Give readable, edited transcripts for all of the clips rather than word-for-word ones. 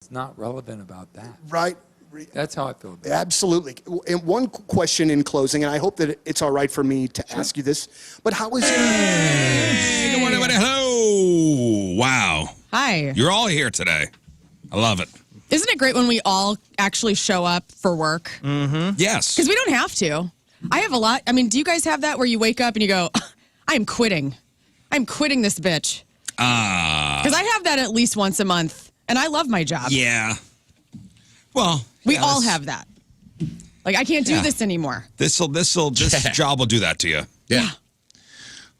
It's not relevant about that. Right? That's how I feel about it. Absolutely. And one question in closing, and I hope that it's all right for me to ask you this, but how is Hey, good morning, everybody. Hello. Wow. Hi. You're all here today. I love it. Isn't it great when we all actually show up for work? Mm-hmm. Yes. Because we don't have to. I have a lot. I mean, do you guys have that where you wake up and you go, I'm quitting. I'm quitting this bitch. Because I have that at least once a month, and I love my job. Yeah. Well, we all have that. Like, I can't do this anymore. This job will do that to you. Yeah.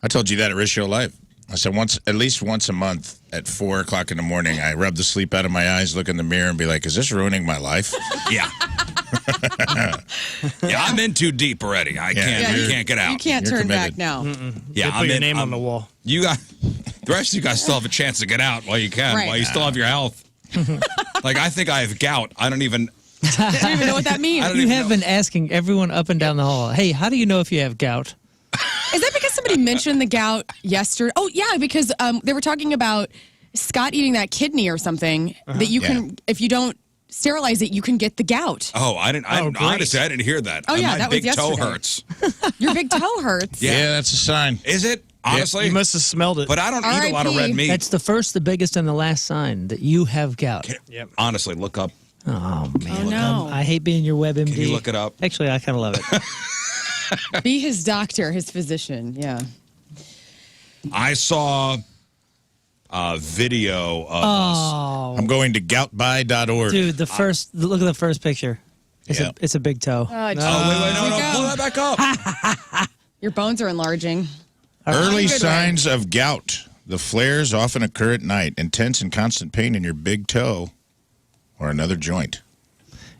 I told you that at Rizz Show Live. I said at least once a month at 4 o'clock in the morning, I rub the sleep out of my eyes, look in the mirror, and be like, is this ruining my life? Yeah. Yeah, I'm in too deep already. I can't get out. You can't turn back now. Yeah, put your name on the wall. You got the rest of you guys still have a chance to get out while you can, while you still have your health. Like, I think I have gout. I don't even know what that means. You have been asking everyone up and down the hall, hey, how do you know if you have gout? Is that because somebody mentioned the gout yesterday? Oh, yeah, because they were talking about Scott eating that kidney or something that you can, if you don't sterilize it, you can get the gout. Oh, honestly, I didn't hear that. Oh, yeah, my that big was toe yesterday. hurts. Your big toe hurts. Yeah, that's a sign. Is it? Honestly? You must have smelled it. But I don't eat a lot of red meat. That's the first, the biggest, and the last sign that you have gout. Honestly, look up. Oh, man. Oh, no. I hate being your WebMD. Can you look it up? Actually, I kind of love it. Be his doctor, his physician. Yeah. I saw a video of us. I'm going to goutbuy.org. Dude, look at the first picture. It's a big toe. Oh, wait, no, pull that back up. Your bones are enlarging. Early signs of gout. The flares often occur at night. Intense and constant pain in your big toe or another joint.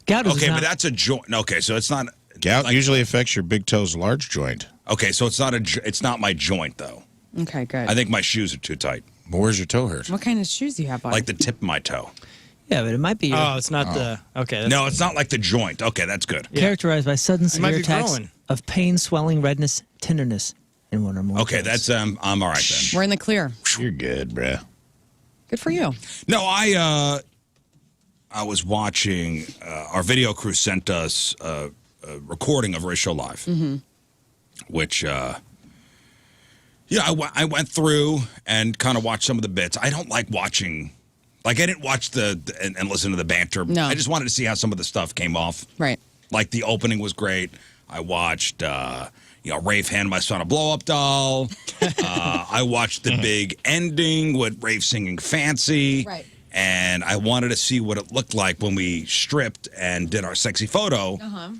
Gout is but that's a joint. Okay, so it's not. Gout usually affects your big toe's large joint. Okay, so it's not my joint though. Okay, good. I think my shoes are too tight. But where's your toe hurt? What kind of shoes do you have on? Like the tip of my toe. Yeah, but it might be. Oh, it's not the. Okay. No, it's not like the joint. Okay, that's good. Characterized by sudden severe be attacks growing. of pain, swelling, redness, tenderness in one or more. Okay, joints. that's I'm all right then. We're in the clear. You're good, bruh. Good for you. No, I was watching. Our video crew sent us a recording of Rizz Show Live, which I went through and kind of watched some of the bits. I don't like watching. Like, I didn't watch and listen to the banter. No. I just wanted to see how some of the stuff came off. Right. Like, the opening was great. I watched, Rafe hand my son a blow-up doll. I watched the big ending with Rafe singing Fancy. Right. And I wanted to see what it looked like when we stripped and did our sexy photo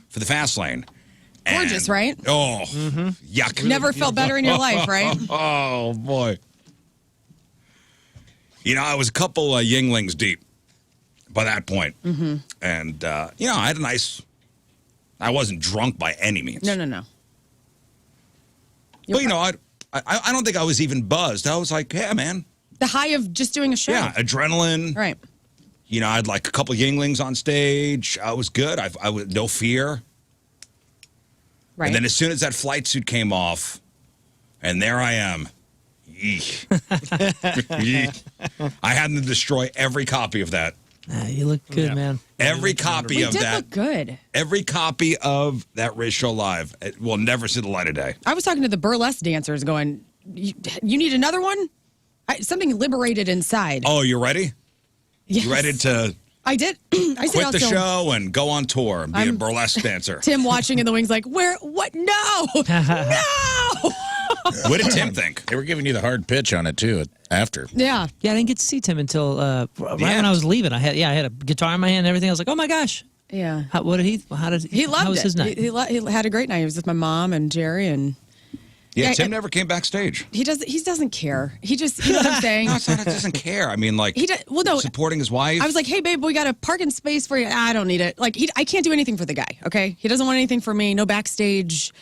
for the fast lane. Gorgeous, right? Oh, yuck. Never felt better in your life, right? Oh, boy. I was a couple of Yinglings deep by that point. And, I had a nice... I wasn't drunk by any means. No. But, I don't think I was even buzzed. I was like, yeah, man. The high of just doing a show. Yeah, adrenaline. Right. I had like a couple of Yinglings on stage. I was good. I was no fear. Right. And then as soon as that flight suit came off, and there I am. Eek. Eek. I had to destroy every copy of that. You look good, man. Every copy We of did that. look good. Every copy of that Rizz Show Live will never see the light of day. I was talking to the burlesque dancers going, you need another one? Something liberated inside. Oh, you ready? Yes. You ready to I did. I said quit the show and go on tour and be a burlesque dancer? Tim watching in the wings like, where? What? No! No! What did Tim think? They were giving you the hard pitch on it, too, after. Yeah. Yeah, I didn't get to see Tim until right when I was leaving. I had a guitar in my hand and everything. I was like, oh my gosh. Yeah. How did he? He loved how was it. his night? He had a great night. He was with my mom and Jerry and... Yeah, Tim never came backstage. He doesn't care. He know what I'm saying? No, it's not, he doesn't care. I mean, like, supporting his wife. I was like, hey, babe, we got a parking space for you. I don't need it. Like, I can't do anything for the guy, okay? He doesn't want anything for me. No backstage.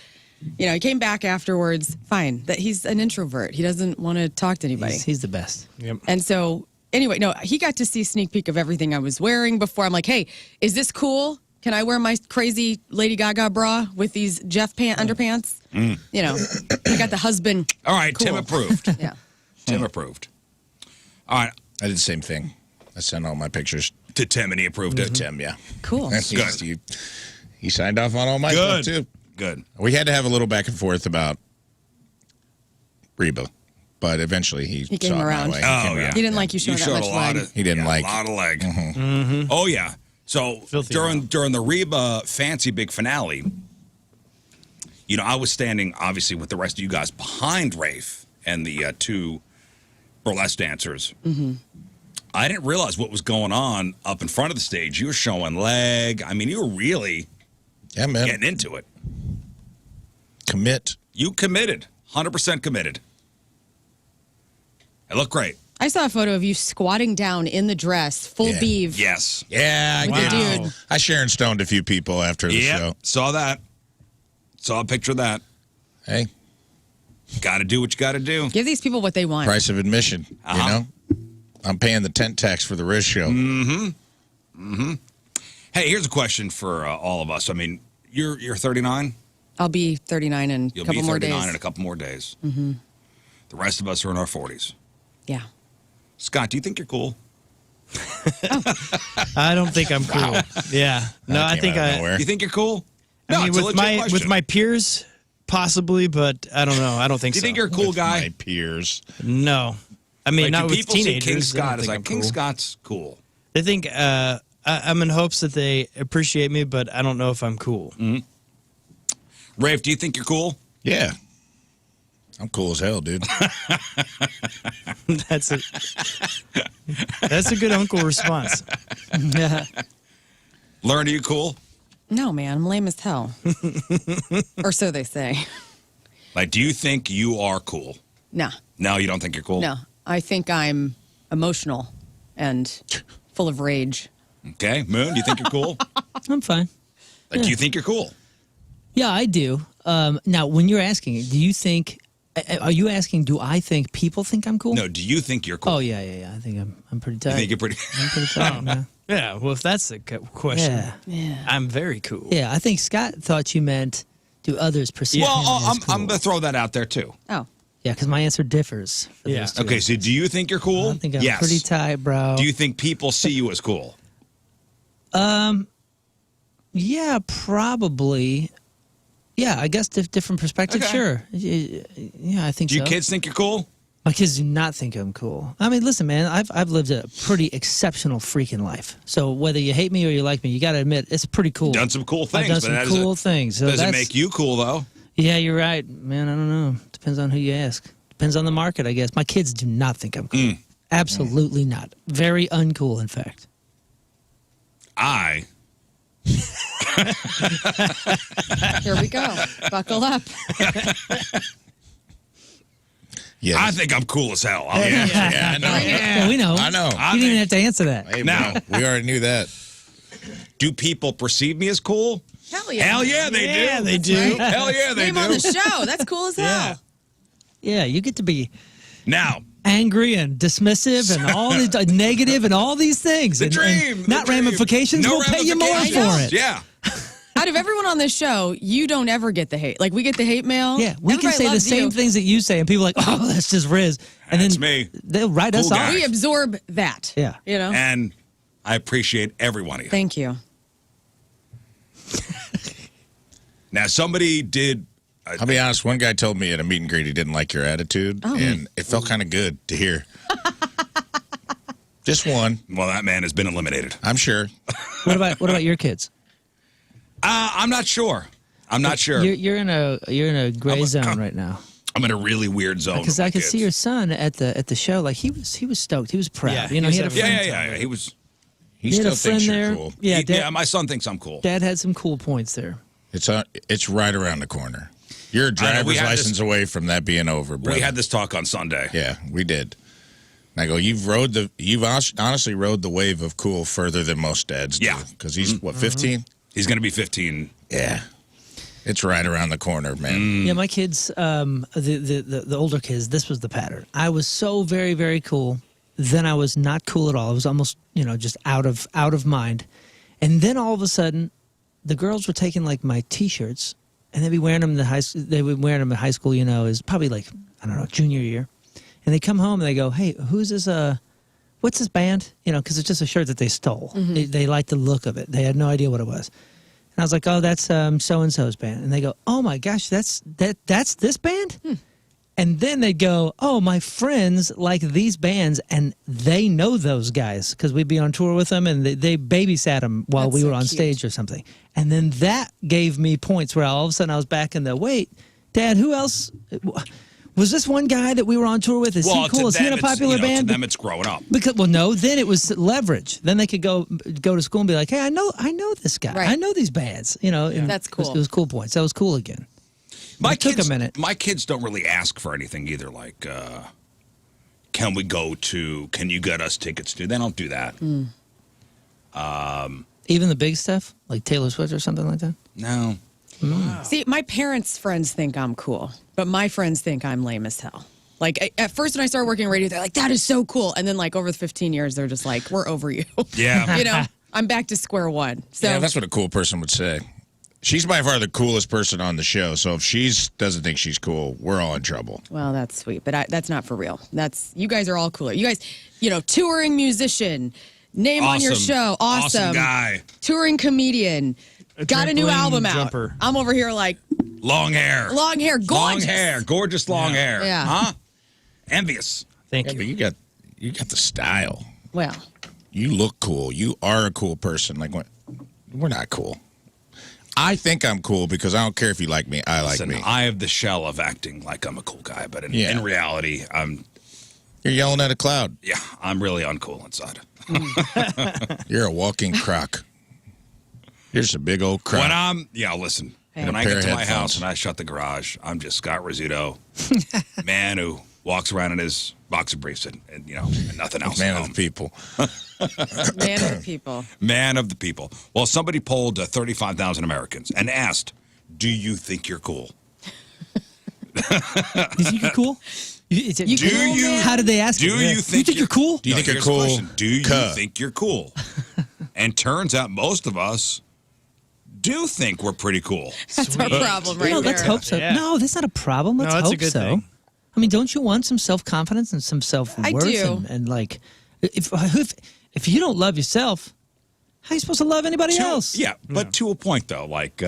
He came back afterwards. Fine. That he's an introvert. He doesn't want to talk to anybody. He's the best. Yep. And so, anyway, no, he got to see a sneak peek of everything I was wearing before. I'm like, hey, is this cool? Can I wear my crazy Lady Gaga bra with these Jeff underpants? I got the husband. All right, cool. Tim approved. Yeah. Tim approved. All right. I did the same thing. I sent all my pictures To Tim, and he approved it. Tim, yeah. Cool. He signed off on all my stuff, too. Good. We had to have a little back and forth about Reba, but eventually he came saw it around. my way. Oh, came yeah. around. He didn't like you showing that much leg. He didn't like a lot of leg. Mm-hmm. Oh, yeah. So Filthy during the Reba Fancy Big Finale, I was standing, obviously, with the rest of you guys behind Rafe and the two burlesque dancers. Mm-hmm. I didn't realize what was going on up in front of the stage. You were showing leg. I mean, you were really getting into it. Commit. You committed. 100% committed. It looked great. I saw a photo of you squatting down in the dress, full beeve. Yes. Yeah, I did. Dude. I Sharon stoned a few people after the show. Saw that. Saw a picture of that. Hey. Got to do what you got to do. Give these people what they want. Price of admission, you know? I'm paying the tent tax for the Rizz show. Mm-hmm. Mm-hmm. Hey, here's a question for all of us. I mean, you're 39? I'll be 39 in a couple more days. You'll be 39 in a couple more days. Mm-hmm. The rest of us are in our 40s. Yeah. Scott, do you think you're cool? I don't think I'm cool. Yeah. No, I think You think you're cool? I mean, with my peers, possibly, but I don't know. I don't think so. Do you think you're a cool guy? My peers. No. I mean, not with people teenagers. see King Scott as like King Scott's cool. They think I'm in hopes that they appreciate me, but I don't know if I'm cool. Mm-hmm. Rafe, do you think you're cool? Yeah. I'm cool as hell, dude. That's a good uncle response. Yeah. Lern, are you cool? No, man, I'm lame as hell. Or so they say. Like, do you think you are cool? No. No, you don't think you're cool? No. I think I'm emotional and full of rage. Okay. Moon, do you think you're cool? I'm fine. Like, do you think you're cool? Yeah, I do. Now, when you're asking, are you asking, do I think people think I'm cool? No, do you think you're cool? Oh, yeah. I think I'm pretty tight. You think you're pretty... I'm pretty tight, man. Yeah, well, if that's the question, Yeah. I'm very cool. Yeah, I think Scott thought you meant, do others perceive Well, him as cool? I'm going to throw that out there, too. Oh. Yeah, because my answer differs. For those two. Okay, so do you think you're cool? I think I'm yes. pretty tight, bro. Do you think people see you as cool? Yeah, probably. Yeah, I guess different perspective. Okay. Sure. Yeah, I think Do so. your kids think you're cool? My kids do not think I'm cool. I mean, listen, man, I've lived a pretty exceptional freaking life. So whether you hate me or you like me, you got to admit it's pretty cool. Done some cool things. I've done some cool things. So Doesn't make you cool, though. Yeah, you're right, man. I don't know. Depends on who you ask. Depends on the market, I guess. My kids do not think I'm cool. Absolutely not. Very uncool, in fact. Here we go. Buckle up. Yes. I think I'm cool as hell. Yeah, I know. Yeah, we know. I know. You didn't even have to answer that. Hey, Now- we already knew that. Do people perceive me as cool? Hell yeah. Hell yeah, they do. Yeah, they do. Right. Hell yeah, they Name on the do. show. That's cool as hell. Yeah, you get to be Now, angry and dismissive and all these negative and all these things. the and dream. not the dream. ramifications. No We'll pay you more ramifications. for it. Yeah. Out of everyone on this show, you don't ever get the hate. Like, we get the hate mail. Yeah, we can Everybody say the loves same you. things that you say, and people are like, oh, that's just Rizz. And That's then me. they'll write us Cool off. guy. We absorb that. Yeah. You know? And I appreciate every one of you. Thank you. Now, somebody did. I'll be honest, one guy told me at a meet and greet he didn't like your attitude, and it felt kind of good to hear. Just one, Well, that man has been eliminated. I'm sure. What about your kids? I'm not sure. I'm not sure. You're in a gray zone right now. I'm in a really weird zone. Because with I my could see kids. your son at the show. Like he was stoked. He was proud. Yeah, you know, he had a Yeah, friend. yeah. He was. He He had still a friend thinks you're there. cool. Yeah, Yeah, my son thinks I'm cool. Dad had some cool points there. It's right around the corner. You're a I know, we driver's had license this- away from that being over, brother. We had this talk on Sunday. Yeah, we did. And I go, you've honestly rode the wave of cool further than most dads do. Yeah. Because he's, what, 15? He's going to be 15. Yeah. It's right around the corner, man. Yeah, my kids, the older kids, this was the pattern. I was so very, very cool. Then I was not cool at all. I was almost, just out of mind. And then all of a sudden, the girls were taking like my T-shirts, and they'd be wearing them in high school. Is probably like, I don't know, junior year. And they come home and they go, "Hey, who's this what's this band? You know, because it's just a shirt that they stole. They liked the look of it. They had no idea what it was. And I was like, oh, that's so-and-so's band. And they go, oh, my gosh, that's this band? And then they'd go, oh, my friends like these bands, and they know those guys because we'd be on tour with them, and they babysat them while we were on stage or something. And then that gave me points where all of a sudden I was back in the, wait, Dad, who else? Was this one guy that we were on tour with? Is he cool? Is he in a popular band? To them, it's growing up. No, then it was leverage. Then they could go to school and be like, hey, I know this guy. Right. I know these bands. You know, and That's cool. It was cool points. That was cool again. It took a minute. My kids don't really ask for anything either. Like, can we go to? Can you get us tickets to? They don't do that. Even the big stuff, like Taylor Swift or something like that? No. Wow. See, my parents' friends think I'm cool, but my friends think I'm lame as hell. Like, at first when I started working in radio, they're like, that is so cool. And then, like, over the 15 years, they're just like, we're over you. Yeah. You know, I'm back to square one. So Yeah, that's what a cool person would say. She's by far the coolest person on the show, so if she doesn't think she's cool, we're all in trouble. Well, that's sweet, but that's not for real. You guys are all cooler. You guys, touring musician, name on your show, awesome guy, touring comedian, got a new album jumper. out. I'm over here like long hair, gorgeous, long hair, gorgeous long hair. Yeah, huh? Envious. Thank But you. you got the style. Well, You look cool. You are a cool person. Like, we're not cool. I think I'm cool because I don't care if you like me. I like me. I have the shell of acting like I'm a cool guy, but in reality, You're yelling at a cloud. Yeah, I'm really uncool inside. You're a walking crock. You're just a big old crock. Listen. Hey. When I pair get of to my headphones. house and I shut the garage, I'm just Scott Rizzuto, man who walks around in his boxer briefs and nothing else. Man of the people. man of the people. Man of the people. Well, somebody polled 35,000 Americans and asked, "Do you think you're cool?" You think you're cool? How did they ask you? Do you think you're cool? Do you think you're here's the cool? question. Do you think you're cool? And turns out most of us do think we're pretty cool. That's our problem right No, there. let's hope so. Yeah. No, that's not a problem. Let's No, that's hope a good so. thing. I mean, don't you want some self-confidence and some self-worth? I do. And like, if you don't love yourself, how are you supposed to love anybody else? Yeah, but to a point though, like You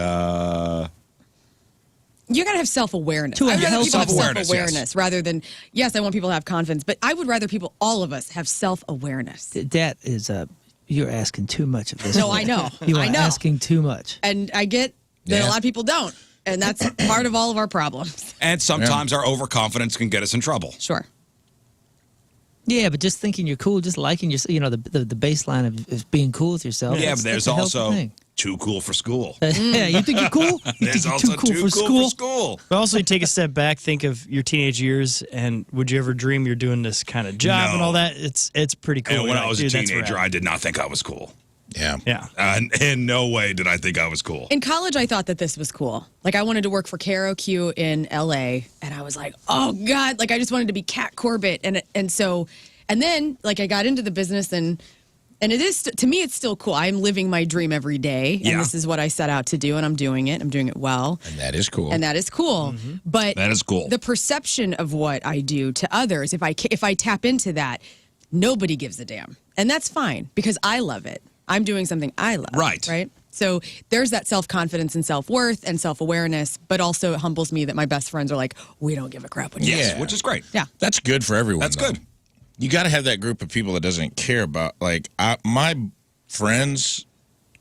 got to have self-awareness. To a I'd rather healthy people have self-awareness, self-awareness rather than, yes, I want people to have confidence, but I would rather all of us have self-awareness. That is you're asking too much of this. No, I know. You are I know. asking too much. And I get that a lot of people don't. And that's part of all of our problems. and sometimes our overconfidence can get us in trouble. Sure. Yeah, but just thinking you're cool, just liking your, the baseline of being cool with yourself. Yeah, that's- but there's that's a healthy also thing. too cool for school. Yeah, you think you're cool? You There's think you're also too cool for school? But also, you take a step back, think of your teenage years, and would you ever dream you're doing this kind of job No. and all that? It's pretty cool. And when You're I was like, a "Dude, that's teenager, rad." I did not think I was cool. Yeah. Yeah. In no way did I think I was cool. In college, I thought that this was cool. Like, I wanted to work for KROQ in LA, and I was like, oh, God. Like, I just wanted to be Kat Corbett. And then, like, I got into the business, and it is, to me, it's still cool. I'm living my dream every day, and Yeah. this is what I set out to do, and I'm doing it. I'm doing it well. And that is cool. And that is cool. But That is cool. the perception of what I do to others, if I tap into that, nobody gives a damn. And that's fine because I love it. I'm doing something I love. Right. Right. So there's that self-confidence and self-worth and self-awareness, but also it humbles me that my best friends are like, we don't give a crap what you Yes, Yeah. which is great. Yeah. That's good for everyone. That's though. good. You got to have that group of people that doesn't care about, like, my friends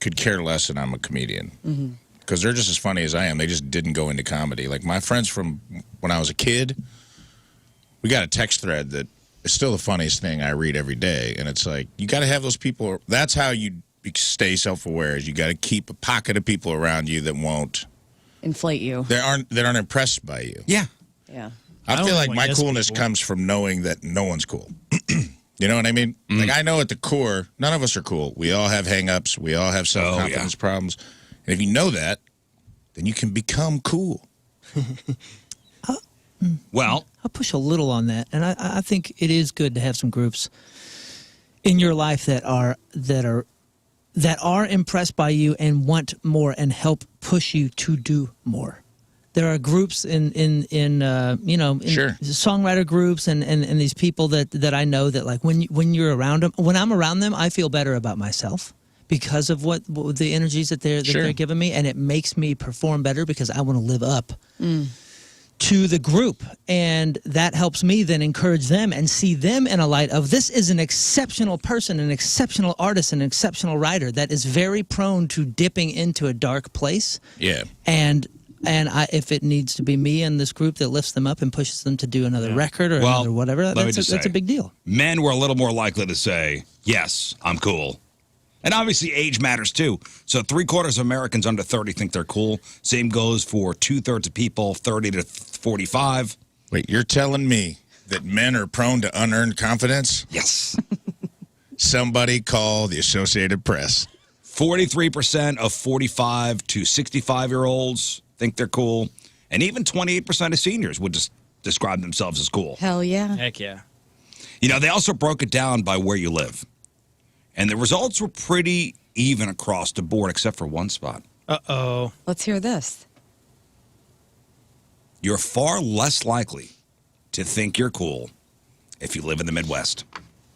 could care less that I'm a comedian because they're just as funny as I am. They just didn't go into comedy. Like, my friends from when I was a kid, we got a text thread that is still the funniest thing I read every day. And it's like, you got to have those people. That's how you stay self-aware, is you got to keep a pocket of people around you that won't, Inflate you. that aren't impressed by you. Yeah. Yeah. I don't feel like want my yes coolness people. comes from knowing that no one's cool. You know what I mean? Like, I know at the core, none of us are cool. We all have hang-ups. We all have self-confidence problems. And if you know that, then you can become cool. Well, I'll push a little on that, and I think it is good to have some groups in your life that are impressed by you and want more and help push you to do more. there are groups in Sure. songwriter groups and these people that I know that like when you're around them, when I'm around them, I feel better about myself because of what the energies that they're giving me, and it makes me perform better because I want to live up to the group, and that helps me then encourage them and see them in a light of this is an exceptional person, an exceptional artist, an exceptional writer that is very prone to dipping into a dark place. Yeah. And if it needs to be me and this group that lifts them up and pushes them to do another record or another whatever, that's a big deal. Men were a little more likely to say, yes, I'm cool. And obviously age matters too. So 3/4 of Americans under 30 think they're cool. Same goes for 2/3 of people 30 to 45. Wait, you're telling me that men are prone to unearned confidence? Yes. Somebody call the Associated Press. 43% of 45 to 65-year-olds think they're cool. And even 28% of seniors would just describe themselves as cool. Hell yeah. Heck yeah. You know, they also broke it down by where you live. And the results were pretty even across the board, except for one spot. Uh-oh. Let's hear this. You're far less likely to think you're cool if you live in the Midwest.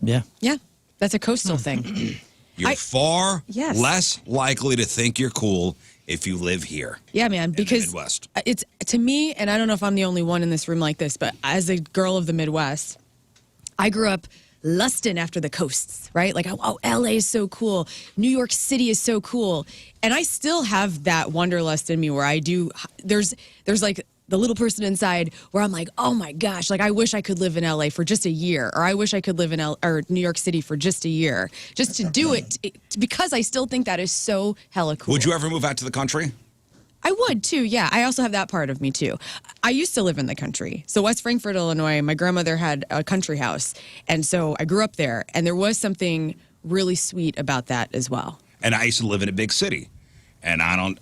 Yeah. Yeah, that's a coastal thing. You're far Yes. less likely to think you're cool if you live here. Yeah, man, because the Midwest. it's to me, and I don't know if I'm the only one in this room like this, but as a girl of the Midwest, I grew up lusting after the coasts, right? Like, oh, LA is so cool. New York City is so cool. And I still have that wanderlust in me where I do, there's like the little person inside where I'm like, oh my gosh, like I wish I could live in LA for just a year, or I wish I could live in or New York City for just a year, just to do it, because I still think that is so hella cool. Would you ever move out to the country? I would too, yeah. I also have that part of me too. I used to live in the country. So West Frankfort, Illinois, my grandmother had a country house. And so I grew up there. And there was something really sweet about that as well. And I used to live in a big city. And I don't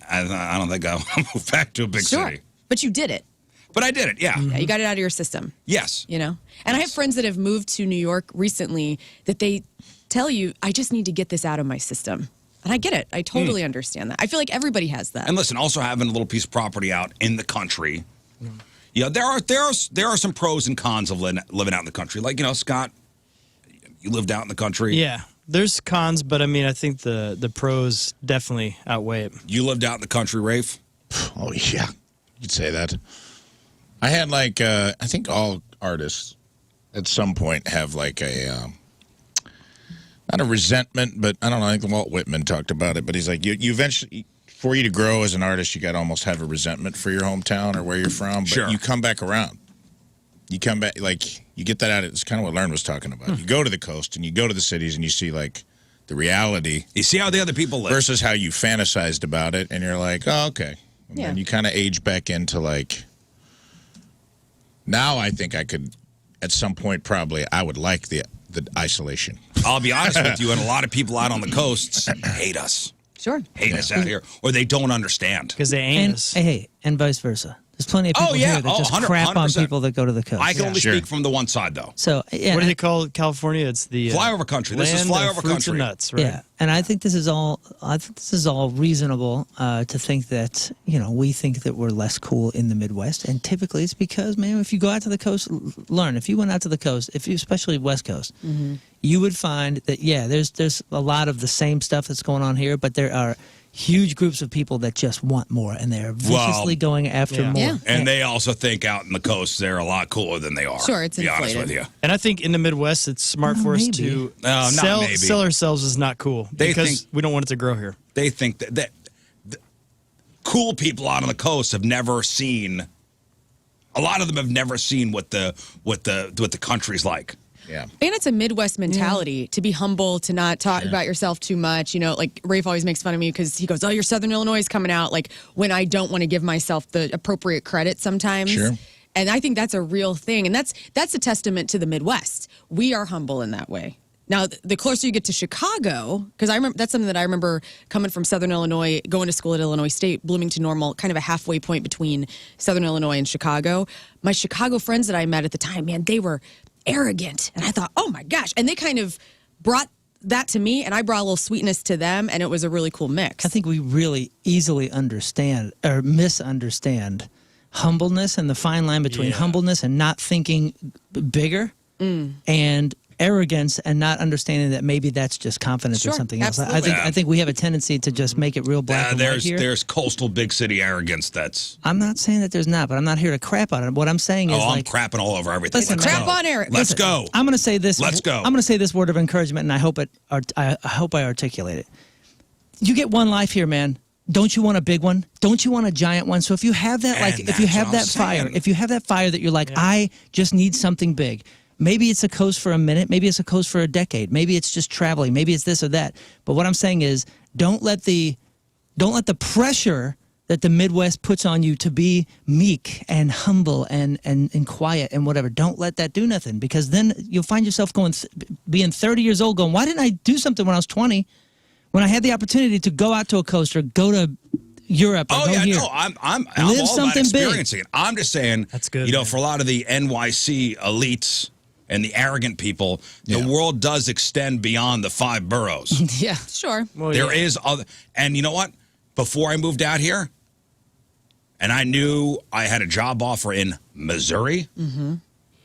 think I'll move back to a big Sure. city. But you did it. But I did it, yeah. Yeah, you got it out of your system. Yes. You know? And I have friends that have moved to New York recently that they tell you, I just need to get this out of my system. And I get it. I totally understand that. I feel like everybody has that. And listen, also having a little piece of property out in the country. Yeah, there are some pros and cons of living out in the country. Like, you know, Scott, you lived out in the country. Yeah. There's cons, but I mean, I think the pros definitely outweigh it. You lived out in the country, Rafe? Oh, yeah. You'd say that. I had like, I think all artists at some point have like a, not a resentment, but I don't know, I think Walt Whitman talked about it, but he's like, you eventually, for you to grow as an artist, you got to almost have a resentment for your hometown or where you're from, but Sure. you come back around. You come back, like, you get that out of, it's kind of what Lern was talking about. You go to the coast and you go to the cities and you see, like, the reality. You see how the other people live. Versus how you fantasized about it, and you're like, oh, okay. And Yeah. then you kind of age back into, like, now I think I could, at some point, probably, I would like the isolation. I'll be honest with you, and a lot of people out on the coasts hate us. Sure. Hate us out here, or they don't understand. Because they ain't And us. hey, and vice versa. There's plenty of people here that just crap on 100%. people that go to the coast. I can only Sure. speak from the one side, though. So yeah, What do they call California? It's the Flyover country. This is land of flyover fruits country. and nuts, right? yeah, and I think this is all. I think this is all reasonable to think that we think that we're less cool in the Midwest, and typically it's because, man, if you go out to the coast, Learn. If you went out to the coast, especially West Coast, you would find that there's a lot of the same stuff that's going on here, but there are huge groups of people that just want more, and they're viciously going after Yeah. more. Yeah. And they also think out in the coast they're a lot cooler than they are. Sure, it's to be honest with inflated. you. And I think in the Midwest, it's smart Well, for us maybe. to Not maybe. sell ourselves as not cool They because think- we don't want it to grow here. They think that cool people out on the coast have never seen. A lot of them have never seen what the country's like. Yeah. And it's a Midwest mentality to be humble, to not talk about yourself too much. Like Rafe always makes fun of me because he goes, oh, your Southern Illinois is coming out. Like when I don't want to give myself the appropriate credit sometimes. Sure. And I think that's a real thing. And that's a testament to the Midwest. We are humble in that way. Now, the closer you get to Chicago, because I remember that's something that I remember coming from Southern Illinois, going to school at Illinois State, Bloomington Normal, kind of a halfway point between Southern Illinois and Chicago. My Chicago friends that I met at the time, man, they were arrogant. And I thought, oh my gosh. And they kind of brought that to me, and I brought a little sweetness to them, and it was a really cool mix. I think we really easily understand or misunderstand humbleness and the fine line between humbleness and not thinking bigger and arrogance and not understanding that maybe that's just confidence or something else. I think we have a tendency to just make it real black and white here. There's coastal big city arrogance that's... I'm not saying that there's not, but I'm not here to crap on it. What I'm saying is I'm crapping all over everything. Listen, crap on Eric. Let's go. I'm going to say this. Let's go. I'm going to say this word of encouragement, and I hope I articulate it. You get one life here, man. Don't you want a big one? Don't you want a giant one? So if you have that, if you have that fire, that you're like, I just need something big. Maybe it's a coast for a minute. Maybe it's a coast for a decade. Maybe it's just traveling. Maybe it's this or that. But what I'm saying is, don't let the pressure that the Midwest puts on you to be meek and humble and quiet and whatever. Don't let that do nothing, because then you'll find yourself being 30 years old going, why didn't I do something when I was 20? When I had the opportunity to go out to a coast or go to Europe. Or go here. No, I'm Live all something about experiencing it. I'm just saying, that's good. You know, for a lot of the NYC elites and the arrogant people, the world does extend beyond the 5 boroughs. Yeah, sure. Well, There is other, and you know what? Before I moved out here, and I knew I had a job offer in Missouri.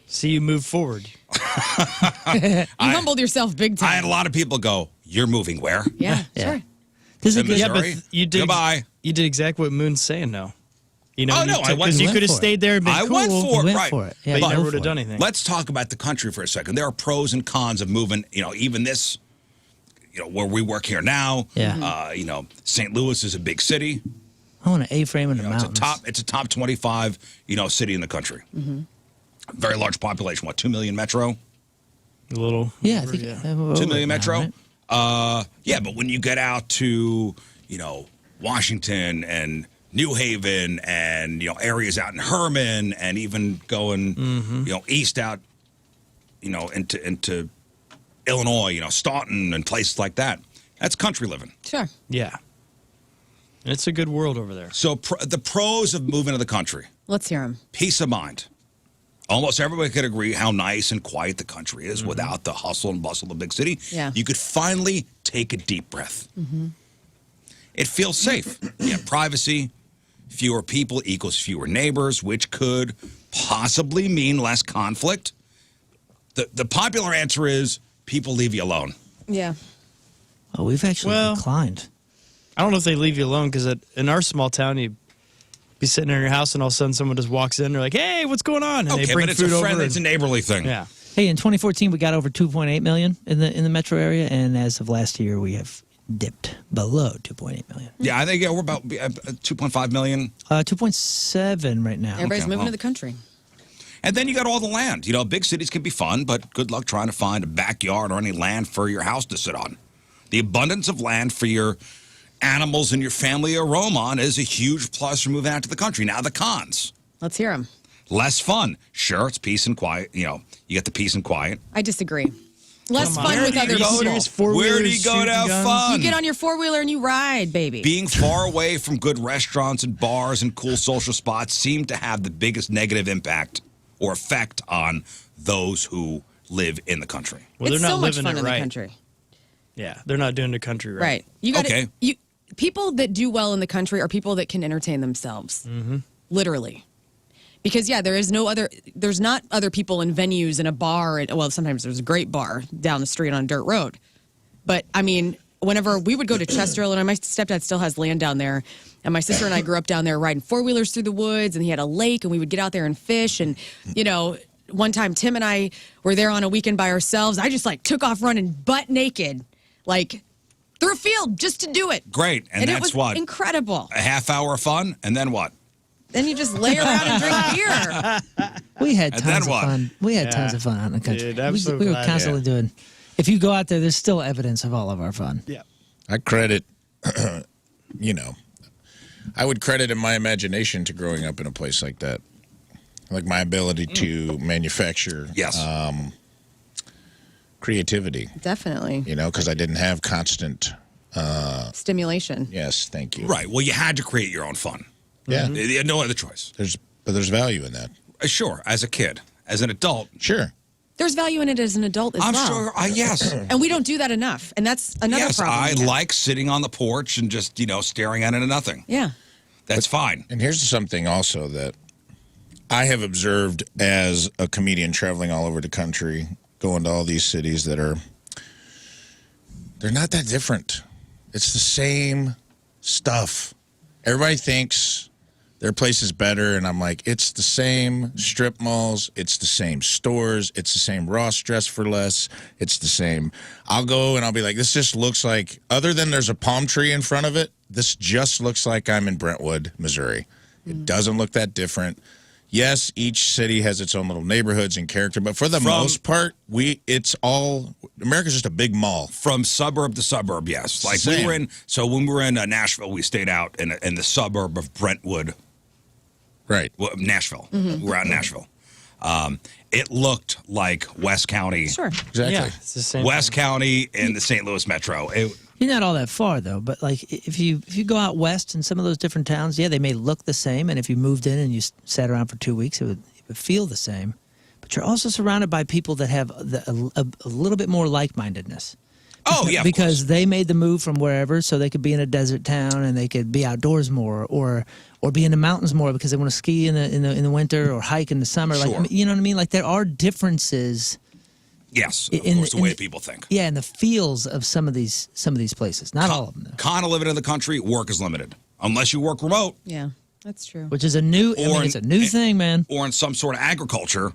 See, you move forward. You humbled yourself big time. I had a lot of people go, "You're moving where?" Yeah, sure. To Yeah, Missouri? but you did. Goodbye. You did exactly what Moon's saying, though. You know, Oh, no, I went- because you went could have for it. stayed there and been I cool. went for it, Went right? for it. Yeah, But you go never for would have it. done anything. Let's talk about the country for a second. There are pros and cons of moving. You know, even this, you know, where we work here now. Yeah. You know, St. Louis is a big city. I want an A-frame in the mountains. It's a top 25, you know, city in the country. Very large population. What, 2 million metro? A little. Yeah, I think 2 million metro. Right? Yeah, but when you get out to, you know, Washington and New Haven and, you know, areas out in Herman and even going, you know, east out, you know, into Illinois, you know, Staunton and places like that. That's country living. Sure. Yeah. And it's a good world over there. So the pros of moving to the country: Let's hear him. peace of mind. Almost everybody could agree how nice and quiet the country is without the hustle and bustle of the big city. Yeah. You could finally take a deep breath. It feels safe. You have privacy. Fewer people equals fewer neighbors, which could possibly mean less conflict. The popular answer is people leave you alone. Yeah. Oh, we've actually declined. I don't know if they leave you alone, because in our small town, you be sitting in your house and all of a sudden someone just walks in. They're like, "Hey, what's going on?" And they bring but it's food a over. friendly, it's a neighborly thing. Yeah. Hey, in 2014, we got over 2.8 million in the metro area, and as of last year, we have dipped below 2.8 million. Yeah, I think we're about 2.5 million. 2.7 right now. Everybody's Okay, moving well. to the country. And then you got all the land. You know, big cities can be fun, but good luck trying to find a backyard or any land for your house to sit on. The abundance of land for your animals and your family to roam on is a huge plus for moving out to the country. Now, the cons: Let's hear him. less fun. Sure, it's peace and quiet. You know, you get the peace and quiet. I disagree. Less Come on. fun with Where do other you go? people. Where do you go to have fun? You get on your 4-wheeler and you ride, baby. Being far away from good restaurants and bars and cool social spots seem to have the biggest negative impact or effect on those who live in the country. Well, it's they're not so much living fun it in right. the country. Yeah, they're not doing the country right. Right. You got Okay. people that do well in the country are people that can entertain themselves. Literally. Because there's not other people in venues in a bar. Well, sometimes there's a great bar down the street on a dirt road. But I mean, whenever we would go to Chester, Illinois, my stepdad still has land down there. And my sister and I grew up down there riding 4-wheelers through the woods, and he had a lake, and we would get out there and fish. And, you know, one time Tim and I were there on a weekend by ourselves. I just took off running butt naked, through a field just to do it. Great. And it that's was what? incredible. A half hour of fun, and then what? Then you just lay around and drink beer. We had And tons then of what? fun. We had Yeah. tons of fun out in the country. Dude, I'm so we were glad, constantly doing. If you go out there, there's still evidence of all of our fun. Yeah. I credit, you know, I would credit in my imagination to growing up in a place like that. Like my ability to manufacture Yes. creativity, Definitely. you know, because I didn't have constant, Stimulation. yes, thank you. Right. Well, you had to create your own fun. Yeah. You had no other choice. But there's value in that. Sure, as a kid. As an adult, Sure. There's value in it as an adult as I'm well. sure, yes. And we don't do that enough. And that's another Yes, problem. I we have. like sitting on the porch and just, staring out into nothing. Yeah. That's fine. And here's something also that I have observed as a comedian traveling all over the country, going to all these cities that they're not that different. It's the same stuff. Everybody thinks their place is better, and I'm like, it's the same strip malls, it's the same stores, it's the same Ross Dress for Less, it's the same. I'll go and I'll be like, this just looks like, other than there's a palm tree in front of it, this just looks like I'm in Brentwood, Missouri. It doesn't look that different. Yes, each city has its own little neighborhoods and character, but for the most part, America's just a big mall. From suburb to suburb, yes. Like Same. when we were in Nashville, we stayed out in the suburb of Brentwood. Right. Well, Nashville. We were out in Nashville. It looked like West County. Sure. Exactly. Yeah, it's the same. West County in the St. Louis Metro. You're not all that far though, but like if you go out west in some of those different towns, yeah, they may look the same, and if you moved in and you sat around for 2 weeks, it would feel the same. But you're also surrounded by people that have a little bit more like-mindedness. Oh, yeah. Because they made the move from wherever, so they could be in a desert town and they could be outdoors more, or be in the mountains more because they want to ski in the winter or hike in the summer. Sure. Like, you know what I mean? Like there are differences. Yes, of course, the way people think. Yeah, and the feels of some of these places. Not all of them, though. Kind of living in the country, work is limited. Unless you work remote. Yeah, that's true. Which is a new thing, man. Or in some sort of agriculture,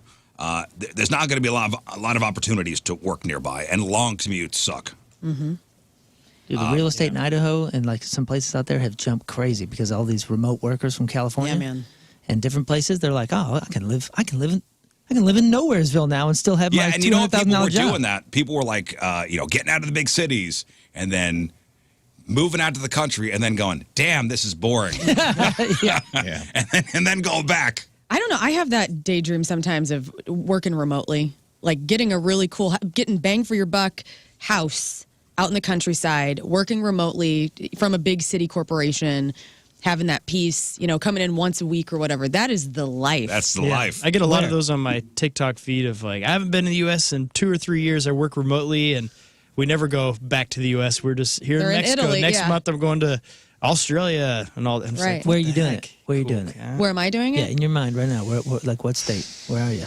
there's not going to be a lot of opportunities to work nearby, and long commutes suck. Mm-hmm. Dude, the real estate in Idaho and like some places out there have jumped crazy because all these remote workers from California, Yeah, man. and different places, they're like, oh, I can live in Nowheresville now and still have my Yeah, and you know what? People were job. doing that. People were like, getting out of the big cities and then moving out to the country and then going, damn, this is boring. Yeah. And then going back. I don't know. I have that daydream sometimes of working remotely, like getting a really cool, getting bang for your buck house out in the countryside, working remotely from a big city corporation, having that peace, coming in once a week or whatever. That is the life. That's the life. I get a lot of those on my TikTok feed of like, I haven't been in the U.S. in 2 or 3 years. I work remotely, and we never go back to the U.S. We're just here in Mexico. Italy, Next yeah. month, I'm going to Australia and all that. I'm just Right. like, Where are what you the doing heck? it? Where are you Cool. doing it? Yeah. Where am I doing Yeah, it? in your mind right now. Like what state? Where are you?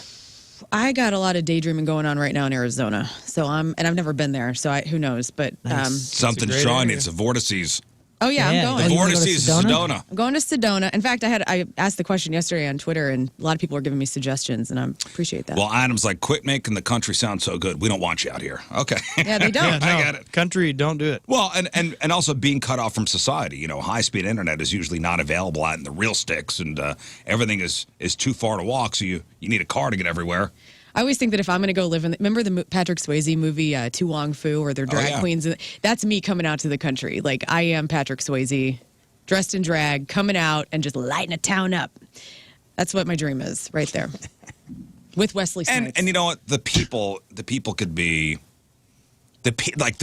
I got a lot of daydreaming going on right now in Arizona. So and I've never been there, so who knows? But Something great shiny. area. It's a vortices. oh yeah, Yeah, I'm the going. you wanna go to Vortices, Sedona? Sedona. I'm going to Sedona. In fact, I asked the question yesterday on Twitter, and a lot of people are giving me suggestions, and I appreciate that. Well, Adam's like, quit making the country sound so good. We don't want you out here. Okay. Yeah, they don't. Yeah, no, I got it. Country, don't do it. Well, and also being cut off from society. High-speed internet is usually not available out in the real sticks, and everything is too far to walk, so you need a car to get everywhere. I always think that if I'm going to go live remember the Patrick Swayze movie, Tu Wong Fu, where they're drag yeah. queens? That's me coming out to the country. Like, I am Patrick Swayze, dressed in drag, coming out and just lighting a town up. That's what my dream is, right there. With Wesley Snipes. And you know what? The people could be the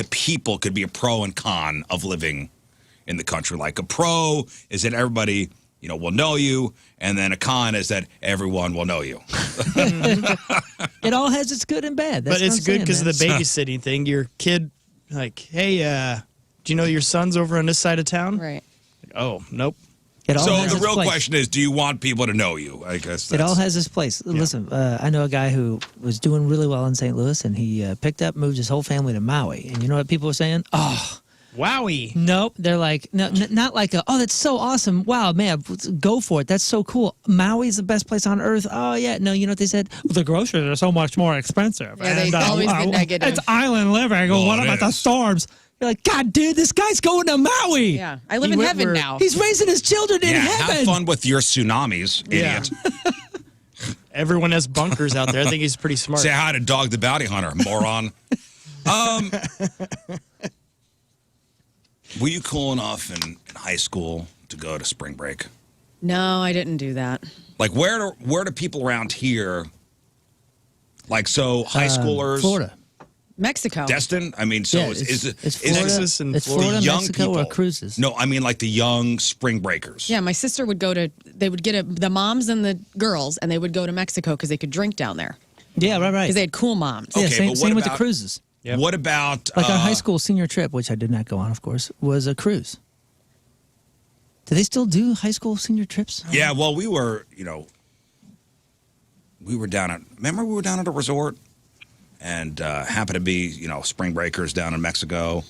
people could be a pro and con of living in the country. Like a pro is that everybody will know you, and then a con is that everyone will know you. It all has its good and bad. That's But it's what I'm good saying, because of man. the babysitting thing. Your kid, like, hey, do you know your son's over on this side of town? Right. Oh, nope. It all So has the its real place. question is, do you want people to know you? I guess It all has its place. Listen, I know a guy who was doing really well in St. Louis, and he moved his whole family to Maui. And you know what people were saying? Oh, Wowie. nope. They're like, no, not like, oh, that's so awesome. Wow, man, go for it. That's so cool. Maui's the best place on earth. Oh, yeah. No, you know what they said? The groceries are so much more expensive. Yeah, they always get negative. It's island living. Well, What it about the is. storms? You're like, God, dude, this guy's going to Maui. Yeah. I live He in went heaven where- now. He's raising his children in Yeah, heaven. have fun with your tsunamis, Yeah. idiot. Everyone has bunkers out there. I think he's pretty smart. Say hi to Dog the Bounty Hunter, moron. Were you cool enough in high school to go to spring break? No, I didn't do that. Like, where do people around here, like, so high schoolers? Florida. Mexico. Destin? I mean, so Yeah, is it it's is Florida, Texas and it's Florida. Florida, young Mexico, people or cruises. No, I mean like the young spring breakers. Yeah, my sister would they would get the moms and the girls, and they would go to Mexico because they could drink down there. Yeah, right. Because they had cool moms. Yeah, Okay, same, but what same with the about- cruises. Yep. What about Like our high school senior trip, which I did not go on, of course, was a cruise. Do they still do high school senior trips? Yeah, well, we were, we were down at a resort and happened to be, spring breakers down in Mexico.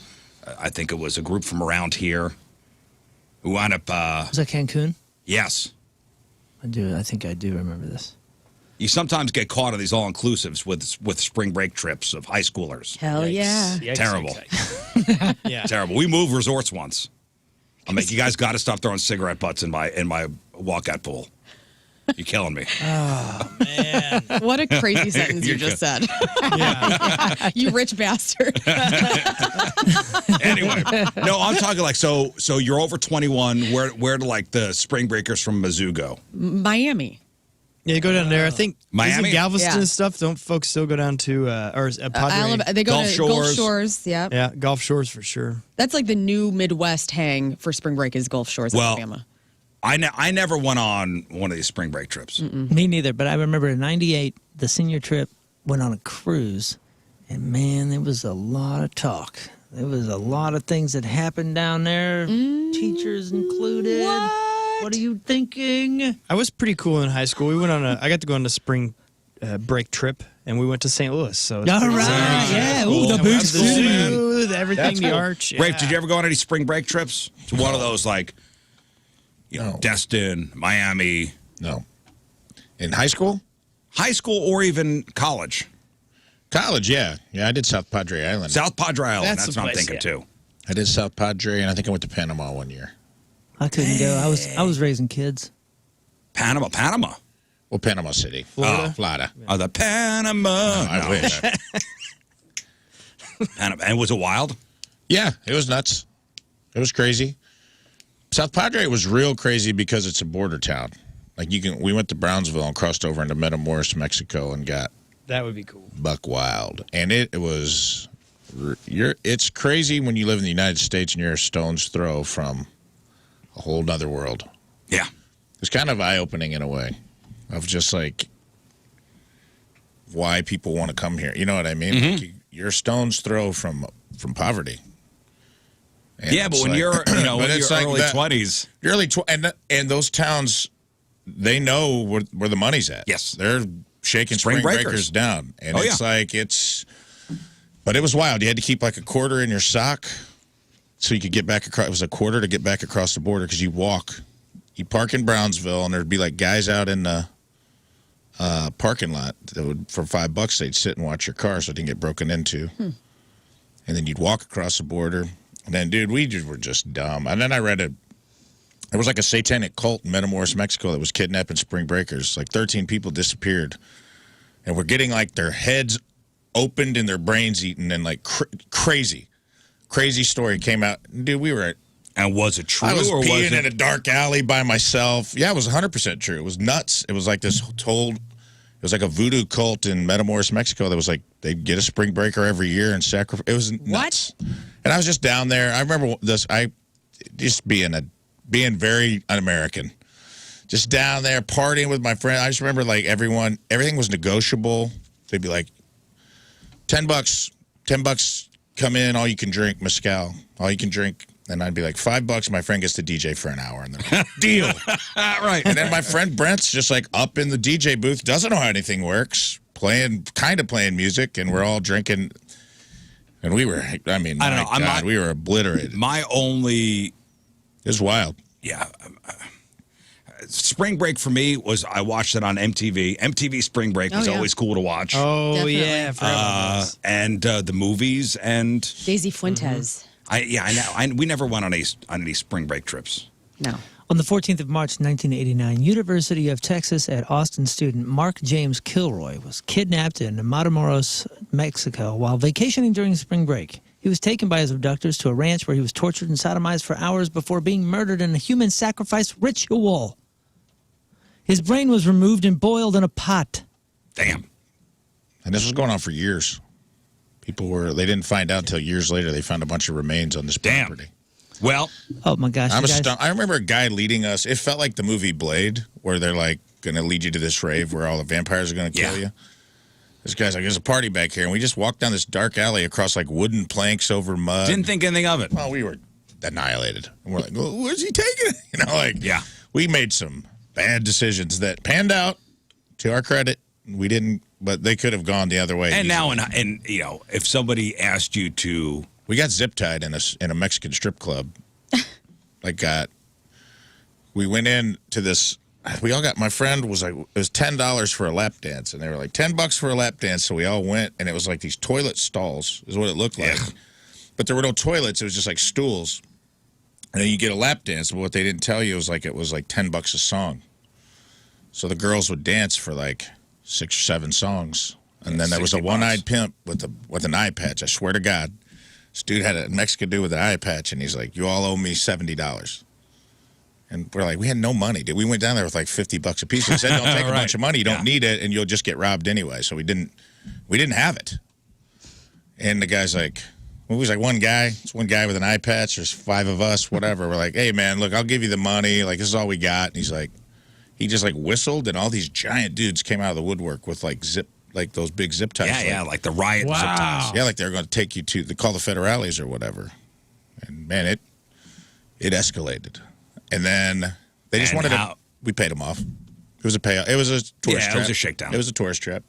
I think it was a group from around here who wound up. Was that Cancun? Yes. I think I do remember this. You sometimes get caught on these all-inclusives with spring break trips of high schoolers. Hell yeah. Yikes, Terrible. yikes. Yeah. Terrible. We moved resorts once. I'm like, you guys got to stop throwing cigarette butts in my walkout pool. You're killing me. Oh, man. What a crazy sentence you just said. Yeah. You rich bastard. Anyway, no, I'm talking like so you're over 21. Where do like the spring breakers from Mizzou go? Miami. Yeah, you go down there. I think Miami? isn't Galveston Yeah. and stuff. Don't folks still go down to Padre? Alabama. They go Gulf to Gulf Shores. Shores. Yeah. Yeah, Gulf Shores for sure. That's like the new Midwest hang for spring break is Gulf Shores, Well, Alabama. I never went on one of these spring break trips. Me neither, but I remember in '98, the senior trip went on a cruise, and man, there was a lot of talk. There was a lot of things that happened down there, teachers included. What are you thinking? I was pretty cool in high school. We went on I got to go on a spring break trip, and we went to St. Louis. So All right, yeah, ooh, the And big went to the city. zoo, everything, That's the cool. arch. Rafe, yeah. did you ever go on any spring break trips? To one of those like, No. Destin, Miami, No. In high school? high school, or even college? College, yeah. Yeah, I did South Padre Island. South Padre Island. That's That's the what I'm place, thinking too. I did South Padre, and I think I went to Panama one year. I couldn't go. I was raising kids. Panama. Well, Panama City. Florida? Florida. Oh, the Panama. I wish. Panama. And was it wild? Yeah, it was nuts. It was crazy. South Padre was real crazy because it's a border town. Like we went to Brownsville and crossed over into Matamoros, Mexico, and got That would be cool. buck wild. And it's crazy when you live in the United States and you're a stone's throw from a whole nother world. Yeah. It's kind of eye-opening in a way of just like why people want to come here. You know what I mean? Mm-hmm. Like you're a stone's throw from poverty. And Yeah, but it's when like- you're, but when it's you're like early that- 20s. Your early and those towns, they know where the money's at. Yes. They're shaking Spring spring breakers. breakers down, and Oh, it's yeah. like But it was wild. You had to keep like a quarter in your sock so you could get back across. It was a quarter to get back across the border because you park in Brownsville, and there'd be like guys out in the parking lot that would, for $5, they'd sit and watch your car so it didn't get broken into. And then you'd walk across the border. And then, dude, we were just dumb. And then I read there was like a satanic cult in Matamoros, Mexico that was kidnapping spring breakers. Like 13 people disappeared. And we're getting like their heads opened and their brains eaten, and like crazy story came out. Dude, we were And was it true I was or was peeing in a it? dark alley by myself. Yeah, it was 100% true. It was nuts. It was like this it was like a voodoo cult in Matamoros, Mexico that was like they'd get a spring breaker every year and sacrifice. It was nuts. And I was just down there. I remember just being very un-American. Just down there partying with my friend. I just remember like everything was negotiable. They'd be like, $10, come in, all you can drink, mezcal, all you can drink. And I'd be like, $5, my friend gets to DJ for an hour. And they're like, deal. Right. And then my friend Brent's just like up in the DJ booth, doesn't know how anything works, playing music, and we're all drinking. And we were, I mean, I don't know. God, we were obliterated. My only, It was wild. yeah. Spring break for me was I watched it on MTV. MTV Spring Break was yeah. always cool to watch. Oh, Definitely. yeah. I forgot about those. And the movies and Daisy Fuentes. I know. We never went on any spring break trips. No. On the 14th of March, 1989, University of Texas at Austin student Mark James Kilroy was kidnapped in Matamoros, Mexico, while vacationing during spring break. He was taken by his abductors to a ranch where he was tortured and sodomized for hours before being murdered in a human sacrifice ritual. His brain was removed and boiled in a pot. Damn. And this was going on for years. They didn't find out until years later. They found a bunch of remains on this Damn. property. Well, Oh, my gosh. you guys- I remember a guy leading us. It felt like the movie Blade, where they're like going to lead you to this rave where all the vampires are going to kill you. This guy's like, there's a party back here. And we just walked down this dark alley across like wooden planks over mud. didn't think anything of it. Well, we were annihilated. And we're like, well, where's he taking it? Yeah. We made some bad decisions that panned out, to our credit. We didn't, but they could have gone the other way. And easily. now, if somebody asked you to, We got zip tied in a Mexican strip club. We went in to this. We all got. My friend was like, it was $10 for a lap dance, and they were like $10 for a lap dance. So we all went, and it was like these toilet stalls is what it looked like, but there were no toilets. It was just like stools, and then you get a lap dance. But what they didn't tell you was like it was like $10 a song. So the girls would dance for like 6 or 7 songs, and then there was a one-eyed pimp with an eye patch. I swear to God. This dude had a Mexican dude with an eye patch, and he's like, "You all owe me $70." And we're like, we had no money, dude. We went down there with like $50 a piece. He said, "Don't take a bunch of money. You don't need it, and you'll just get robbed anyway." So we didn't have it. And the guy's like, well, he was like one guy. It's one guy with an eye patch. There's 5 of us, whatever. We're like, "Hey, man, look, I'll give you the money. Like, this is all we got." And he's like, he just like whistled, and all these giant dudes came out of the woodwork with like those big zip ties. Like the riot zip ties. Yeah, like they're going to take you to, they call the federales or whatever. And man, it escalated. And then they just wanted to, we paid them off. It was a payoff. It was a tourist trap. It was a shakedown. It was a tourist trap.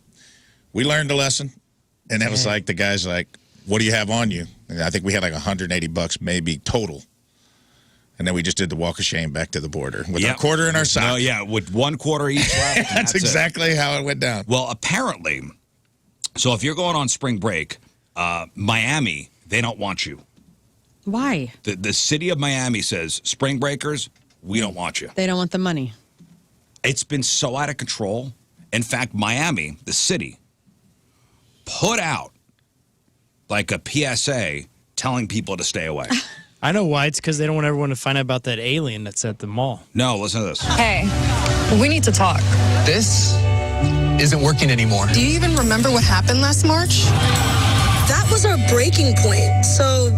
We learned a lesson. And that was like, the guy's like, "What do you have on you?" And I think we had like $180 maybe total. And then we just did the walk of shame back to the border with a quarter in our sock. No, yeah, with 1 quarter each left. That's exactly how it went down. Well, apparently, so if you're going on spring break, Miami, they don't want you. Why? The city of Miami says, spring breakers, we don't want you. They don't want the money. It's been so out of control. In fact, Miami, the city, put out like a PSA telling people to stay away. I know why. It's because they don't want everyone to find out about that alien that's at the mall. No, listen to this. Hey, we need to talk. This isn't working anymore. Do you even remember what happened last March? That was our breaking point, so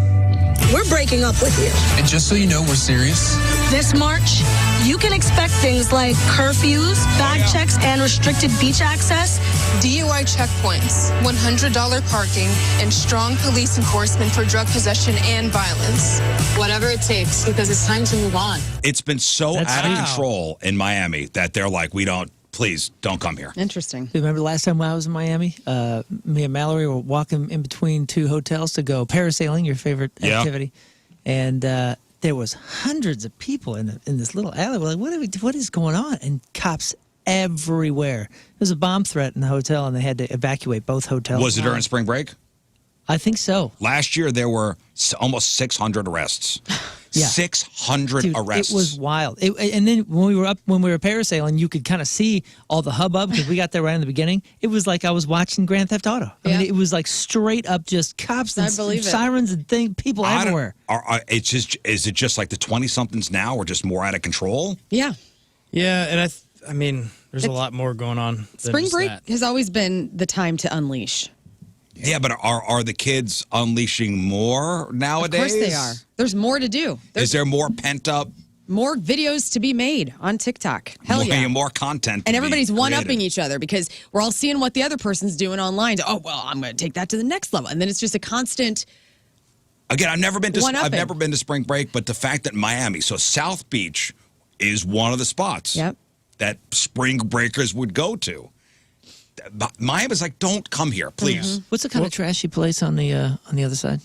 we're breaking up with you. And just so you know, we're serious. This March, you can expect things like curfews, bag checks, and restricted beach access. DUI checkpoints, $100 parking, and strong police enforcement for drug possession and violence. Whatever it takes, because it's time to move on. It's been so out of control in Miami that they're like, please don't come here. Interesting. Remember the last time I was in Miami? Me and Mallory were walking in between 2 hotels to go parasailing, your favorite activity. And there was hundreds of people in this little alley. We're like, what is going on? And cops everywhere. There was a bomb threat in the hotel, and they had to evacuate both hotels. Was it during spring break? I think so. Last year, there were almost 600 arrests. Yeah. 600 arrests. It was wild. And then when we were parasailing, you could kind of see all the hubbub because we got there right in the beginning. It was like I was watching Grand Theft Auto. I mean, it was like straight up just cops and sirens and people everywhere. Is it just like the 20-somethings now are just more out of control? Yeah. Yeah, and I mean, there's a lot more going on. Spring break has always been the time to unleash. Yeah, but are the kids unleashing more nowadays? Of course they are. There's more to do. Is there more pent up? More videos to be made on TikTok. Hell yeah. More content. And everybody's one-upping each other because we're all seeing what the other person's doing online. Oh, well, I'm going to take that to the next level. And then it's just a constant. Again, I've never been to spring break, but the fact that Miami, so South Beach is one of the spots that spring breakers would go to. Miami's like, don't come here, please. What's the kind of trashy place on the other side?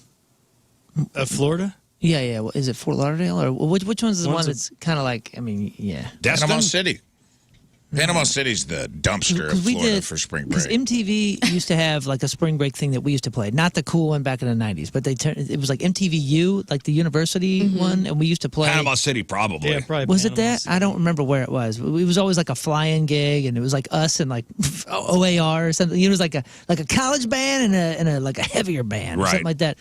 Florida? Yeah. Well, is it Fort Lauderdale or which one's the one that's kind of like? I mean, yeah. Panama City. Panama City's the dumpster of Florida for spring break. Because MTV used to have like a spring break thing that we used to play. Not the cool one back in the 90s, but it was like MTVU, like the university one, and we used to play. Panama City, probably. Yeah, probably. Was it that? I don't remember where it was. It was always like a fly-in gig, and it was like us and like OAR or something. It was like a college band and a like a heavier band or something like that.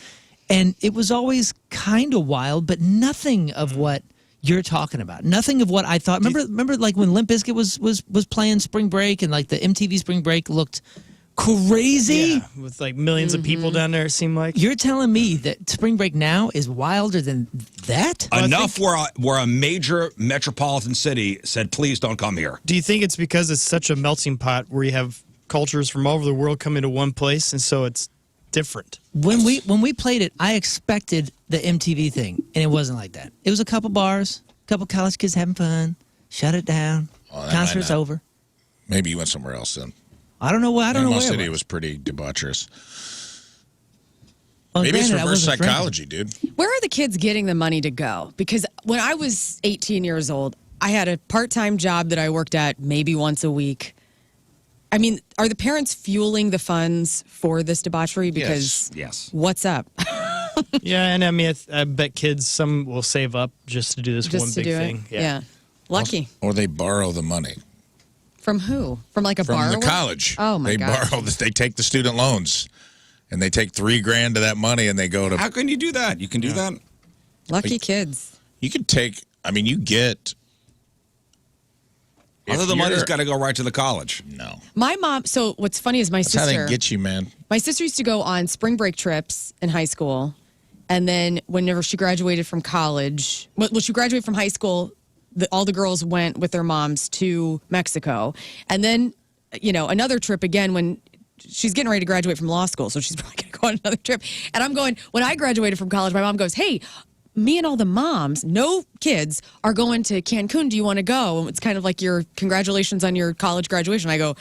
And it was always kind of wild, but nothing of what you're talking about. Nothing of what I thought. Remember like when Limp Bizkit was playing Spring Break and like the MTV Spring Break looked crazy? Yeah, with like millions of people down there, it seemed like. You're telling me that Spring Break now is wilder than that? Enough where a major metropolitan city said, please don't come here. Do you think it's because it's such a melting pot where you have cultures from all over the world come into one place, and so it's different? When we played it, I expected the MTV thing, and it wasn't like that. It was a couple bars, a couple college kids having fun, shut it down, concert's over. Maybe you went somewhere else then. I don't know what. I don't know Panama where City it was pretty debaucherous. Well, Maybe it's granted, I reverse wasn't drinking. psychology, dude. Where are the kids getting the money to go? Because when I was 18 years old, I had a part-time job that I worked at maybe once a week. I mean, are the parents fueling the funds for this debauchery? Because Yes. what's up? Yeah, and I mean, I bet kids, some will save up just to do this Just one to big do thing. it? Yeah. Lucky. Or they borrow the money From who? From like a from borrower? the college. Oh, my they God. borrow. They take the student loans, and they take $3,000 of that money, and they go to. How can you do that? You can do that? Lucky kids. You could take. I mean, you get. Although the money's got to go right to the college. No. My mom, so what's funny is my That's how sister. they get you, man. My sister used to go on spring break trips in high school. And then whenever she graduated from college, well, she graduated from high school, all the girls went with their moms to Mexico. And then, another trip again when she's getting ready to graduate from law school. So she's probably going to go on another trip. And I'm going, when I graduated from college, my mom goes, hey, me and all the moms, no kids, are going to Cancun. Do you want to go? And it's kind of like your congratulations on your college graduation. I go,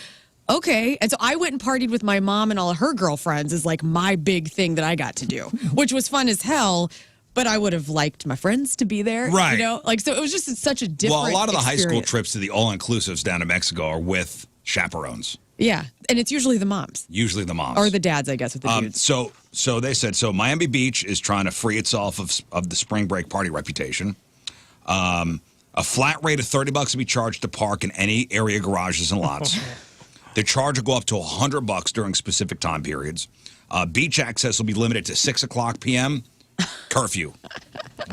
okay. And so I went and partied with my mom and all of her girlfriends is like my big thing that I got to do, which was fun as hell. But I would have liked my friends to be there. Right. So it was just such a different Well, a lot of the high school experience. trips to the all-inclusives down to Mexico are with chaperones. Yeah. And it's usually the moms. Usually the moms. Or the dads, I guess, with the dudes. So they said, Miami Beach is trying to free itself of the spring break party reputation. A flat rate of $30 to be charged to park in any area garages and lots. The charge will go up to $100 during specific time periods. Beach access will be limited to 6 o'clock p.m. Curfew.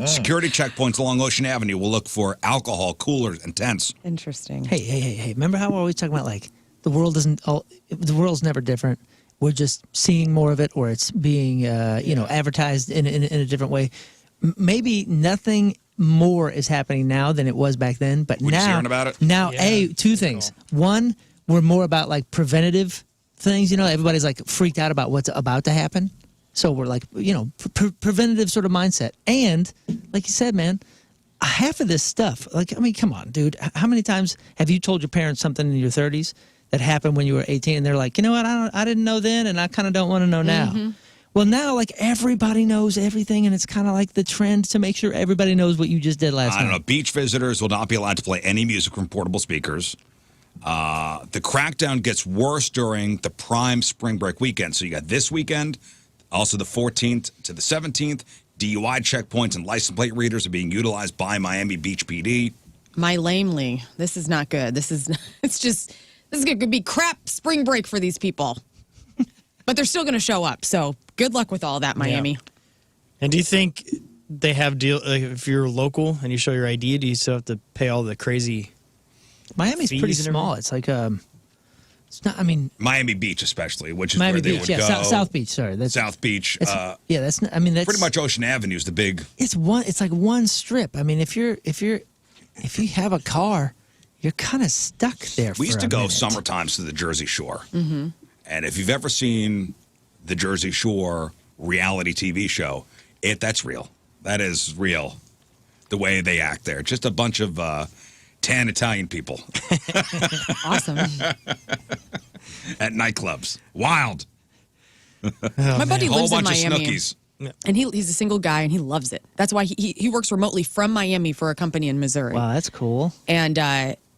Security checkpoints along Ocean Avenue will look for alcohol, coolers, and tents. Interesting. Hey. Remember how we're always talking about, like, the world's never different. We're just seeing more of it, or it's being, advertised in a different way. Maybe nothing more is happening now than it was back then, but We're just now, hearing about it? now, two things. One, we're more about, like, preventative things. Everybody's, like, freaked out about what's about to happen. So we're like, preventative sort of mindset. And like you said, man, half of this stuff, come on, dude. How many times have you told your parents something in your 30s that happened when you were 18 and they're like, you know what, I didn't know then and I kind of don't want to know now. Mm-hmm. Well, now, like, everybody knows everything, and it's kind of like the trend to make sure everybody knows what you just did last night. I don't know. Beach visitors will not be allowed to play any music from portable speakers. The crackdown gets worse during the prime spring break weekend. So you got this weekend. Also, the 14th to the 17th, DUI checkpoints and license plate readers are being utilized by Miami Beach PD. My lamely, this is not good. This is going to be crap spring break for these people. But they're still going to show up. So good luck with all that, Miami. Yeah. And do you think they have if you're local and you show your ID, do you still have to pay all the crazy Miami's fees pretty and small. It's like it's not. I mean, Miami Beach, especially, which is Miami where they Beach, would go. South Beach. Sorry, that's South Beach. that's. I mean, that's pretty much Ocean Avenue is the big. It's like one strip. I mean, if you have a car, you're kind of stuck there. We used to a go minute. summer times to the Jersey Shore, and if you've ever seen the Jersey Shore reality TV show, that's real. That is real. The way they act there, just a bunch of tan Italian people. Awesome. At nightclubs. Wild. My buddy Whole lives in bunch of Miami. snookies. And he's a single guy, and he loves it. That's why he works remotely from Miami for a company in Missouri. Wow, that's cool. And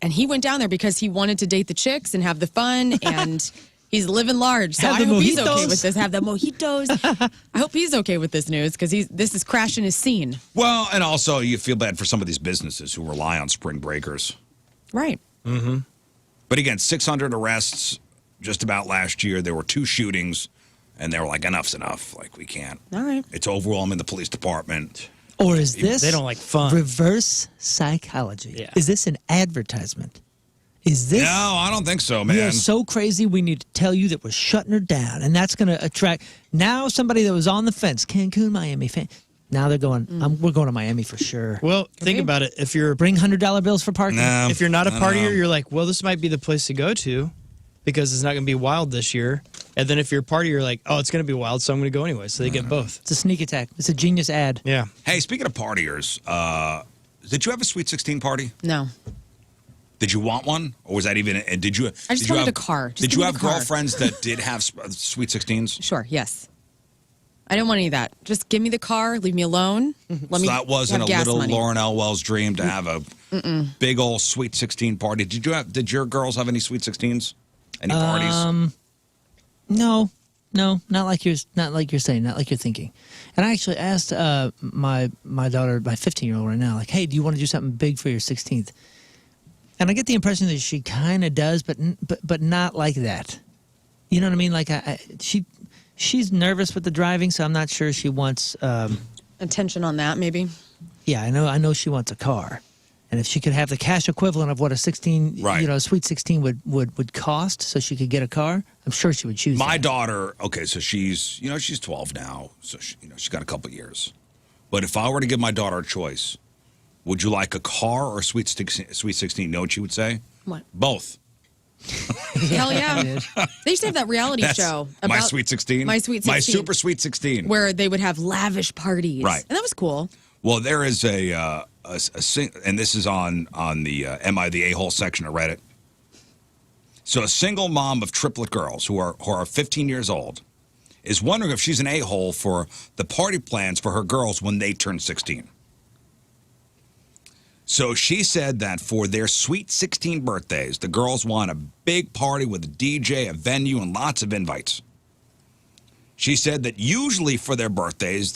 he went down there because he wanted to date the chicks and have the fun, and he's living large. So Have I the hope he's okay mojitos. with this. Have the mojitos. I hope he's okay with this news because this is crashing his scene. Well, and also you feel bad for some of these businesses who rely on spring breakers. Right. Mm-hmm. But again, 600 arrests just about last year. There were 2 shootings, and they were like, enough's enough. Like, we can't. All right. It's overwhelming the police department. Or is this They don't like fun. reverse psychology? Yeah. Is this an advertisement? Is this? No, I don't think so, We man. are so crazy. We need to tell you that we're shutting her down, and that's going to attract now somebody that was on the fence, Cancun, Miami fan. Now they're going. We're going to Miami for sure. Well, think about it. If you're Bring $100 bills for parking. No, if you're not a I don't know. partier, you're like, well, this might be the place to go to because it's not going to be wild this year. And then if you're a partier, you're like, oh, it's going to be wild, so I'm going to go anyway. So they get both. It's a sneak attack. It's a genius ad. Yeah. Hey, speaking of partiers, did you have a Sweet 16 party? No. Did you want one, or was that even? Did you? I just wanted a car. Just Did give you me have the car. girlfriends that did have sweet 16s? Sure. Yes. I didn't want any of that. Just give me the car. Leave me alone. Let me. That wasn't a have gas little money. Lauren Elwell's dream to have a big old sweet 16 party. Did your girls have any sweet 16s? Any parties? No, not like you're saying, not like you're thinking. And I actually asked my daughter, my 15-year-old right now, like, hey, do you want to do something big for your 16th? And I get the impression that she kind of does, but not like that. You know what I mean? Like she's nervous with the driving, so I'm not sure she wants attention on that. Maybe. Yeah, I know she wants a car. And if she could have the cash equivalent of what a 16, a sweet 16 would cost, so she could get a car, I'm sure she would choose. My that. daughter, okay, so she's 12 now, so she's got a couple years. But if I were to give my daughter a choice, would you like a car or a sweet 16? You know what she would say? What? Both. Hell yeah! They used to have that reality show about My Sweet 16. My Sweet 16. My Super Sweet 16. Where they would have lavish parties, Right? And that was cool. Well, there is a and this is on the Am I the A-hole section of Reddit. So a single mom of triplet girls who are 15 years old is wondering if she's an a-hole for the party plans for her girls when they turn 16. So she said that for their sweet 16 birthdays, the girls want a big party with a DJ, a venue, and lots of invites. She said that usually for their birthdays,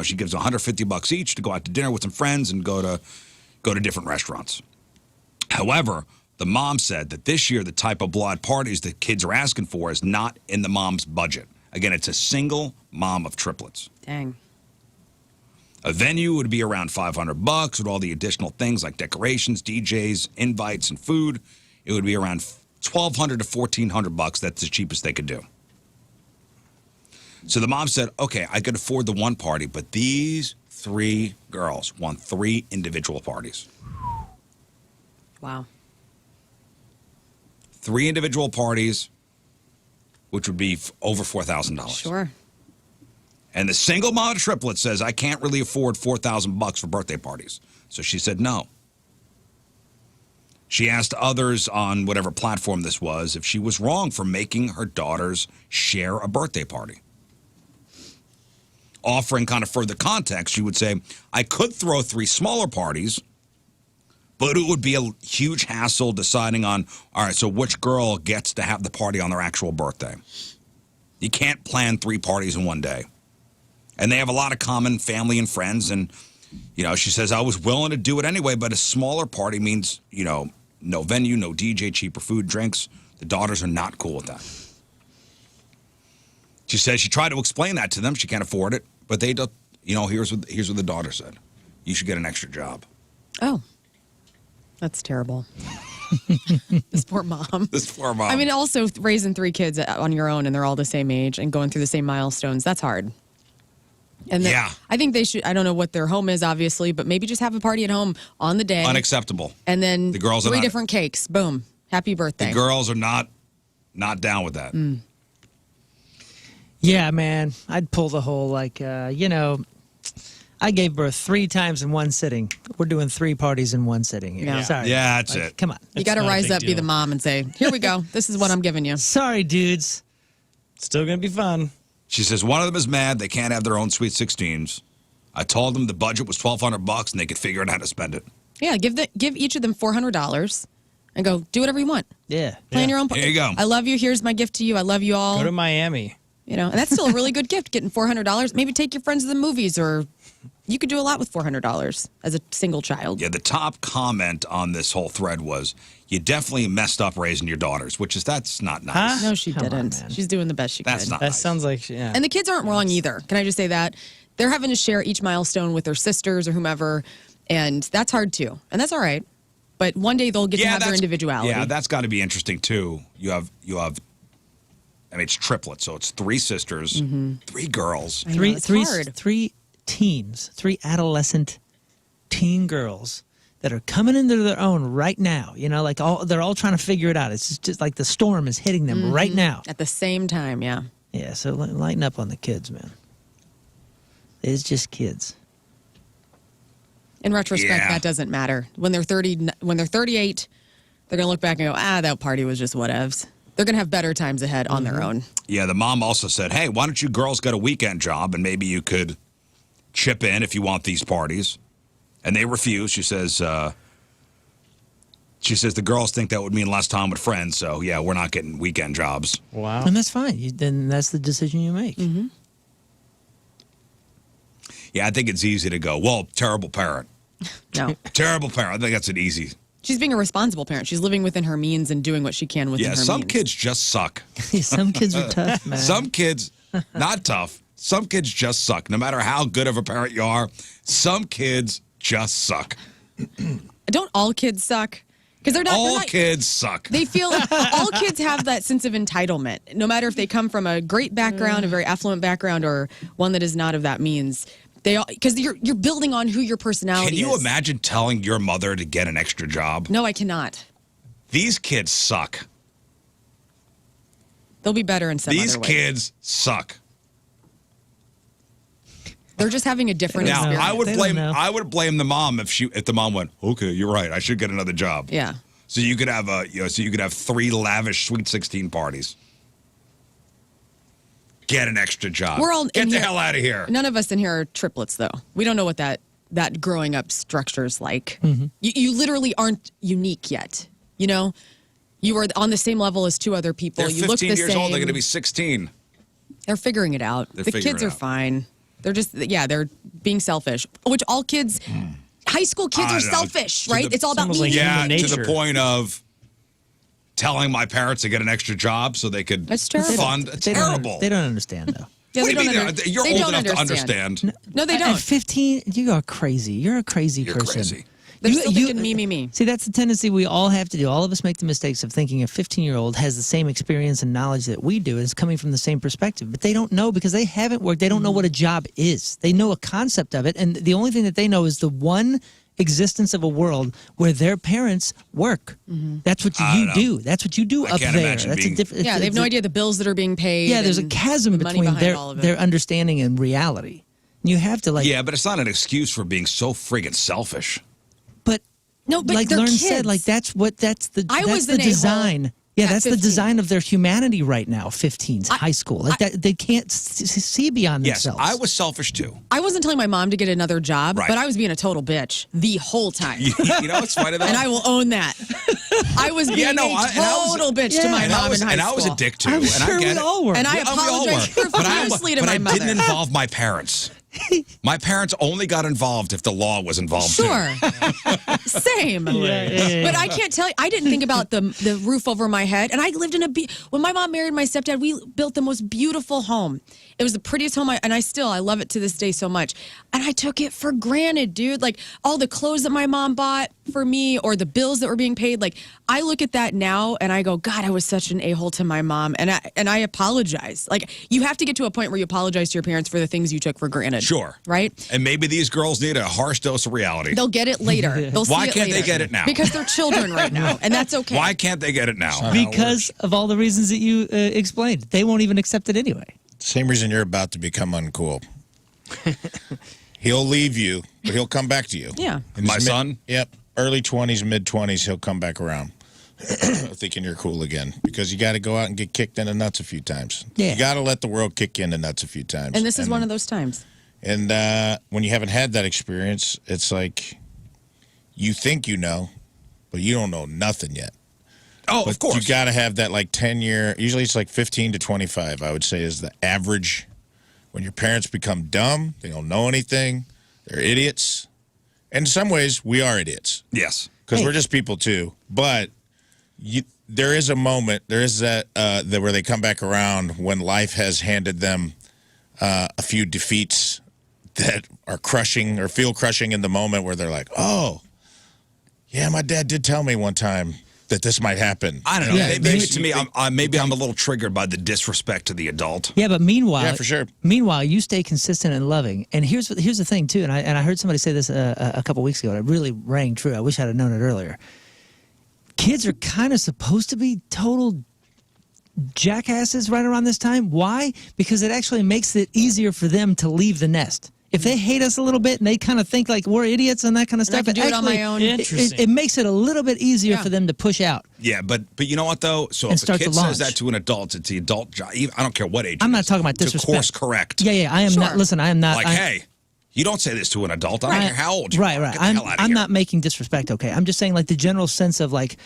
she gives $150 each to go out to dinner with some friends and go to different restaurants. However, the mom said that this year the type of blowout parties that kids are asking for is not in the mom's budget. Again, it's a single mom of triplets. Dang. A venue would be around $500 with all the additional things like decorations, DJs, invites, and food. It would be around $1,200 to $1,400. That's the cheapest they could do. So the mom said, okay, I could afford the one party, but these 3 girls want 3 individual parties. Wow. 3 individual parties, which would be over $4,000. Sure. And the single mom of triplets says, I can't really afford $4,000 for birthday parties. So she said no. She asked others on whatever platform this was if she was wrong for making her daughters share a birthday party. Offering kind of further context, she would say, I could throw 3 smaller parties, but it would be a huge hassle deciding on, all right, so which girl gets to have the party on their actual birthday? You can't plan 3 parties in one day. And they have a lot of common family and friends. And, she says, I was willing to do it anyway, but a smaller party means, no venue, no DJ, cheaper food, drinks. The daughters are not cool with that. She says she tried to explain that to them. She can't afford it. But they don't, here's what the daughter said. You should get an extra job. Oh. That's terrible. This poor mom. This poor mom. I mean, also raising 3 kids on your own and they're all the same age and going through the same milestones, that's hard. And yeah. I think they should, I don't know what their home is, obviously, but maybe just have a party at home on the day. Unacceptable. And then the girls 3 different cakes. Boom. Happy birthday. The girls are not down with that. Mm. Yeah, man. I'd pull the whole, I gave birth 3 times in one sitting. We're doing 3 parties in one sitting. Yeah. Sorry. Yeah, that's it. Come on. You got to not a rise big up, be deal. the mom, and say, here we go. This is what I'm giving you. Sorry, dudes. Still going to be fun. She says one of them is mad they can't have their own sweet 16s. I told them the budget was $1,200 and they could figure out how to spend it. Yeah, give each of them $400 and go, do whatever you want. Yeah. Plan your own party. Here you go. I love you. Here's my gift to you. I love you all. Go to Miami. And that's still a really good gift, getting $400. Maybe take your friends to the movies, or you could do a lot with $400 as a single child. Yeah, the top comment on this whole thread was, you definitely messed up raising your daughters, that's not nice. No, she Come on, didn't. man. She's doing the best she That's could. not That nice. sounds like, yeah. And the kids aren't wrong either. Can I just say that? They're having to share each milestone with their sisters or whomever, and that's hard too. And that's all right. But one day they'll get to have their individuality. Yeah, that's got to be interesting too. You have it's triplets, so it's 3 sisters, 3 girls. I know, it's hard. 3 teens, 3 adolescent teen girls that are coming into their own right now. They're all trying to figure it out. It's just like the storm is hitting them right now. At the same time, yeah. Yeah, so lighten up on the kids, man. It's just kids. In retrospect, Yeah. that doesn't matter. When they're 30, when they're 38, They're going to look back and go, that party was just whatevs. They're going to have better times ahead on their own. Yeah, the mom also said, hey, why don't you girls get a weekend job and maybe you could chip in if you want these parties. And they refuse. She says the girls think that would mean less time with friends. So, yeah, we're not getting weekend jobs. Wow. And that's fine. Then that's the decision you make. Mm-hmm. Yeah, I think it's easy to go, well, terrible parent. No. Terrible parent. I think that's an easy. She's being a responsible parent. She's living within her means and doing what she can within her means. Yeah, some kids just suck. Some kids are tough, man. Some kids, not tough. Some kids just suck. No matter how good of a parent you are, some kids just suck. Don't all kids suck? Because they're not. All kids suck. They feel all kids have that sense of entitlement, no matter if they come from a great background, a very affluent background, or one that is not of that means. They all, because you're building on who your personality is. Can you imagine telling your mother to get an extra job? No, I cannot. These kids suck. They'll be better in some other These ways. kids suck. They're just having a different Now, experience. I would blame the mom if the mom went, okay, you're right, I should get another job. Yeah. So you could have 3 lavish Sweet 16 parties. Get an extra job. We're all Get in the here- hell out of here. None of us in here are triplets, though. We don't know what that growing up structure is like. You literally aren't unique yet. You know, you are on the same level as 2 other people. They're You 15 look the years same. old. They're going to be 16. They're figuring it out. They're the figuring kids it are out. fine. They're just they're being selfish, which all kids, high school kids I are don't know. selfish, To right? the- It's all about almost me. like Yeah, human to the nature. point of telling my parents to get an extra job so they could That's terrible. fund. They don't- Terrible. They don't understand, though. Yeah, What they do you don't mean? You're they old don't enough to understand. No, they At don't. 15, you are crazy. You're a crazy You're person. crazy. They're still thinking me. See, that's the tendency we all have to do. All of us make the mistakes of thinking a 15-year-old has the same experience and knowledge that we do and is coming from the same perspective. But they don't know because they haven't worked. They don't know what a job is. They know a concept of it. And the only thing that they know is the one existence of a world where their parents work. That's what I you don't do. That's what you do I up can't there. imagine That's being- a different. Yeah, they have no idea the bills that are being paid. Yeah, there's a and chasm the money between behind all of it. their understanding and reality. You have to Yeah, but it's not an excuse for being so friggin' selfish. But No, but like they're Lern kids. said, like that's the I was the an a-hole design. Yeah, at that's the 15. design of their humanity right now. 15s, high school, like that they can't see beyond Yes, themselves. I was selfish too. I wasn't telling my mom to get another job, Right. but I was being a total bitch the whole time. You know what's funny though? And I will own that. I was being and I was- total bitch to my and I mom was, in high and school. I was a dick too. I'm and sure I get we it. all were. And I Yeah, we all apologize were. profusely to but my I mother. didn't involve my parents. My parents only got involved if the law was involved Sure. too. Same. yeah. But I can't tell you, I didn't think about the roof over my head. And I lived in when my mom married my stepdad, we built the most beautiful home. It was the prettiest home, I love it to this day so much. And I took it for granted, dude. Like all the clothes that my mom bought for me or the bills that were being paid. Like I look at that now and I go, God, I was such an a-hole to my mom. And I apologize. Like you have to get to a point where you apologize to your parents for the things you took for granted. Sure. Right? And maybe these girls need a harsh dose of reality. They'll get it later. They'll Why see it can't they later. get it now? Because they're children right now. And that's okay. Why can't they get it now? because of all the reasons that you explained. They won't even accept it anyway. Same reason you're about to become uncool. He'll leave you, but he'll come back to you. Yeah. In My his son? Yep. Early 20s, mid 20s, he'll come back around. Thinking you're cool again because you got to go out and get kicked in the nuts a few times. Yeah. You got to let the world kick you in the nuts a few times. And this is one of those times. And when you haven't had that experience, it's like you think you know, but you don't know nothing yet. Oh, But of course. you got to have that like 10-year, usually it's like 15 to 25, I would say is the average. When your parents become dumb, they don't know anything, they're idiots. And in some ways, we are idiots Yes. because we're just people too. But there is a moment, there is that where they come back around when life has handed them a few defeats that are crushing or feel crushing in the moment where they're like, oh, yeah, my dad did tell me one time that this might happen. I don't know. Yeah, maybe there's- to me, maybe I'm a little triggered by the disrespect to the adult. Yeah, but meanwhile, Yeah, for sure. Meanwhile, you stay consistent and loving. And here's the thing too. And I heard somebody say this a couple weeks ago, and it really rang true. I wish I'd have known it earlier. Kids are kind of supposed to be total jackasses right around this time. Why? Because it actually makes it easier for them to leave the nest. if they hate us a little bit and they kind of think like we're idiots and that kind of And I stuff, can do it on my own. Interesting. it makes it a little bit easier Yeah. for them to push out. Yeah, but you know what though? So And if a start kid to says launch. that to an adult, it's the adult job. I don't care what age. I'm it not is, talking about to disrespect. course correct. Yeah, I am Sure. not. Listen, I am not. Like, hey, you don't say this to an adult. I don't care how old you Right, are. right. Get the hell out of I'm here. not making disrespect. Okay, I'm just saying like the general sense of like,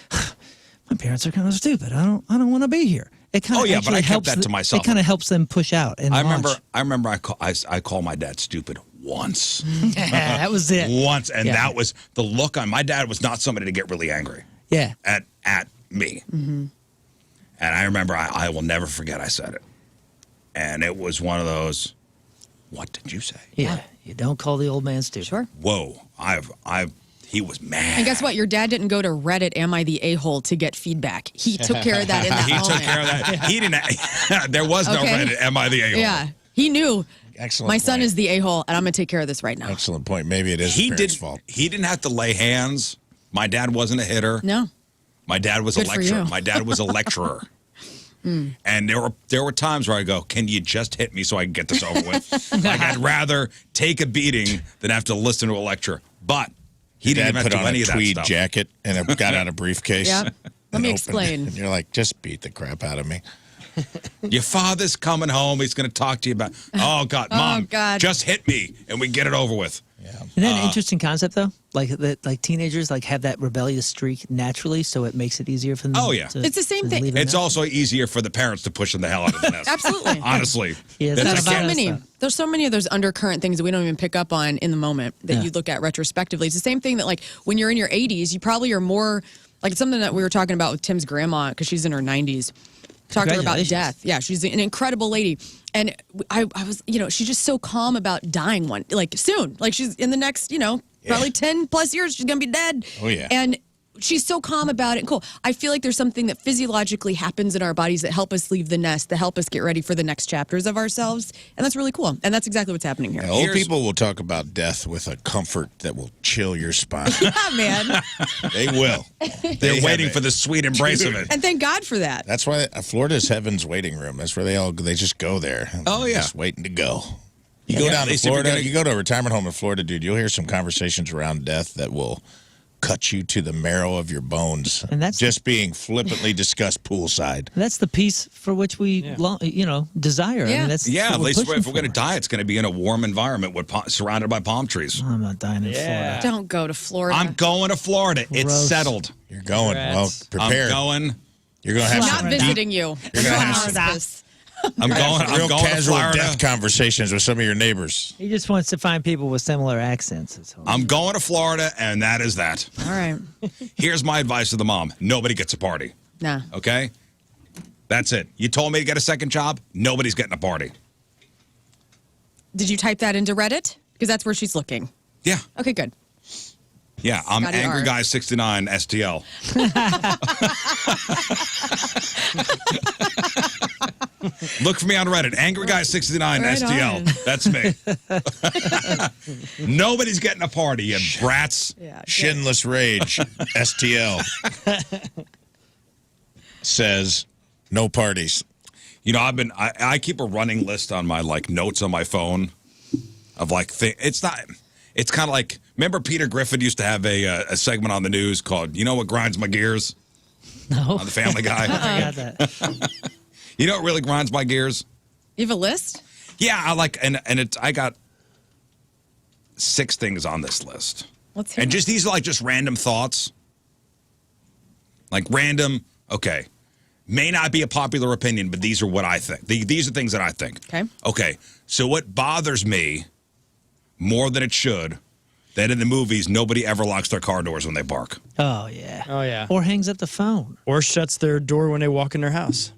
my parents are kind of stupid. I don't want to be here. It kind of Oh, yeah, but I kept helps that to myself. It kind of helps them push out and I launch. remember. I called my dad stupid once. That was it. Once, and Yeah. that was the look on my dad was not somebody to get really angry Yeah. at me. Mm-hmm. And I remember I will never forget I said it. And it was one of those, what did you say? Yeah. You don't call the old man stupid. Sure. Whoa. He was mad. And guess what? Your dad didn't go to Reddit, Am I the A-hole, to get feedback. He took care of that in that He moment. took care of that. He didn't. There was no Okay. Reddit. Am I the a-hole? Yeah. He knew Excellent my son point. is the A-hole, and I'm going to take care of this right now. Excellent point. Maybe it is He the parents' fault. He didn't have to lay hands. My dad wasn't a hitter. No. My dad was Good a for lecturer. you. My dad was a lecturer. And there were times where I go, can you just hit me so I can get this over with? Like I'd rather take a beating than have to listen to a lecture. But he Dad didn't have put to do on any a of that tweed stuff. jacket and got out a briefcase. Yeah. Let and me opened it. explain. And you're like, just beat the crap out of me. Your father's coming home. He's going to talk to you about, oh, God, Mom, God. just hit me and we get it over with. Isn't that an interesting concept though? Like that, like teenagers like have that rebellious streak naturally, so it makes it easier for them. Oh, yeah. to- It's the same to thing. leave it It's out. also easier for the parents to push them the hell out of the nest. Absolutely. Honestly. Yeah, it's That's not a about kid- us. There's so many of those undercurrent things that we don't even pick up on in the moment that Yeah. you look at retrospectively. It's the same thing that like when you're in your 80s, you probably are more like it's something that we were talking about with Tim's grandma because she's in her 90s. Talked to her about Congratulations. death. Yeah, she's an incredible lady. And I was, she's just so calm about dying soon. Like she's in the next, probably 10 plus years, she's going to be dead. Oh, yeah. And she's so calm about it. Cool. I feel like there's something that physiologically happens in our bodies that help us leave the nest, that help us get ready for the next chapters of ourselves. And that's really cool. And that's exactly what's happening here. And old people will talk about death with a comfort that will chill your spine. Yeah, man. They will. They're waiting for the sweet embrace of it. And thank God for that. That's why Florida's heaven's waiting room. That's where they just go there. Oh, yeah. Just waiting to go. You go down to Florida, you go to a retirement home in Florida, dude, you'll hear some conversations around death that will cut you to the marrow of your bones. And that's just being flippantly discussed poolside. That's the peace for which we, desire. I Yeah. mean, that's Yeah, what at we're least pushing if we're going to for. die, it's going to be in a warm environment surrounded by palm trees. I'm not dying in Florida. Don't go to Florida. I'm going to Florida. It's Gross. settled. You're going. Congrats. Well, prepare. I'm going. You're going to have not some visiting you. You're gonna have On some- hospice. I'm going. real I'm going to casual Florida. death conversations with some of your neighbors. He just wants to find people with similar accents. That's all. I'm going to Florida, and that is that. All right. Here's my advice to the mom: nobody gets a party. Nah. Okay, that's it. You told me to get a second job. Nobody's getting a party. Did you type that into Reddit? Because that's where she's looking. Yeah, Okay, good. yeah. I'm Scotty Angry R. Guy 69 STL. Look for me on Reddit. Angry Guy 69 Right STL. on. That's me. Nobody's getting a party, you brats. Yeah. Shinless Rage, STL, says no parties. You know, I keep a running list on my notes on my phone of it's kind of like, remember Peter Griffin used to have a segment on the news called "You Know What Grinds My Gears" No. on the Family Guy. I got that. You know what really grinds my gears? You have a list? Yeah, I got 6 things on this list. Let's hear And these are just random thoughts. Like random, okay. May not be a popular opinion, but these are what I think. These are things that I think. Okay. Okay. So what bothers me more than it should, that in the movies, nobody ever locks their car doors when they park. Oh, yeah. Oh, yeah. Or hangs up the phone. Or shuts their door when they walk in their house.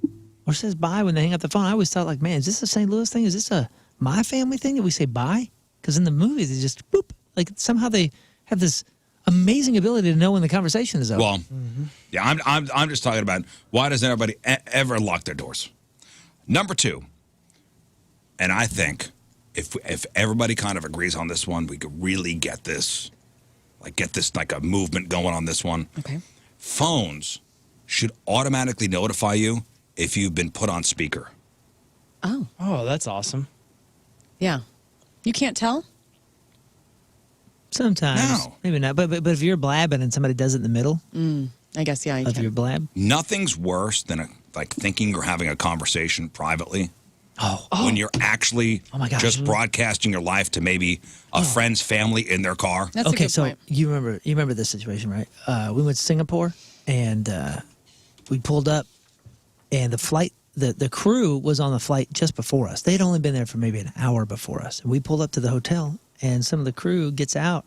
Or says bye when they hang up the phone. I always thought, like, man, is this a St. Louis thing? Is this a my family thing that we say bye? Because in the movies, they just boop. Like, somehow they have this amazing ability to know when the conversation is over. Well, yeah, I'm just talking about why doesn't everybody ever lock their doors? Number 2, and I think if everybody kind of agrees on this one, we could really get this like a movement going on this one. Okay. Phones should automatically notify you if you've been put on speaker. Oh, Oh, that's awesome. yeah. You can't tell? Sometimes. No. Maybe not. But if you're blabbing and somebody does it in the middle I guess, yeah. You of can. your blab. Nothing's worse than thinking or having a conversation privately. When you're actually Oh my gosh. just broadcasting your life to maybe a friend's family in their car. That's a Okay, good so point. you remember this situation, right? We went to Singapore and we pulled up, and the crew was on the flight just before us. They'd only been there for maybe an hour before us. And we pulled up to the hotel, and some of the crew gets out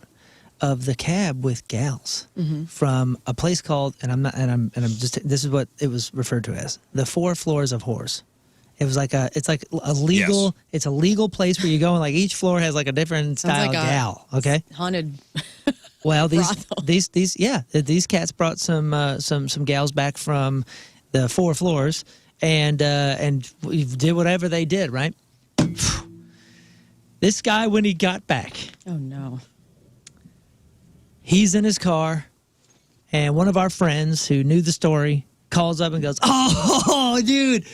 of the cab with gals from a place called, this is what it was referred to as, the 4 Floors of Whores. It was it's like a legal, Yes. it's a legal place where you go and like each floor has like a different style like a- gal. Okay. Haunted. Well, brothel. these cats brought some gals back from the 4 floors, and we did whatever they did, right? This guy, when he got back, Oh, no. he's in his car, and one of our friends who knew the story calls up and goes, "Oh, dude,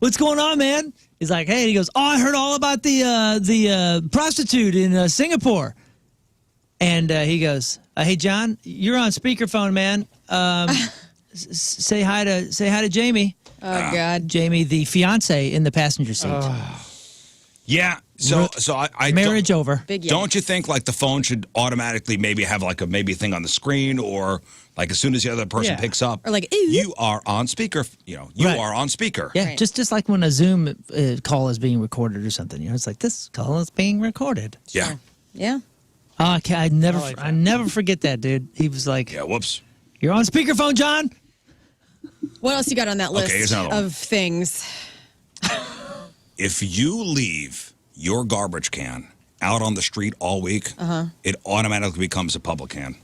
what's going on, man?" He's like, "Hey," and he goes, "Oh, I heard all about the prostitute in Singapore." And he goes, "Hey, John, you're on speakerphone, man. Say hi to Jamie." Oh, God. Jamie, the fiance in the passenger seat. Yeah. So I Marriage don't, over. Big Don't you think the phone should automatically maybe have a thing on the screen, or as soon as the other person Yeah. picks up, Or like, "Ew." you are on speaker. You Right. are on speaker. Yeah, Right. just like when a Zoom call is being recorded or something. It's like, this call is being recorded. Yeah. Yeah. Oh, okay, I never that. never forget that, dude. He was like, Yeah. Whoops. "You're on speakerphone, John." What else you got on that list here's another one. of things? If you leave your garbage can out on the street all week, it automatically becomes a public can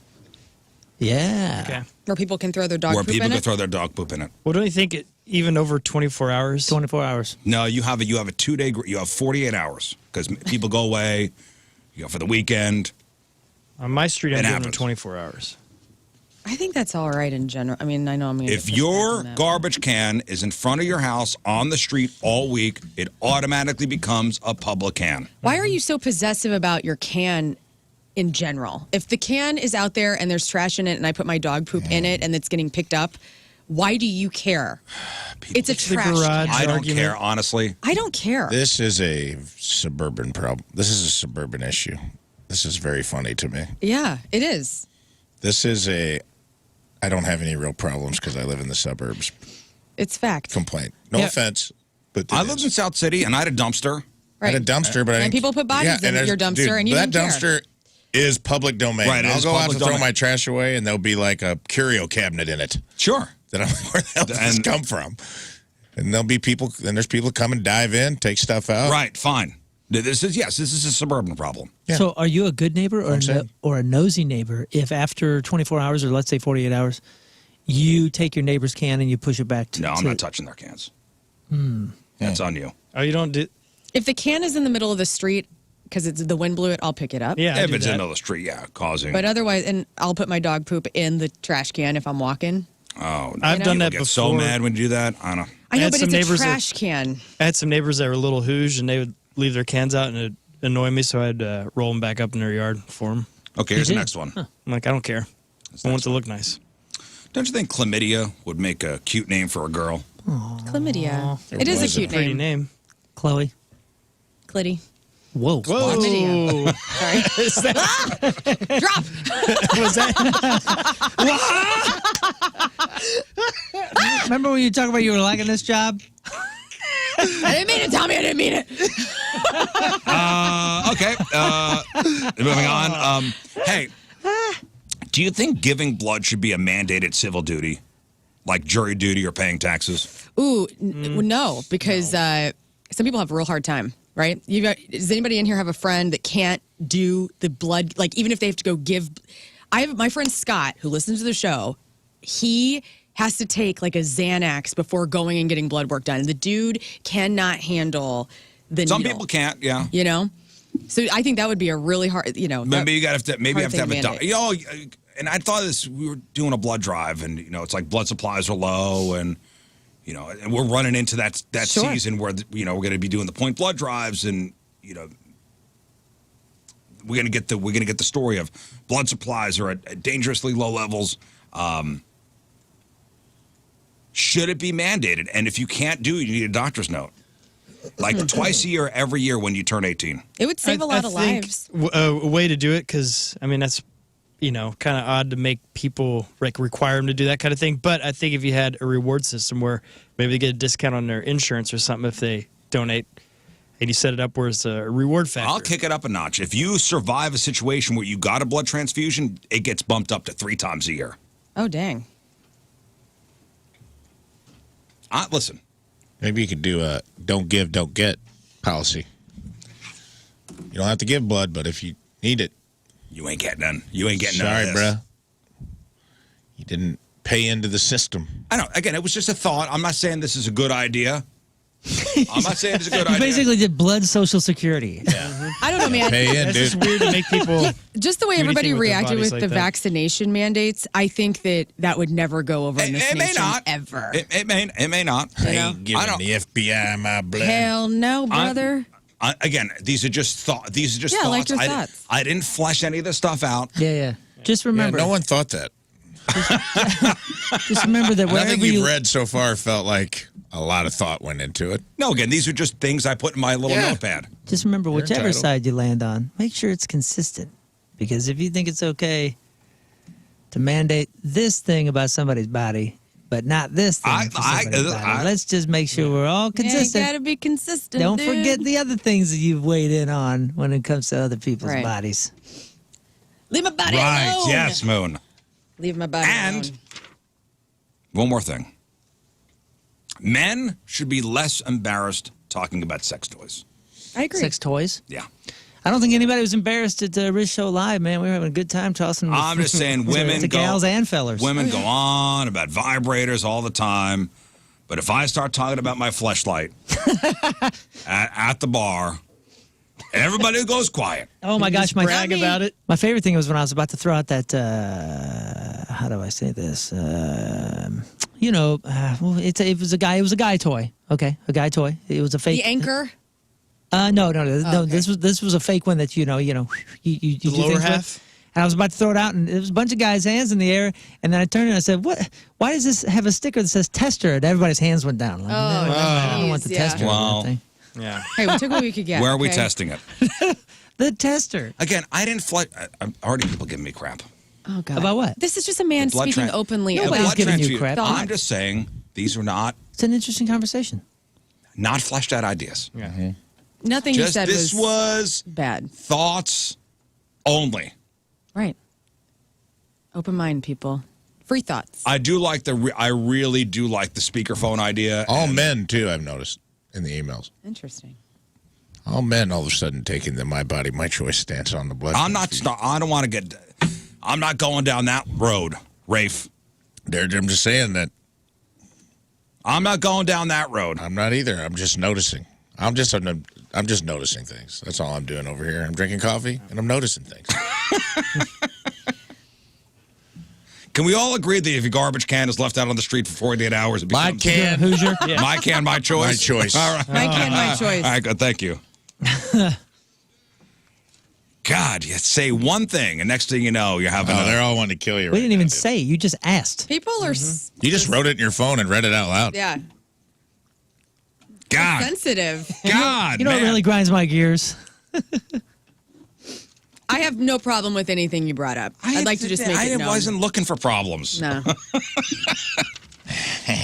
Yeah. Okay. Where people can throw their dog where poop people in can it? throw their dog poop in it. Well, don't you think even over 24 hours? 24 hours. No, you have a 2-day. You have 48 hours because people go away. For the weekend. On my street, I'm It giving them happens. 24 hours. I think that's all right in general. I mean, I know I'm going to If your garbage can is in front of your house on the street all week, it automatically becomes a public can. Why are you so possessive about your can in general? If the can is out there and there's trash in it and I put my dog poop in it and it's getting picked up, why do you care? It's a The trash garage can. I don't argument. care, honestly. I don't care. This is a suburban problem. This is a suburban issue. This is very funny to me. Yeah, it is. This is I don't have any real problems because I live in the suburbs. It's fact. Complaint. No Yeah. offense, but I lived in South City and I had a dumpster. I had a dumpster, but I And didn't- people put bodies in and your dumpster dude, and you that didn't care. dumpster is public domain. Right, it I'll is go out public to throw domain. my trash away, and there'll be like a curio cabinet in it. Sure. That I'm like, where the hell did this And- come from? And there'll be people, and there's people come and dive in, take stuff out. Right, fine. This is a suburban problem. Yeah. So, are you a good neighbor or saying. or a nosy neighbor if after 24 hours or let's say 48 hours, you take your neighbor's can and you push it back to? No, I'm not touching their cans. That's on you. Oh, you don't do. If the can is in the middle of the street because it's the wind blew it, I'll pick it up. Yeah, I If do it's in the that. middle of the street, yeah, causing. But otherwise, and I'll put my dog poop in the trash can if I'm walking. oh, I've done that get before. so mad when you do that. I don't know. I know, had but some it's a neighbors that- trash can. I had some neighbors that were a little hoosier, and they would leave their cans out, and it'd annoy me, so I'd roll them back up in their yard for them. Okay, here's the did? next one. I'm like, I don't care. I want it to look nice. Don't you think chlamydia would make a cute name for a girl? Chlamydia. It is a cute Pretty name. name. Chloe. Clitty. Whoa. Chlamydia. Sorry. Drop. Was that? Remember when you talked about you were liking this job? I didn't mean it, Tommy. I didn't mean it. Okay. Moving on. Hey, do you think giving blood should be a mandated civil duty, like jury duty or paying taxes? Ooh, no, because some people have a real hard time, right? Does anybody in here have a friend that can't do the blood? Like, even if they have to go give. I have my friend Scott, who listens to the show. He has to take like a Xanax before going and getting blood work done. The dude cannot handle the Some needle. people can't. Yeah. You know? So I think that would be a really hard, Maybe you have to have thing to a mandate. and I thought this. We were doing a blood drive, and it's like blood supplies are low, and and we're running into that Sure. season where we're going to be doing the point blood drives, and we're gonna get the story of blood supplies are at dangerously low levels. Should it be mandated? And if you can't do it, you need a doctor's note. Like twice a year, every year when you turn 18. It would save a lot of lives. A way to do it, because I mean that's kind of odd to make people require them to do that kind of thing. But I think if you had a reward system where maybe they get a discount on their insurance or something if they donate, and you set it up where it's a reward factor. I'll kick it up a notch. If you survive a situation where you got a blood transfusion, it gets bumped up to 3 times a year. Oh, dang. Listen. Maybe you could do a don't give, don't get policy. You don't have to give blood, but if you need it. You ain't getting none. You ain't getting none Sorry, of this. bruh. You didn't pay into the system. I know. Again, it was just a thought. I'm not saying this is a good idea. I'm not saying it's a good You idea. basically did blood social security. Yeah. I don't know, man. Pay in, It's dude. just weird to make people. Just the way do everybody anything with their reacted bodies with like the that. vaccination mandates, I think that would never go over in this It may nation not. ever. It may not. I ain't giving I don't- the FBI my blood. Hell no, brother. Again, these are just thoughts. These are just Yeah, thoughts. like your thoughts. I didn't flesh any of this stuff out. Yeah. Just Yeah, remember. no one thought that. Just remember that wherever Nothing you've you read so far felt like a lot of thought went into it. No, again, these are just things I put in my little notepad. just remember whichever entitled. side you land on, make sure it's consistent. Because if you think it's okay to mandate this thing about somebody's body, but not this thing for somebody's body, let's just make sure we're all consistent. Yeah, you gotta be consistent. Don't dude. forget the other things that you've weighed in on when it comes to other people's Right. bodies. Leave my body Right. alone. Yes, Moon. Leave my body And alone. one more thing. Men should be less embarrassed talking about sex toys. I agree. Sex toys. Yeah. I don't think anybody was embarrassed at Rizz Show Live, man. We were having a good time tossing. I'm just saying women to go, gals and fellers. Women go on about vibrators all the time. But if I start talking about my fleshlight at the bar, everybody goes quiet. Oh my gosh, brag about it. My favorite thing was when I was about to throw out that. How do I say this? Well, it was a guy. It was a guy toy. Okay, a guy toy. It was a fake. The anchor. No. okay. This was a fake one that you do The things lower with. half? And I was about to throw it out, and there was a bunch of guys' hands in the air. And then I turned and I said, "What? Why does this have a sticker that says tester?" And everybody's hands went down. Like, no, I don't want the geez, tester. yeah. on Well, that thing. Yeah. Hey, we took what we could get. Where are we okay? testing it? The tester. Again, I didn't flesh. Already people giving me crap. Oh God. About what? This is just a man Blood speaking tran- openly Nobody's about giving you transfusion. crap. I'm just saying these are not It's an interesting conversation. fleshed out ideas. Yeah. nothing you Just said this was bad. thoughts only. Right. Open mind, people. Free thoughts. I do like I really do like the speakerphone idea. All men, too, I've noticed in the emails. Interesting. All men all of a sudden taking the my body, my choice stance on the blood. I'm not. I don't want to get. I'm not going down that road, Rafe. I'm just saying that I'm not going down that road. I'm not either. I'm just noticing. I'm just noticing things. That's all I'm doing over here. I'm drinking coffee and I'm noticing things. Can we all agree that if your garbage can is left out on the street for 48 hours, it My becomes can, Hoosier. my can, my choice? my choice. All right. My can, my choice. All right, good. Thank you. God, you say one thing, and next thing you know, you're having Oh, they're all wanting to kill you. We right didn't even now, dude. say. You just asked. People are. You just wrote it in your phone and read it out loud. Yeah. God, Sensitive. God, You know what man. really grinds my gears? I have no problem with anything you brought up. I'd like to just make it known. I wasn't looking for problems. No. All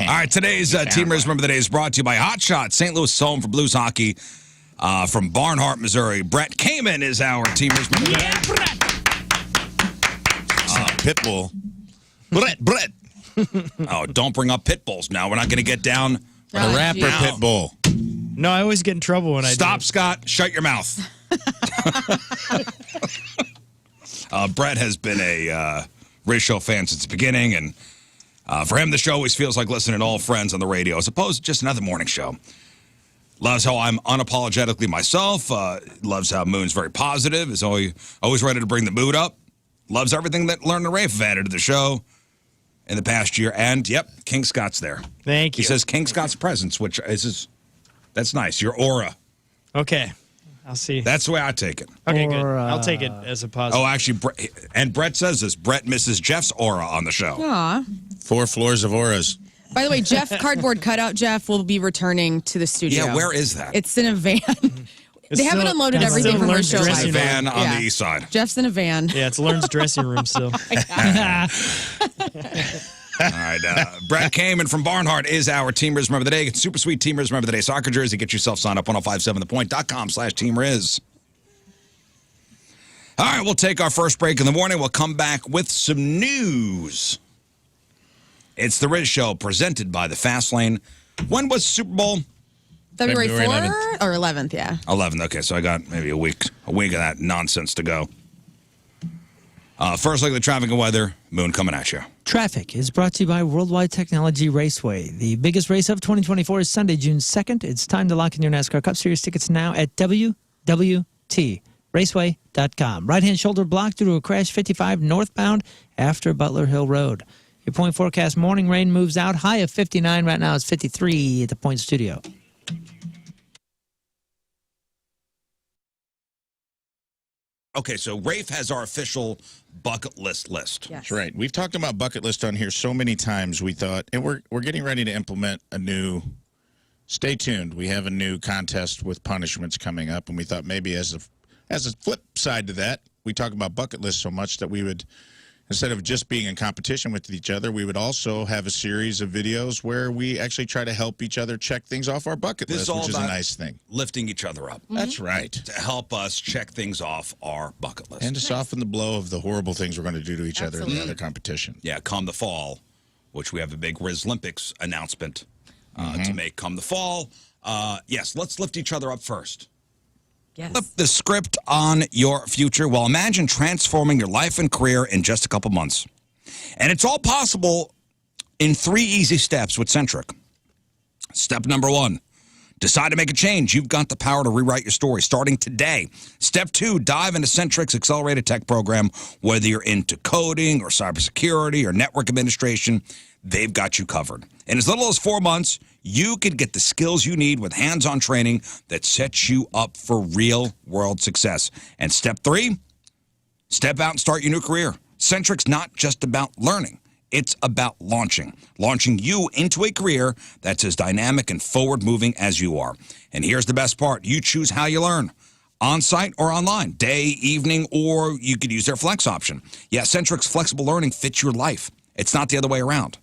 right, today's Team Rizz Remember the Day is brought to you by Hot Shot, St. Louis home for Blues hockey from Barnhart, Missouri. Brett Kamen is our Team Rizz Remember the Day. Pitbull. Brett. Oh, don't bring up pit bulls now. We're not going to get down. The rapper geez. Pitbull. No, I always get in trouble when I Stop, do. Scott. Shut your mouth. Brett has been a Rizz Show fan since the beginning, and for him, the show always feels like listening to old friends on the radio, as opposed to just another morning show. Loves how I'm unapologetically myself. Loves how Moon's very positive. Is always ready to bring the mood up. Loves everything that Lern and Rafe have added to the show in the past year. And, yep, King Scott's there. Thank you. He says King Scott's presence, which is that's nice. Your aura. Okay. I'll see. That's the way I take it. Okay, good. I'll take it as a positive. Oh, actually, and Brett says this. Brett misses Jeff's aura on the show. Aw. 4 floors of auras. By the way, Jeff, cardboard cutout Jeff will be returning to the studio. Yeah, where is that? It's in a van. They haven't unloaded everything from her show. It's live. a van on Yeah. the east side. Jeff's in a van. Yeah, it's Lern's dressing room still. All right, Brett Kamen from Barnhart is our Team Rizz Member of the Day. Get super sweet Team Rizz Member of the Day soccer jersey. Get yourself signed up 1057thepoint.com/Team Rizz. All right, we'll take our first break in the morning. We'll come back with some news. It's the Rizz Show presented by the Fast Lane. When was Super Bowl? February 4th 11th. or 11th, yeah. 11th. Okay, so I got maybe a week of that nonsense to go. First look at the traffic and weather. Moon coming at you. Traffic is brought to you by Worldwide Technology Raceway. The biggest race of 2024 is Sunday, June 2nd. It's time to lock in your NASCAR Cup Series tickets now at WWTRaceway.com. Right-hand shoulder blocked due to a crash 55 northbound after Butler Hill Road. Your point forecast, morning rain moves out. High of 59. Right now it's 53 at the Point Studio. Okay, so Rafe has our official bucket list. Yes. That's right. We've talked about bucket list on here so many times. We thought, and we're getting ready to implement a new. Stay tuned. We have a new contest with punishments coming up, and we thought maybe as a flip side to that, we talk about bucket lists so much that we would, instead of just being in competition with each other, we would also have a series of videos where we actually try to help each other check things off our bucket This list, is all which is a about nice thing. Lifting each other up. That's right. To help us check things off our bucket list. And to soften the blow of the horrible things we're going to do to each other in the other competition. Yeah, come the fall, which we have a big Rizz Olympics announcement to make come the fall. Yes, let's lift each other up first. Yes. Flip the script on your future. Well, imagine transforming your life and career in just a couple months. And it's all possible in 3 easy steps with Centric. Step number 1, decide to make a change. You've got the power to rewrite your story starting today. Step 2, dive into Centric's accelerated tech program. Whether you're into coding or cybersecurity or network administration, they've got you covered. In as little as 4 months, you could get the skills you need with hands-on training that sets you up for real-world success. And step 3, step out and start your new career. Centric's not just about learning. It's about launching you into a career that's as dynamic and forward-moving as you are. And here's the best part. You choose how you learn, on-site or online, day, evening, or you could use their flex option. Yeah, Centric's flexible learning fits your life. It's not the other way around.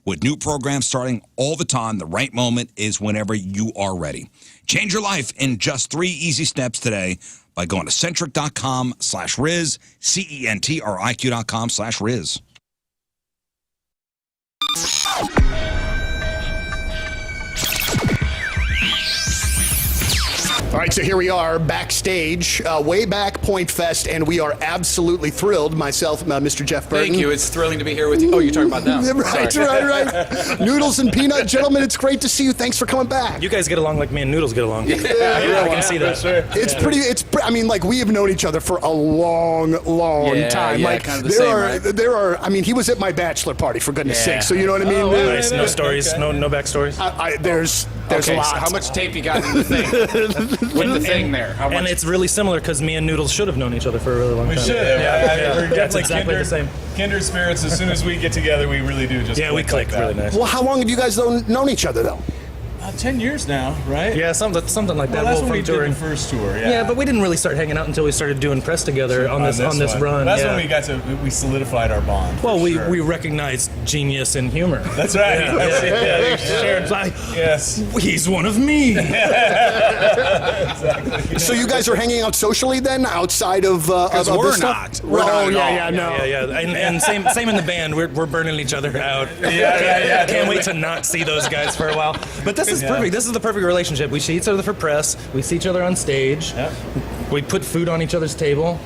With new programs starting all the time, the right moment is whenever you are ready. Change your life in just 3 easy steps today by going to centric.com/Rizz, CENTRIQ.com/Rizz. All right, so here we are backstage, way back Point Fest, and we are absolutely thrilled. Myself, Mr. Jeff Burton. Thank you. It's thrilling to be here with you. Oh, you're talking about now. Right. Noodles and Peanut, gentlemen, it's great to see you. Thanks for coming back. You guys get along like me and Noodles get along. I can see that. Sure. I mean, like, we have known each other for a long time. Yeah, like, kind of the same, right? I mean, he was at my bachelor party, for goodness sake, so you know what I mean? Oh, nice. No stories, no backstories. There's Okay, lots. so how much tape you got in the thing? With the thing there. How much? And it's really similar because me and Noodles should have known each other for a really long time. We should have. Yeah. We're That's exactly the same. Kindred spirits. As soon as we get together, we really do just Yeah, we click really nice. Well, how long have you guys known each other, though? 10 years now, right? Yeah, something like that. Well, that's Well, when we from touring. did the first tour. Yeah, but we didn't really start hanging out until we started doing press together on this one. run. That's yeah. when we solidified our bond. Well, for we sure. recognized genius and humor. That's right. Yeah, That's it. yeah. Sure. It's like, Yes. he's one of me. Exactly. So you guys are hanging out socially then, outside of Because we're this stuff? not. We're not at all. Yeah. And same in the band. We're burning each other out. Yeah. Can't wait to not see those guys for a while. But this is perfect. This is the perfect relationship. We see each other for press. We see each other on stage. Yeah. We put food on each other's table.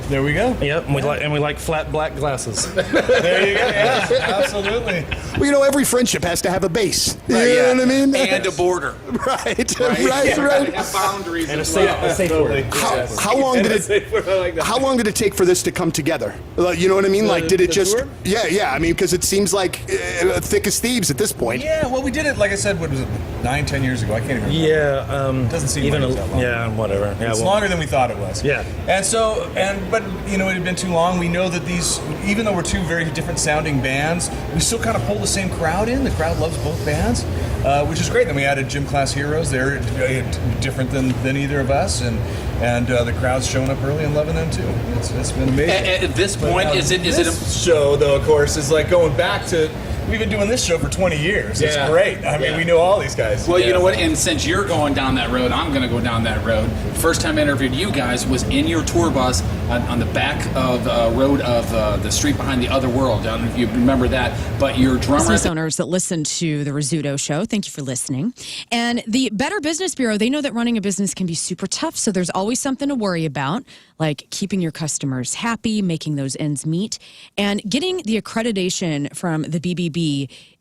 There we go. Yep, and we like flat black glasses. There you go. Yeah, absolutely. Well, you know, every friendship has to have a base. You know what I mean? And a border. Right. Have boundaries And a as safe, well. a safe word. How long did it? How long did it take for this to come together? You know what I mean? Like, did it just? tour? Yeah. I mean, because it seems like thick as thieves at this point. Yeah, well, we did it, like I said, what was it, 9-10 years ago? I can't even remember. Yeah, Doesn't seem even like it was that long. Yeah, whatever. Yeah, It's well, longer than we thought it was. Yeah. But you know, it had been too long. We know that these, even though we're two very different sounding bands, we still kind of pull the same crowd in. The crowd loves both bands, which is great. Then we added Gym Class Heroes. They're different than either of us, and the crowd's showing up early and loving them too. It's been amazing. At this point, is it This show, though, of course, is like going back to. We've been doing this show for 20 years. It's great. I mean, we know all these guys. Well, you know what? And since you're going down that road, I'm going to go down that road. First time I interviewed you guys was in your tour bus on the back of road of the street behind the Other World. I don't know if you remember that, but your drummer. Business owners that listen to the Rizzuto Show, thank you for listening. And the Better Business Bureau, they know that running a business can be super tough, so there's always something to worry about, like keeping your customers happy, making those ends meet, and getting the accreditation from the BBB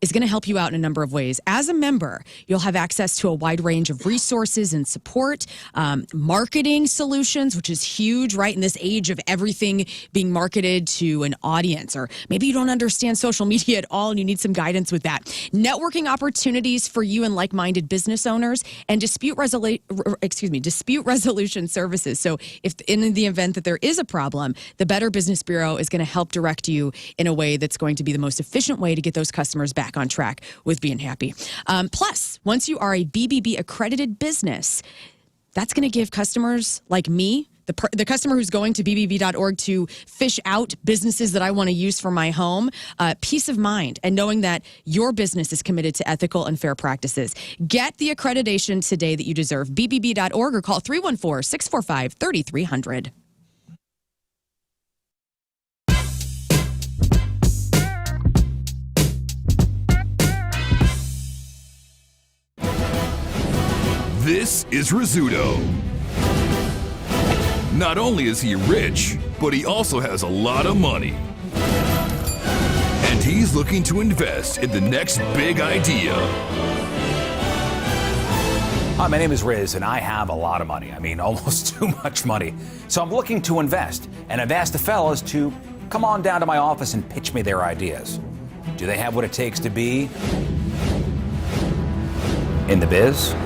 is going to help you out in a number of ways. As a member, you'll have access to a wide range of resources and support, marketing solutions, which is huge, right? In this age of everything being marketed to an audience, or maybe you don't understand social media at all and you need some guidance with that. Networking opportunities for you and like-minded business owners, and dispute resolution services. So if in the event that there is a problem, the Better Business Bureau is going to help direct you in a way that's going to be the most efficient way to get those customers back on track with being happy. Plus, once you are a BBB accredited business, that's going to give customers like me, the customer who's going to bbb.org to fish out businesses that I want to use for my home, peace of mind, and knowing that your business is committed to ethical and fair practices. Get the accreditation today that you deserve. bbb.org or call 314-645-3300. This is Rizzuto. Not only is he rich, but he also has a lot of money. And he's looking to invest in the next big idea. Hi, my name is Rizz, and I have a lot of money. I mean, almost too much money. So I'm looking to invest, and I've asked the fellas to come on down to my office and pitch me their ideas. Do they have what it takes to be in the biz?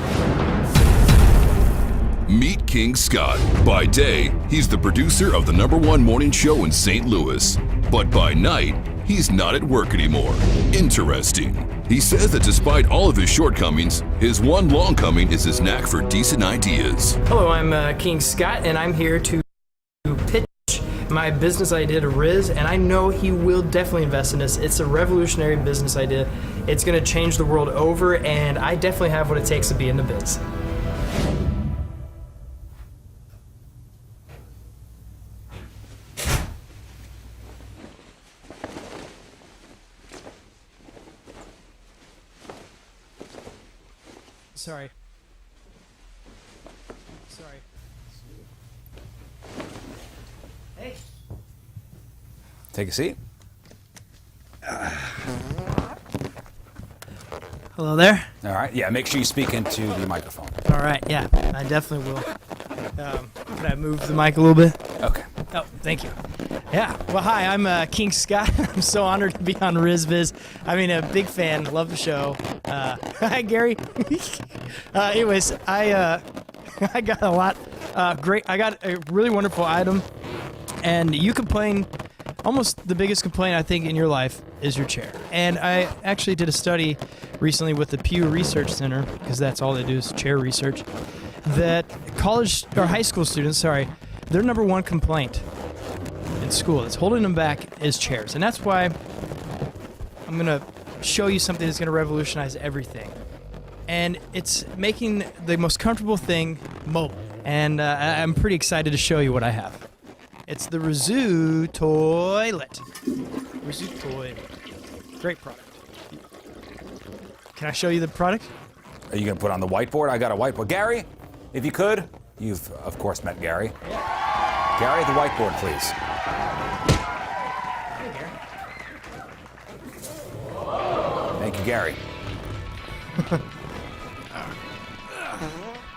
Meet King Scott. By day, he's the producer of the #1 morning show in St. Louis. But by night, he's not at work anymore. Interesting. He says that despite all of his shortcomings, his one long coming is his knack for decent ideas. Hello, I'm King Scott, and I'm here to pitch my business idea to Rizz, and I know he will definitely invest in this. It's a revolutionary business idea. It's going to change the world over, and I definitely have what it takes to be in the biz. Sorry. Hey. Take a seat. Hello there. All right. Yeah, make sure you speak into the microphone. All right. Yeah, I definitely will. Can I move the mic a little bit? Okay. Oh, thank you. Yeah. Well, hi, I'm King Scott. I'm so honored to be on Rizz. I mean, a big fan. Love the show. Hi, Gary. Anyways, I got a lot. Great. I got a really wonderful item, and you complain. Almost the biggest complaint I think in your life is your chair. And I actually did a study recently with the Pew Research Center, because that's all they do is chair research, that college or high school students, their #1 complaint in school that's holding them back is chairs. And that's why I'm going to show you something that's going to revolutionize everything. And it's making the most comfortable thing mobile. And I'm pretty excited to show you what I have. It's the Rizzuto Toilet. Rizzuto Toilet. Great product. Can I show you the product? Are you going to put on the whiteboard? I got a whiteboard. Gary, if you could. You've, of course, met Gary. Gary, the whiteboard, please. Thank you, Gary.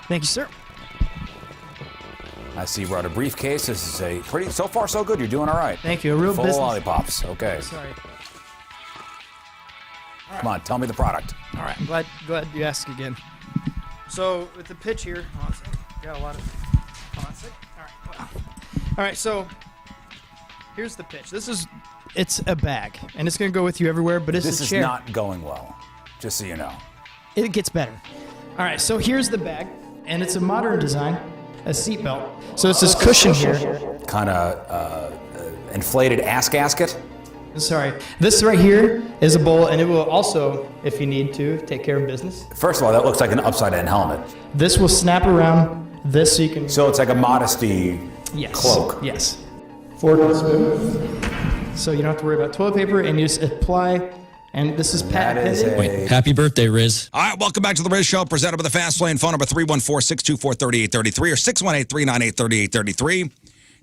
Thank you, sir. I see you brought a briefcase. This is a pretty, so far so good. You're doing all right. Thank you. A real Full business. lollipops. Okay. Sorry. Come on, tell me the product. All right. I'm glad you asked again. So with the pitch here, hold on a second. Got a lot of. Hold on a second. All right. So here's the pitch. It's a bag, and it's going to go with you everywhere. But it's This a is chair. not going well, just so you know. It gets better. All right. So here's the bag, and it's a modern design, a seatbelt. So it's this cushion here. Kind of inflated ass gasket. Sorry. This right here is a bowl, and it will also, if you need to, take care of business. First of all, that looks like an upside-down helmet. This will snap around this so you can... So it's like a modesty cloak. Yes. Forward and smooth. So you don't have to worry about toilet paper, and you just apply, and this is patented. Wait, happy birthday, Rizz. All right, welcome back to the Rizz Show, presented by the Fast Lane. Phone number 314-624-3833 or 618-398-3833.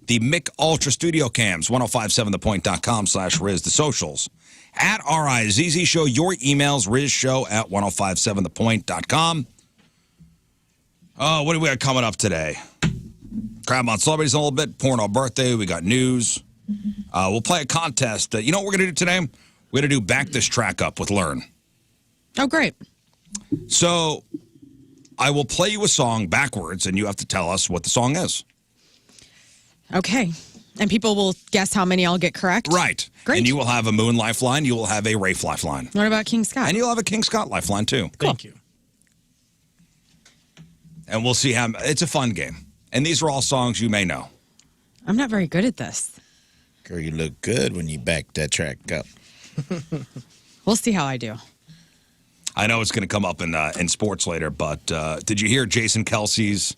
The Mick Ultra Studio Cams, 1057thepoint.com/Rizz. The socials at RIZZ Show. Your emails, RizzShow@1057thepoint.com. Oh, what do we got coming up today? Crab on celebrities in a little bit. Porno birthday. We got news. We'll play a contest. You know what we're going to do today? We're going to do Back This Track Up with Lern. Oh, great. So I will play you a song backwards, and you have to tell us what the song is. Okay. And people will guess how many I'll get correct? Right. Great. And you will have a Moon lifeline. You will have a Rafe lifeline. What about King Scott? And you'll have a King Scott lifeline, too. Cool. Thank you. And we'll see how... It's a fun game. And these are all songs you may know. I'm not very good at this. Girl, you look good when you back that track up. We'll see how I do. I know it's going to come up in sports later, but did you hear Jason Kelsey's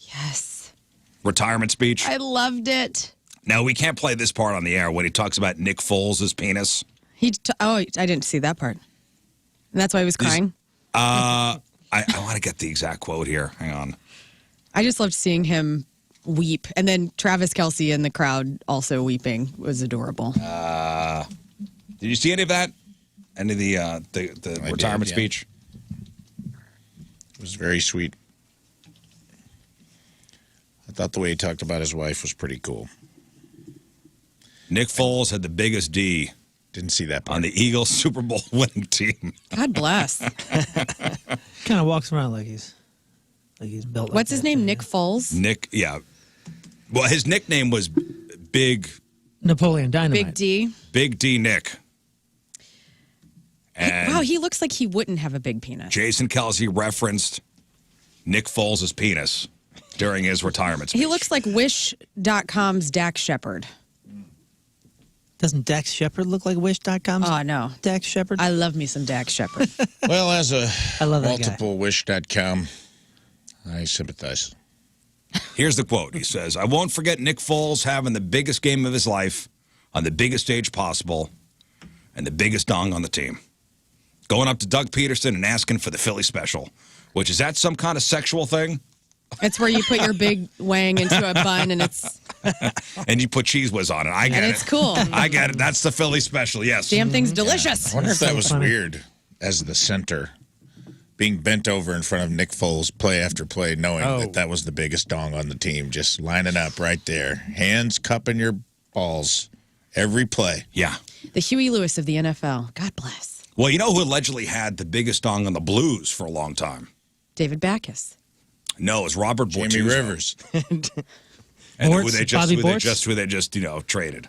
retirement speech? I loved it. Now, we can't play this part on the air when he talks about Nick Foles' penis. I didn't see that part. And that's why he was crying? I want to get the exact quote here. Hang on. I just loved seeing him weep. And then Travis Kelce in the crowd also weeping was adorable. Did you see any of that? Any of the retirement speech? It was very sweet. I thought the way he talked about his wife was pretty cool. Nick Foles had the biggest D. Didn't see that part. On the Eagles Super Bowl winning team. God bless. Kind of walks around like he's built like What's his name? Nick Foles? Nick, yeah. Well, his nickname was Big... Napoleon Dynamite. Big D. Big D Nick. And Wow, he looks like he wouldn't have a big penis. Jason Kelsey referenced Nick Foles' penis during his retirement speech. He looks like Wish.com's Dax Shepard. Doesn't Dax Shepard look like Wish.com's no. Dax Shepard? I love me some Dax Shepard. Well, as a I love that guy. multiple wish.com, I sympathize. Here's the quote. He says, "I won't forget Nick Foles having the biggest game of his life on the biggest stage possible and the biggest dong on the team. Going up to Doug Peterson and asking for the Philly special," which is that some kind of sexual thing? It's where you put your big wang into a bun and it's... And you put Cheese Whiz on it. I get it. And it's cool. I get it. That's the Philly special, yes. Damn thing's delicious. I wonder if that was weird as the center, being bent over in front of Nick Foles play after play, knowing that was the biggest dong on the team, just lining up right there. Hands cupping your balls every play. Yeah. The Huey Lewis of the NFL. God bless. Well, you know who allegedly had the biggest dong on the Blues for a long time? David Backus. No, it was Robert Bortuzzo. Jamie Rivers. And Bortz, who they just traded.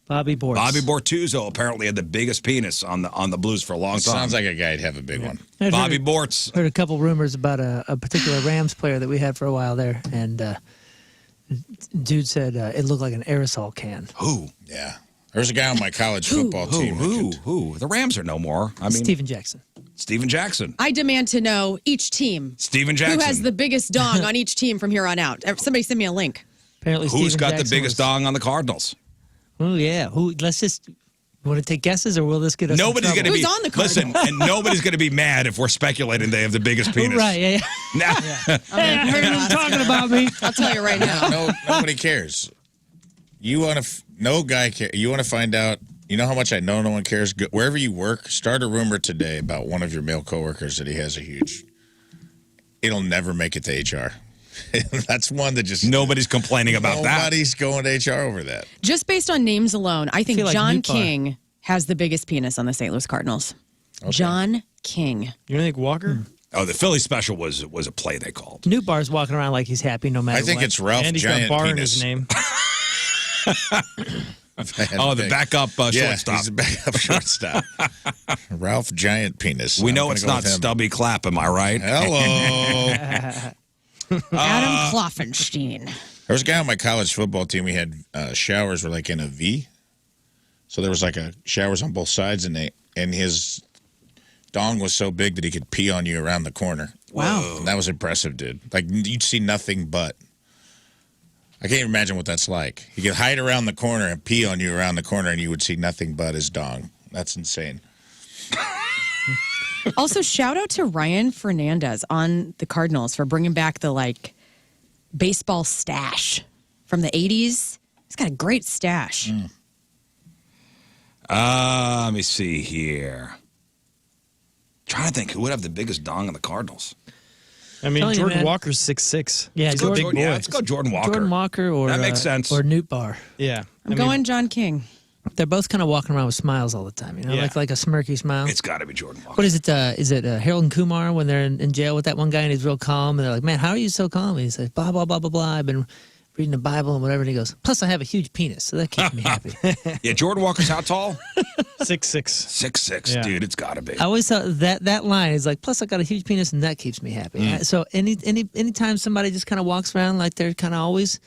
Bobby Bortz. Bobby Bortuzzo apparently had the biggest penis on the Blues for a long time. Sounds like a guy'd have a big one. Bobby Bortz. Heard a couple rumors about a particular Rams player that we had for a while there, and dude said it looked like an aerosol can. Who? Yeah. There's a guy on my college football team. Who? The Rams are no more. I mean, Steven Jackson. Steven Jackson. I demand to know each team. Steven Jackson. Who has the biggest dong on each team from here on out? Somebody send me a link. Apparently, Who's Steven got Jackson the biggest dong on the Cardinals? Oh yeah. Who? Let's just. Want to take guesses, or will this get us? Nobody's going to be. Who's on the Cardinals? Listen, and nobody's going to be mad if we're speculating they have the biggest penis. Right? Yeah. Nah. Hey, I heard him talking about me. I'll tell you right now. Nobody cares. You want to? No guy care. You want to find out? You know how much I know no one cares. Wherever you work, start a rumor today about one of your male coworkers that he has a huge. It'll never make it to HR. That's one that just nobody's complaining about that. Nobody's going to HR over that. Just based on names alone, I think feel like John Newt Bar. King has the biggest penis on the St. Louis Cardinals. Okay. John King. You don't think Walker? Oh, the Philly special was a play they called. Newt Bar's walking around like he's happy no matter I think what. it's Ralph And he's got Giant Bar in Penis. his name. Oh, the backup Yeah, shortstop. he's a backup shortstop. Ralph Giant Penis. We I'm know gonna it's go not with him. Stubby Clapp, am I right? Hello. Adam Kloffenstein. There was a guy on my college football team. We had showers were like in a V, so there was like showers on both sides, and his dong was so big that he could pee on you around the corner. Wow. And that was impressive, dude. Like you'd see nothing but. I can't even imagine what that's like. He could hide around the corner and pee on you around the corner, and you would see nothing but his dong. That's insane. Also, shout out to Ryan Fernandez on the Cardinals for bringing back the baseball stash from the 80s. He's got a great stash. Let me see here. Trying to think who would have the biggest dong on the Cardinals. I mean, Telling you, Jordan man. Walker's 6'6". Yeah, He's a big boy. Yeah, let's go Jordan Walker. Jordan Walker or That makes sense. or Newt Bar. Yeah. I'm going John King. They're both kind of walking around with smiles all the time, Yeah. like a smirky smile. It's got to be Jordan Walker. What is it? Is it Harold and Kumar when they're in jail with that one guy and he's real calm and they're like, "Man, how are you so calm?" And he says, "Blah blah blah blah blah. I've been reading the Bible and whatever." And he goes, "Plus, I have a huge penis, so that keeps me happy." Yeah, Jordan Walker's how tall? 6'6". 6'6", Yeah. dude. It's got to be. I always thought that line is like, "Plus, I got a huge penis, and that keeps me happy." So anytime somebody just kind of walks around like they're kind of always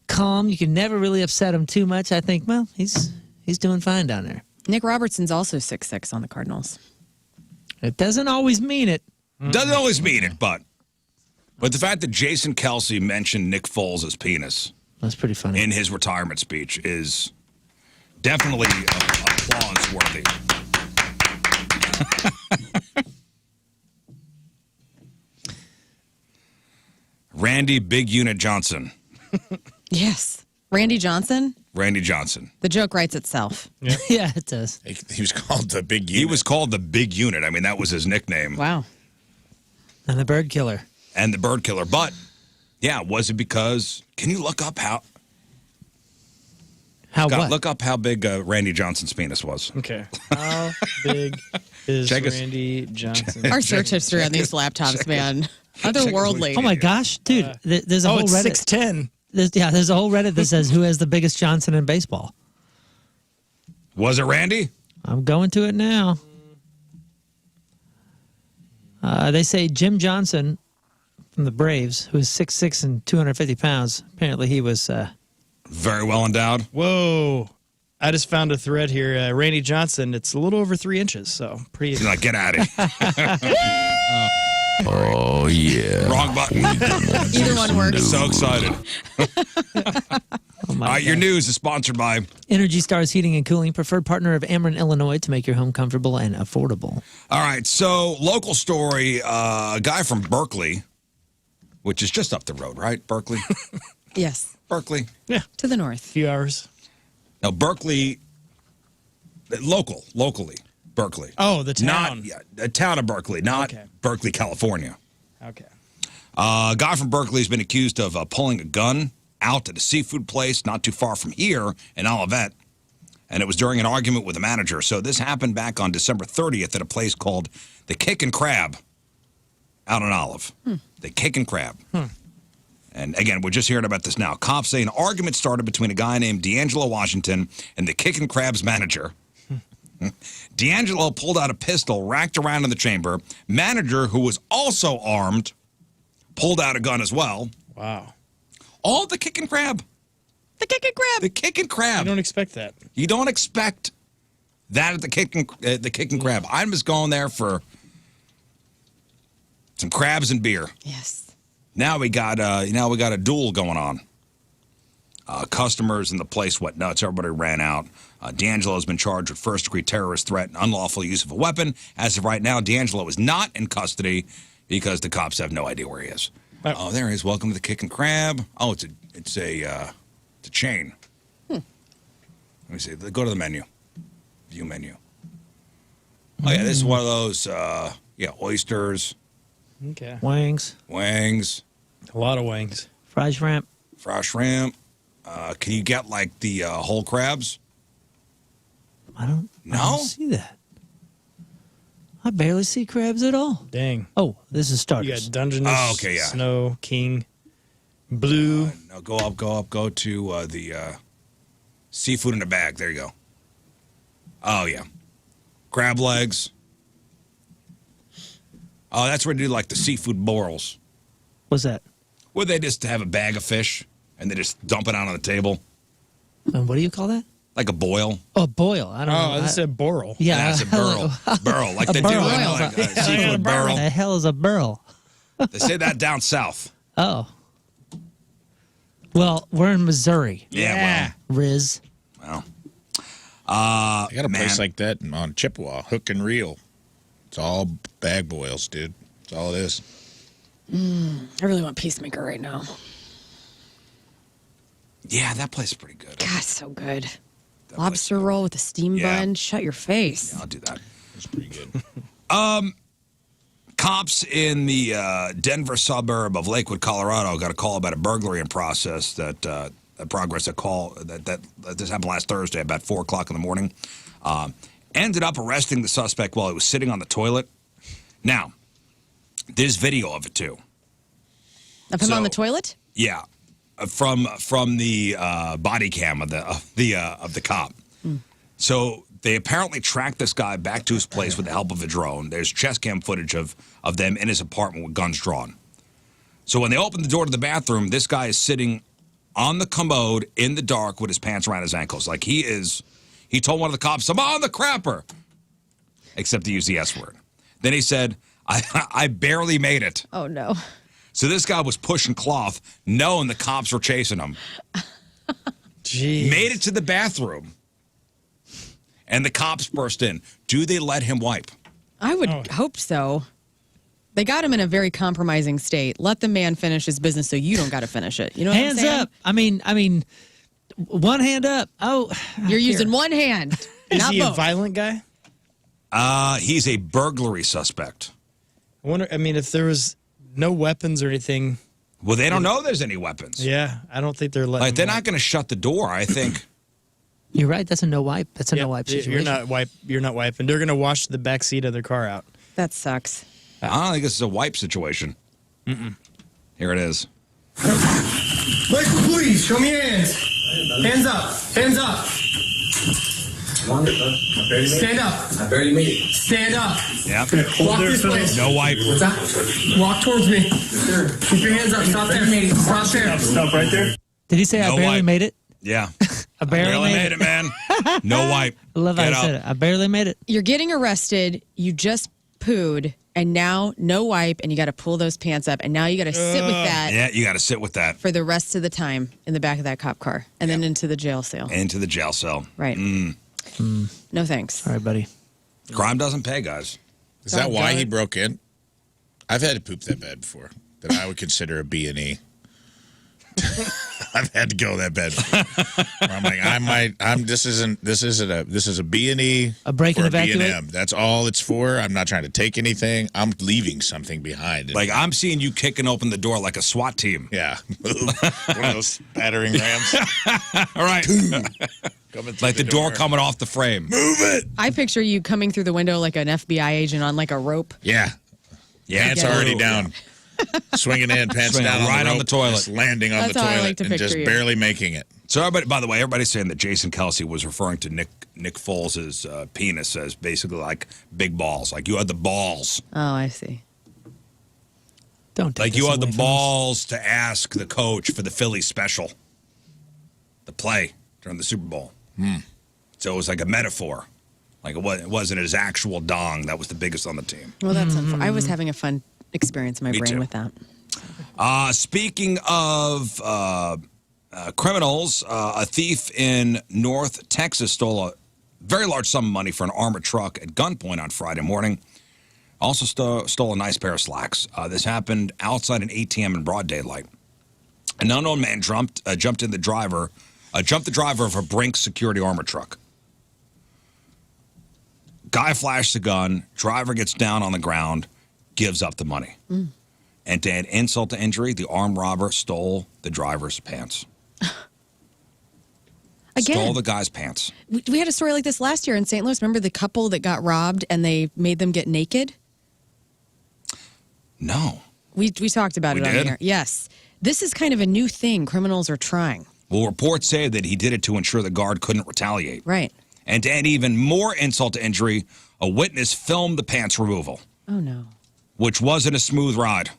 calm, you can never really upset them too much. I think, well, he's doing fine down there. Nick Robertson's also 6'6" on the Cardinals. It doesn't always mean it. Doesn't always mean it, but the fact that Jason Kelsey mentioned Nick Foles' penis That's pretty funny. in his retirement speech is definitely applause worthy. Randy Big Unit Johnson. Yes. Randy Johnson. Randy Johnson. The joke writes itself. Yeah, it does. He was called the Big Unit. He was called the Big Unit. I mean, that was his nickname. Wow. And the bird killer. And the bird killer. But, yeah, was it because, can you look up how How what? look up how big Randy Johnson's penis was. Okay. How big is Check us- Randy Johnson? Our search history on these laptops, man. Otherworldly. Oh my gosh, dude! There's a whole it's Reddit. 6'10". There's a whole Reddit that says who has the biggest Johnson in baseball. Was it Randy? I'm going to it now. They say Jim Johnson from the Braves, who is 6'6" and 250 pounds. Apparently, he was. Very well endowed. Whoa. I just found a thread here. Randy Johnson, it's a little over 3 inches, so pretty. He's like, get at it. Oh, yeah. Wrong button. Either one works. So excited. Oh my All right, your gosh. news is sponsored by Energy Stars Heating and Cooling, preferred partner of Ameren, Illinois, to make your home comfortable and affordable. All right, so local story, a guy from Berkeley, which is just up the road, right? Berkeley? Yes. Berkeley. Yeah. To the north. Few hours. Now, Berkeley, locally, Berkeley. Oh, the town. Not, yeah, the town of Berkeley, not Okay. Berkeley, California. Okay. A guy from Berkeley has been accused of pulling a gun out at a seafood place not too far from here in Olivet, and it was during an argument with a manager. So this happened back on December 30th at a place called the Kick and Crab out in Olive. The Kick and Crab. And again, we're just hearing about this now. Cops say an argument started between a guy named D'Angelo Washington and the Kick and Crab's manager. D'Angelo pulled out a pistol, racked around in the chamber. Manager, who was also armed, pulled out a gun as well. Wow. All the Kick and Crab. The Kick and Crab. The Kick and Crab. I don't expect that. You don't expect that at the Kick and Crab. I'm just going there for some crabs and beer. Yes. Now we got a duel going on. Customers in the place went nuts. Everybody ran out. D'Angelo has been charged with first-degree terrorist threat and unlawful use of a weapon. As of right now, D'Angelo is not in custody because the cops have no idea where he is. Oh, there he is. Welcome to the Kick and Crab. Oh, it's a chain. me see. Go to the menu. View menu. Oh, yeah, this is one of those, oysters. Okay. Wings. Wings. A lot of wings. Fried shrimp. Fried shrimp. Can you get, like, the whole crabs? I don't No? see that. I barely see crabs at all. Dang. Oh, this is You starters. got Dungeness, Oh, okay, yeah. Snow, King, Blue. No, go up. Go to the seafood in a bag. There you go. Oh, yeah. Crab legs. Oh, that's where they do, like, the seafood boils. What's that? Where they just have a bag of fish, and they just dump it out on the table. And what do you call that? Like a boil. Oh, boil. I don't know. Oh, this is a boral. Yeah, That's a burl. Burl, like A they do in burl. like, seafood What burl. the hell is a burl? They say that down south. Oh. Well, we're in Missouri. Yeah. Rizz. Well. I got a place like that on Chippewa, hook and reel. It's all bag boils, dude. That's all it is. I really want Peacemaker right now. Yeah, that place is pretty good. God, so good. Lobster roll with a steam bun. Shut your face. Yeah, I'll do that. It's pretty good. Cops in the Denver suburb of Lakewood, Colorado, got a call about a burglary in process that this happened last Thursday about 4 o'clock in the morning. Ended up arresting the suspect while he was sitting on the toilet. Now, there's video of it too. Of him on the toilet? Yeah, from the body cam of the cop. So they apparently tracked this guy back to his place with the help of a drone. There's chest cam footage of them in his apartment with guns drawn. So when they opened the door to the bathroom, this guy is sitting on the commode in the dark with his pants around his ankles. Like he told one of the cops, "I'm on the crapper," except he used the S word. Then he said, I barely made it. Oh, no. So this guy was pushing cloth, knowing the cops were chasing him. Jeez. Made it to the bathroom. And the cops burst in. Do they let him wipe? I would hope so. They got him in a very compromising state. Let the man finish his business so you don't got to finish it. You know what I'm Hands saying? up. I mean, one hand up. Oh, You're using one hand. Is not he both. a violent guy? He's a burglary suspect. I wonder, if there was no weapons or anything. Well, they don't know there's any weapons. Yeah, I don't think they're letting. Like, they're not going to shut the door, I think. You're right. That's a no wipe. That's a no wipe situation. You're not wiping. They're going to wash the back seat of their car out. That sucks. I don't think this is a wipe situation. Here it is. Michael, please, show me your hands. Hands up. Hands up. Stand up. I barely made it. Stand up. Yep. Walk this way. No wipe. What's that? Walk towards me. Keep your hands up. Stop there. Stop there. Stop right there. Did he say No I barely wipe. made it? Yeah. I barely made it, man. No wipe. I love how Get he said up. it. I barely made it. You're getting arrested. You just pooed. And now no wipe. And you got to pull those pants up. And now you got to sit with that Yeah, you got to sit with that. for the rest of the time in the back of that cop car. And then into the jail cell. Into the jail cell. Right. No thanks. All right, buddy. Crime doesn't pay, guys. Is that why he broke in? I've had to poop that bad before that I would consider a B&E. I've had to go that bad before. I'm like, this is a B&E. A break and or evacuate? B&M. That's all it's for. I'm not trying to take anything. I'm leaving something behind. Like, I'm seeing you kicking open the door like a SWAT team. Yeah. One of those battering rams. All right. Like the door coming off the frame. Move it. I picture you coming through the window like an FBI agent on like a rope. Yeah. Pants already down. Swinging in, pants Swinging down right on the on rope, the toilet. just landing on That's the how I toilet like to and just picture you. barely making it. So, everybody, by the way, everybody's saying that Jason Kelsey was referring to Nick Foles' penis as basically like big balls. Like, you had the balls. Oh, I see. Don't take Like, this you had the away from us. balls to ask the coach for the Phillies special. The play during the Super Bowl. So it was like a metaphor. Like, it wasn't his actual dong that was the biggest on the team. Well, that's I was having a fun experience in my Me brain too. with that. Speaking of criminals, a thief in North Texas stole a very large sum of money for an armored truck at gunpoint on Friday morning. Also stole a nice pair of slacks. This happened outside an ATM in broad daylight. An unknown man jumped in the driver Jumped the driver of a Brinks security armor truck. Guy flashed the gun. Driver gets down on the ground, gives up the money. And to add insult to injury, the armed robber stole the driver's pants. Again. Stole the guy's pants. We had a story like this last year in St. Louis. Remember the couple that got robbed and they made them get naked? No. We talked about it on did? here. Yes. This is kind of a new thing criminals are trying. Well, reports say that he did it to ensure the guard couldn't retaliate. Right. And to add even more insult to injury, a witness filmed the pants removal, Oh, no. which wasn't a smooth ride.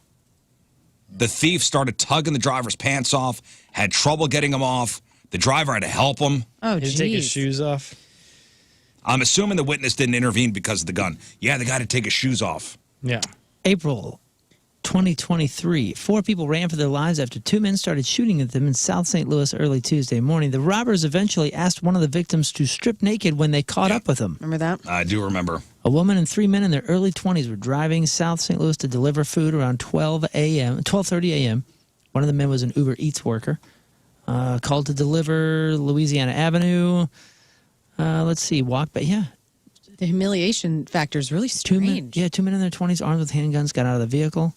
The thief started tugging the driver's pants off, had trouble getting them off. The driver had to help him. Oh, Did he take his shoes off? I'm assuming the witness didn't intervene because of the gun. Yeah, the guy had to take his shoes off. Yeah. April 2023. 4 people ran for their lives after 2 men started shooting at them in South St. Louis early Tuesday morning. The robbers eventually asked one of the victims to strip naked when they caught up with them. Remember that? I do remember. A woman and 3 men in their early 20s were driving South St. Louis to deliver food around 12:30 a.m. One of the men was an Uber Eats worker. Called to deliver Louisiana Avenue. Let's see, walk back. Yeah. The humiliation factor is really strange. 2 men in their 20s armed with handguns got out of the vehicle.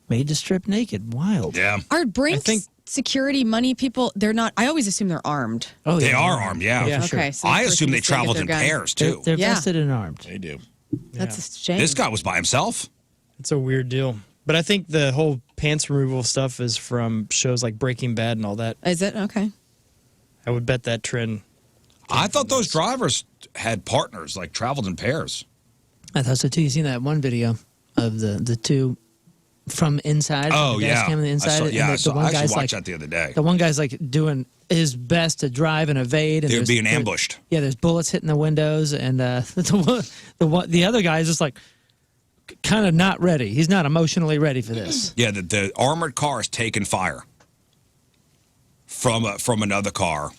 Made to strip naked. Wild. Yeah. Are Brinks security money people, they're not, I always assume they're armed. Oh, They are armed, yeah. Yeah, for sure. Okay, so I of course assume you they just go get traveled their in gun. pairs, too. They're Yeah. vested and armed. They do. That's a shame. This guy was by himself. It's a weird deal. But I think the whole pants removal stuff is from shows like Breaking Bad and all that. Is it? Okay. I would bet that trend. I thought those drivers had partners, like traveled in pairs. I thought so too. You seen that one video of the two from inside? Oh, the dash yeah. cam on the inside. I and saw, the one I actually guy's watched like, that the other day. The one guy's like doing his best to drive and evade. And They were there's- being ambushed. Yeah, there's bullets hitting the windows, and the other guy is just like kind of not ready. He's not emotionally ready for this. Yeah, the armored car is taking fire from another car.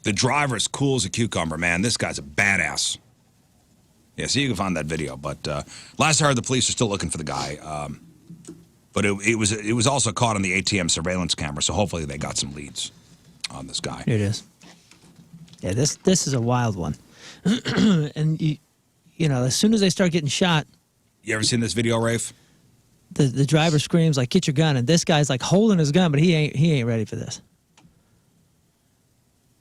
The driver's cool as a cucumber, man. This guy's a badass. Yeah, so you can find that video. But last I heard, the police are still looking for the guy. But it was also caught on the ATM surveillance camera, so hopefully they got some leads on this guy. Here it is. Yeah, this is a wild one. And you know, as soon as they start getting shot, You ever seen this video, Rafe? the driver screams like, "Get your gun!" And this guy's like holding his gun, but he ain't ready for this.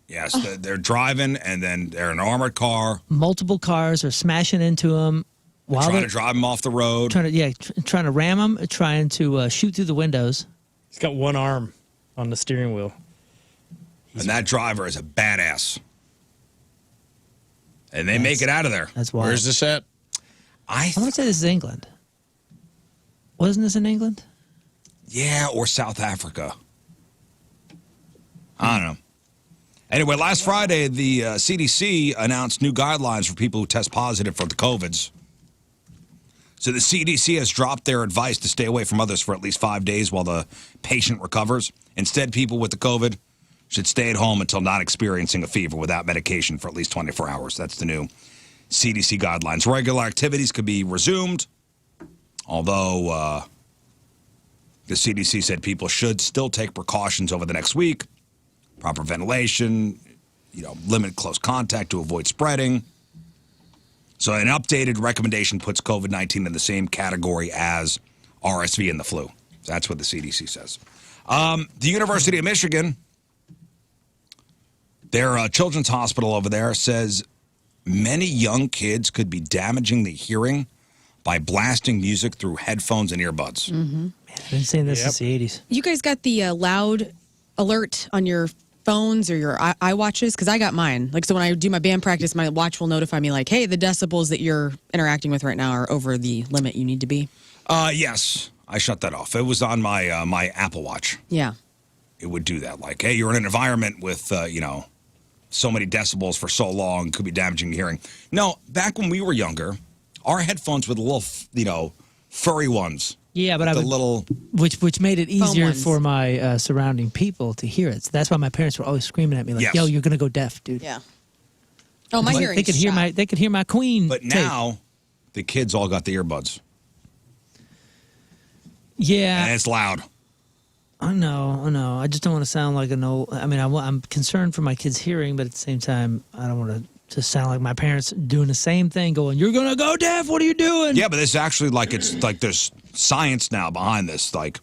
Yes, they're driving, and then they're in an armored car. Multiple cars are smashing into him while Trying they're to drive him off the road. trying to ram him, trying to shoot through the windows. He's got one arm on the steering wheel. And that driver is a badass. And they make it out of there. That's wild. Where's this at? I want to say this is England. Wasn't this in England? Yeah, or South Africa. I don't know. Anyway, last Friday, the CDC announced new guidelines for people who test positive for the COVIDs. So the CDC has dropped their advice to stay away from others for at least 5 days while the patient recovers. Instead, people with the COVID should stay at home until not experiencing a fever without medication for at least 24 hours. That's the new CDC guidelines. Regular activities could be resumed, although the CDC said people should still take precautions over the next week. Proper ventilation, limit close contact to avoid spreading. So an updated recommendation puts COVID-19 in the same category as RSV and the flu. That's what the CDC says. The University of Michigan, their children's hospital over there, says many young kids could be damaging the hearing by blasting music through headphones and earbuds. Man, I've been saying this since the 80s. You guys got the loud alert on your phones or your iWatches? Because I got mine. Like, so when I do my band practice, my watch will notify me like, hey, the decibels that you're interacting with right now are over the limit you need to be. Yes, I shut that off. It was on my my Apple Watch. Yeah. It would do that. Like, hey, you're in an environment with, so many decibels for so long, could be damaging your hearing. No, back when we were younger, our headphones were the little, furry ones. Yeah, but which made it easier for my surrounding people to hear it. So that's why my parents were always screaming at me like, Yes. "Yo, you're gonna go deaf, dude." Yeah. Oh, my hearing. They could hear my Queen. But tape. now, the kids all got the earbuds. Yeah, And it's loud. I know. I just don't want to sound like an old. I mean, I'm concerned for my kids' hearing, but at the same time, I don't want to sound like my parents doing the same thing, going, "You're gonna go deaf. What are you doing?" Yeah, but it's actually like there's science now behind this. Like,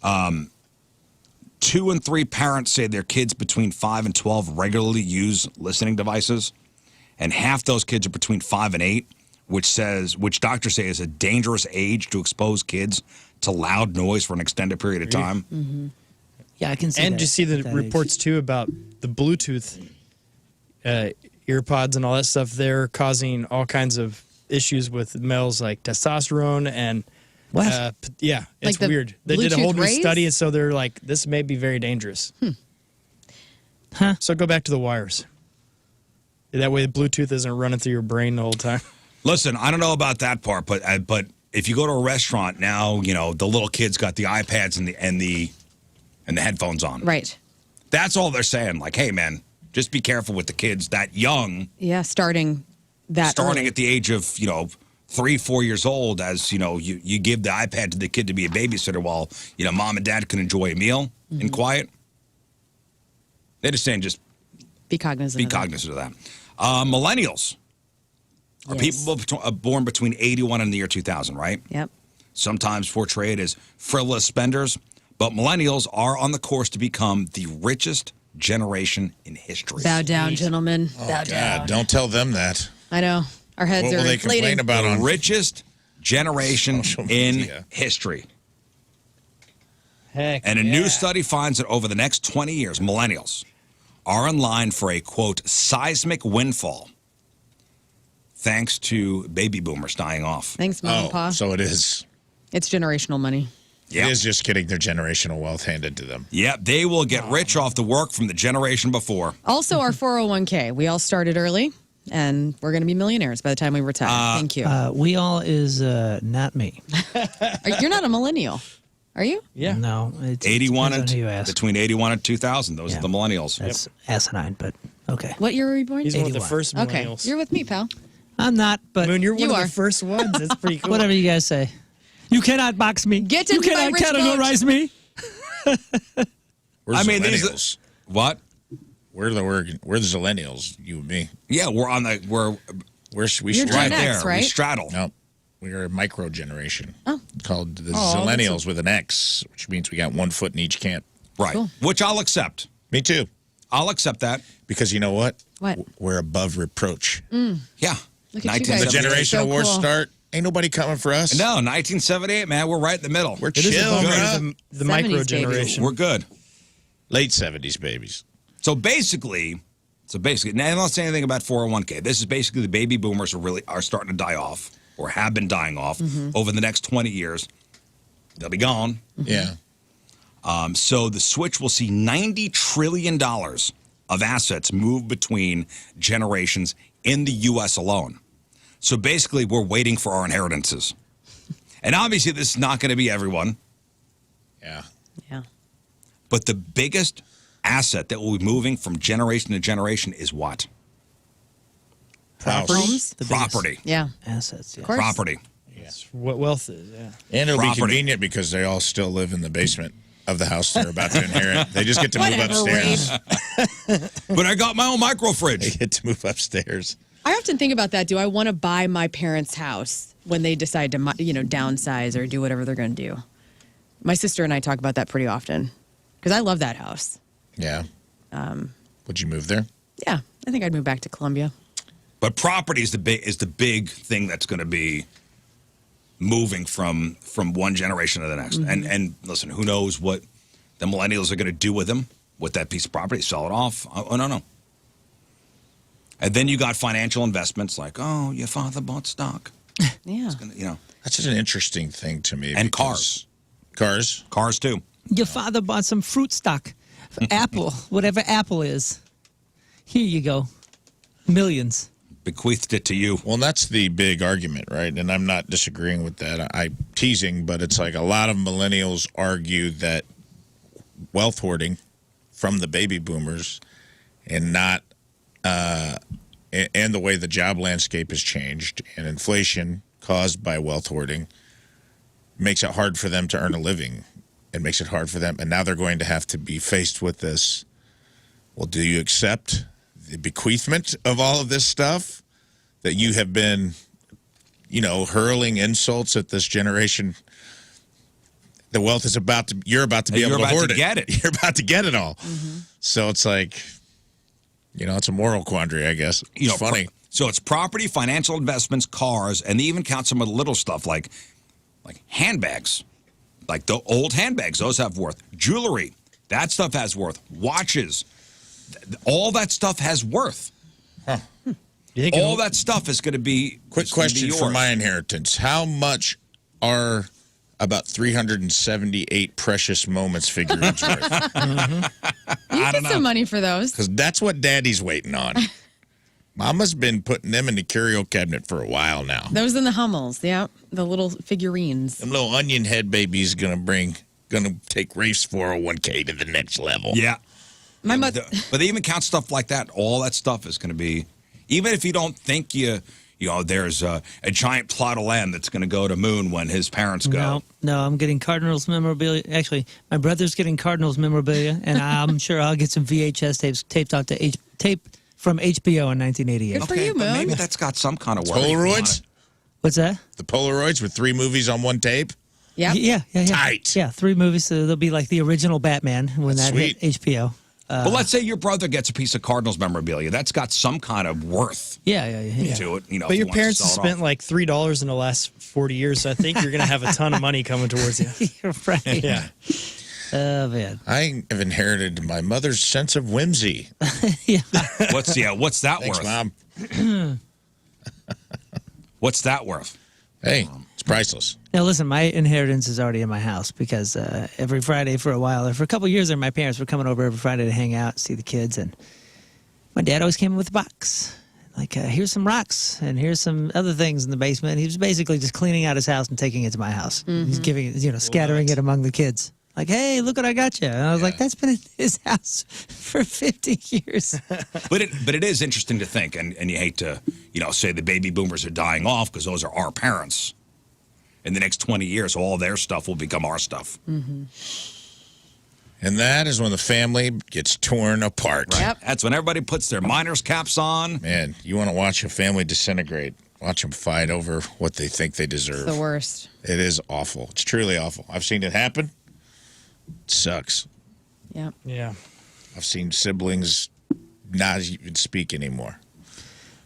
2 and 3 parents say their kids between 5 and 12 regularly use listening devices, and half those kids are between 5 and 8, which doctors say is a dangerous age to expose kids to loud noise for an extended period of time. Mm-hmm. Yeah, I can see. And that, you see the reports too about the Bluetooth earpods and all that stuff. They're causing all kinds of issues with males, like testosterone and what? Yeah, it's Like the weird. They did a whole new Bluetooth study, and so they're like, this may be very dangerous. Huh? So go back to the wires. That way, the Bluetooth isn't running through your brain the whole time. Listen, I don't know about that part, but if you go to a restaurant now, you know the little kids got the iPads and the headphones on. Right. That's all they're saying. Like, hey, man, just be careful with the kids that young. Yeah, starting early. At the age of 3, 4 years old, as you give the iPad to the kid to be a babysitter while mom and dad can enjoy a meal in quiet. They're just saying, just be cognizant. of that. Millennials are people born between 81 and the year 2000, right? Yep. Sometimes portrayed as frivolous spenders, but millennials are on the course to become the richest generation in history. Bow down, gentlemen. Bow down. God, don't tell them that. I know. Our heads What are will they inflating. complain about The on richest generation in history. Heck. And a new study finds that over the next 20 years, millennials are in line for a, quote, seismic windfall, thanks to baby boomers dying off. Thanks, Mom and Pa. So it is. It's generational money. Yep. It is just getting their generational wealth handed to them. Yep, they will get rich off the work from the generation before. Also, our 401k. We all started early, and we're going to be millionaires by the time we retire. Thank you. We all is not me. You're not a millennial, are you? Yeah. No. It's 81 depends on who you and ask. between 81 and 2000, those are the millennials. That's asinine, but okay. What year were you born? He's one of the 81. first Okay, millennials. you're with me, pal. I'm not, but Moon, you're one You of are. the first ones. That's pretty cool. whatever you guys say. You cannot box me. Get you into my cannot rich categorize me. We're these millennials. what? We're the Zillennials, you and me. Yeah, we're You're right Gen there. X, We right? straddle. No, we are a micro generation. Oh. Called the Oh, Zillennials with an X, which means we got 1 foot in each camp. Right. Cool. Which I'll accept. Me too. I'll accept that. Because you know what? What? We're above reproach. Yeah. Look at you guys. The 1978. generational So wars cool. start. Ain't nobody coming for us. No, 1978, man. We're right in the middle. We're It is a chill, bummer, bro. the 70s micro babies. generation. We're good. Late 70s babies. So basically, now I'm not saying anything about 401k. This is basically the baby boomers are starting to die off or have been dying off over the next 20 years. They'll be gone. Yeah. So the switch will see $90 trillion of assets move between generations in the U.S. alone. So basically, we're waiting for our inheritances. And obviously, this is not going to be everyone. Yeah. Yeah. But the biggest asset that will be moving from generation to generation is what? House. Homes? Property. Yeah. Assets. Yeah. Of course. Property. That's what wealth is, yeah. And it'll be Property. convenient because they all still live in the basement of the house they're about to inherit. They just get to move Whatever, upstairs. But I got my own micro They fridge. get to move upstairs. I often think about that. Do I want to buy my parents' house when they decide to, downsize or do whatever they're going to do? My sister and I talk about that pretty often because I love that house. Yeah. Would you move there? Yeah, I think I'd move back to Columbia. But property is the big thing that's going to be moving from one generation to the next. And listen, who knows what the millennials are going to do with them, with that piece of property, sell it off. I don't know. And then you got financial investments like, oh, your father bought stock. Yeah. It's gonna, That's just an interesting thing to me. And because- Cars? Cars too. Your father bought some fruit stock. Apple, whatever Apple is. Here you go. Millions. Bequeathed it to you. Well, that's the big argument, right? And I'm not disagreeing with that. I'm teasing, but it's like a lot of millennials argue that wealth hoarding from the baby boomers and not and the way the job landscape has changed and inflation caused by wealth hoarding makes it hard for them to earn a living It makes it hard for them. And now they're going to have to be faced with this. Well, do you accept the bequeathment of all of this stuff that you have been, hurling insults at this generation? The wealth is you're about to be able to hoard it. Get it. You're about to get it all. So it's like, it's a moral quandary, I guess. It's funny. So it's property, financial investments, cars, and they even count some of the little stuff like handbags. Like the old handbags, those have worth. Jewelry, that stuff has worth. Watches, all that stuff has worth. Huh. All that stuff is going to be. Quick question for my inheritance: how much are about 378 precious moments figurines worth? You get some money for those. Because that's what Daddy's waiting on. Mama's been putting them in the curio cabinet for a while now. Those in the Hummels, yeah, the little figurines. Them little onion head babies gonna take Rafe's 401k to the next level. Yeah, my mother. But they even count stuff like that. All that stuff is going to be, even if you don't think there's a giant plot of land that's going to go to Moon when his parents go. No, I'm getting Cardinals memorabilia. Actually, my brother's getting Cardinals memorabilia, and I'm sure I'll get some VHS tapes taped out to tape from HBO in 1988. Good for you, Moon. Maybe that's got some kind of worth. Polaroids? What's that? The Polaroids with 3 movies on one tape? Yep. Yeah. Tight. Yeah, 3 movies. So they'll be like the original Batman when that hit HBO. But let's say your brother gets a piece of Cardinals memorabilia. That's got some kind of worth Yeah. to it. But your parents have spent like $3 in the last 40 years, so I think you're going to have a ton of money coming towards you. You're right. Yeah. Oh, man. I have inherited my mother's sense of whimsy. What's that Thanks, worth? Mom. What's that worth? Hey, it's priceless. Now, listen, my inheritance is already in my house because every Friday for a while, or for a couple of years there, my parents were coming over every Friday to hang out, see the kids, and my dad always came in with a box. Like, here's some rocks, and here's some other things in the basement. He was basically just cleaning out his house and taking it to my house. He's giving it, scattering it among the kids. Like, hey, look what I got you. And I was like, that's been in his house for 50 years. But it is interesting to think, and you hate to, say the baby boomers are dying off because those are our parents. In the next 20 years, all their stuff will become our stuff. And that is when the family gets torn apart. Right. Yep. That's when everybody puts their miner's caps on. Man, you want to watch a family disintegrate. Watch them fight over what they think they deserve. It's the worst. It is awful. It's truly awful. I've seen it happen. It sucks. Yeah. Yeah. I've seen siblings not even speak anymore.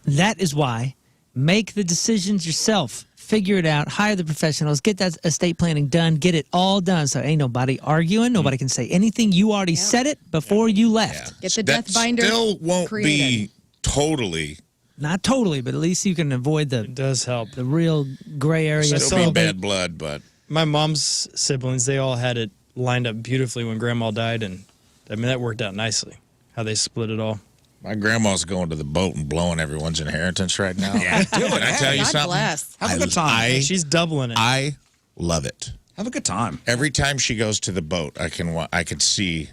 That is why make the decisions yourself. Figure it out. Hire the professionals. Get that estate planning done. Get it all done. So ain't nobody arguing. Nobody can say anything. You already said it before you left. Get the death binder. Still won't created. be totally. Not totally, but at least you can avoid It does help. the real gray area. Still be bad blood, but My mom's siblings, they all had it lined up beautifully when Grandma died, and that worked out nicely, how they split it all. my grandma's going to the boat and blowing everyone's inheritance right now. Yeah, do it. Can I tell you God something? bless. Have a good time. She's doubling it. I love it. Have a good time. Every time she goes to the boat, I can see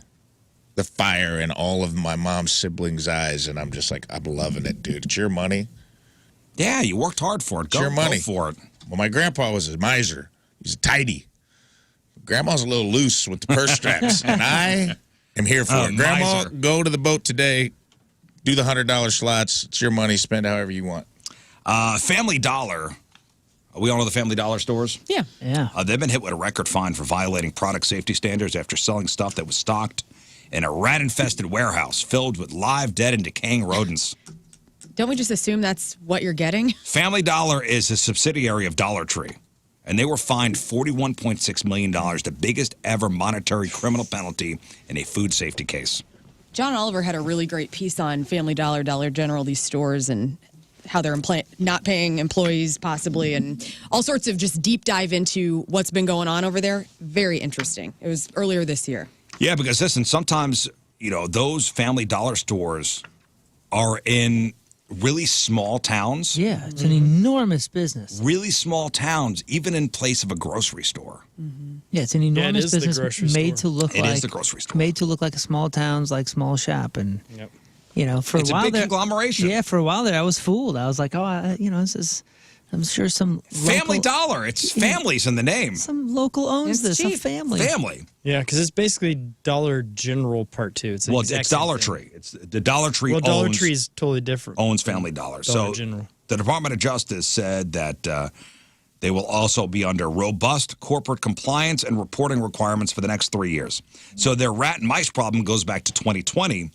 the fire in all of my mom's siblings' eyes, and I'm just like, I'm loving it, dude. It's your money. Yeah, you worked hard for it. It's your money. Go for it. Well, my grandpa was a miser. He's a tidy. Grandma's a little loose with the purse straps, and I am here for it. Grandma, miser. go to the boat today. Do the $100 slots. It's your money. Spend however you want. Family Dollar. We all know the Family Dollar stores? Yeah. Yeah. They've been hit with a record fine for violating product safety standards after selling stuff that was stocked in a rat-infested warehouse filled with live, dead, and decaying rodents. Don't we just assume that's what you're getting? Family Dollar is a subsidiary of Dollar Tree, and they were fined $41.6 million, the biggest ever monetary criminal penalty in a food safety case. John Oliver had a really great piece on Family Dollar, Dollar General, these stores, and how they're not paying employees possibly, and all sorts of just deep dive into what's been going on over there. Very interesting. It was earlier this year. Yeah, because listen, sometimes, those Family Dollar stores are in really small towns. Yeah, it's an enormous business. Really small towns, even in place of a grocery store. Yeah, it's an enormous is the business grocery made store. to look It like is the grocery store. made to look like a small town's like small shop, and Yep. for It's a a while big there, conglomeration. Yeah, for a while there, I was fooled. I was like, this is. I'm sure some Family Dollar. It's families in the name. Some local owns this. cheap. A family. Family. Yeah, because it's basically Dollar General Part 2. It's the exact it's same Dollar thing. Tree. It's the Dollar Tree. Well, Dollar owns, Tree is totally different. Owns Family Dollar. Dollar So General. the Department of Justice said that they will also be under robust corporate compliance and reporting requirements for the next 3 years. So their rat and mice problem goes back to 2020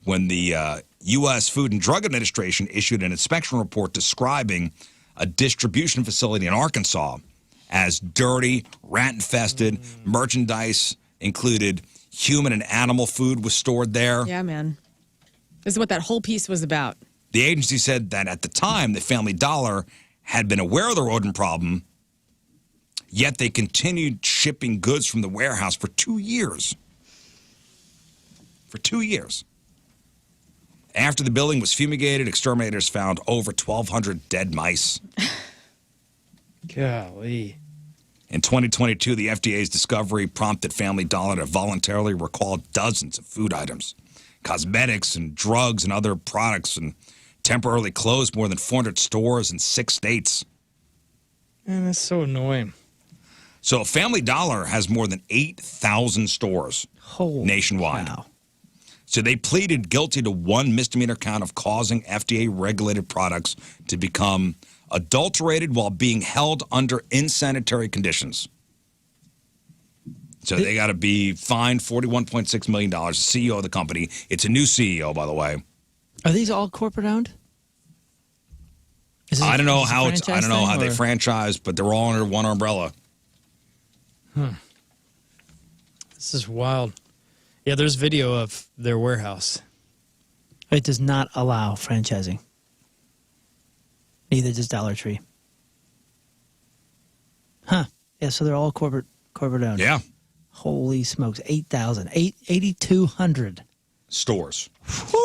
when the U.S. Food and Drug Administration issued an inspection report describing a distribution facility in Arkansas as dirty, rat-infested. Merchandise included human and animal food was stored there. Yeah, man. This is what that whole piece was about. The agency said that at the time, the Family Dollar had been aware of the rodent problem, yet they continued shipping goods from the warehouse for 2 years. For 2 years. After the building was fumigated, exterminators found over 1,200 dead mice. Golly. In 2022, the FDA's discovery prompted Family Dollar to voluntarily recall dozens of food items, cosmetics and drugs and other products, and temporarily closed more than 400 stores in 6 states. Man, that's so annoying. So Family Dollar has more than 8,000 stores nationwide. Wow. So they pleaded guilty to one misdemeanor count of causing FDA-regulated products to become adulterated while being held under insanitary conditions. So they got to be fined $41.6 million. The CEO of the company. It's a new CEO, by the way. Are these all corporate owned? I don't know how they franchise, but they're all under one umbrella. This is wild. Yeah, there's video of their warehouse. It does not allow franchising. Neither does Dollar Tree. Huh. Yeah, so they're all corporate owned. Yeah. Holy smokes. 8,200 stores.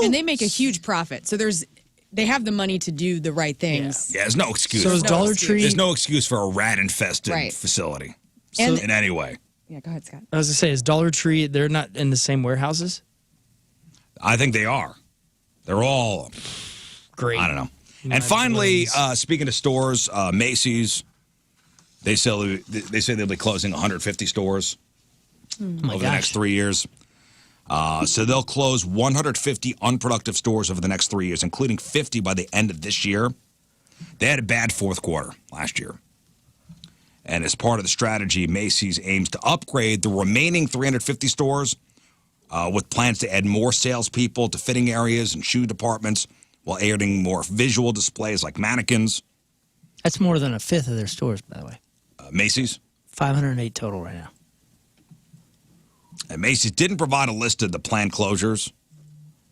And they make a huge profit. So they have the money to do the right things. Yeah, there's no excuse. So is Dollar Tree... There's no excuse for a rat-infested facility in any way. Yeah, go ahead, Scott. I was going to say, is Dollar Tree, they're not in the same warehouses? I think they are. They're all great. I don't know. And finally, speaking of stores, Macy's, they say they'll be closing 150 stores over the next 3 years. So they'll close 150 unproductive stores over the next 3 years, including 50 by the end of this year. They had a bad fourth quarter last year. And as part of the strategy, Macy's aims to upgrade the remaining 350 stores with plans to add more salespeople to fitting areas and shoe departments while adding more visual displays like mannequins. That's more than a fifth of their stores, by the way. Macy's? 508 total right now. And Macy's didn't provide a list of the planned closures,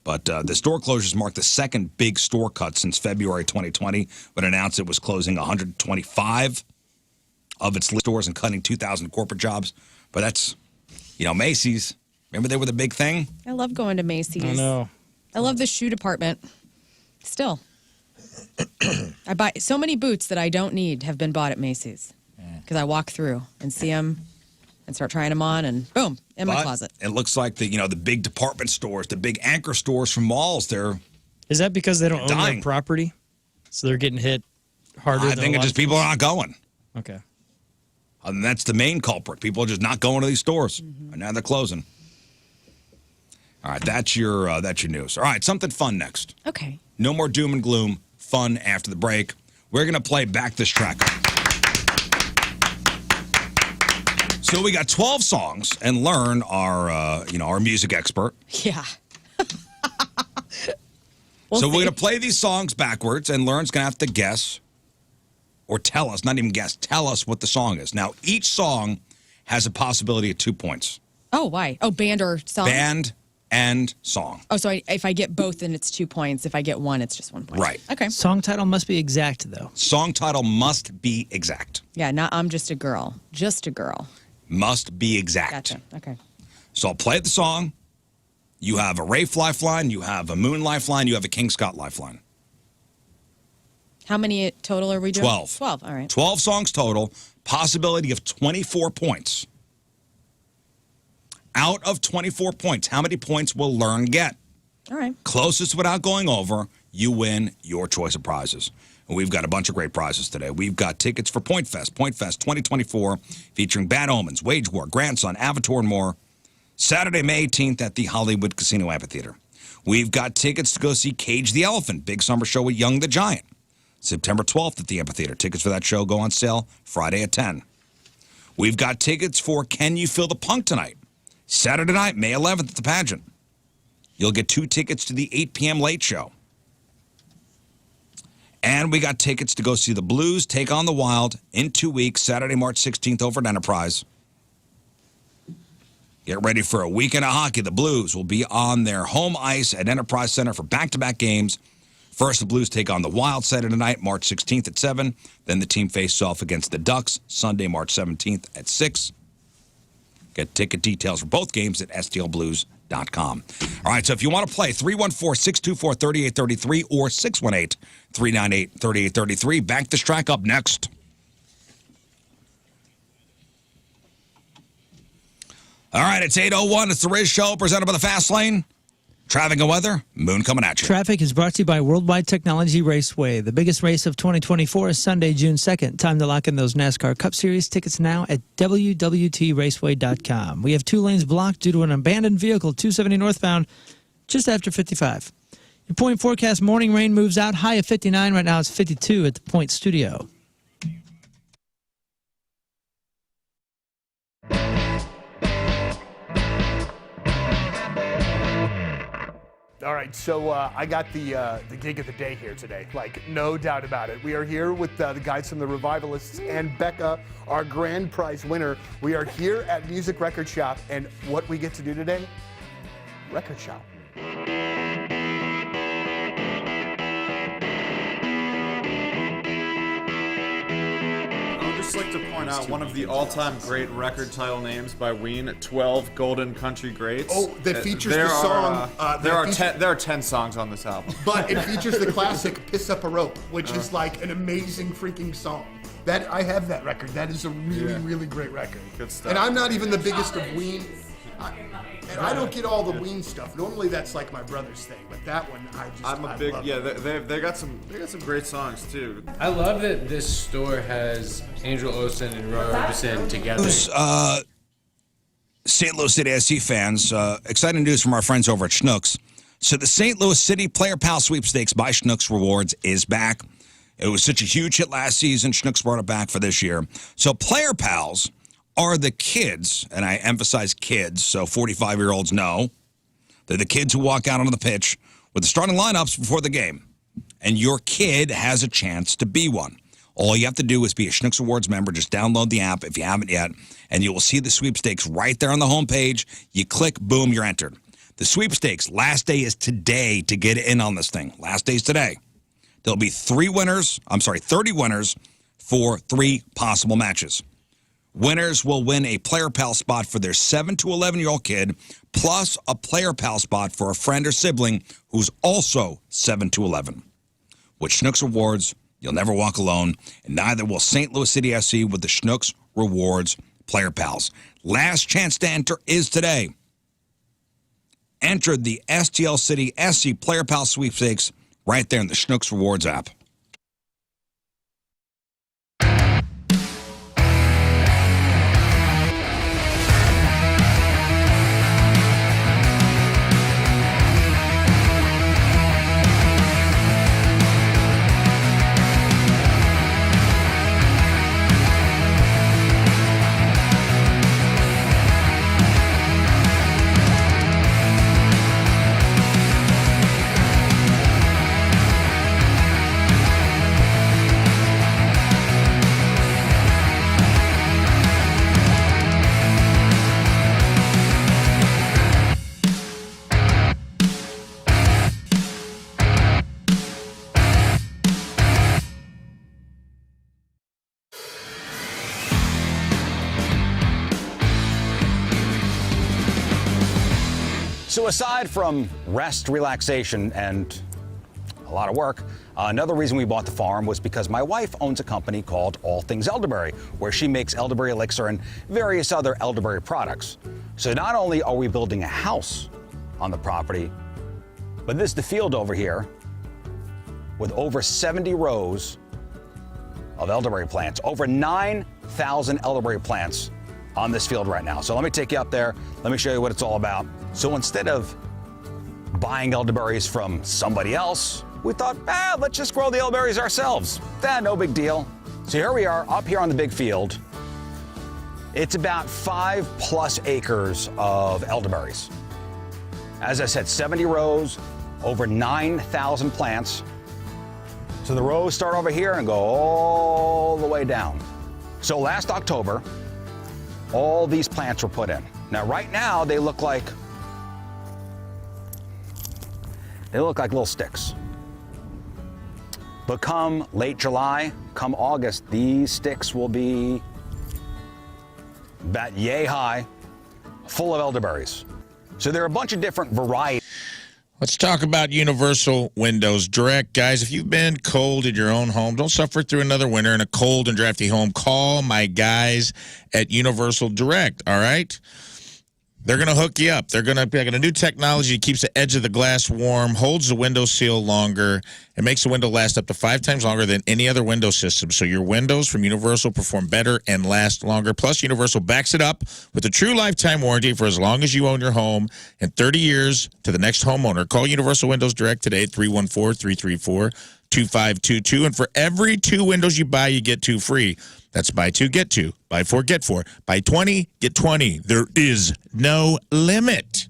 but the store closures marked the second big store cut since February 2020, when it announced it was closing 125 of its stores and cutting 2,000 corporate jobs. But that's, Macy's. Remember they were the big thing? I love going to Macy's. I know. I love the shoe department. Still. I buy so many boots that I don't need have been bought at Macy's. Because I walk through and see them and start trying them on and boom, in my closet. It looks like the big department stores, the big anchor stores from malls, Is that because they don't own dying. their property? So they're getting hit harder I than think a it's lot just of people are not going. Okay. And that's the main culprit. People are just not going to these stores. And now they're closing. All right, that's your news. All right, something fun next. Okay. No more doom and gloom. Fun after the break. We're going to play Back This Track Up. So we got 12 songs, and Lern, our music expert. Yeah. We're going to play these songs backwards, and Lern's going to have to guess or tell us, not even guess, tell us what the song is. Now, each song has a possibility of 2 points. Oh, why? Oh, band or song? Band and song. Oh, so if I get both, then it's 2 points. If I get one, it's just 1 point. Right. Okay. Song title must be exact, though. Song title must be exact. Yeah, not I'm just a girl. Just a girl. Must be exact. Gotcha. Okay. So I'll play the song. You have a Rafe lifeline. You have a Moon lifeline. You have a King Scott lifeline. How many total are we doing? 12. 12, all right. 12 songs total. Possibility of 24 points. Out of 24 points, how many points will Lern get? All right. Closest without going over, you win your choice of prizes. And we've got a bunch of great prizes today. We've got tickets for Point Fest 2024, featuring Bad Omens, Wage War, Grandson, Avatar, and more. Saturday, May 18th at the Hollywood Casino Amphitheater. We've got tickets to go see Cage the Elephant, big summer show with Young the Giant. September 12th at the Amphitheater. Tickets for that show go on sale Friday at 10. We've got tickets for Can You Feel the Punk tonight? Saturday night, May 11th at the Pageant. You'll get 2 tickets to the 8 p.m. Late Show. And we got tickets to go see the Blues take on the Wild in 2 weeks, Saturday, March 16th over at Enterprise. Get ready for a weekend of hockey. The Blues will be on their home ice at Enterprise Center for back-to-back games. First, the Blues take on the Wild Saturday night, March 16th at 7. Then the team faces off against the Ducks Sunday, March 17th at 6. Get ticket details for both games at stlblues.com. All right, so if you want to play, 314-624-3833 or 618-398-3833. Back this track up next. All right, it's 8:01. It's the Rizz Show presented by the Fast Lane. Traffic and weather, Moon coming at you. Traffic is brought to you by Worldwide Technology Raceway. The biggest race of 2024 is Sunday, June 2nd. Time to lock in those NASCAR Cup Series tickets now at www.raceway.com. We have 2 lanes blocked due to an abandoned vehicle, 270 northbound, just after 55. Your point forecast, morning rain moves out, high of 59. Right now it's 52 at the Point Studio. All right, so I got the gig of the day here today, like no doubt about it. We are here with the guys from the Revivalists and Becca, our grand prize winner. We are here at Music Record Shop, and what we get to do today? Record Shop. I'd just like to point out one of the all-time great record title names by Ween, 12 Golden Country Greats. Oh, that features the song. There are 10 songs on this album. But it features the classic Piss Up a Rope, which is like an amazing freaking song. That I have that record. That is a really, really great record. Good stuff. And I'm not even the biggest of Ween. And I don't get all the Ween stuff. Normally that's like my brother's thing, but that one I love. Yeah. They got some great songs too. I love that this store has Angel Olsen and Roy Orbison together. St. Louis City SC fans, exciting news from our friends over at Schnucks. So the St. Louis City Player Pal Sweepstakes by Schnucks Rewards is back. It was such a huge hit last season. Schnucks brought it back for this year. So Player Pals are the kids, and I emphasize kids, so 45-year-olds know. They're the kids who walk out onto the pitch with the starting lineups before the game. And your kid has a chance to be one. All you have to do is be a Schnucks Awards member. Just download the app if you haven't yet, and you will see the sweepstakes right there on the homepage. You click, boom, you're entered. The sweepstakes, last day is today to get in on this thing. Last day is today. There'll be 30 winners for 3 possible matches. Winners will win a Player Pal spot for their 7 to 11-year-old kid, plus a Player Pal spot for a friend or sibling who's also 7 to 11. With Schnucks Rewards, you'll never walk alone, and neither will St. Louis City SC with the Schnucks Rewards Player Pals. Last chance to enter is today. Enter the STL City SC Player Pal Sweepstakes right there in the Schnucks Rewards app. So aside from rest, relaxation, and a lot of work, another reason we bought the farm was because my wife owns a company called All Things Elderberry, where she makes elderberry elixir and various other elderberry products. So not only are we building a house on the property, but this is the field over here. with over 70 rows of elderberry plants. Over 9,000 elderberry plants on this field right now. So let me take you out there. Let me show you what it's all about. So instead of buying elderberries from somebody else, we thought, let's just grow the elderberries ourselves. No big deal. So here we are up here on the big field. It's about 5+ acres of elderberries. As I said, 70 rows, over 9,000 plants. So the rows start over here and go all the way down. So last October, all these plants were put in. Now right now they look like little sticks. But come late July, come August, these sticks will be about yay high, full of elderberries. So there are a bunch of different varieties. Let's talk about Universal Windows Direct. Guys, if you've been cold in your own home, don't suffer through another winter in a cold and drafty home. Call my guys at Universal Direct, all right? They're going to hook you up. They got a new technology that keeps the edge of the glass warm, holds the window seal longer, and makes the window last up to 5 times longer than any other window system. So your windows from Universal perform better and last longer. Plus, Universal backs it up with a true lifetime warranty for as long as you own your home and 30 years to the next homeowner. Call Universal Windows Direct today at 314-334-2522. And for every 2 windows you buy, you get 2 free. That's buy 2, get 2. Buy 4, get 4. Buy 20, get 20. There is no limit.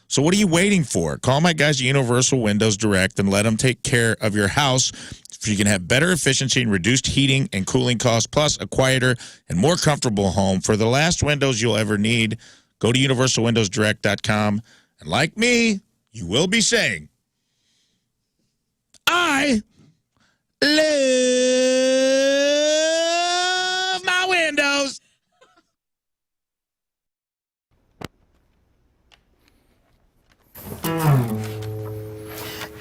So what are you waiting for? Call my guys at Universal Windows Direct and let them take care of your house so you can have better efficiency and reduced heating and cooling costs, plus a quieter and more comfortable home. For the last windows you'll ever need, go to universalwindowsdirect.com. And like me, you will be saying, I love my windows.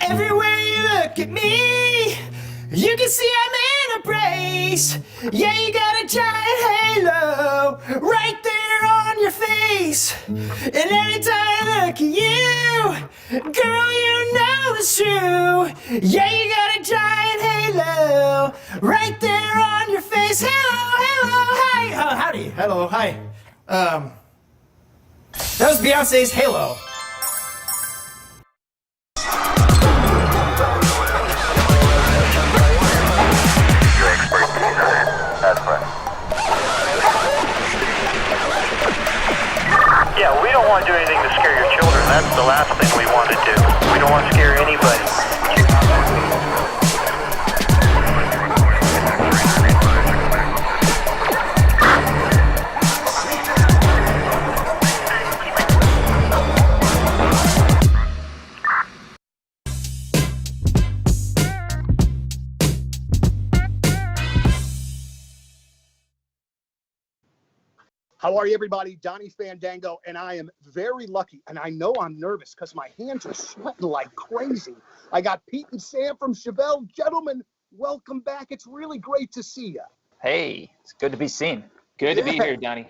Everywhere you look at me, you can see I'm in a brace. Yeah, you got a giant halo right there on your face. And every time I look at you, girl, you know it's true. Yeah, you got a giant halo right there on your face. Hello, hi. Howdy. Hello, hi. That was Beyonce's Halo. Yeah, we don't want to do anything to scare your children. That's the last thing we want to do. We don't want to scare anybody. How are you, everybody? Donnie Fandango, and I am very lucky, and I know I'm nervous because my hands are sweating like crazy. I got Pete and Sam from Chevelle. Gentlemen, welcome back. It's really great to see you. Hey, it's good to be seen. Good to be here, Donnie.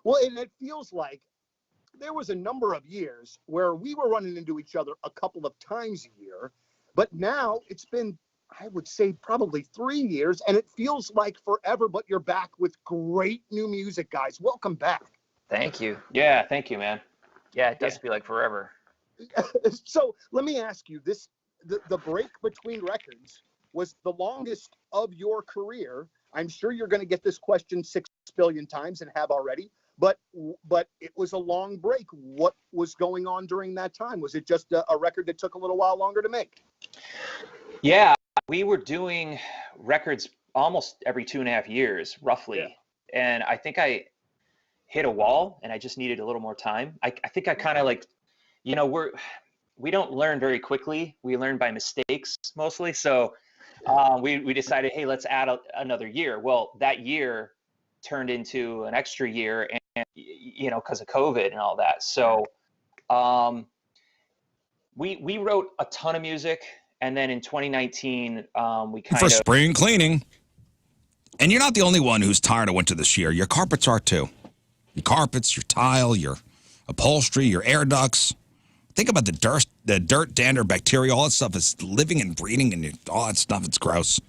Well, and it feels like there was a number of years where we were running into each other a couple of times a year, but now it's been, I would say, probably 3 years, and it feels like forever, but you're back with great new music, guys. Welcome back. Thank you. Yeah, thank you, man. Yeah, it does feel like forever. So let me ask you this, the break between records was the longest of your career. I'm sure you're going to get this question 6 billion times and have already, but it was a long break. What was going on during that time? Was it just a record that took a little while longer to make? Yeah. We were doing records almost every 2.5 years, roughly. Yeah. And I think I hit a wall and I just needed a little more time. I think I kind of like, we don't learn very quickly. We learn by mistakes mostly. So we decided, hey, let's add another year. Well, that year turned into an extra year and, because of COVID and all that. So we wrote a ton of music. And then in 2019, we for spring cleaning. And you're not the only one who's tired of winter this year. Your carpets are too. Your carpets, your tile, your upholstery, your air ducts. Think about the the dirt, dander, bacteria, all that stuff is living and breeding and all that stuff. It's gross.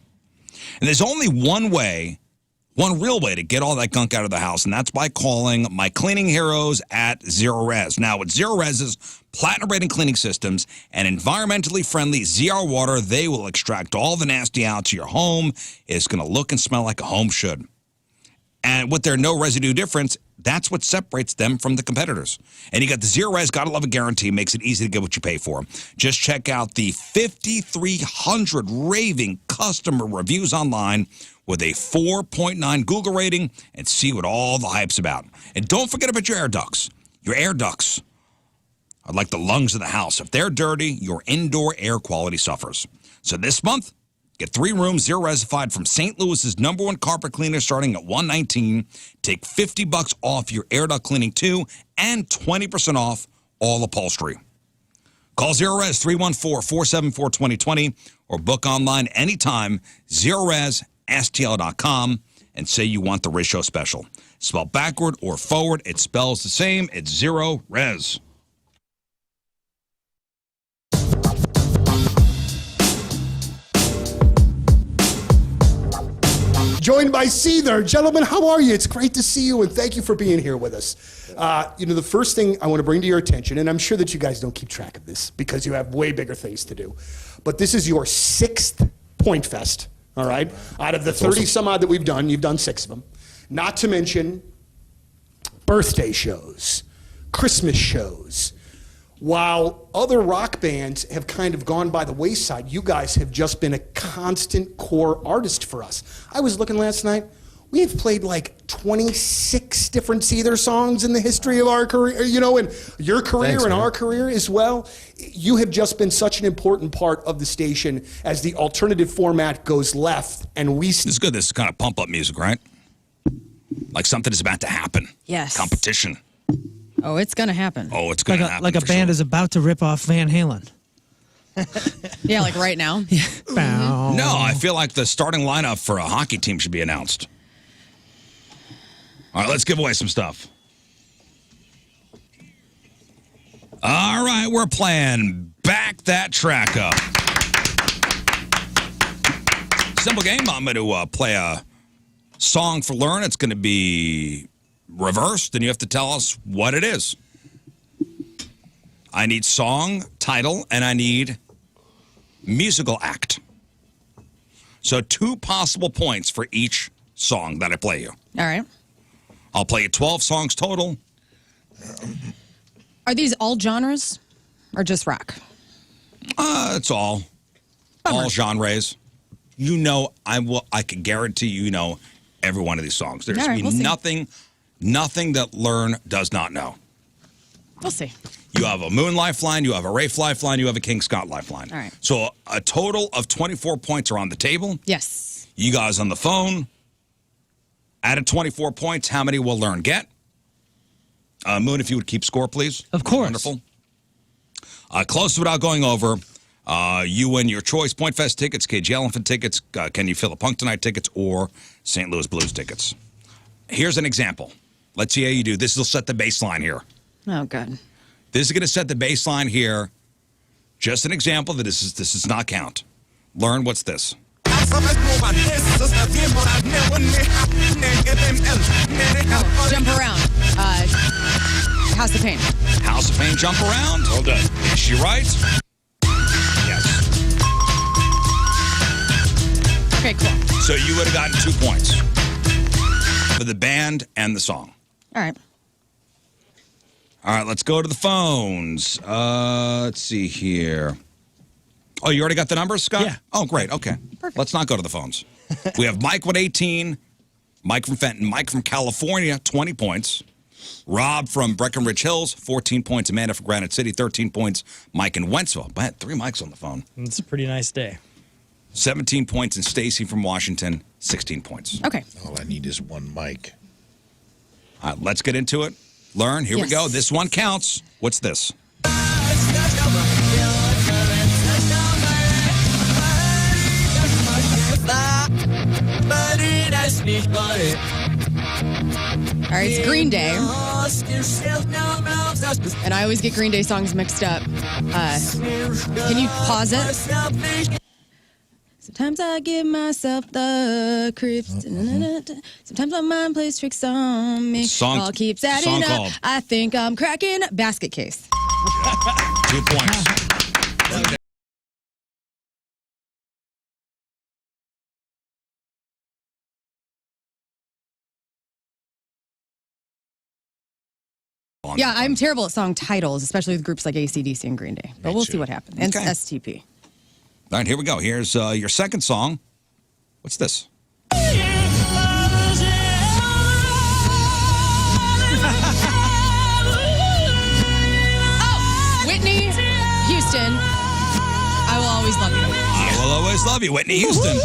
And there's only one real way to get all that gunk out of the house, and that's by calling my cleaning heroes at Zero Res. Now, with Zero Res's platinum rating cleaning systems and environmentally friendly ZR water, they will extract all the nasty out to your home. It's going to look and smell like a home should. And with their no residue difference, that's what separates them from the competitors. And you got the Zero Res Gotta Love It guarantee, makes it easy to get what you pay for. Just check out the 5,300 raving customer reviews online with a 4.9 Google rating and see what all the hype's about. And don't forget about your air ducts. Your air ducts are like the lungs of the house. If they're dirty, your indoor air quality suffers. So this month, get 3 rooms, Zero Resified from St. Louis's #1 carpet cleaner starting at $119. Take $50 off your air duct cleaning too, and 20% off all upholstery. Call Zero Res 314-474-2020 or book online anytime, ZeroResSTL.com, and say you want the Rizz Show special. Spelled backward or forward, it spells the same. It's Zero Res. Joined by Seether. Gentlemen, how are you? It's great to see you, and thank you for being here with us. The first thing I want to bring to your attention, and I'm sure that you guys don't keep track of this because you have way bigger things to do, but this is your 6th Point Fest, all right? Out of the 30-some-odd that we've done, you've done 6 of them. Not to mention birthday shows, Christmas shows. While other rock bands have kind of gone by the wayside, you guys have just been a constant core artist for us. I was looking last night. We have played like 26 different Seether songs in the history of our career, and your career and our career as well. You have just been such an important part of the station as the alternative format goes left, and we... This is good. This is kind of pump-up music, right? Like something is about to happen. Yes. Competition. Oh, it's going to happen. Oh, it's going to happen. Like a band is about to rip off Van Halen. Yeah, like right now. No, I feel like the starting lineup for a hockey team should be announced. All right, let's give away some stuff. All right, we're playing Back That Track Up. Simple game. I'm going to play a song for Lern. It's going to be reversed, and you have to tell us what it is. I need song, title, and I need musical act. So 2 possible points for each song that I play you. All right. I'll play you 12 songs total. Are these all genres or just rock? It's all genres. I can guarantee you know every one of these songs. There's right, nothing that Lern does not know. We'll see. You have a Moon lifeline, you have a Rafe lifeline, you have a King Scott lifeline. All right. So a total of 24 points are on the table. Yes. You guys on the phone, out of 24 points, how many will Lern get? Moon, if you would keep score, please. Of course. Wonderful. Close without going over. You win your choice Point Fest tickets, Cage Elephant tickets, Can You Feel the Punk Tonight tickets, or St. Louis Blues tickets. Here's an example. Let's see how you do. This will set the baseline here. Oh, good. This is going to set the baseline here. Just an example that this does not count. Lern, what's this? Jump around. House of Pain. House of Pain, Jump Around. Well done. Is she right? Yes. Okay, cool. So you would have gotten 2 points for the band and the song. All right. All right, let's go to the phones. Let's see here. Oh, you already got the numbers, Scott? Yeah. Oh, great. Okay. Perfect. Let's not go to the phones. We have Mike with 18, Mike from Fenton, Mike from California, 20 points. Rob from Breckenridge Hills, 14 points. Amanda from Granite City, 13 points. Mike in Wentzville. I had 3 mics on the phone. It's a pretty nice day. 17 points. And Stacy from Washington, 16 points. Okay. All I need is 1 mic. All right, let's get into it. Lern, here we go. This one counts. What's this? All right, it's Green Day. And I always get Green Day songs mixed up. Can you pause it? Sometimes I give myself the creeps. Sometimes my mind plays tricks on me. All keeps adding up. Called. I think I'm cracking Basket Case. 2 points. Yeah, I'm terrible at song titles, especially with groups like AC/DC and Green Day. But we'll see what happens. And Okay. STP. All right, here we go. Here's your second song. What's this? Whitney Houston, I Will Always Love You. I Will Always Love You, Whitney Houston.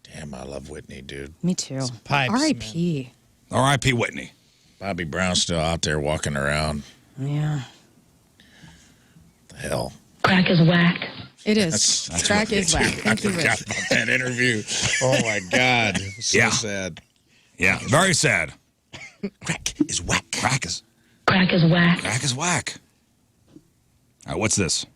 Damn, I love Whitney, dude. Me too. Pipes, R.I.P. R.I.P. Whitney. Bobby Brown's still out there walking around. Yeah. The hell. Crack is whack. It is. That's Crack Whitney, is whack. too. Thank you, I forgot Rizz. about that interview. Oh, my God. So Yeah. sad. Yeah, very sad. Crack is whack. Crack is Crack is whack. Crack is whack. All right, what's this?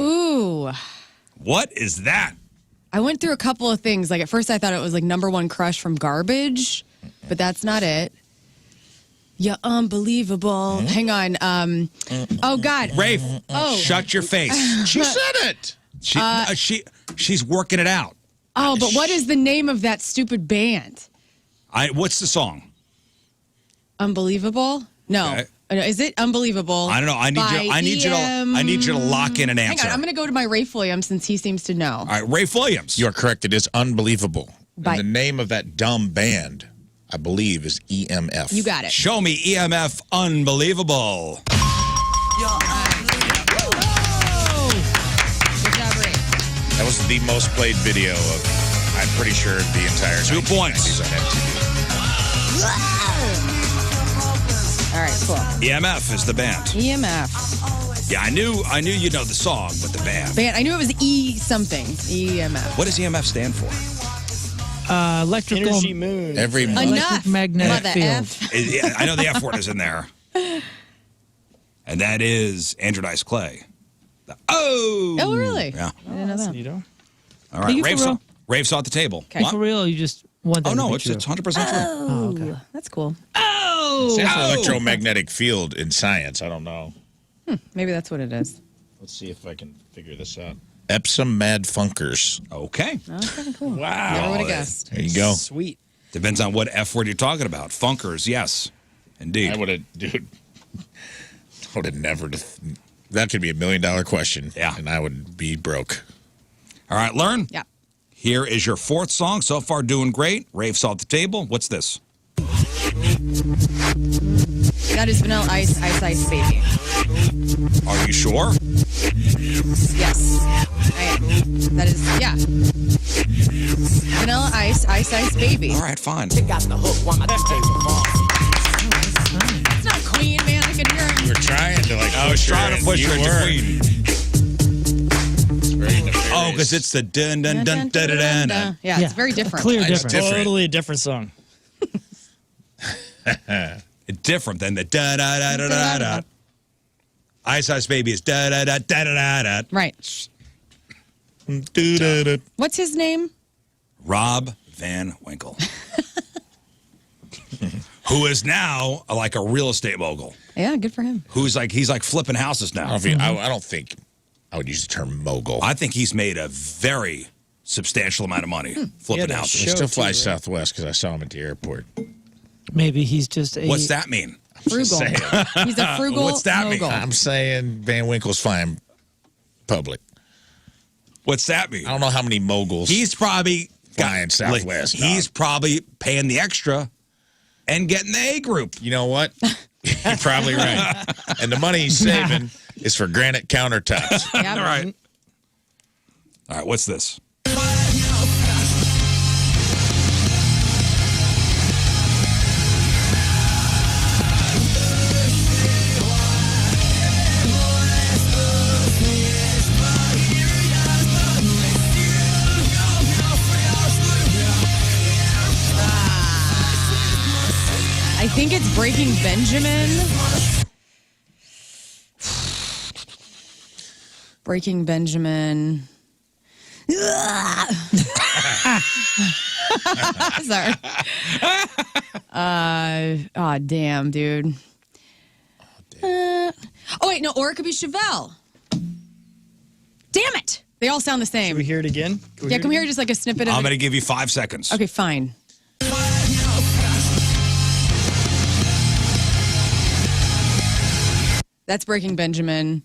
Ooh. What is that? I went through a couple of things. Like at first I thought it was like Number One Crush from Garbage, but that's not it. You're unbelievable. Hang on. Oh God. Rafe, Oh. shut your face. She said it. She's working it out. Oh, but what is the name of that stupid band? What's the song? Unbelievable? No. Okay. Is it Unbelievable? I don't know. I need you to lock in an answer. Hang on, I'm going to go to my Rafe Williams since he seems to know. All right, Rafe Williams. You're correct. It is unbelievable. By- And the name of that dumb band, I believe, is EMF. You got it. Show me EMF Unbelievable. Good job, Rafe. That was the most played video of, I'm pretty sure, the entire 2 points. 1990s on MTV. All right, cool. EMF is the band. EMF. Yeah, I knew you'd know the song, but the band. Band. I knew it was E something. EMF. What does EMF stand for? Electrical Energy Moon. Every month. Enough. magnetic Mother field. F. I know the F word is in there. And that is anodized clay. Oh, really? Yeah. I didn't know that. You know? All right, you for real? Rafe's at the table. Okay. For real, you just want that Oh, to no, be it's true. 100% true. Oh, okay. That's cool. It's an electromagnetic field in science. I don't know. Maybe that's what it is. Let's see if I can figure this out. Epsom Mad Funkers. Okay. Okay, cool. Wow. Never would have guessed. There you go. Sweet. Depends on what F word you're talking about. Funkers, yes. Indeed. I would have, dude. I would have never. That could be $1 million question. Yeah. And I would be broke. All right, Lern. Yeah. Here is your fourth song. So far, doing great. Rafe's at the table. What's this? That is Vanilla Ice, Ice Ice Baby. Are you sure? Yes, I am. That is, yeah. Vanilla Ice, Ice Ice Baby. All right, fine. That's not Queen, man. I can hear him. You were trying to, like, I was trying to push you her into were. Queen. It's very nefarious. Oh, because it's the dun dun dun dun dun dun. dun. Yeah, it's very different. Clear It's difference. different. Totally a different song. It's different than the da da da da da da. Ice Ice Baby is da da da da da da. Right. Do-do-do. What's his name? Rob Van Winkle, who is now like a real estate mogul. Yeah, good for him. He's like flipping houses now. I don't think I would use the term mogul. I think he's made a very substantial amount of money flipping Yeah, houses. I still fly Southwest because I saw him at the airport. Maybe he's just a. What's that mean? Frugal. saying. He's a frugal What's that mean? mogul. I'm saying Van Winkle's flying public. What's that mean? I don't know how many moguls He's probably flying Southwest. He's probably paying the extra and get in the A group. You know what? You're probably right. And the money he's saving is for granite countertops. Yeah, All right. All right, what's this? I think it's Breaking Benjamin. Breaking Benjamin. Sorry. Oh, damn, dude. Oh, wait, no, or it could be Chevelle. Damn it. They all sound the same. Should we hear it again? Yeah, come here, just like a snippet of I'm going to give you 5 seconds. Okay, fine. That's Breaking Benjamin.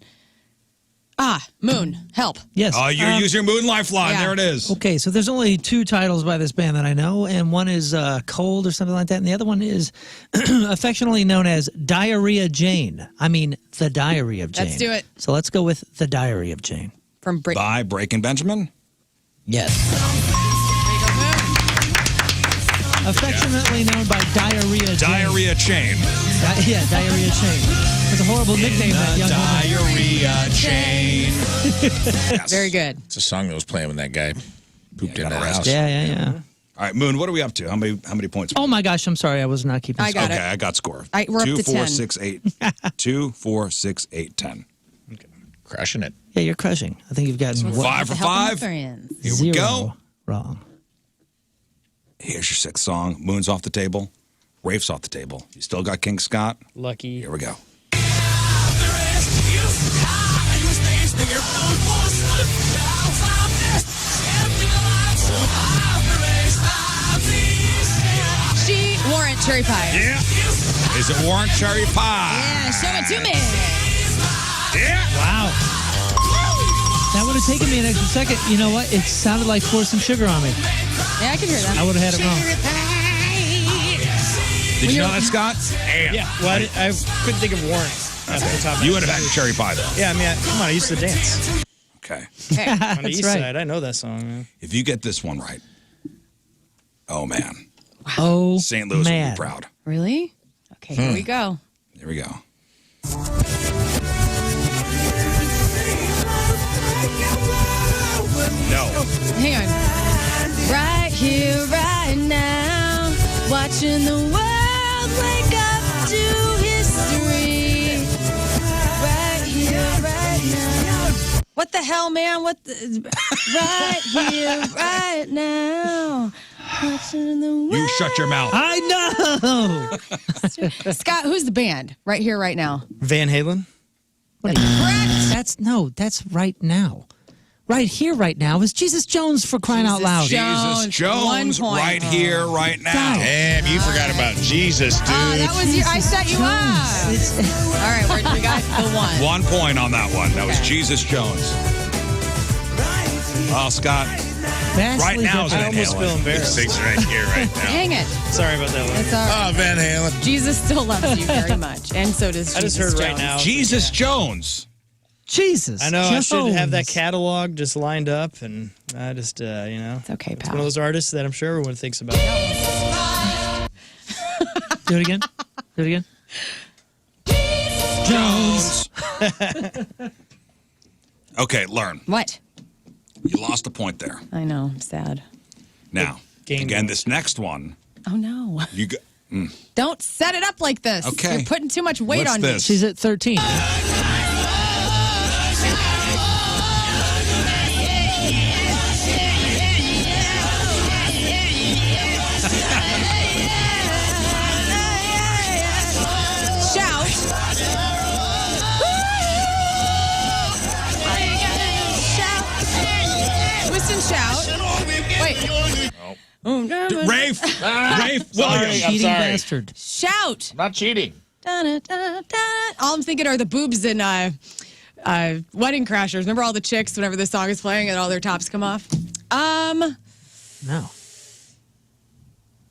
Moon, help. Yes. Oh, you use your Moon Lifeline. Yeah. There it is. Okay, so there's only 2 titles by this band that I know, and one is Cold or something like that, and the other one is affectionately known as Diarrhea Jane. I mean, The Diary of Jane. Let's do it. So let's go with The Diary of Jane. By Breaking Benjamin? Yes. Affectionately known by Diarrhea Jane. Diarrhea Chain. Yeah, Diarrhea Chain. It's a horrible nickname, that young Diarrhea Chain. Yes. Very good. It's a song that was playing when that guy pooped in the house. Yeah. All right, Moon, what are we up to? How many points? Oh, my gosh, I'm sorry. I was not keeping I got okay, it. I got score. We're up 2, to 4, 10. 6, 8. 2, 4, 6, 8, 10. Okay. Crushing it. Yeah, you're crushing. I think you've gotten 5 for 5. Here we go. Wrong. Here's your 6th song. Moon's off the table. Rafe's off the table. You still got King Scott. Lucky. Here we go. She Warrant Cherry Pie. Yeah. Is it Warrant Cherry Pie? Yeah, show it to me. Yeah. Wow. That would have taken me an extra second. You know what? It sounded like Pour Some Sugar on Me. Yeah, I can hear that. I would have had it wrong. Did you know that, Scott? Yeah. Well, I couldn't think of Warrant off the top of You my would have head. had Cherry Pie, though. Yeah, I mean, come on, I used to dance. Okay. Okay. On the That's east right. side, I know that song, man. If you get this one right, oh, man. Oh, St. Louis will man. be proud. Really? Okay, here we go. Here we go. No. Hang on. Right here, right now, watching the world wake up to history. Right here, right now. What the hell, man? Right here, right now. Watching the world. You shut your mouth. I know. Scott, who's the band? Right here, right now. Van Halen? That's right now. Right here, right now is Jesus Jones for crying out loud. Jesus Jones, 1 point. right here, right now. Damn, you forgot about Jesus, dude. That was I set you up. All right, we got the 1. 1 point on that one. That was Jesus Jones. Oh, Scott. Right now is I Van almost feel Halen. embarrassed. Sings right here, right now. Dang it. Sorry about that one. It's all right. Oh, Van Halen. Jesus still loves you very much, and so does I Jesus just heard Jones. right now. Jesus Jones. Jesus. I know I should have that Jones. catalog just lined up, and I just, It's okay, it's pal. one of those artists that I'm sure everyone thinks about. Do it again. Do it again. Jones. Okay, Lern. What? You lost a point there. I know. I'm sad. Now, Game again, goes. this next one, Oh no! you got. Don't set it up like this. Okay. You're putting too much weight What's on this? She's at 13. me. Shout. Twist and shout. Wait. Rafe Williams. Cheating bastard. Shout. Not cheating. Dun-dun-dun-dun. All I'm thinking are the boobs in Wedding Crashers. Remember all the chicks whenever this song is playing and all their tops come off? No.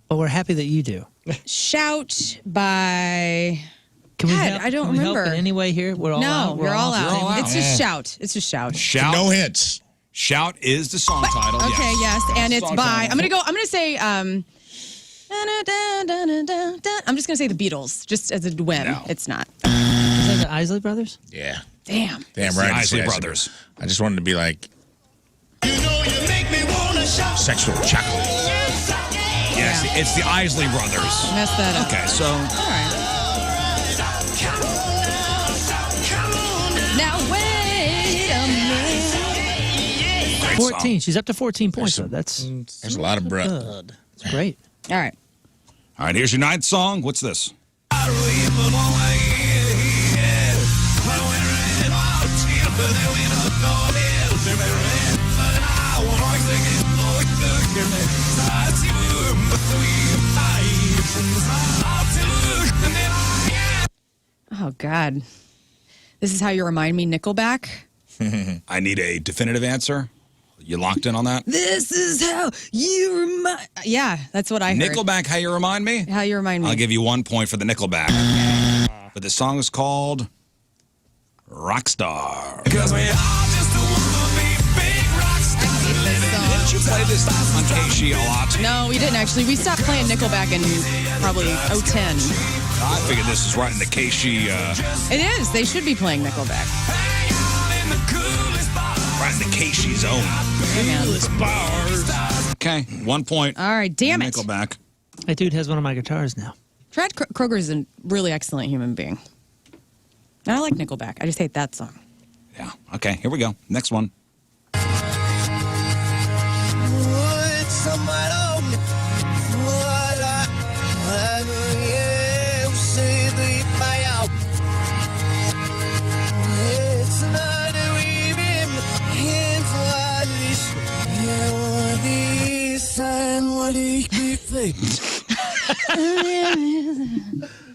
But we're happy that you do. Shout by. Can we God, help? I don't Can we help remember. in any way here? We're all out. No, you're all out. You're all out. It's just shout. It's just shout. Shout. No hints. Shout is the song title. Okay, yes, and it's Song by. title. I'm gonna say. I'm just gonna say the Beatles, just as a whim. No. It's not. Is that the Isley Brothers? Yeah. Damn. Damn It's right. the it's Isley Brothers. I just wanted to be like. Sexual chocolate. Yes, it's the Isley Brothers. Messed that up. Okay, so. All right. Now wait a minute. Great 14. song. She's up to 14 points. Though. That's There's a lot of breath. good. That's great. All right. All right, here's your ninth song. What's this? Oh God. This is how you remind me, Nickelback. I need a definitive answer. You locked in on that? This is how you remind. Yeah, that's what I heard. Nickelback, how you remind me? How you remind me. I'll give you 1 point for the Nickelback. But the song is called Rockstar. Because we all just want to be big rockstars. Didn't you play this on KC a lot? No, we didn't actually. We stopped playing Nickelback in probably 2010. I figured this is right in the KC. It is. They should be playing Nickelback. Right in the KC zone. Okay, 1 point. All right, damn it. Nickelback. That dude has one of my guitars now. Fred Kroger is a really excellent human being. And I like Nickelback. I just hate that song. Yeah. Okay, here we go. Next one.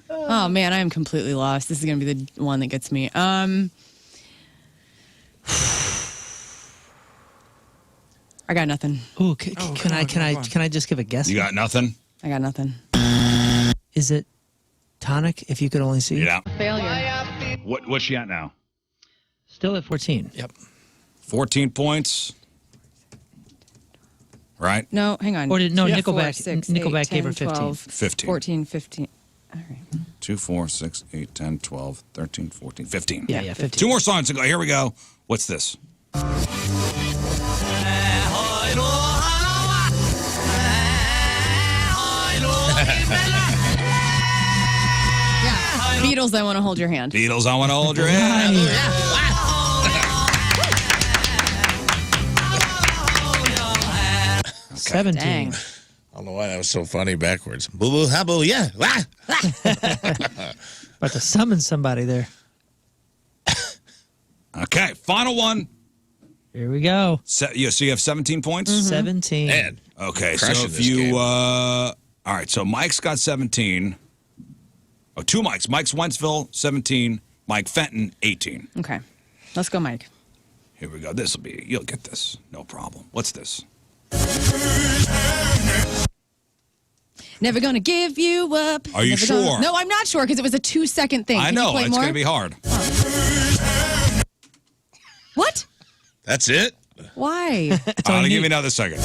Oh man, I am completely lost. This is gonna be the one that gets me. I got nothing. Ooh, can I just give a guess? You got nothing? I got nothing. Is it Tonic? If you could only see. Yeah. Failure. What's she at now? Still at 14. Yep. 14 points. Right? No, hang on. Or did no Yeah. Nickelback? 4, 6, Nickelback 8, 10, gave her 15. 12, 15. 14, 15. All right. 2, 4, 6, 8, 10, 12, 13, 14, 15. Yeah, 15. 2 more songs to go. Here we go. What's this? Yeah. Beatles, I Want to Hold Your Hand. Beatles, I Want to Hold Your Hand. Okay. 17. Dang. I don't know why that was so funny backwards. Boo boo haboo, yeah. About to summon somebody there. Okay, final one. Here we go. So you have 17 points? 17. Man. Okay, so Crushing if this you, game. all right, so Mike's got 17. Oh, 2 Mikes. Mike's Wentzville, 17. Mike Fenton, 18. Okay. Let's go, Mike. Here we go. This will be, you'll get this. No problem. What's this? Never gonna give you up. Are you Never gonna- sure? No, I'm not sure because it was a 2-second thing. I Can you know, play it's more? going to be hard. What? That's it? Why? I'll give you another second.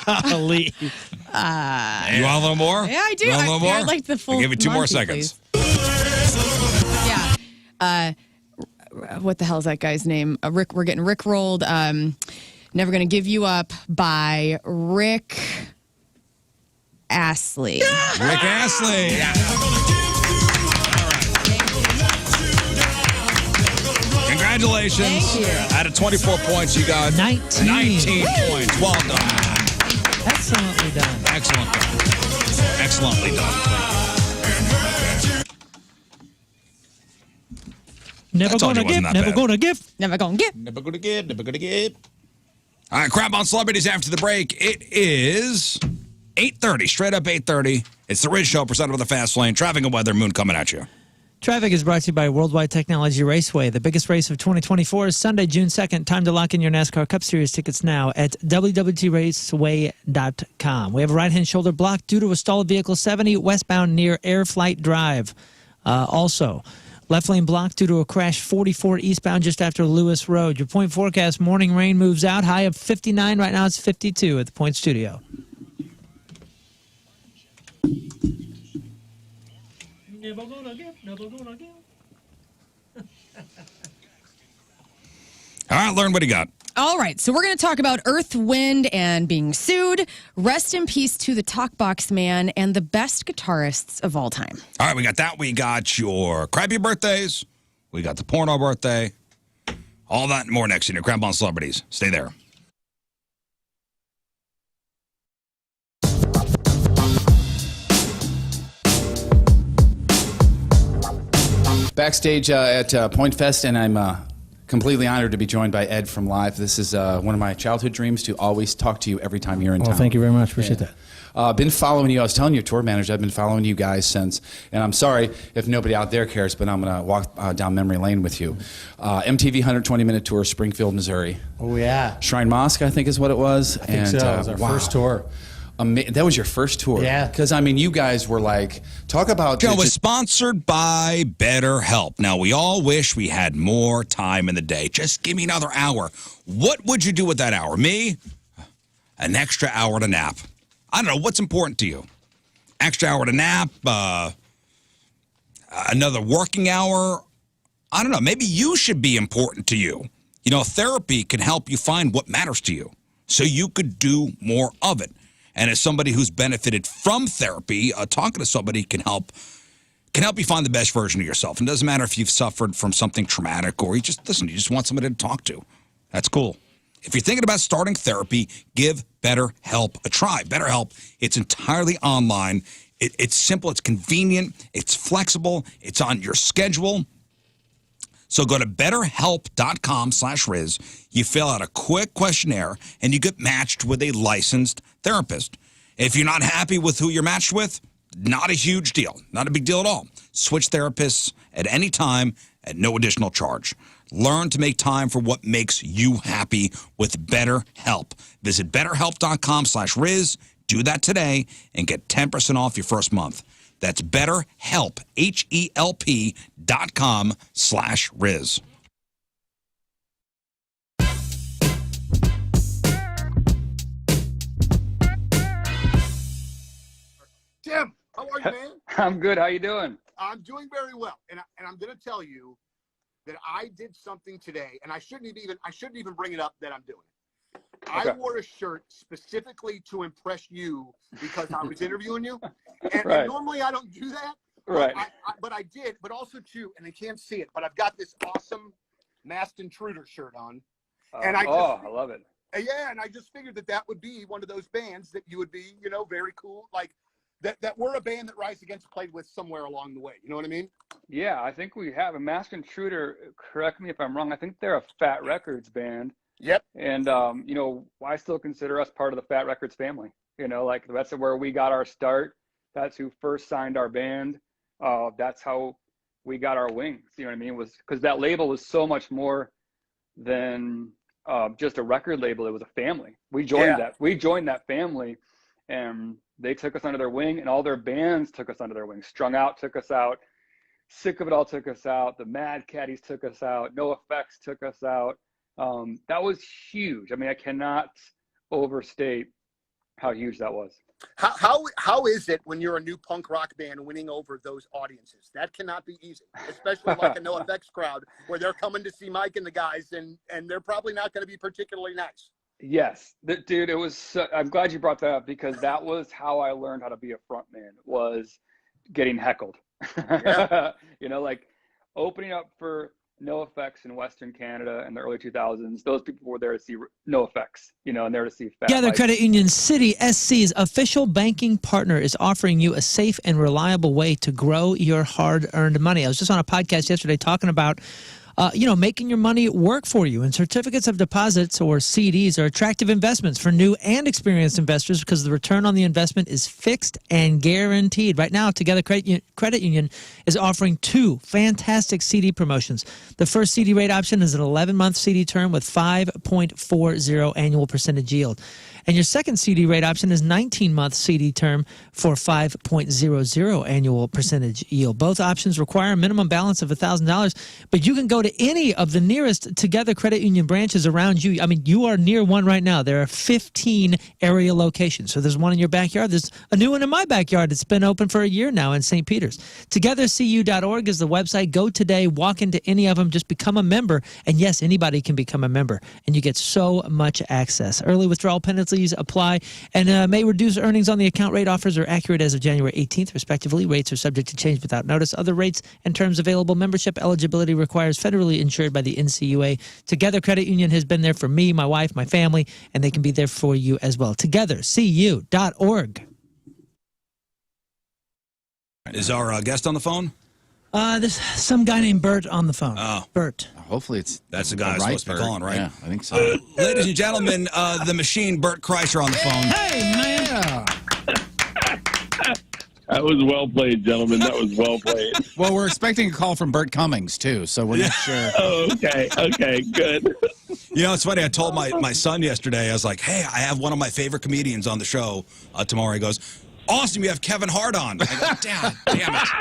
I'll leave. You want a little more? Yeah, I do. You want a little more? I'd like the full I'll give you 2 more Monty, seconds. please. Yeah. What the hell is that guy's name? Rick. We're getting Rick rolled. Never Gonna Give You Up by Rick Astley. Rick Astley. Congratulations. Thank you. Out of 24 points, you got 19. 19 points. Well done. Excellently done. Excellent done. Excellently done. Never I told you gonna it wasn't give. that Never bad. gonna give. Never gonna get. Never gonna give, never gonna give. All right, crap on celebrities after the break. It is 8:30, straight up 8:30. It's the Rizz Show, presented by the Fast Lane. Traffic and weather, Moon coming at you. Traffic is brought to you by Worldwide Technology Raceway. The biggest race of 2024 is Sunday, June 2nd. Time to lock in your NASCAR Cup Series tickets now at www.raceway.com. We have a right-hand shoulder block due to a stalled vehicle 70 westbound near Air Flight Drive. Also, left lane block due to a crash 44 eastbound just after Lewis Road. Your point forecast, morning rain moves out. High of 59. Right now it's 52 at the Point Studio. All right, Lern, what do you got? All right, so we're going to talk about Earth, Wind, and being sued. Rest in peace to the Talkbox Man and the best guitarists of all time. All right, we got that. We got your crappy birthdays. We got the porno birthday. All that and more next in your Crab on Celebrities. Stay there. Backstage at Point Fest, and I'm completely honored to be joined by Ed from Live. This is one of my childhood dreams, to always talk to you every time you're in town. Well, thank you very much. Appreciate that. Been following you. I was telling your tour manager, I've been following you guys since, and I'm sorry if nobody out there cares, but I'm going to walk down memory lane with you. MTV 120-minute tour, Springfield, Missouri. Oh, yeah. Shrine Mosque, I think is what it was. I think so. It was our first tour. That was your first tour? Yeah. Because, I mean, you guys were like, talk about... Joe was sponsored by BetterHelp. Now, we all wish we had more time in the day. Just give me another hour. What would you do with that hour? Me? An extra hour to nap. I don't know. What's important to you? Extra hour to nap? Another working hour? I don't know. Maybe you should be important to you. You know, therapy can help you find what matters to you so you could do more of it. And as somebody who's benefited from therapy, talking to somebody can help you find the best version of yourself. And it doesn't matter if you've suffered from something traumatic or you just want somebody to talk to. That's cool. If you're thinking about starting therapy, give BetterHelp a try. BetterHelp, it's entirely online. It's simple. It's convenient. It's flexible. It's on your schedule. So go to betterhelp.com/Rizz. You fill out a quick questionnaire, and you get matched with a licensed therapist. If you're not happy with who you're matched with, not a huge deal. Not a big deal at all. Switch therapists at any time at no additional charge. Learn to make time for what makes you happy with BetterHelp. Visit betterhelp.com/Rizz. Do that today and get 10% off your first month. That's BetterHelp, HELP.com/Rizz. Tim, how are you, man? I'm good. How you doing? I'm doing very well, and I'm going to tell you that I did something today, and I shouldn't even bring it up that I'm doing it. Okay. I wore a shirt specifically to impress you because I was interviewing you, and normally I don't do that. Right. But I did, but also too, and they can't see it, but I've got this awesome Masked Intruder shirt on. And I love it. Yeah, and I just figured that would be one of those bands that you would be, very cool. Like, that we're a band that Rise Against played with somewhere along the way. You know what I mean? Yeah, I think we have. A Masked Intruder, correct me if I'm wrong, I think they're a Fat Records band. Yep. And, I still consider us part of the Fat Records family. Like, that's where we got our start. That's who first signed our band. That's how we got our wings. You know what I mean? It was because that label was so much more than just a record label. It was a family. We joined that family, and they took us under their wing, and all their bands took us under their wing. Strung Out took us out. Sick of It All took us out. The Mad Caddies took us out. No Effects took us out. That was huge. I mean, I cannot overstate how huge that was. How is it when you're a new punk rock band winning over those audiences? That cannot be easy, especially like a No Effects crowd where they're coming to see Mike and the guys, and they're probably not going to be particularly nice. Yes, dude, it was. I'm glad you brought that up because that was how I learned how to be a front man, was getting heckled. Yeah. Like opening up for No Effects in Western Canada in the early 2000s. Those people were there to see No Effects, and there to see Fat Gather Mike. Credit Union City SC's official banking partner is offering you a safe and reliable way to grow your hard-earned money. I was just on a podcast yesterday talking about making your money work for you. And certificates of deposits, or CDs, are attractive investments for new and experienced investors because the return on the investment is fixed and guaranteed. Right now, Together Credit Union is offering 2 fantastic CD promotions. The first CD rate option is an 11-month CD term with 5.40 annual percentage yield. And your second CD rate option is 19-month CD term for 5.00 annual percentage yield. Both options require a minimum balance of $1,000, but you can go to any of the nearest Together Credit Union branches around you. I mean, you are near one right now. There are 15 area locations. So there's one in your backyard. There's a new one in my backyard. It's been open for a year now in St. Peter's. TogetherCU.org is the website. Go today, walk into any of them, just become a member. And yes, anybody can become a member, and you get so much access. Early withdrawal penalties apply and may reduce earnings on the account. Rate offers are accurate as of January 18th, respectively. Rates are subject to change without notice. Other rates and terms available. Membership eligibility requires federally insured by the NCUA. Together Credit Union has been there for me, my wife, my family, and they can be there for you as well. TogetherCU.org. Is our guest on the phone? There's some guy named Bert on the phone. Oh. Bert. Hopefully That's the guy who's supposed to be calling, right? Yeah, I think so. Ladies and gentlemen, the machine, Bert Kreischer on the phone. Hey, man. That was well played, gentlemen. That was well played. Well, we're expecting a call from Bert Cummings, too, so we're not sure. Oh, okay. Okay, good. You know, it's funny. I told my son yesterday, I was like, hey, I have one of my favorite comedians on the show tomorrow. He goes, awesome, you have Kevin Hart on. I go, damn it.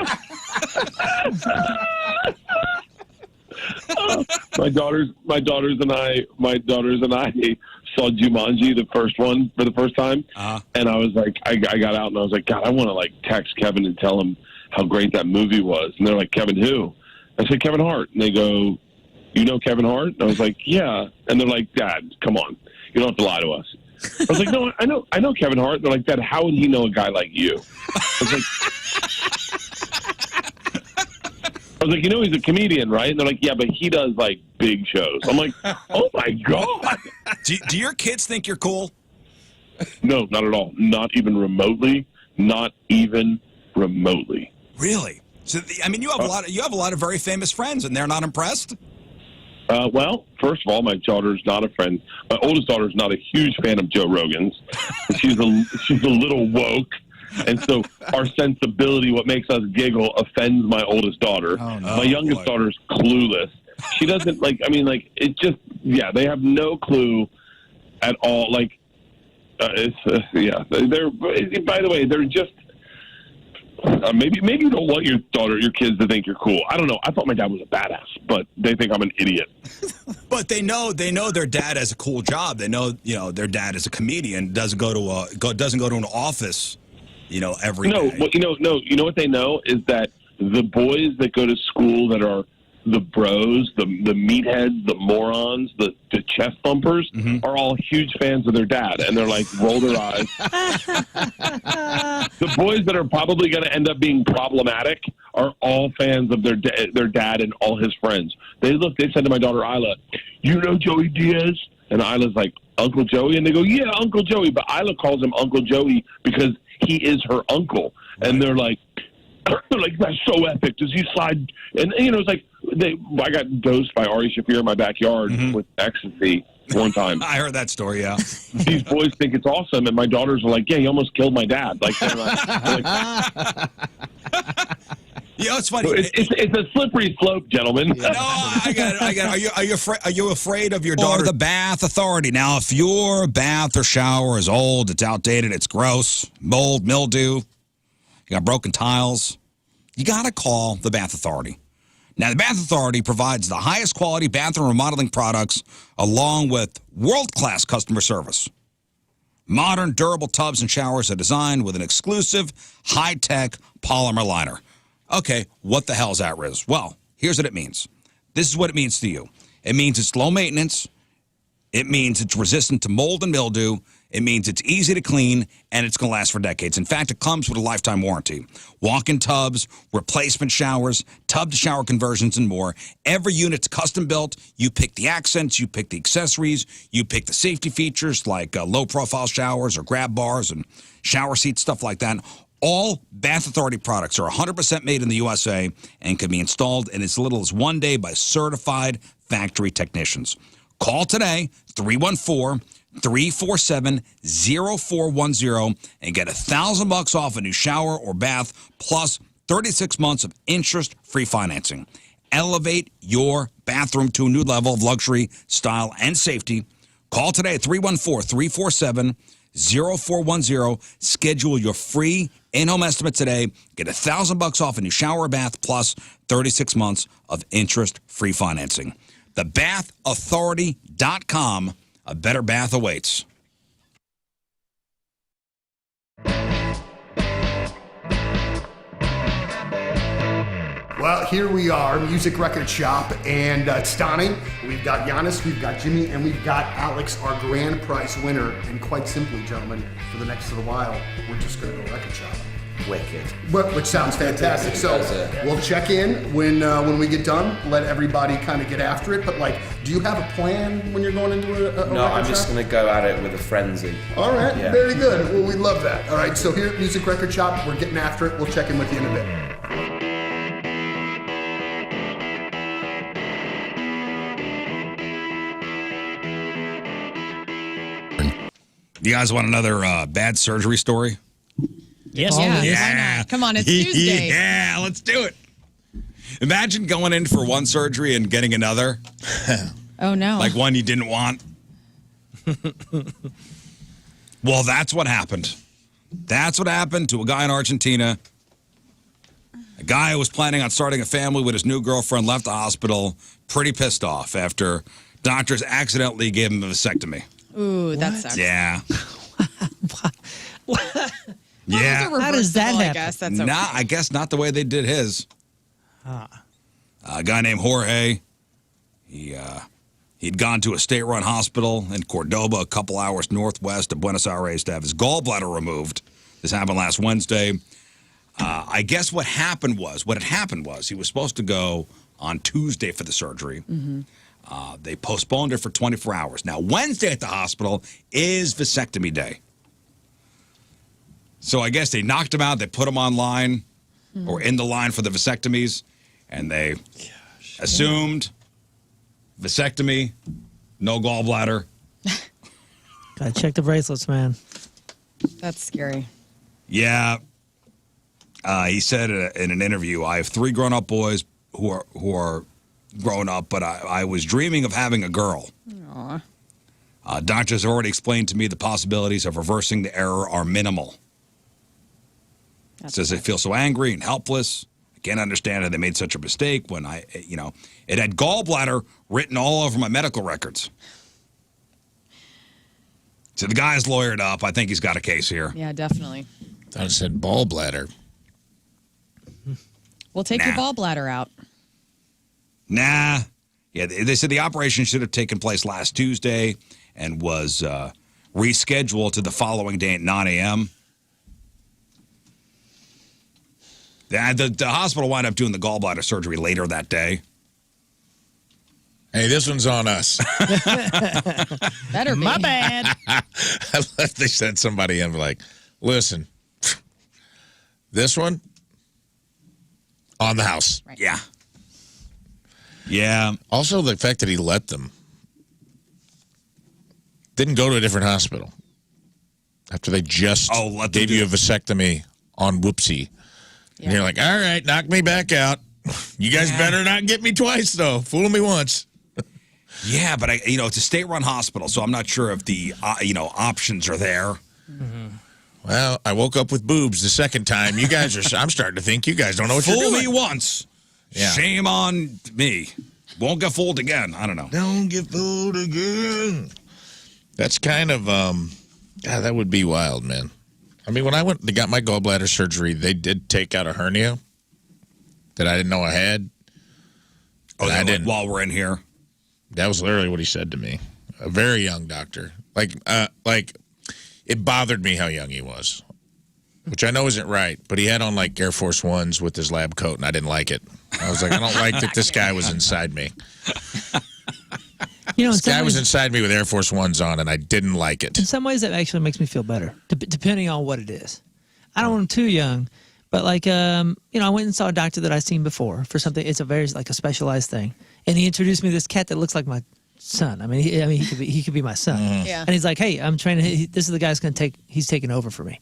My daughters and I saw Jumanji, the first one, for the first time, and I was like, I got out and I was like, God, I want to like text Kevin and tell him how great that movie was. And they're like, Kevin who? I said, Kevin Hart. And they go, you know Kevin Hart? And I was like, yeah. And they're like, Dad, come on, you don't have to lie to us. I was like, no, I know Kevin Hart. They're like, Dad, how would he know a guy like you? I was like, you know he's a comedian, right? And they're like, yeah, but he does, like, big shows. I'm like, oh, my God. Do your kids think you're cool? No, not at all. Not even remotely. Not even remotely. Really? So, I mean, you have a lot of very famous friends, and they're not impressed? Well, first of all, my daughter's not a friend. My oldest daughter's not a huge fan of Joe Rogan's. She's a little woke. And so our sensibility, what makes us giggle, offends my oldest daughter. Oh, no. My youngest daughter's clueless. She doesn't it just, they have no clue at all. Like, They're, by the way, they're just, maybe you don't want your kids to think you're cool. I don't know. I thought my dad was a badass, but they think I'm an idiot. But they know their dad has a cool job. They know, their dad is a comedian, doesn't go to an office, every day. Well, you know what they know is that the boys that go to school that are the bros, the meatheads, the morons, the chest thumpers are all huge fans of their dad, and they're like, roll their eyes. The boys that are probably going to end up being problematic are all fans of their dad and all his friends. They said to my daughter Isla, you know Joey Diaz? And Isla's like, Uncle Joey? And they go, yeah, Uncle Joey. But Isla calls him Uncle Joey because he is her uncle. And they're like, that's so epic. Does he slide? And, it's like, I got dosed by Ari Shaffir in my backyard with ecstasy one time. I heard that story, yeah. These boys think it's awesome, and my daughters are like, yeah, he almost killed my dad. Like, they're like it's funny. So it's a slippery slope, gentlemen. No, I got it. Are you afraid of your daughter? Or the bath authority. Now, if your bath or shower is old, it's outdated, it's gross, mold, mildew, you got broken tiles, you got to call the bath authority. Now, the Bath Authority provides the highest quality bathroom remodeling products along with world-class customer service. Modern, durable tubs and showers are designed with an exclusive, high-tech polymer liner. Okay, what the hell is that, Rizz? Well, here's what it means. This is what it means to you. It means it's low maintenance. It means it's resistant to mold and mildew. It means it's easy to clean, and it's going to last for decades. In fact, it comes with a lifetime warranty. Walk-in tubs, replacement showers, tub-to-shower conversions, and more. Every unit's custom-built. You pick the accents. You pick the accessories. You pick the safety features like low-profile showers or grab bars and shower seats, stuff like that. All Bath Authority products are 100% made in the USA and can be installed in as little as 1 day by certified factory technicians. Call today, 314-347-0410, and get $1,000 off a new shower or bath, plus 36 months of interest-free financing. Elevate your bathroom to a new level of luxury, style, and safety. Call today at 314-347-0410. Schedule your free in-home estimate today. Get $1,000 off a new shower or bath, plus 36 months of interest-free financing. TheBathAuthority.com. A better bath awaits. Well, here we are, Music Record Shop, and it's stunning. We've got Giannis, we've got Jimmy, and we've got Alex, our grand prize winner. And quite simply, gentlemen, for the next little while, we're just going to go record shop. Wicked. Which sounds fantastic. So we'll check in when we get done. Let everybody kind of get after it. But like, do you have a plan when you're going into a No, record I'm just shop? going to go at it with a frenzy. All right, Yeah. very good. Well, we love that. All right, so here at Music Record Shop, we're getting after it. We'll check in with you in a bit. You guys want another bad surgery story? Yes, Yeah, please. why not? Come on, it's Tuesday. Yeah, let's do it. Imagine going in for one surgery and getting another. Oh, no. Like one you didn't want. Well, that's what happened. That's what happened to a guy in Argentina. A guy who was planning on starting a family with his new girlfriend left the hospital pretty pissed off after doctors accidentally gave him a vasectomy. Ooh, that sucks. Yeah. Well, Yeah. those are How does that reversible, I happen? guess. That's okay. Nah, I guess not the way they did his. A guy named Jorge, he'd gone to a state-run hospital in Cordoba, a couple hours northwest of Buenos Aires, to have his gallbladder removed. This happened last Wednesday. I guess what had happened was he was supposed to go on Tuesday for the surgery. They postponed it for 24 hours. Now, Wednesday at the hospital is vasectomy day. So I guess they knocked him out. They put him online or in the line for the vasectomies, and they assumed vasectomy, no gallbladder. Gotta check the bracelets, man. That's scary. Yeah. He said in an interview, I have 3 grown-up boys who are grown up, but I was dreaming of having a girl. Aw. Doctors already explained to me the possibilities of reversing the error are minimal. Says I feel so angry and helpless. I can't understand how they made such a mistake when it had gallbladder written all over my medical records. So the guy's lawyered up. I think he's got a case here. Yeah, definitely. Thought it said ball bladder. We'll take your ball bladder out. Nah. Yeah, they said the operation should have taken place last Tuesday and was rescheduled to the following day at 9 a.m. The hospital wound up doing the gallbladder surgery later that day. Hey, this one's on us. Better be. My bad. I love they sent somebody in like, listen, this one on the house. Right. Yeah. Yeah. Also, the fact that he let them. Didn't go to a different hospital. After they just gave you a vasectomy on whoopsie. Yeah. And you're like, all right, knock me back out. You guys better not get me twice, though. Fool me once. Yeah, but it's a state-run hospital, so I'm not sure if the options are there. Mm-hmm. Well, I woke up with boobs the second time. You guys are. I'm starting to think you guys don't know what you're doing. Fool me once. Yeah. Shame on me. Won't get fooled again. I don't know. Don't get fooled again. That's kind of that would be wild, man. I mean, when I got my gallbladder surgery, they did take out a hernia that I didn't know I had. Oh, I didn't. While we're in here. That was literally what he said to me. A very young doctor. Like it bothered me how young he was, which I know isn't right. But he had on like Air Force Ones with his lab coat, and I didn't like it. I was like, I don't like that this guy was inside me. This guy was inside me with Air Force Ones on, and I didn't like it. In some ways, that actually makes me feel better, depending on what it is. I don't want him too young, but like, I went and saw a doctor that I'd seen before for something. It's a very like a specialized thing, and he introduced me to this cat that looks like my son. I mean, he could be my son. Yeah. And he's like, hey, I'm training. This is the guy's he's taking over for me.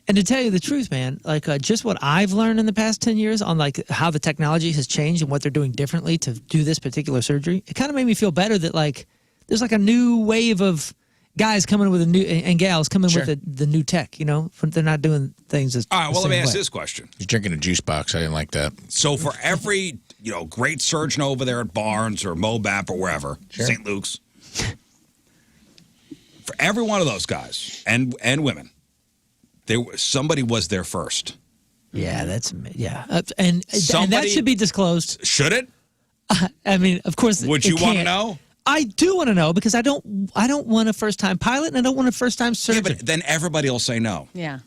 And to tell you the truth, man, like just what I've learned in the past 10 years on like how the technology has changed and what they're doing differently to do this particular surgery, it kind of made me feel better that like there's like a new wave of guys coming with and gals coming with the new tech, they're not doing things as All right, well, let me ask way. this question. He's drinking a juice box. I didn't like that. So for every, great surgeon over there at Barnes or Mobap or wherever, St. Luke's, for every one of those guys and women, somebody was there first. Yeah, and that should be disclosed. Should it? I mean, of course. Would you want to know? I do want to know because I don't want a first-time pilot and I don't want a first-time surgeon. Yeah, but then everybody will say no. Yeah.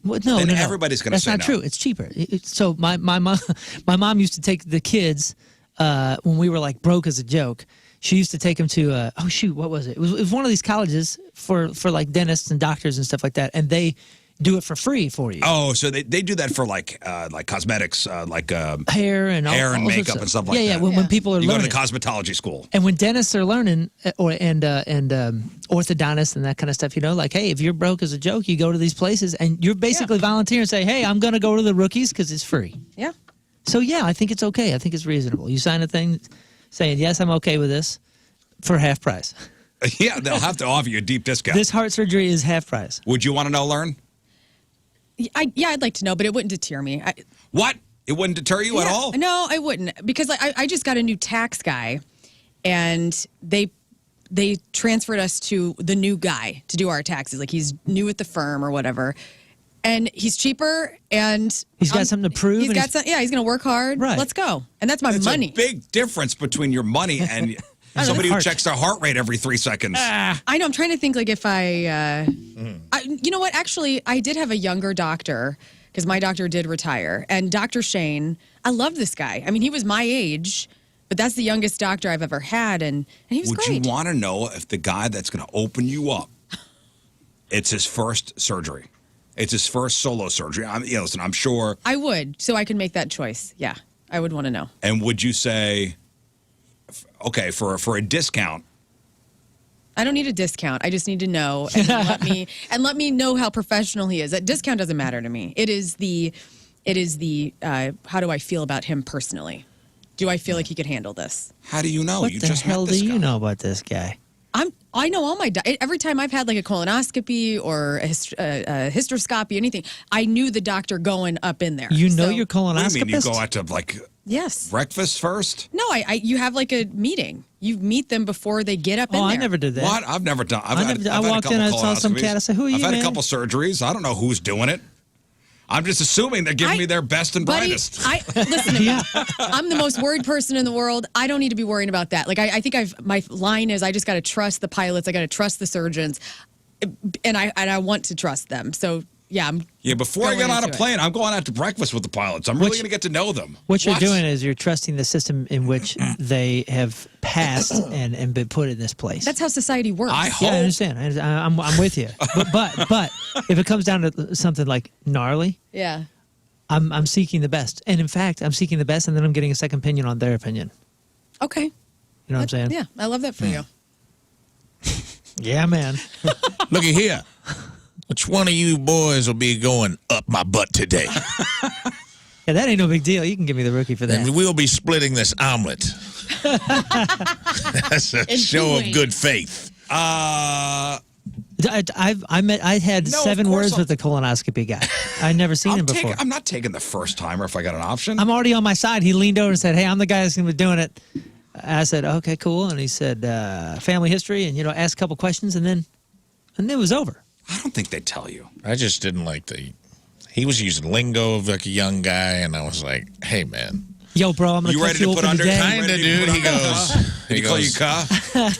Well, no, everybody's going to say no. That's not true. It's cheaper. So my mom used to take the kids when we were like broke as a joke. She used to take them to what was it? It was one of these colleges for like dentists and doctors and stuff like that, and they do it for free for you. Oh, so they do that for like cosmetics, hair and makeup and stuff like that. Yeah, when people are you learning. go to the cosmetology school. And when dentists are learning, and orthodontists and that kind of stuff, like, hey, if you're broke as a joke, you go to these places and you're basically volunteering and say, hey, I'm going to go to the rookies because it's free. Yeah. So, yeah, I think it's okay. I think it's reasonable. You sign a thing saying, yes, I'm okay with this for half price. Yeah, they'll have to offer you a deep discount. This heart surgery is half price. Would you want to know, Lern? I'd like to know, but it wouldn't deter me. What? It wouldn't deter you at all? No, I wouldn't, because I just got a new tax guy, and they transferred us to the new guy to do our taxes. Like, he's new at the firm or whatever, and he's cheaper, and he's got something to prove. He's going to work hard. Right. Let's go, and that's my It's money. a big difference between your money and somebody who checks their heart rate every 3 seconds. I know. I'm trying to think, like, if you know what? Actually, I did have a younger doctor because my doctor did retire. And Dr. Shane, I love this guy. I mean, he was my age, but that's the youngest doctor I've ever had. And he was Would great. you want to know if the guy that's going to open you up, it's his first surgery? It's his first solo surgery. Listen, I'm sure. I would, so I can make that choice. Yeah, I would want to know. And would you say, okay, for a discount? I don't need a discount. I just need to know and let me know how professional he is. That discount doesn't matter to me. It is the how do I feel about him personally? Do I feel like he could handle this? How do you know? What You the just hell met this do you guy. know about this guy? I know all my every time I've had like a colonoscopy or a hysteroscopy, anything, I knew the doctor going up in there. You know So- your What do colonoscopist? you mean? You go out to like Yes. breakfast first? No, you have like a meeting. You meet them before they get up in Oh, there. I never did that. What? I've never done. I've I had, never- I've I had walked a couple in, I saw some colonoscopies. cat, I said, "Who are you, I've had man?" a couple surgeries. I don't know who's doing it. I'm just assuming they're giving me their best and Buddy, brightest. listen to me. I'm the most worried person in the world. I don't need to be worrying about that. Like I think my line is I just got to trust the pilots. I got to trust the surgeons, and I want to trust them. So yeah, Before I going get on a into it. plane, I'm going out to breakfast with the pilots. I'm really going to get to know them. What you're doing is you're trusting the system in which they have passed and been put in this place. That's how society works. Yeah, I understand. I'm with you. But if it comes down to something like gnarly, Yeah. I'm seeking the best. And in fact, I'm seeking the best, and then I'm getting a second opinion on their opinion. Okay. You know what I'm saying? Yeah, I love that for you. Yeah, man. Looky here. Which one of you boys will be going up my butt today? Yeah, that ain't no big deal. You can give me the rookie for that. And we'll be splitting this omelet. That's a show of good faith. I had No, of 7 course words I'm- with the colonoscopy guy. I'd never seen him before. I'm not taking the first timer if I got an option. I'm already on my side. He leaned over and said, "Hey, I'm the guy that's going to be doing it." I said, "Okay, cool." And he said, "Family history," and asked a couple questions, and then it was over. I don't think they tell you. I just didn't like he was using lingo of like a young guy, and I was like, hey, man. Yo, bro, I'm going You ready to put open under? today. Kinda, dude. He goes. Did he call you ka?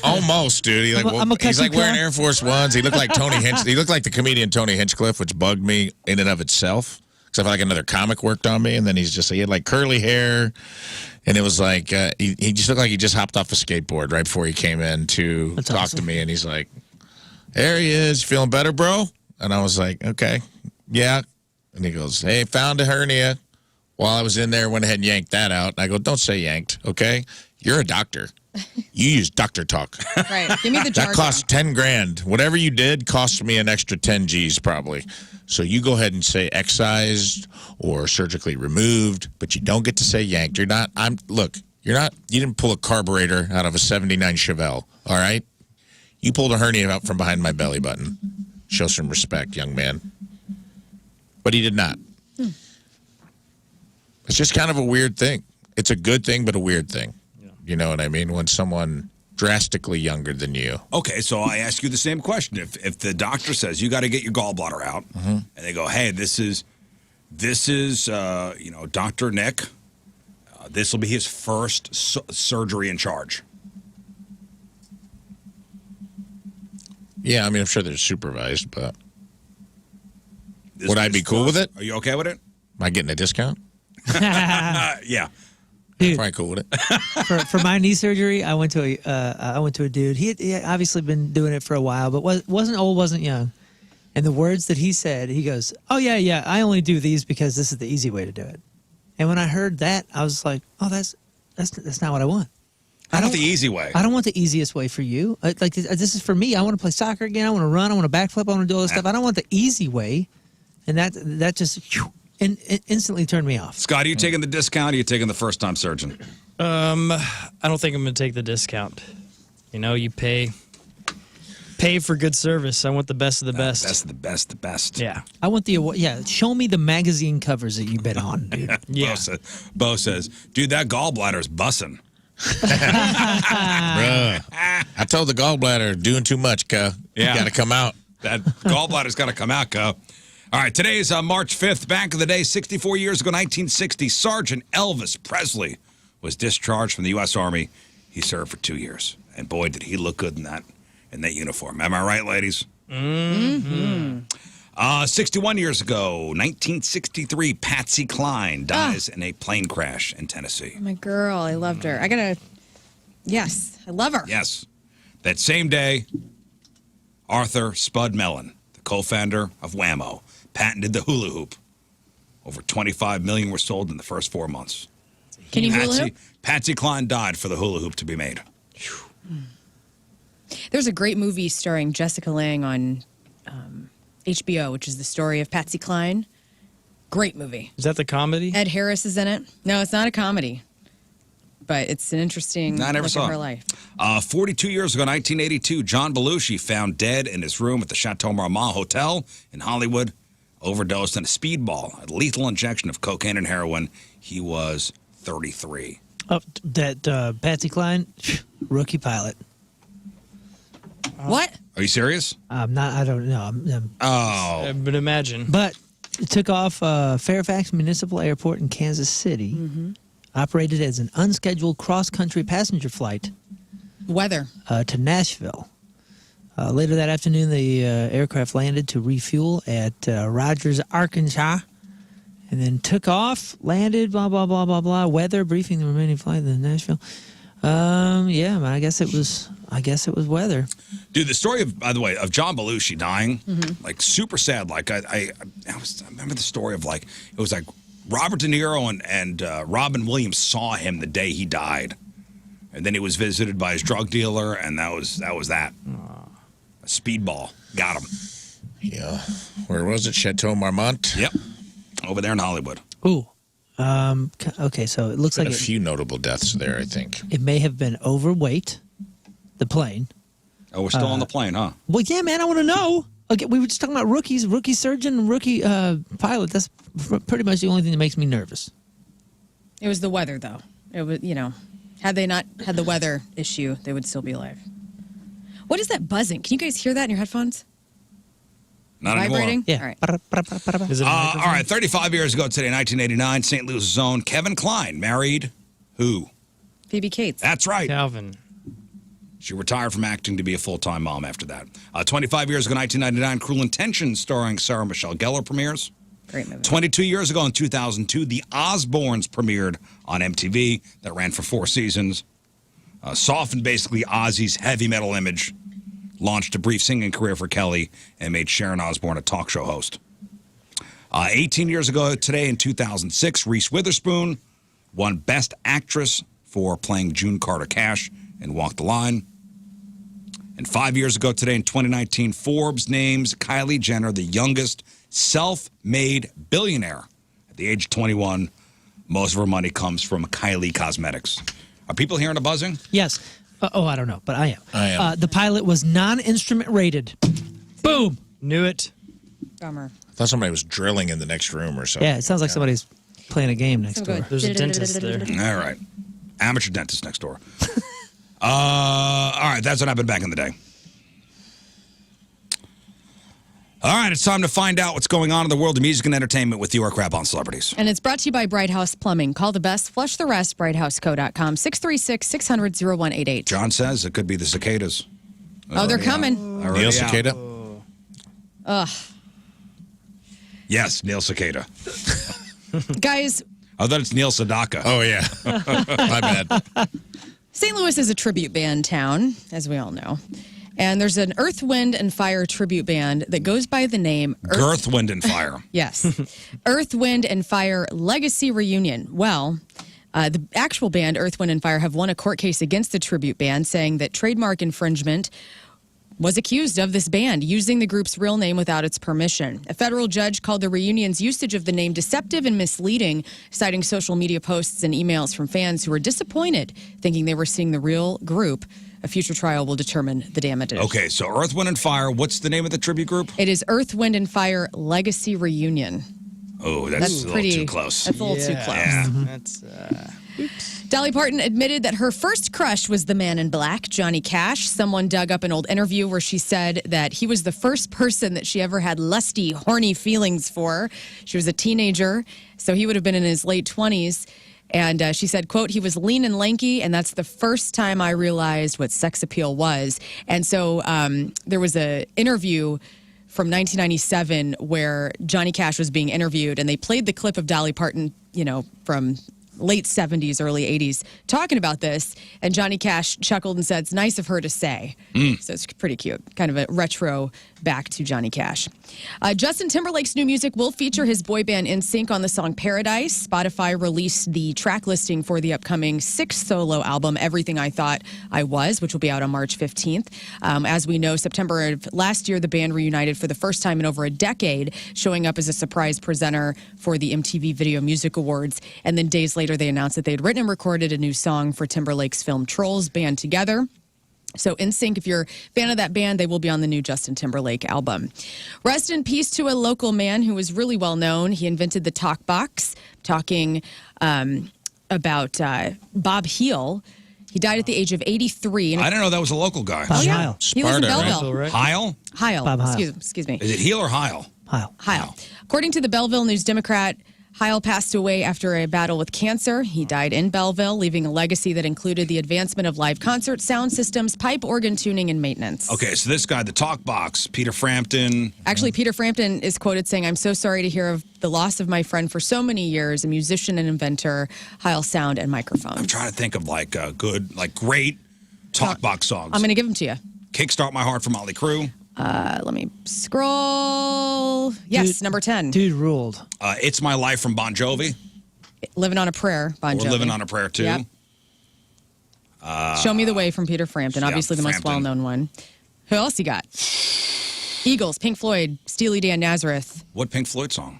Almost, dude. He's like wearing Air Force Ones. He looked like Tony Hinch. He looked like the comedian Tony Hinchcliffe, which bugged me in and of itself. Because I felt like another comic worked on me, and then he had like curly hair, and it was like he just looked like he just hopped off a skateboard right before he came in to talk to me, and he's like, "There he is, feeling better, bro?" And I was like, "Okay, yeah, And he goes, hey, found a hernia. While I was in there, went ahead and yanked that out. And I go, don't say yanked, okay? You're a doctor. You use doctor talk. Right. Give me the jargon. That cost 10 grand. Whatever you did cost me an extra 10 G's probably. So you go ahead and say excised or surgically removed, but you don't get to say yanked. You didn't pull a carburetor out of a 79 Chevelle, all right? You pulled a hernia out from behind my belly button. Show some respect, young man. But he did not. It's just kind of a weird thing. It's a good thing, but a weird thing. Yeah. You know what I mean? When someone drastically younger than you. Okay, so I ask you the same question. If the doctor says you got to get your gallbladder out, and they go, hey, this is Dr. Nick. This will be his first surgery in charge. Yeah, I mean, I'm sure they're supervised, but would I be cool with it? Are you okay with it? Am I getting a discount? Yeah. Dude, probably cool with it. for my knee surgery, I went to a dude. He had obviously been doing it for a while, but wasn't old, wasn't young. And the words that he said, he goes, "Oh yeah, I only do these because this is the easy way to do it." And when I heard that, I was like, "Oh, that's not what I want. I want the easy way. I don't want the easiest way for you. Like this is for me. I want to play soccer again. I want to run. I want to backflip. I want to do all this stuff. I don't want the easy way." And that just instantly turned me off. Scott, are you taking the discount or are you taking the first-time surgeon? I don't think I'm going to take the discount. You know, you pay for good service. I want the best of the best. The best. Yeah. I want show me the magazine covers that you've been on, dude. Yeah. Bo says, dude, that gallbladder's bussin'. Bruh. I told the gallbladder, doing too much, cuh. Yeah. You got to come out. That gallbladder's got to come out, cuh. All right, today is March 5th. Back in the day, 64 years ago, 1960, Sergeant Elvis Presley was discharged from the U.S. Army. He served for 2 years. And boy, did he look good in that uniform. Am I right, ladies? Mm-hmm. 61 years ago, 1963, Patsy Cline dies in a plane crash in Tennessee. My girl, I loved her. Yes, I love her. Yes. That same day, Arthur Spud Mellon, the co-founder of Whammo, patented the hula hoop. Over 25 million were sold in the first 4 months. Can you hula hoop? Patsy Cline died for the hula hoop to be made. There's a great movie starring Jessica Lange on HBO, which is the story of Patsy Cline. Great movie. Is that the comedy? Ed Harris is in it. No, it's not a comedy, but it's an interesting I never look saw at her it. life. 42 years ago, 1982, John Belushi found dead in his room at the Chateau Marmont Hotel in Hollywood, overdosed on a speedball, a lethal injection of cocaine and heroin. He was 33. That Patsy Cline, rookie pilot. What? Are you serious? I'm not. I don't know. Oh. But imagine. But it took off Fairfax Municipal Airport in Kansas City. Mm-hmm. Operated as an unscheduled cross-country passenger flight. Weather. To Nashville. Later that afternoon, the aircraft landed to refuel at Rogers, Arkansas, and then took off, landed, blah, blah, blah, blah, blah. Weather, briefing the remaining flight to Nashville. Yeah, man, I guess it was weather. Dude, the story by the way, of John Belushi dying, like super sad. Like I remember the story of like it was like Robert De Niro and Robin Williams saw him the day he died, and then he was visited by his drug dealer, and that was that. A speedball got him. Yeah, where was it? Chateau Marmont. Yep, over there in Hollywood. Ooh. Okay, so it looks Been like a few notable deaths there, I think. It may have been overweight, the plane. Oh, we're still on the plane, huh? Well, yeah, man, I want to know. Okay, we were just talking about rookies, rookie surgeon, and rookie pilot. That's pretty much the only thing that makes me nervous. It was the weather, though. It was, had they not had the weather issue, they would still be alive. What is that buzzing? Can you guys hear that in your headphones? Not Vibrating? anymore. Yeah. All right. Is it a All microphone? right, 35 years ago today, 1989, St. Louis' own Kevin Kline married who? Phoebe Cates. That's right. Calvin. She retired from acting to be a full-time mom after that. 25 years ago, 1999, Cruel Intentions starring Sarah Michelle Gellar premieres. Great movie. 22 years ago in 2002, The Osbournes premiered on MTV. That ran for 4 seasons. Softened basically Ozzy's heavy metal image. Launched a brief singing career for Kelly and made Sharon Osbourne a talk show host. 18 years ago today, in 2006, Reese Witherspoon won Best Actress for playing June Carter Cash in Walk the Line. And 5 years ago today, in 2019, Forbes names Kylie Jenner the youngest self-made billionaire. At the age of 21, most of her money comes from Kylie Cosmetics. Are people hearing the buzzing? Yes. I don't know, but I am. I am. The pilot was non-instrument rated. Boom. Knew it. Bummer. I thought somebody was drilling in the next room or something. Yeah, it sounds like somebody's playing a game next door. There's a dentist there. All right. Amateur dentist next door. All right, that's what happened back in the day. All right, it's time to find out what's going on in the world of music and entertainment with your crap on celebrities. And it's brought to you by Bright House Plumbing. Call the best, flush the rest, brighthouseco.com, 636-600-0188. John says it could be the cicadas. Oh, they're coming. Neil Cicada? Ugh. Yes, Neil Cicada. Guys, I thought it's Neil Sedaka. Oh, yeah. My bad. St. Louis is a tribute band town, as we all know. And there's an Earth, Wind, and Fire tribute band that goes by the name Girth, Wind, and Fire. Yes. Earth, Wind, and Fire Legacy Reunion. Well, the actual band, Earth, Wind, and Fire, have won a court case against the tribute band, saying that trademark infringement was accused of this band using the group's real name without its permission. A federal judge called the reunion's usage of the name deceptive and misleading, citing social media posts and emails from fans who were disappointed, thinking they were seeing the real group. A future trial will determine the damages. Okay, so Earth, Wind, and Fire. What's the name of the tribute group? It is Earth, Wind, and Fire Legacy Reunion. Oh, that's a little too close. That's a little too close. Yeah. That's Dolly Parton admitted that her first crush was the man in black, Johnny Cash. Someone dug up an old interview where she said that he was the first person that she ever had lusty, horny feelings for. She was a teenager, so he would have been in his late 20s. And she said, quote, he was lean and lanky, and that's the first time I realized what sex appeal was. And so there was an interview from 1997 where Johnny Cash was being interviewed, and they played the clip of Dolly Parton, from late 70s, early 80s, talking about this. And Johnny Cash chuckled and said, it's nice of her to say. So it's pretty cute. Kind of a retro back to Johnny Cash. Justin Timberlake's new music will feature his boy band NSYNC on the song Paradise. Spotify released the track listing for the upcoming 6th solo album, Everything I Thought I Was, which will be out on March 15th. As we know, September of last year, the band reunited for the first time in over a decade, showing up as a surprise presenter for the MTV Video Music Awards. And then days later, they announced that they had written and recorded a new song for Timberlake's film Trolls, Band Together. So NSYNC, if you're a fan of that band, they will be on the new Justin Timberlake album. Rest in peace to a local man who was really well known. He invented the talk box, talking about Bob Heel. He died at the age of 83. I didn't know that was a local guy. Bob yeah. Heil. He lives in Sparta, Belleville. right? Heil? Heil. Bob Heil. Excuse me. Is it Heel or Heil? Heil. According to the Belleville News-Democrat, Heil passed away after a battle with cancer. He died in Belleville, leaving a legacy that included the advancement of live concert sound systems, pipe organ tuning, and maintenance. Okay, so this guy, the talk box, Peter Frampton. Actually, Peter Frampton is quoted saying, I'm so sorry to hear of the loss of my friend for so many years, a musician and inventor, Heil sound and microphones. I'm trying to think of great talk box songs. I'm going to give them to you. Kickstart My Heart for Motley Crue. Let me scroll. Yes, Dude, number 10. Dude ruled. It's My Life from Bon Jovi. Living on a Prayer, Bon Jovi. We're Living on a Prayer, too. Yep. Show Me the Way from Peter Frampton, yeah, obviously the most Frampton. well-known one. Who else you got? Eagles, Pink Floyd, Steely Dan, Nazareth. What Pink Floyd song?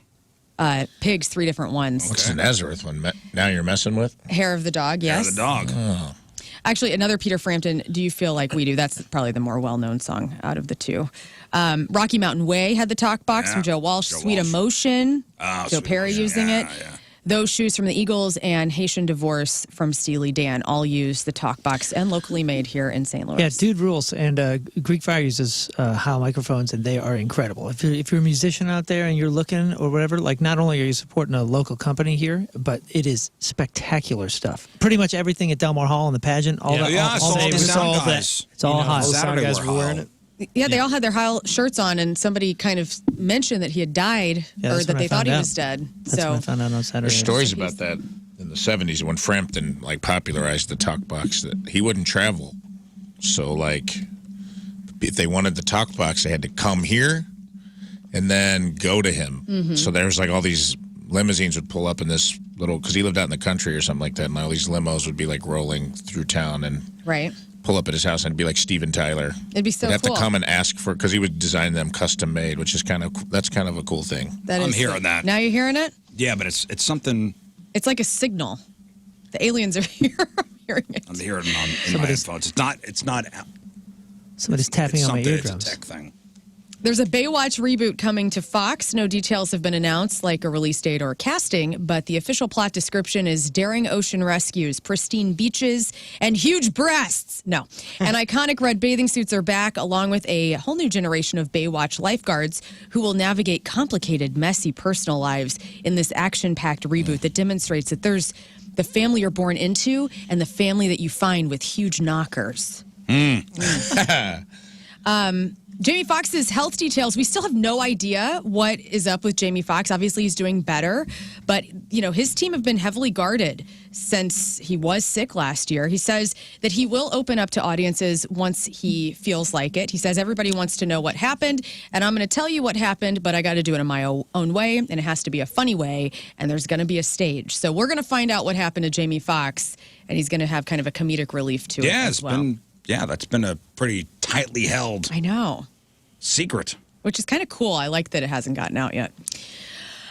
Pigs, 3 different ones. What's the Nazareth one? Now you're messing with? Hair of the Dog, yes. Yeah, the dog. Oh. Actually, another Peter Frampton, Do You Feel Like We Do? That's probably the more well-known song out of the two. Rocky Mountain Way had the talk box Yeah. from Joe Walsh. Joe Sweet Walsh. Emotion, Oh, Joe Sweet Perry Emotion. using it. Yeah. Those Shoes from the Eagles and Haitian Divorce from Steely Dan all use the talk box and locally made here in St. Louis. Yeah, Dude rules. And Greek Fire uses Heil microphones, and they are incredible. If you're a musician out there and you're looking or whatever, like not only are you supporting a local company here, but it is spectacular stuff. Pretty much everything at Delmar Hall and the pageant, all that. I saw the sound all guys. that. It's all Heil. All the sound Saturday guys were were wearing Heil. it. Yeah, they all had their Heil shirts on, and somebody kind of mentioned that he had died Yeah, or that's that when they I thought found he out. was dead. That's So when I found out on Saturday. There's stories about that in the 70s when Frampton popularized the talk box, that he wouldn't travel. So if they wanted the talk box, they had to come here, and then go to him. So there's like all these limousines would pull up in this little, because he lived out in the country or something like that, and all these limos would be like rolling through town and Right. pull up at his house, and it'd be like Steven Tyler. It'd be so They'd have cool. to come and ask for, because he would design them custom made, which is that's kind of a cool thing. That I'm is hearing sick. that. Now you're hearing it? Yeah, but it's something. It's like a signal. The aliens are here. I'm hearing it. I'm hearing it in my headphones. It's not. Somebody's tapping it's on my something, eardrums. It's a tech thing. There's a Baywatch reboot coming to Fox. No details have been announced, like a release date or casting, but the official plot description is daring ocean rescues, pristine beaches, and huge breasts. No. And iconic red bathing suits are back, along with a whole new generation of Baywatch lifeguards who will navigate complicated, messy personal lives in this action-packed reboot that demonstrates that there's the family you're born into and the family that you find with huge knockers. Jamie Foxx's health details, we still have no idea what is up with Jamie Foxx. Obviously, he's doing better, but, his team have been heavily guarded since he was sick last year. He says that he will open up to audiences once he feels like it. He says everybody wants to know what happened, and I'm going to tell you what happened, but I got to do it in my own way, and it has to be a funny way, and there's going to be a stage. So we're going to find out what happened to Jamie Foxx, and he's going to have kind of a comedic relief to it as well. That's been a pretty tightly held secret. Which is kind of cool. I like that it hasn't gotten out yet.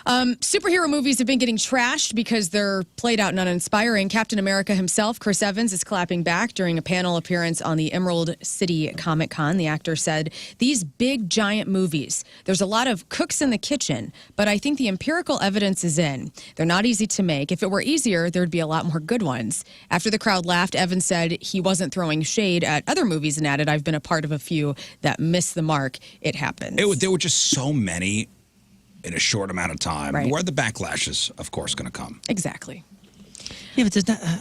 Superhero movies have been getting trashed because they're played out and uninspiring. Captain America himself, Chris Evans, is clapping back during a panel appearance on the Emerald City Comic Con. The actor said, "These big, giant movies, there's a lot of cooks in the kitchen, but I think the empirical evidence is in. They're not easy to make. If it were easier, there'd be a lot more good ones." After the crowd laughed, Evans said he wasn't throwing shade at other movies and added, "I've been a part of a few that missed the mark. It happens." There were just so many in a short amount of time. Right. Where are the backlashes, of course, going to come? Exactly. Yeah, but there's not. I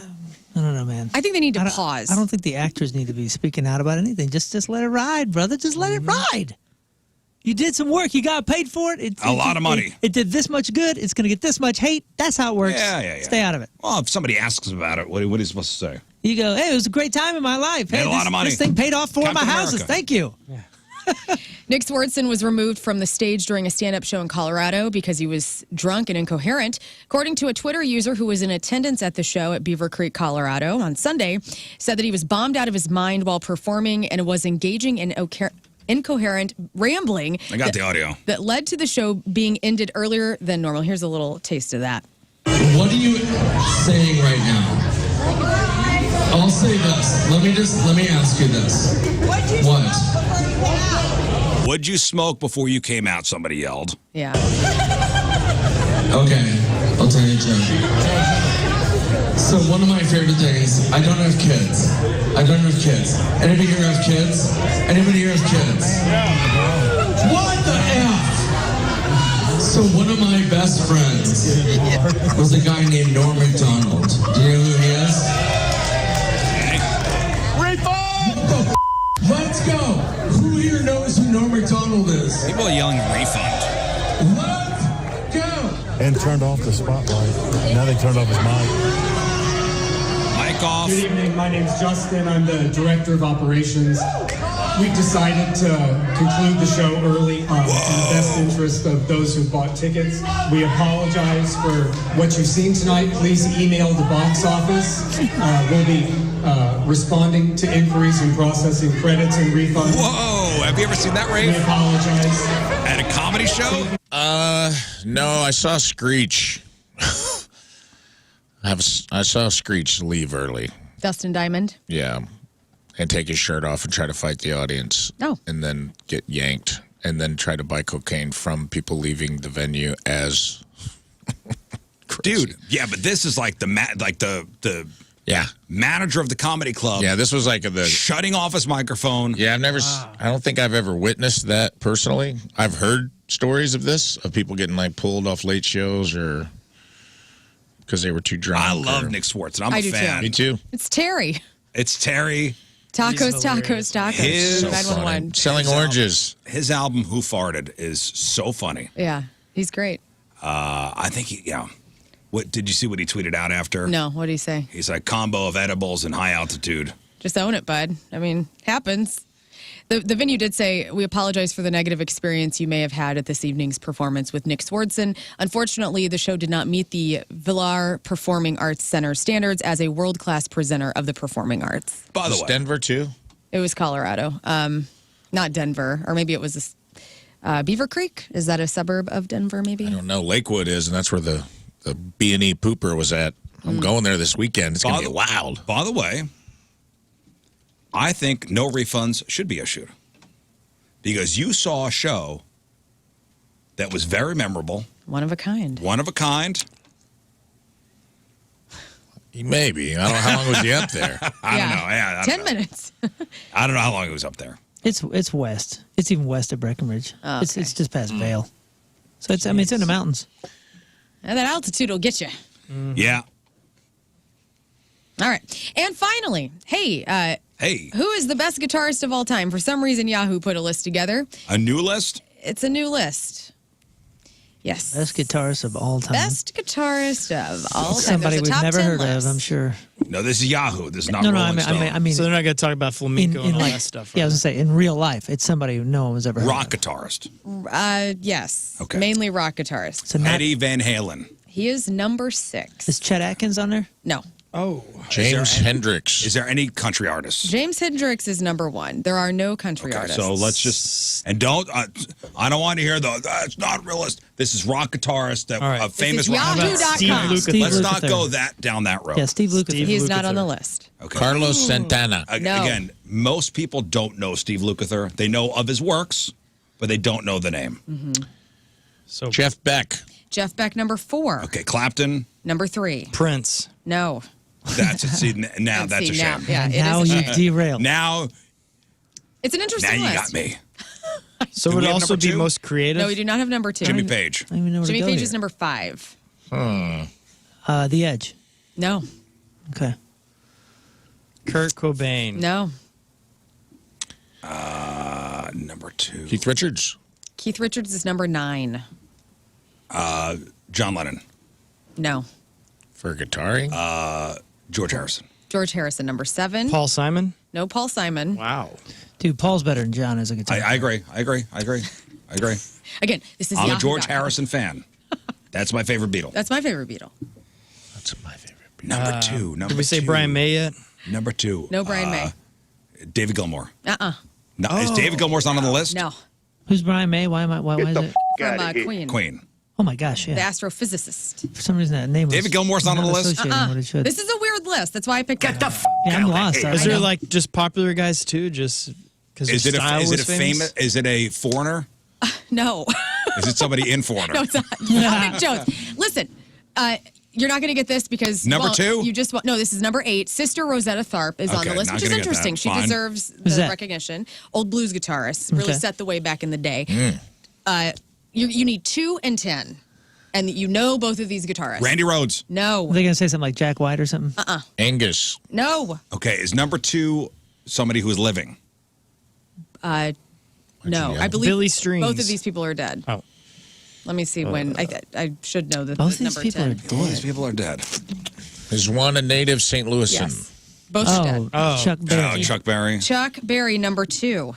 don't know, man. I think they need to pause. I don't think the actors need to be speaking out about anything. Just let it ride, brother. Just let it ride. You did some work. You got paid for it. A lot of money. It did this much good. It's going to get this much hate. That's how it works. Yeah. Stay out of it. Well, if somebody asks about it, what are you supposed to say? You go, hey, it was a great time in my life. Made Hey, a lot of money. This thing paid off four of my Captain houses. America. Thank you. Nick Swardson was removed from the stage during a stand-up show in Colorado because he was drunk and incoherent. According to a Twitter user who was in attendance at the show at Beaver Creek, Colorado on Sunday, said that he was bombed out of his mind while performing and was engaging in incoherent rambling. I got the audio. That led to the show being ended earlier than normal. Here's a little taste of that. What are you saying right now? I'll say this. Let me ask you this. What? What'd you smoke before you came out? Somebody yelled. Yeah. Okay, I'll tell you a joke. So one of my favorite things, I don't have kids. Anybody here have kids? What the F? So one of my best friends was a guy named Norm MacDonald. Do you know who he is? Refund! Let's go! Who here knows who Norm MacDonald is? People are yelling refund. Let's go! And turned off the spotlight. Now they turned off his mic. Mic off. Good evening. My name's Justin. I'm the director of operations. We decided to conclude the show early in the best interest of those who bought tickets. We apologize for what you've seen tonight. Please email the box office. We'll be responding to inquiries and processing credits and refunds. Whoa! Have you ever seen that, Rafe? We apologize. At a comedy show? No, I saw Screech. I saw Screech leave early. Dustin Diamond. Yeah. And take his shirt off and try to fight the audience. Oh. And then get yanked. And then try to buy cocaine from people leaving the venue as Dude, yeah, but this is like the manager of the comedy club. Yeah, this was like the shutting off his microphone. Yeah, I don't think I've ever witnessed that personally. I've heard stories of this, of people getting like pulled off late shows or because they were too drunk. I love Nick Swardson. I'm I a do fan. too. Me too. It's Terry. It's Terry. Tacos. His 911. Selling oranges. His album "Who Farted" is so funny. Yeah, he's great. I think What did you see? What he tweeted out after? No, what did he say? He's like combo of edibles and high altitude. Just own it, bud. I mean, happens. The venue did say, we apologize for the negative experience you may have had at this evening's performance with Nick Swardson. Unfortunately, the show did not meet the Villar Performing Arts Center standards as a world-class presenter of the performing arts. By the way, Denver too? It was Colorado, not Denver, or maybe it was Beaver Creek. Is that a suburb of Denver, maybe? I don't know. Lakewood is, and that's where the B&E Pooper was at. I'm going there this weekend. It's going to be wild. By the way, I think no refunds should be issued because you saw a show that was very memorable. One of a kind. One of a kind. Maybe. I don't know how long was he up there. I don't know. Yeah, 10 minutes. I don't know how long he was up there. It's west. It's even west of Breckenridge. Oh, It's just past Vail. So it's it's in the mountains. And that altitude will get you. Yeah. All right. And finally, hey, Hey, who is the best guitarist of all time? For some reason, Yahoo put a list together. a new list? It's a new list. Yes. Best guitarist of all time. Best guitarist of all time. Somebody There's a we've top never 10 heard list. of, I'm sure. No, this is Yahoo. This is not No, Rolling I Stone. mean, So they're not going to talk about flamenco and all that stuff. Yeah, I was going to say, in real life, it's somebody no one was ever heard rock of. guitarist. Yes. Okay. Mainly rock guitarist. So not, Eddie Van Halen. He is number 6. is Chet Atkins on there? No. Oh. James Hendricks. Is there any country artists? James Hendricks is number 1. There are no country artists. So let's just I don't want to hear that's not realist. This is rock guitarist, that All right. a famous This is rock Yahoo.com. Steve guitarist. Lukather. Steve Let's not Lukather. go down that road. Yeah, Steve Lucas. Steve He's not Lukather. on the list. Okay. Carlos Santana. No. Again, most people don't know Steve Lukather. They know of his works, but they don't know the name. Mm-hmm. So Jeff Beck. Jeff Beck, number 4. Okay, Clapton. Number 3. Prince. No. That's it. See, now that's a See, now, shame. yeah, it Now is a you shame. derailed. Now It's an interesting you list. got me. So Do would we have also number be 2? most creative. No, we do not have number 2. Jimmy Page. I don't even know where Jimmy to go Page here. is number 5. The Edge. No. Okay. Kurt Cobain. No. Number 2. Keith Richards. Keith Richards is number 9. John Lennon. No. For guitaring. George Harrison. George Harrison, number 7. Paul Simon. No, Paul Simon. Wow. Dude, Paul's better than John as a guitar. I agree. Again, this is I'm a Yahoo.com. George Harrison fan. That's my favorite Beatle. That's my favorite Beatle. That's my favorite. Number 2. Number Did we say 2. Brian May yet? Number 2. No Brian May. David Gilmour. Uh-uh. No, is David Gilmour's not on the list? No. Who's Brian May? Why is it? From Queen. Queen. Oh my gosh, The yeah. astrophysicist. For some reason that name was David Gilmour's not on the list? associated with what it should. This is a weird list. That's why I picked it. Yeah, I'm lost. Is there like just popular guys too? Just because Is their it style is was it a famous? Is it a foreigner? No. Is it somebody in foreigner? No, it's not. Not Nick Jones. Listen, you're not going to get this because Number well, 2? You just no. This is number 8. Sister Rosetta Tharpe is on the Okay, list, not which is gonna get interesting. that. She Fine. deserves Who's the that? recognition. Old blues guitarist, really Okay. set the way back in the day. You need 2 and 10, and you know both of these guitarists. Randy Rhoads. Are No, they going to say something like Jack White or something? Angus. no, Okay, is number 2 somebody who is living? no. young? I believe Billy Strings. both of these people are dead. Oh. Let me see when. I should know that. Both the these number people 10. are All these dead. people are dead. Is one a native St. Louisan? Yes, both are dead. Oh, Chuck Berry. Chuck Berry. Chuck Berry, number 2.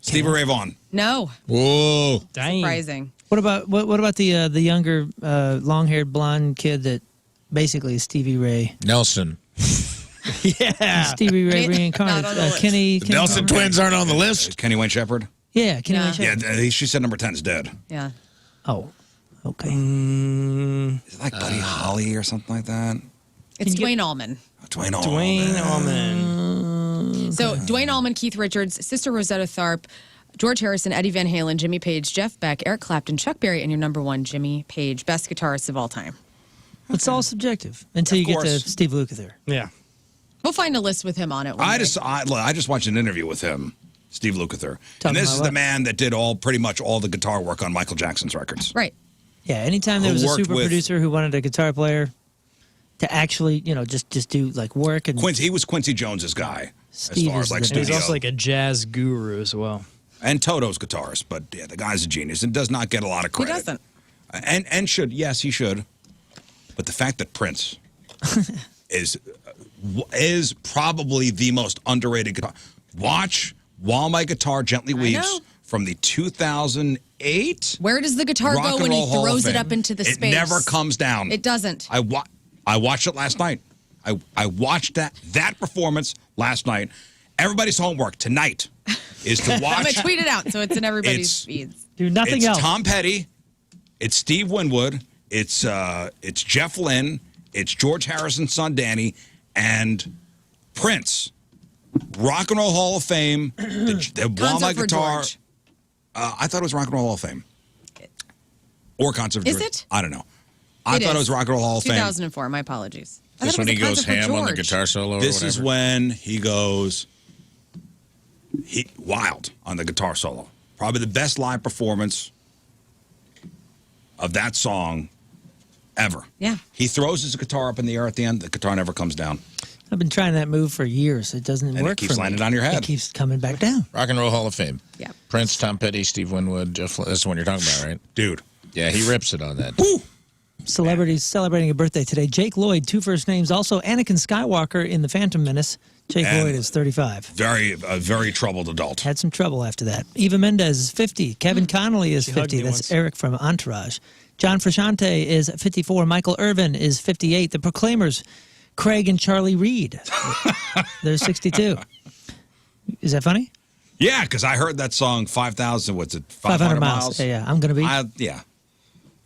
Stevie Ray Vaughan. No, Whoa. Dang. surprising. What about the younger long-haired blonde kid that basically is Stevie Ray? Nelson. Yeah. Stevie Ray Not reincarnated. on the list. Kenny. The Nelson Palmer? twins aren't on the list. Kenny Wayne Shepherd. Yeah, Kenny Yeah. Wayne Shepherd. Yeah, she said number 10 is dead. Yeah. Oh, okay. Is it like Buddy Holly or something like that? It's Dwayne Allman. Dwayne Allman. Dwayne Allman. So Dwayne Allman, Keith Richards, Sister Rosetta Tharpe, George Harrison, Eddie Van Halen, Jimmy Page, Jeff Beck, Eric Clapton, Chuck Berry, and your number 1, Jimmy Page, best guitarist of all time. It's all subjective until you get to course. Steve Lukather. Yeah. We'll find a list with him on it. one I day. just watched an interview with him, Steve Lukather, Talking and this about is what? the man that did pretty much all the guitar work on Michael Jackson's records. Right. Yeah, anytime there Who was a worked super with- producer who wanted a guitar player to actually, just do like work and He was Quincy Jones's guy Steve as far is as like the studio. He's also like a jazz guru as well. And Toto's guitarist, but yeah, the guy's a genius and does not get a lot of He credit. doesn't. And should, yes, he should. But the fact that Prince is probably the most underrated guitar. Watch While My Guitar Gently know. Weeps from the 2008 Where does the guitar Rock go and when he Roll Hall of throws it Fame. up into the It space? never comes down. It doesn't. I watched it last night. I watched that performance last night. Everybody's homework tonight is to watch. I'm going to tweet it out so it's in everybody's feeds. Do nothing it's else. Tom Petty. It's Steve Winwood. It's Jeff Lynne. It's George Harrison's son Danny, and Prince. Rock and Roll Hall of Fame. the While My Concert for Guitar. George. I thought it was Rock and Roll Hall of Fame. Or Concert for Is George. it? I don't know. I thought it was Rock and Roll Hall of Fame. 2004. My apologies. I This thought when it he was a goes concert for ham on the George. guitar solo or This whatever? is when he goes wild on the guitar solo. Probably the best live performance of that song ever. Yeah. He throws his guitar up in the air at the end. The guitar never comes down. I've been trying that move for years. It doesn't And work it keeps for me. landing on your head. It keeps coming back down. Rock and Roll Hall of Fame. Yeah. Prince, Tom Petty, Steve Winwood, Jeff Lynne. That's the one you're talking about, right? Dude. Yeah, he rips it on that. Woo! Celebrities celebrating a birthday today. Jake Lloyd, 2 first names. Also, Anakin Skywalker in The Phantom Menace. Jake And Lloyd is 35. A very troubled adult. Had some trouble after that. Eva Mendes is 50. Kevin Connolly is She hugged 50. me That's once. Eric from Entourage. John Frusciante is 54. Michael Irvin is 58. The Proclaimers, Craig and Charlie Reed. They're 62. Is that funny? Yeah, because I heard that song 5,000, what's it, 500 miles. Yeah, I'm going to be. Yeah.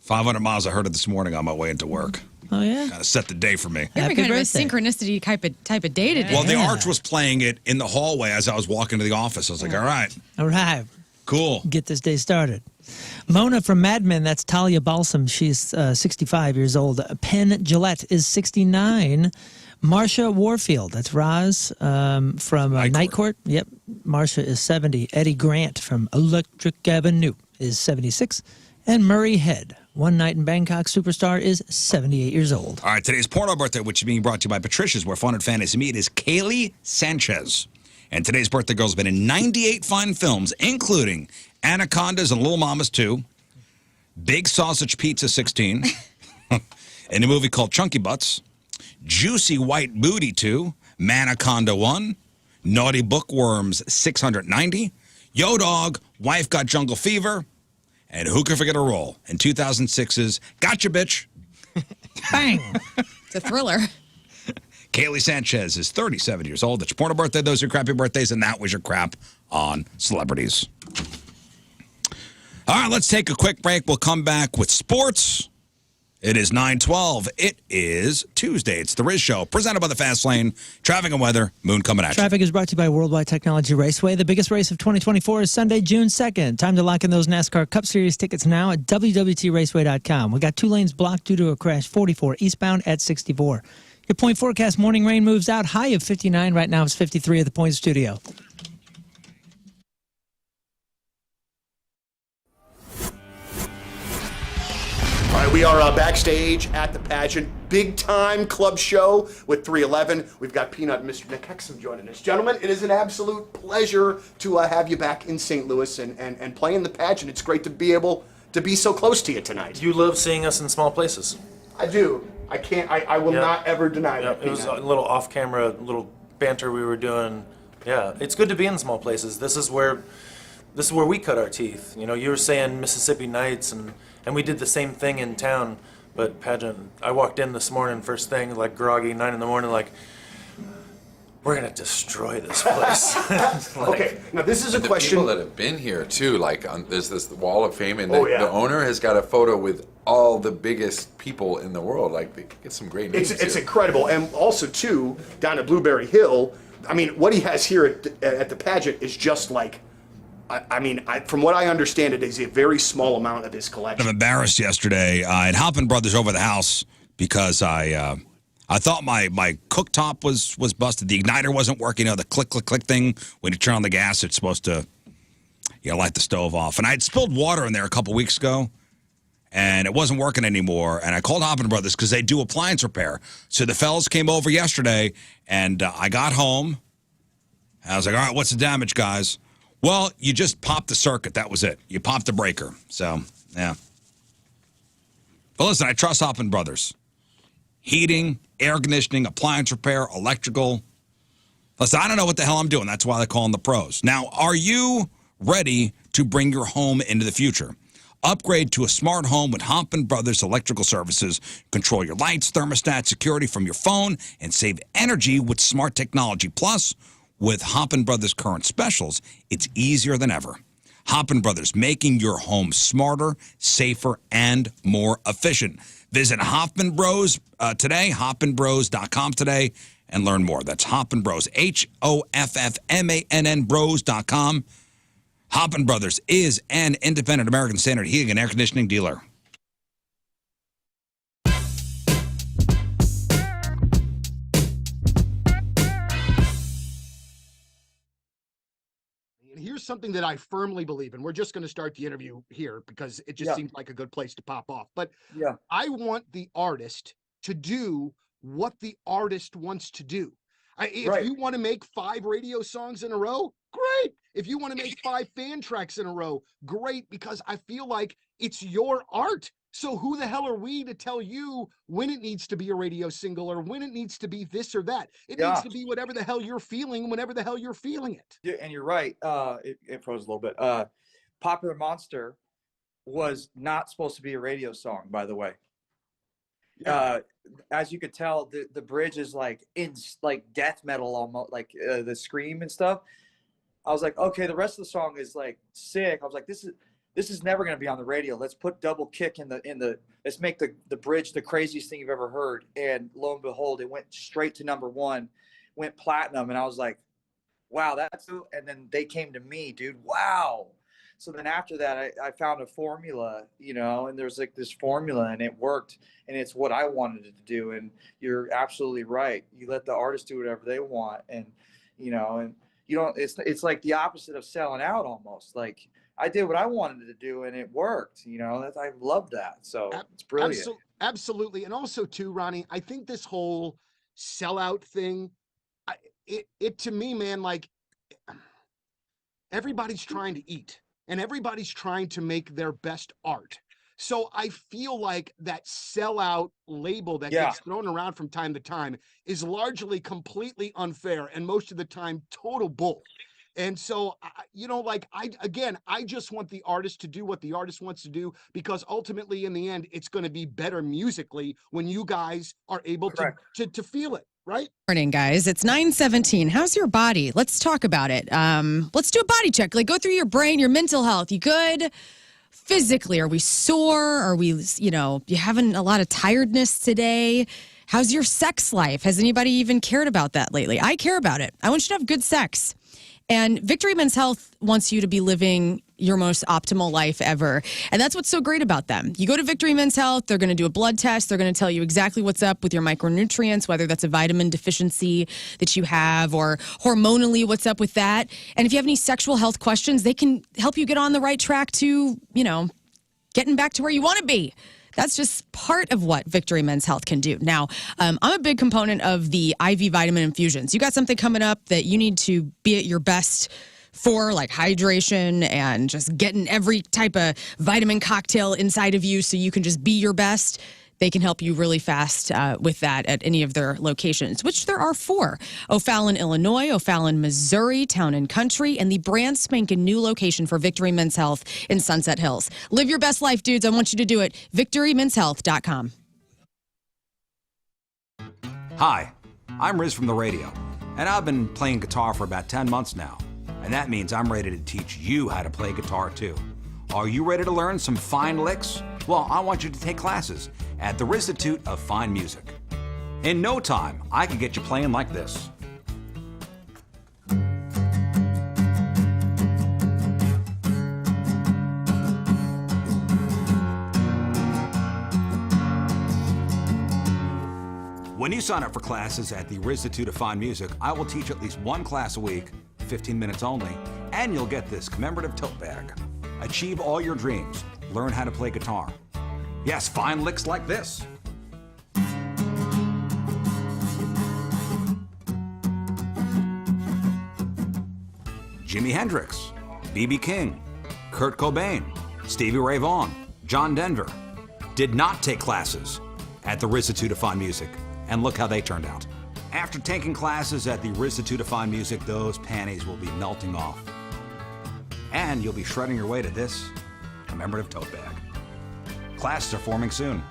500 miles, I heard it this morning on my way into work. Oh, yeah. Kind of set the day for me. You're Happy kind birthday. of a synchronicity type of day today. Well, the Arch was playing it in the hallway as I was walking to the office. I was like, all right, All right. cool. Get this day started. Mona from Mad Men, that's Talia Balsam. She's 65 years old. Penn Gillette is 69. Marsha Warfield, that's Roz from Night Court. Yep, Marsha is 70. Eddie Grant from Electric Avenue is 76. And Murray Head, One Night in Bangkok superstar, is 78 years old. All right, today's porno birthday, which is being brought to you by Patricia's, where fun and fantasy meet, is Kaylee Sanchez. And today's birthday girl's been in 98 fine films, including Anacondas and Little Mamas 2, Big Sausage Pizza 16, in a movie called Chunky Butts, Juicy White Booty 2, Manaconda 1, Naughty Bookworms 690, Yo Dog, Wife Got Jungle Fever, and Who Can Forget a Roll in 2006's Gotcha Bitch. Bang! It's a thriller. Kaylee Sanchez is 37 years old. That's your porno birthday. Those are your crappy birthdays, and that was your crap on celebrities. All right, let's take a quick break. We'll come back with sports. It is 9:12. It is Tuesday. It's the Rizz Show, presented by the Fast Lane. Traffic and weather. Moon coming at you. Traffic is brought to you by Worldwide Technology Raceway. The biggest race of 2024 is Sunday, June 2nd. Time to lock in those NASCAR Cup Series tickets now at www.raceway.com. We got 2 lanes blocked due to a crash, 44 eastbound at 64. Your point forecast: morning rain moves out, high of 59. Right now it's 53 at the Point Studio. All right, we are backstage at the pageant. Big time club show with 311. We've got Peanut and Mr. Nick Hexum joining us. Gentlemen, it is an absolute pleasure to have you back in St. Louis and playing the pageant. It's great to be able to be so close to you tonight. You love seeing us in small places. I do. I can't. I will not ever deny that. It was a Peanut. little off-camera, little banter we were doing. Yeah, it's good to be in small places. This is where we cut our teeth. You know, you were saying Mississippi Nights, and we did the same thing in town, but pageant. I walked in this morning, first thing, like groggy, 9 in the morning, like, we're gonna destroy this place. Okay, now this is a the question. People that have been here too, like there's this Wall of Fame, and Oh, yeah. the owner has got a photo with all the biggest people in the world. Like they get some great names. It's here. incredible, and also too down at Blueberry Hill. I mean, what he has here at the pageant is just like. From what I understand, it is a very small amount of his collection. I'm embarrassed yesterday. I had Hoppin Brothers over the house because I thought my cooktop was busted. The igniter wasn't working. You know, the click, click, click thing. When you turn on the gas, it's supposed to, light the stove off. And I had spilled water in there a couple weeks ago, and it wasn't working anymore. And I called Hoppin Brothers because they do appliance repair. So the fellas came over yesterday, and I got home. And I was like, all right, what's the damage, guys? Well, you just popped the circuit. That was it. You popped the breaker. So, yeah. But listen, I trust Hoppin Brothers. Heating, air conditioning, appliance repair, electrical. Listen, I don't know what the hell I'm doing. That's why they call them the pros. Now, are you ready to bring your home into the future? Upgrade to a smart home with Hoffman Brothers Electrical Services. Control your lights, thermostat, security from your phone, and save energy with smart technology. Plus, with Hoffman Brothers current specials, it's easier than ever. Hoffman Brothers, making your home smarter, safer, and more efficient. Visit Hoffman Bros today, hoffmanbros.com today, and learn more. That's Hoffman Bros, HOFFMANN Bros.com. Hoffman Brothers is an independent American Standard heating and air conditioning dealer. And here's something that I firmly believe in. We're just going to start the interview here because it just seems like a good place to pop off. But I want the artist to do what the artist wants to do. If you want to make 5 radio songs in a row, great. If you want to make 5 fan tracks in a row, great, because I feel like it's your art. So who the hell are we to tell you when it needs to be a radio single or when it needs to be this or that? It needs to be whatever the hell you're feeling, whenever the hell you're feeling it. Yeah, and you're right. It froze a little bit. Popular Monster was not supposed to be a radio song, by the way. As you could tell, the bridge is like death metal, almost like the scream and stuff. I was like, okay, the rest of the song is like sick. I was like, this is never going to be on the radio. Let's put double kick in the let's make the bridge the craziest thing you've ever heard. And lo and behold, it went straight to #1, went platinum. And I was like, wow, that's, and then they came to me, dude. Wow. So then after that, I found a formula, and there's like this formula and it worked and it's what I wanted it to do. And you're absolutely right. You let the artist do whatever they want. And, and you don't, it's like the opposite of selling out almost. Like I did what I wanted to do and it worked, I love that. So it's brilliant. Absolutely. And also too, Ronnie, I think this whole sellout thing, it to me, man, like everybody's trying to eat. And everybody's trying to make their best art. So I feel like that sellout label that gets thrown around from time to time is largely completely unfair and most of the time total bull. And so, I just want the artist to do what the artist wants to do, because ultimately in the end, it's going to be better musically when you guys are able to feel it. Right? Morning, guys. It's 9:17. How's your body? Let's talk about it. Let's do a body check. Like, go through your brain, your mental health. You good? Physically, are we sore? Are we, you having a lot of tiredness today? How's your sex life? Has anybody even cared about that lately? I care about it. I want you to have good sex. And Victory Men's Health wants you to be living your most optimal life ever. And that's what's so great about them. You go to Victory Men's Health, they're going to do a blood test. They're going to tell you exactly what's up with your micronutrients, whether that's a vitamin deficiency that you have or hormonally what's up with that. And if you have any sexual health questions, they can help you get on the right track to, getting back to where you want to be. That's just part of what Victory Men's Health can do. Now, I'm a big component of the IV vitamin infusions. You got something coming up that you need to be at your best for, like hydration and just getting every type of vitamin cocktail inside of you so you can just be your best. They can help you really fast with that at any of their locations, which there are 4. O'Fallon, Illinois, O'Fallon, Missouri, Town and Country, and the brand spanking new location for Victory Men's Health in Sunset Hills. Live your best life, dudes. I want you to do it. VictoryMen'sHealth.com. Hi, I'm Rizz from the radio, and I've been playing guitar for about 10 months now. And that means I'm ready to teach you how to play guitar too. Are you ready to learn some fine licks? Well, I want you to take classes at the Rizzuto of Fine Music. In no time, I can get you playing like this. When you sign up for classes at the Rizzuto of Fine Music, I will teach at least 1 class a week, 15 minutes only, and you'll get this commemorative tote bag. Achieve all your dreams. Learn how to play guitar. Yes, fine licks like this. Jimi Hendrix, B.B. King, Kurt Cobain, Stevie Ray Vaughan, John Denver did not take classes at the Rizzuto of Fine Music, and look how they turned out. After taking classes at the Rizzuto to Fine Music, those panties will be melting off. And you'll be shredding your way to this commemorative tote bag. Classes are forming soon.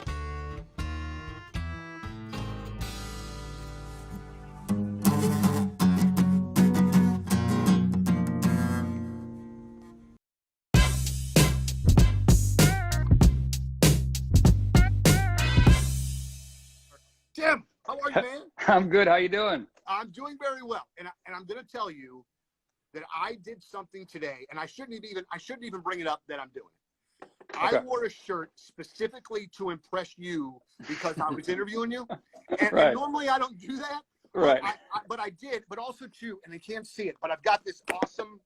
Tim, how are you, man? I'm good. How you doing? I'm doing very well, and I'm going to tell you that I did something today, and I shouldn't even bring it up that I'm doing it. Okay. I wore a shirt specifically to impress you because I was interviewing you, and, Right. and normally I don't do that, Right. but I did. But also too, and they can't see it, but I've got this awesome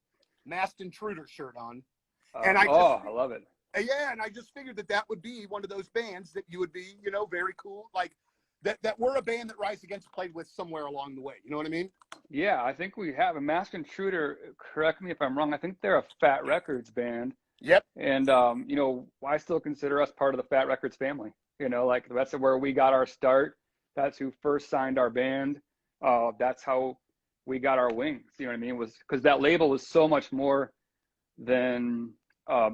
Masked Intruder shirt on, and I love it. yeah, and I just figured that would be one of those bands that you would be, very cool, like. That we're a band that Rise Against played with somewhere along the way. You know what I mean? Yeah, I think we have a Masked Intruder. Correct me if I'm wrong. I think they're a Fat Records band. Yep. And I still consider us part of the Fat Records family. Like that's where we got our start. That's who first signed our band. That's how we got our wings. You know what I mean? Was because that label was so much more than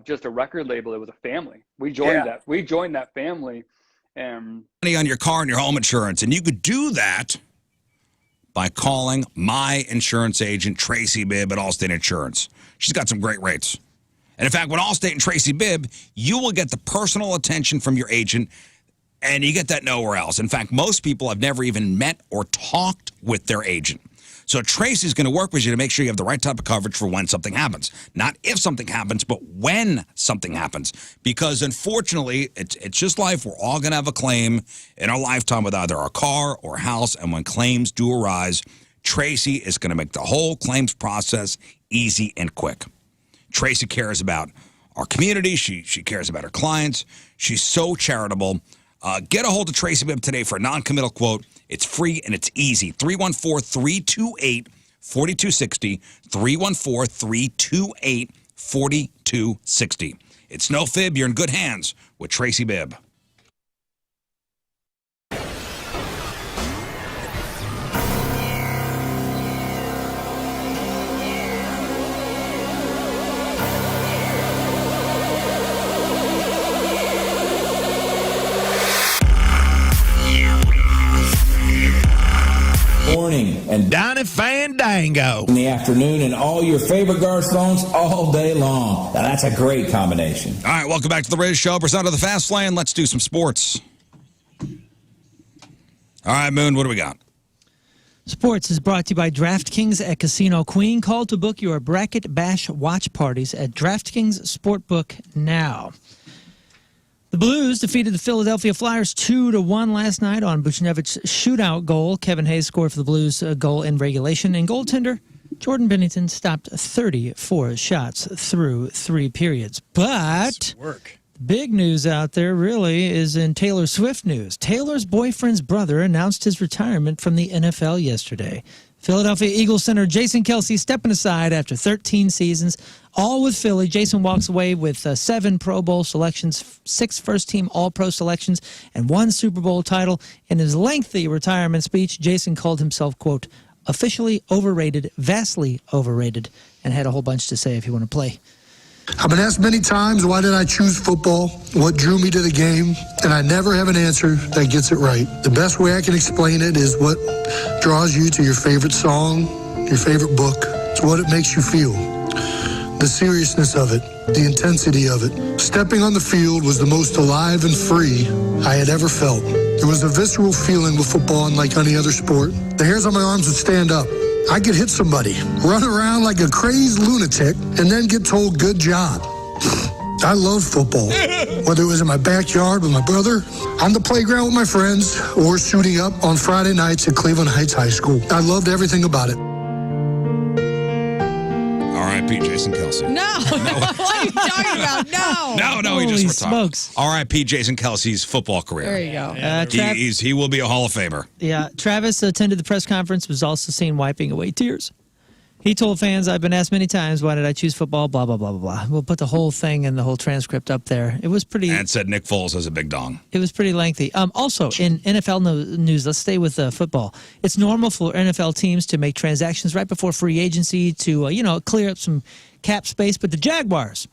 just a record label. It was a family. We joined that. We joined that family. Money on your car and your home insurance, and you could do that by calling my insurance agent, Tracy Bibb at Allstate Insurance. She's got some great rates. And in fact, with Allstate and Tracy Bibb, you will get the personal attention from your agent, and you get that nowhere else. In fact, most people have never even met or talked with their agent. So Tracy's going to work with you to make sure you have the right type of coverage for when something happens. Not if something happens, but when something happens. Because unfortunately, it's just life. We're all going to have a claim in our lifetime with either our car or house. And when claims do arise, Tracy is going to make the whole claims process easy and quick. Tracy cares about our community. She cares about her clients. She's so charitable. Get a hold of Tracy Bibb today for a non-committal quote. It's free and it's easy. 314-328-4260. 314-328-4260. It's no fib. You're in good hands with Tracy Bibb. Morning and Donnie Fandango in the afternoon, and all your favorite Garthphones all day long. Now that's a great combination. All right, welcome back to the Rizz Show. Presented to the Fast Lane. Let's do some sports. All right, Moon, what do we got? Sports is brought to you by DraftKings at Casino Queen. Call to book your Bracket Bash watch parties at DraftKings Sportbook now. The Blues defeated the Philadelphia Flyers 2-1 last night on Buchnevic's shootout goal. Kevin Hayes scored for the Blues a goal in regulation, and goaltender Jordan Binnington stopped 34 shots through 3 periods. But big news out there really is in Taylor Swift news. Taylor's boyfriend's brother announced his retirement from the NFL yesterday. Philadelphia Eagles center Jason Kelce stepping aside after 13 seasons, all with Philly. Jason walks away with 7 Pro Bowl selections, 6 first-team All-Pro selections, and 1 Super Bowl title. In his lengthy retirement speech, Jason called himself, quote, officially overrated, vastly overrated, and had a whole bunch to say if you want to play. I've been asked many times, why did I choose football? What drew me to the game? And I never have an answer that gets it right. The best way I can explain it is what draws you to your favorite song, your favorite book. It's what it makes you feel. The seriousness of it, the intensity of it. Stepping on the field was the most alive and free I had ever felt. There was a visceral feeling with football unlike any other sport. The hairs on my arms would stand up. I could hit somebody, run around like a crazed lunatic, and then get told, good job. I love football, whether it was in my backyard with my brother, on the playground with my friends, or suiting up on Friday nights at Cleveland Heights High School. I loved everything about it. R.I.P. Jason Kelce. No. What are you talking about? No. No, he just retired. Smokes. R.I.P. Jason Kelce's football career. There you go. He will be a Hall of Famer. Yeah, Travis attended the press conference, was also seen wiping away tears. He told fans, I've been asked many times, why did I choose football, blah, blah, blah, blah, blah. We'll put the whole thing and the whole transcript up there. It was pretty... And said Nick Foles has a big dong. It was pretty lengthy. Also, in NFL news, let's stay with football. It's normal for NFL teams to make transactions right before free agency to, clear up some cap space. But the Jaguars,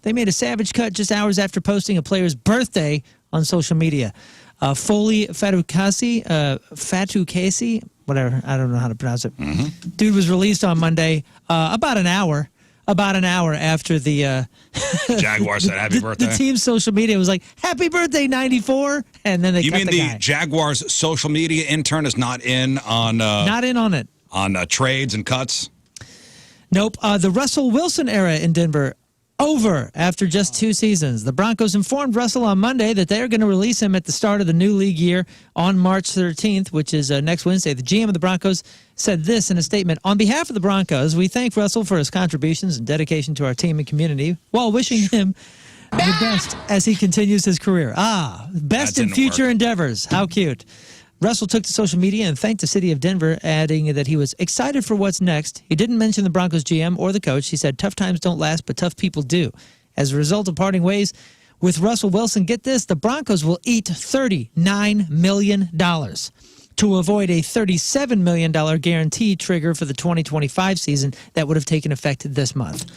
they made a savage cut just hours after posting a player's birthday on social media. Foley Fatukasi, whatever, I don't know how to pronounce it. Mm-hmm. Dude was released on Monday, about an hour after the Jaguars said happy birthday. The team's social media was like, "Happy birthday, 94," and then they You cut mean the the guy. Jaguars social media intern is not in on Not in on it. on trades and cuts? Nope. The Russell Wilson era in Denver over after just 2 seasons. The Broncos informed Russell on Monday that they are going to release him at the start of the new league year on March 13th, which is next Wednesday. The GM of the Broncos said this in a statement. On behalf of the Broncos, we thank Russell for his contributions and dedication to our team and community while wishing him the best as he continues his career. Best in future endeavors. How cute. Russell took to social media and thanked the city of Denver, adding that he was excited for what's next. He didn't mention the Broncos GM or the coach. He said, tough times don't last, but tough people do. As a result of parting ways with Russell Wilson, get this, the Broncos will eat $39 million to avoid a $37 million guarantee trigger for the 2025 season that would have taken effect this month.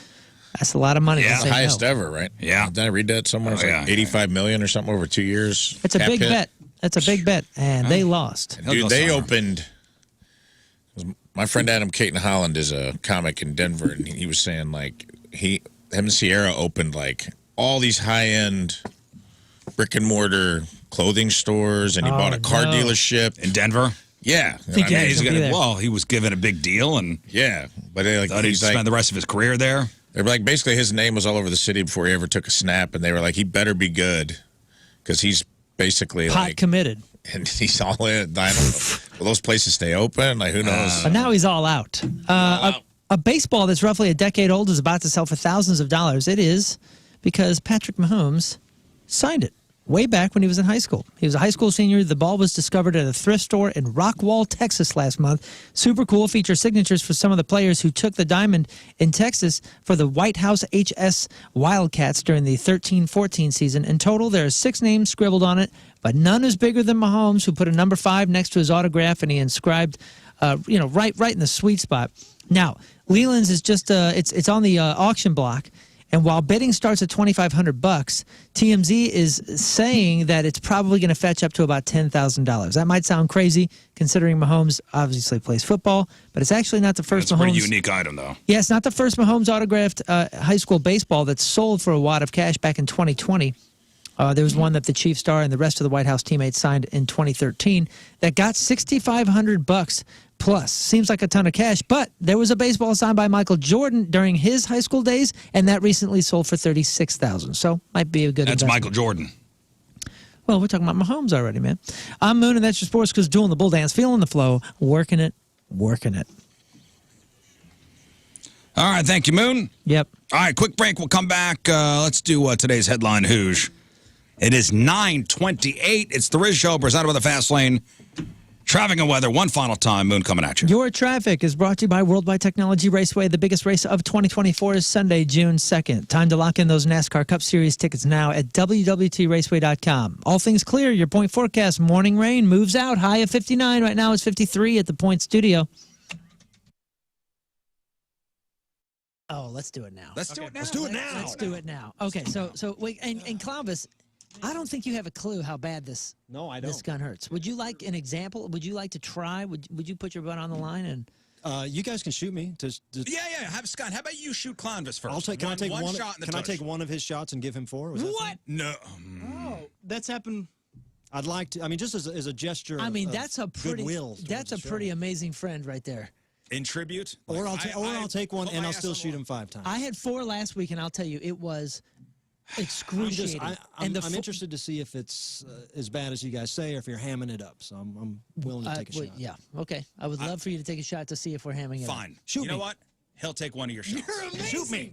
That's a lot of money. Yeah, to say highest no. ever, right? Yeah. Did I read that somewhere? It's like $85 million or something over 2 years. It's a cap big hit. bet. That's a big bet, and they lost. Dude, they opened. My friend Adam Caton Holland is a comic in Denver, and he was saying like him and Sierra opened like all these high-end brick and mortar clothing stores, and he bought a car dealership in Denver. Yeah, He's gonna. Well, he was given a big deal, and but they, thought he'd spend the rest of his career there. They were like basically his name was all over the city before he ever took a snap, and they were like he better be good because he's basically Pot committed. And he's all in. I don't know. Will those places stay open? Like, who knows? But now he's all out. A baseball that's roughly a decade old is about to sell for thousands of dollars. It is because Patrick Mahomes signed it way back when he was in high school. He was a high school senior. The ball was discovered at a thrift store in Rockwall, Texas last month. Super cool. Features signatures for some of the players who took the diamond in Texas for the White House HS Wildcats during the 13-14 season. In total, there are 6 names scribbled on it, but none is bigger than Mahomes, who put a number 5 next to his autograph, and he inscribed, right in the sweet spot. Now, Leland's is just it's on the auction block. And while bidding starts at $2,500, TMZ is saying that it's probably going to fetch up to about $10,000. That might sound crazy, considering Mahomes obviously plays football, but it's actually not the first It's a Mahomes. pretty unique item, though. Yeah, it's not the first Mahomes autographed high school baseball that's sold for a wad of cash back in 2020. There was one that the Chief star and the rest of the White House teammates signed in 2013 that got $6,500 plus. Seems like a ton of cash, but there was a baseball signed by Michael Jordan during his high school days, and that recently sold for $36,000. So might be a good That's investment. Michael Jordan. Well, we're talking about Mahomes already, man. I'm Moon, and that's your sports because doing the bull dance, feeling the flow, working it. All right, thank you, Moon. Yep. All right, quick break. We'll come back. Let's do today's Headline Hooshe. It is 9:28. It's the Rizz Show, presented by the Fast Lane. Traffic and weather, one final time. Moon coming at you. Your traffic is brought to you by Worldwide Technology Raceway. The biggest race of 2024 is Sunday, June 2nd. Time to lock in those NASCAR Cup Series tickets now at WWTRaceway.com. All things clear. Your point forecast. Morning rain moves out. High of 59. Right now it's 53 at the Point Studio. Oh, let's do it now. Let's do it now. Let's do it now. Let's do it now. Okay, so wait, and Columbus, I don't think you have a clue how bad this gun hurts. Would you like an example? Would you like to try? Would you put your butt on the line and? You guys can shoot me. Yeah. Have Scott. How about you shoot Clonvis first? Can I take one shot in the Can I tush. take one of his shots and give him 4? Was that What? fine? No. Oh, that's happened. I'd like to. I mean, just as a gesture. I mean, of that's a pretty. goodwill. That's a pretty amazing friend right there. In tribute? Or I'll take one put and my I'll ass still on shoot the him 5 times. I had 4 last week, and I'll tell you, it was excruciating. I'm interested to see if it's as bad as you guys say, or if you're hamming it up. So I'm willing to take a shot. Yeah, okay. I would love for you to take a shot to see if we're hamming it up. Fine. You know what? He'll take one of your shots. Shoot me.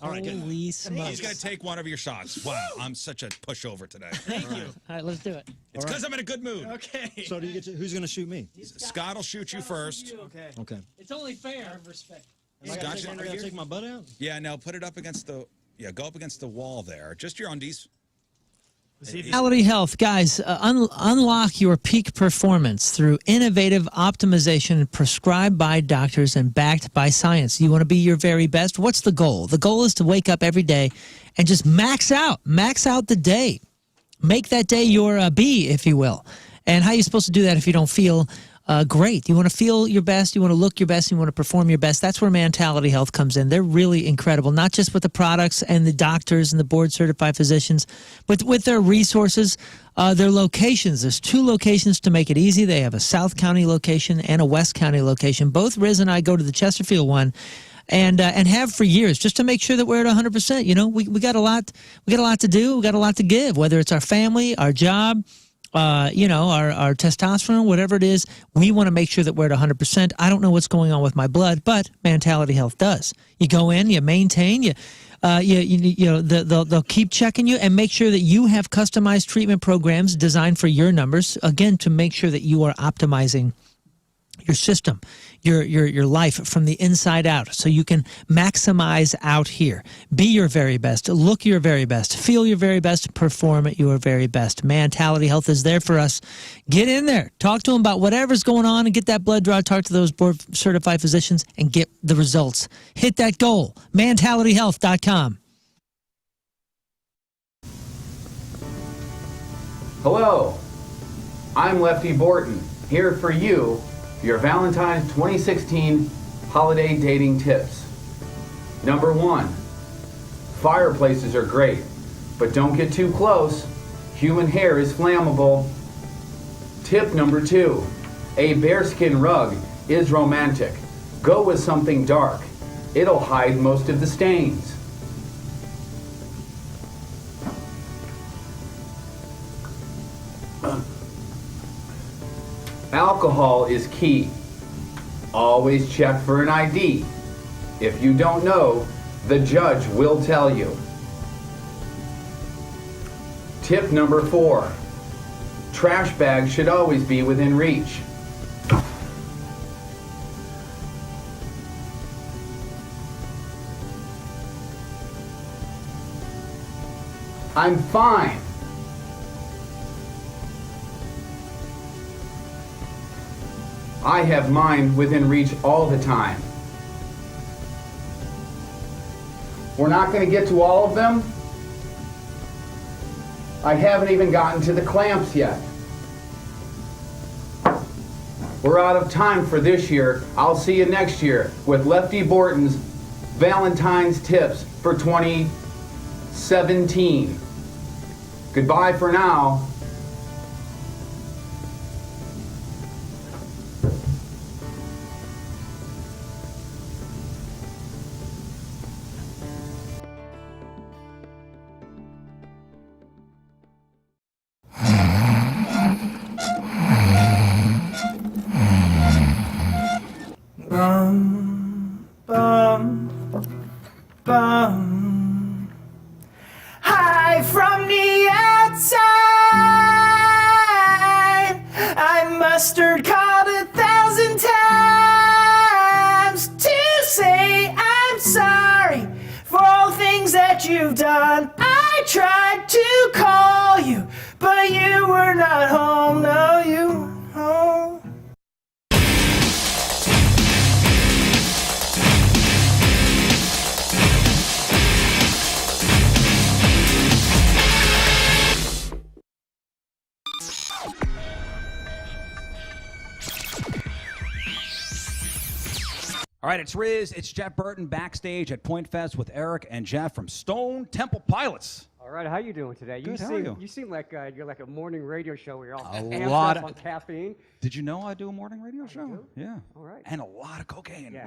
All right, good. Holy smokes. He's going to take one of your shots. Wow, I'm such a pushover today. Thank you. All right, let's do it. It's because I'm in a good mood. Okay. So do you get to, who's going to shoot me? Scott will shoot you first. Okay. Okay. It's only fair. Respect. Am I Scott, going to take my butt out? Yeah, no, put it up against the, go up against the wall there. Just your undies. Vitality Health, guys, unlock your peak performance through innovative optimization prescribed by doctors and backed by science. You want to be your very best? What's the goal? The goal is to wake up every day and just max out the day. Make that day your B, if you will. And how are you supposed to do that if you don't feel great? You want to feel your best, you want to look your best, you want to perform your best. That's where Mentality Health comes in. They're really incredible, not just with the products and the doctors and the board-certified physicians, but with their resources, their locations. There's 2 locations to make it easy. They have a South County location and a West County location. Both Rizz and I go to the Chesterfield one. And have for years, just to make sure that we're at 100%. You know, we got a lot to do. We got a lot to give, whether it's our family, our job, our testosterone, whatever it is. We want to make sure that we're at 100%. I don't know what's going on with my blood, but Mentality Health does. You go in, you maintain, they'll keep checking you and make sure that you have customized treatment programs designed for your numbers. Again, to make sure that you are optimizing your system, your life from the inside out, so you can maximize out here. Be your very best, look your very best, feel your very best, perform at your very best. Mentality Health is there for us. Get in there, talk to them about whatever's going on and get that blood draw, talk to those board certified physicians and get the results. Hit that goal. mentalityhealth.com. Hello, I'm Lefty Borton, here for you, your Valentine's 2016 holiday dating tips. Number 1, fireplaces are great, but don't get too close. Human hair is flammable. Tip number 2, a bearskin rug is romantic. Go with something dark. It'll hide most of the stains. Alcohol is key. Always check for an ID. If you don't know, the judge will tell you. Tip number 4, trash bags should always be within reach. I'm fine. I have mine within reach all the time. We're not going to get to all of them. I haven't even gotten to the clamps yet. We're out of time for this year. I'll see you next year with Lefty Borton's Valentine's Tips for 2017. Goodbye for now. Hi from the outside. I mustered called 1,000 times to say I'm sorry for all things that you've done. I tried to call you, but you were not home. No, you weren't home. All right, it's Rizz. It's Jeff Burton backstage at Point Fest with Eric and Jeff from Stone Temple Pilots. All right, how you doing today? Good, how are you? You seem like you're like a morning radio show where you're all A amped lot up of- on caffeine. Did you know I do a morning radio show? do? Yeah. All right. And a lot of cocaine. Yeah.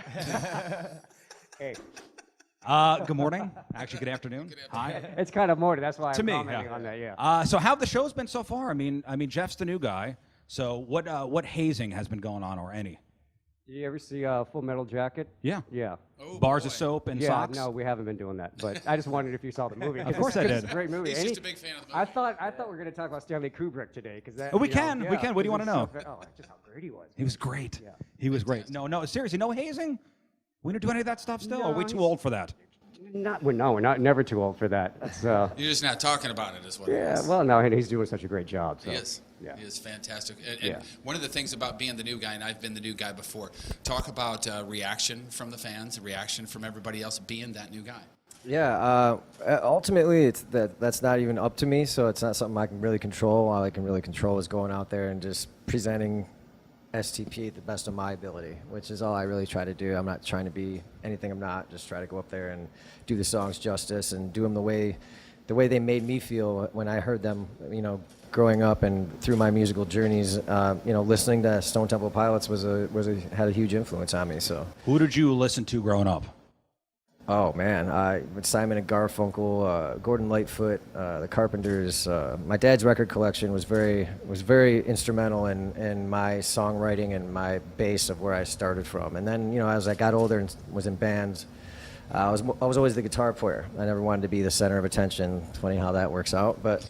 Hey. Good morning. Actually, good afternoon. Hi. It's kind of morning. That's why To I'm me, commenting yeah. on that. Yeah. So how have the shows been so far? I mean, Jeff's the new guy. So what hazing has been going on, or any? Did you ever see Full Metal Jacket? Yeah. Yeah. Bars of soap and socks? No, we haven't been doing that. But I just wondered if you saw the movie. Of course I did. It's a great movie. He's just a big fan of the movie. I thought we were going to talk about Stanley Kubrick today. Cause that, We you know, can. What do you want to know? Just how great he was. He was great. Yeah. He was great. No, seriously, no hazing? We don't do any of that stuff still? No, Or are we too old for that? We're not never too old for that. That's, You're just not talking about it, is what it is. well, no, and he's doing such a great job. So. He is. Yeah. He is fantastic. And one of the things about being the new guy, and I've been the new guy before, talk about reaction from the fans, reaction from everybody else being that new guy. Yeah, ultimately, that's not even up to me, so it's not something I can really control. All I can really control is going out there and just presenting STP at the best of my ability, which is all I really try to do. I'm not trying to be anything I'm not. Just try to go up there and do the songs justice and do them the way they made me feel when I heard them, growing up and through my musical journeys. Listening to Stone Temple Pilots had a huge influence on me. So, who did you listen to growing up? Oh man, Simon and Garfunkel, Gordon Lightfoot, the Carpenters. My dad's record collection was very instrumental in my songwriting and my base of where I started from. And then as I got older and was in bands, I was always the guitar player. I never wanted to be the center of attention. It's funny how that works out, but.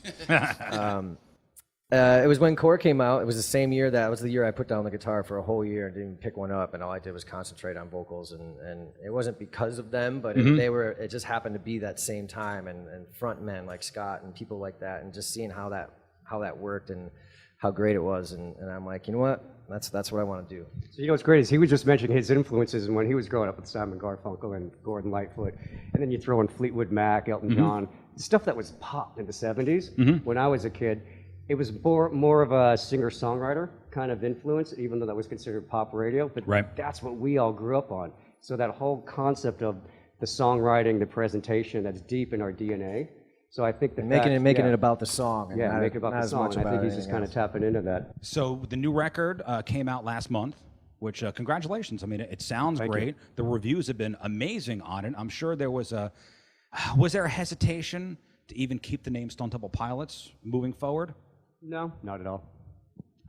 It was when Core came out. It was the same year that was the year I put down the guitar for a whole year and didn't pick one up, and all I did was concentrate on vocals. And it wasn't because of them, but it just happened to be that same time, and front men like Scott and people like that, and just seeing how that worked and how great it was. And I'm like, you know what? That's what I want to do. So what's great is he was just mentioning his influences and when he was growing up with Simon Garfunkel and Gordon Lightfoot, and then you throw in Fleetwood Mac, Elton John, stuff that was pop in the 70s. When I was a kid, it was more of a singer-songwriter kind of influence, even though that was considered pop radio. But that's what we all grew up on. So that whole concept of the songwriting, the presentation, that's deep in our DNA. So I think making it about the song. Yeah, make it about the song. And I think he's just kind of tapping into that. So the new record came out last month, which congratulations. I mean, it sounds great. The reviews have been amazing on it. I'm sure there was there a hesitation to even keep the name Stone Temple Pilots moving forward? No, not at all.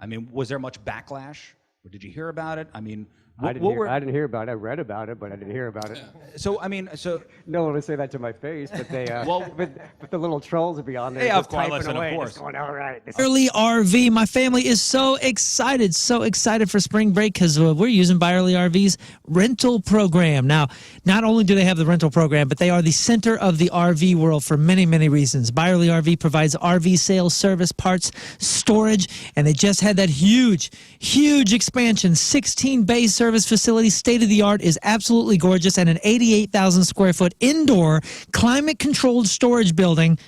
I mean, was there much backlash? Or did you hear about it? I mean, I didn't hear about it. I read about it, but I didn't hear about it. So, I mean, no one would say that to my face, but they, but the little trolls would be on there. Yeah, just of course, typing away, of course. just going, all right. Byerly RV. My family is so excited for spring break because we're using Byerly RV's rental program. Now, not only do they have the rental program, but they are the center of the RV world for many, many reasons. Byerly RV provides RV sales, service, parts, storage, and they just had that huge expansion, 16-bay service facility, state-of-the-art, is absolutely gorgeous, and an 88,000 square foot indoor climate-controlled storage building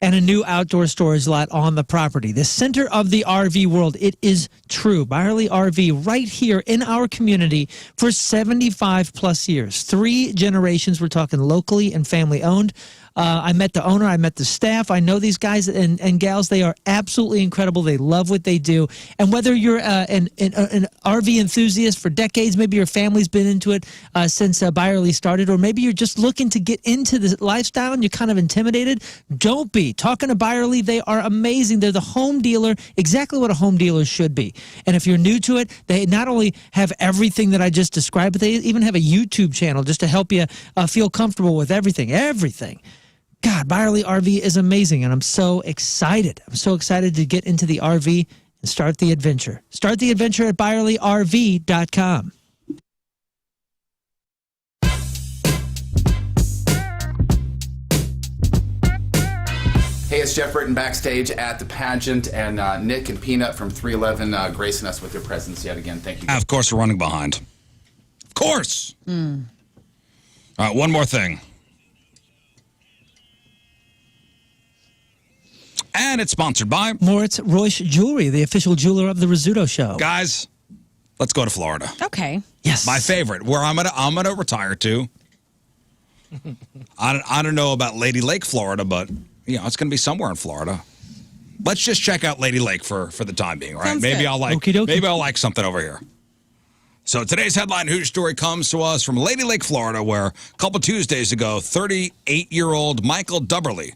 and a new outdoor storage lot on the property. The center of the RV world. It is true. Byerly RV right here in our community for 75 plus years. 3 generations. We're talking locally and family owned. I met the owner. I met the staff. I know these guys and gals. They are absolutely incredible. They love what they do. And whether you're an RV enthusiast for decades, maybe your family's been into it since Byerly started, or maybe you're just looking to get into the lifestyle and you're kind of intimidated, don't be. Talking to Byerly, they are amazing. They're the home dealer, exactly what a home dealer should be. And if you're new to it, they not only have everything that I just described, but they even have a YouTube channel just to help you feel comfortable with everything. God, Byerly RV is amazing, and I'm so excited. I'm so excited to get into the RV and start the adventure. Start the adventure at ByerlyRV.com. Hey, it's Jeff Britton backstage at the pageant, and Nick and Peanut from 311 gracing us with their presence yet again. Thank you. Of course, we're running behind. Of course. All right, one more thing. And it's sponsored by Moritz Royce Jewelry, the official jeweler of the Rizzuto Show. Guys, let's go to Florida. Okay. Yes. My favorite, where I'm gonna retire to. I don't know about Lady Lake, Florida, but it's gonna be somewhere in Florida. Let's just check out Lady Lake for the time being, right? Sounds Maybe good. I'll like something over here. So today's Headline Hooshe story comes to us from Lady Lake, Florida, where a couple Tuesdays ago, 38-year-old Michael Dubberly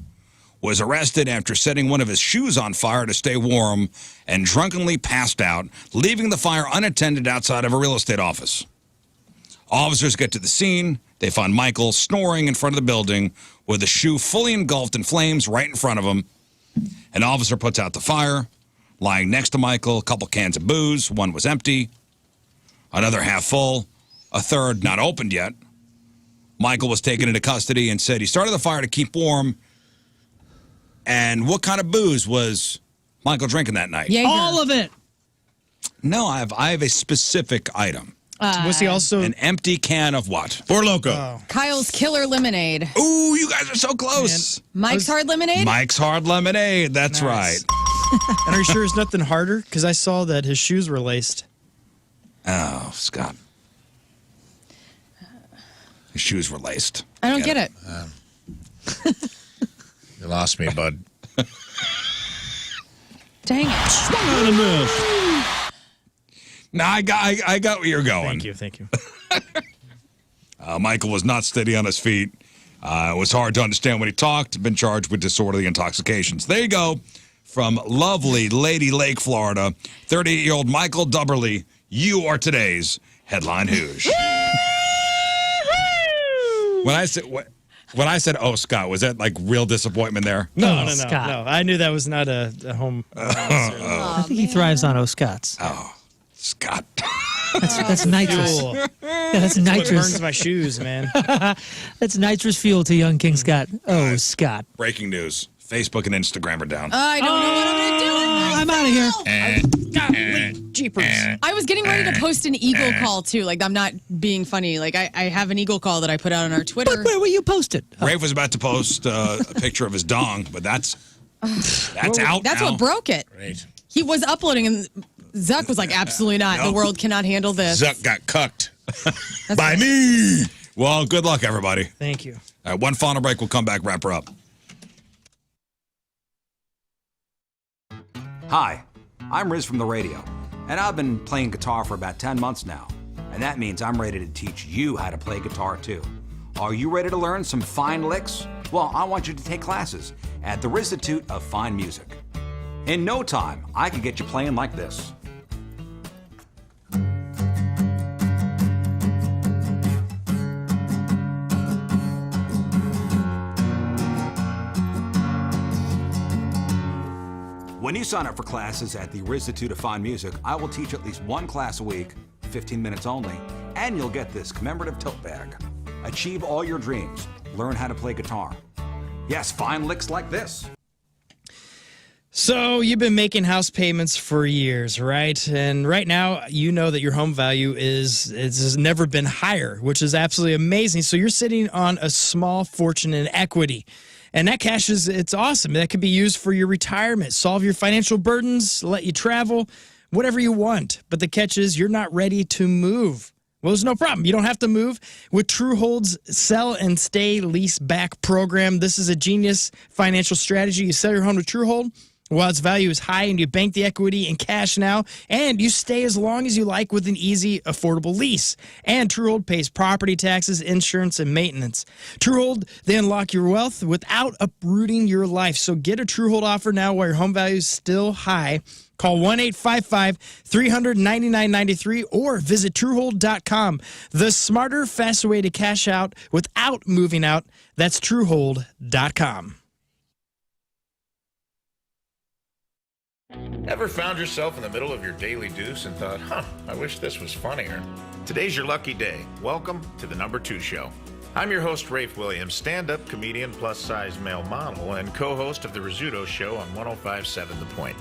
was arrested after setting one of his shoes on fire to stay warm and drunkenly passed out, leaving the fire unattended outside of a real estate office. Officers get to the scene. They find Michael snoring in front of the building with a shoe fully engulfed in flames right in front of him. An officer puts out the fire. Lying next to Michael, a couple cans of booze. One was empty. Another half full. A third not opened yet. Michael was taken into custody and said he started the fire to keep warm. And what kind of booze was Michael drinking that night? Jaeger. All of it. No, I have a specific item. Was he also An empty can of what? Four Loko. Kyle's Killer Lemonade. Ooh, you guys are so close. Mike's Hard Lemonade? Mike's Hard Lemonade. That's Nice. right. And are you sure there's nothing harder? Because I saw that his shoes were laced. Oh, Scott. His shoes were laced. I don't get it. You lost me, bud. Dang it. Swung on a miss. No, I got where you're going. Thank you. Michael was not steady on his feet. It was hard to understand when he talked. Been charged with disorderly intoxications. There you go. From lovely Lady Lake, Florida, 38-year-old Michael Dubberly. You are today's Headline Hooshe. When I said, "Oh, Scott," was that like real disappointment there? No. Scott. No, I knew that was not a home. I think he thrives on Scots. Oh, Scott. That's nitrous. Fuel. Yeah, that's What nitrous. burns my shoes, man. That's nitrous fuel to young King Scott. Oh, Scott. Breaking news. Facebook and Instagram are down. I don't know what I'm going to do with myself. I'm out of here. Golly, jeepers. I was getting ready to post an Eagle call, too. Like, I'm not being funny. Like, I have an Eagle call that I put out on our Twitter. But where will you post it? Rafe was about to post a picture of his dong, but that's out That's now. what broke it. Great. He was uploading, and Zuck was like, absolutely not. No. The world cannot handle this. Zuck got cucked. By me. Well, good luck, everybody. Thank you. All right, one final break. We'll come back, wrap her up. Hi, I'm Rizz from the radio, and I've been playing guitar for about 10 months now. And that means I'm ready to teach you how to play guitar too. Are you ready to learn some fine licks? Well, I want you to take classes at the Rizzuto of Fine Music. In no time, I can get you playing like this. When you sign up for classes at the Rizzuto of Fine Music, I will teach at least one class a week, 15 minutes only, and you'll get this commemorative tote bag. Achieve all your dreams. Learn how to play guitar. Yes, fine licks like this. So you've been making house payments for years, right? And right now, you know that your home value has never been higher, which is absolutely amazing. So you're sitting on a small fortune in equity. And that cash it's awesome. That could be used for your retirement, solve your financial burdens, let you travel, whatever you want. But the catch is you're not ready to move. Well, there's no problem. You don't have to move. With Truehold's Sell and Stay Lease Back program, this is a genius financial strategy. You sell your home to Truehold while its value is high, and you bank the equity in cash now, and you stay as long as you like with an easy, affordable lease. And Truehold pays property taxes, insurance, and maintenance. Truehold, they unlock your wealth without uprooting your life. So get a Truehold offer now while your home value is still high. Call 1-855-300-9993 or visit Truehold.com. The smarter, faster way to cash out without moving out. That's Truehold.com. Ever found yourself in the middle of your daily deuce and thought, I wish this was funnier? Today's your lucky day. Welcome to the Number 2 Show. I'm your host, Rafe Williams, stand-up comedian, plus-size male model, and co-host of the Rizzuto Show on 105.7 The Point.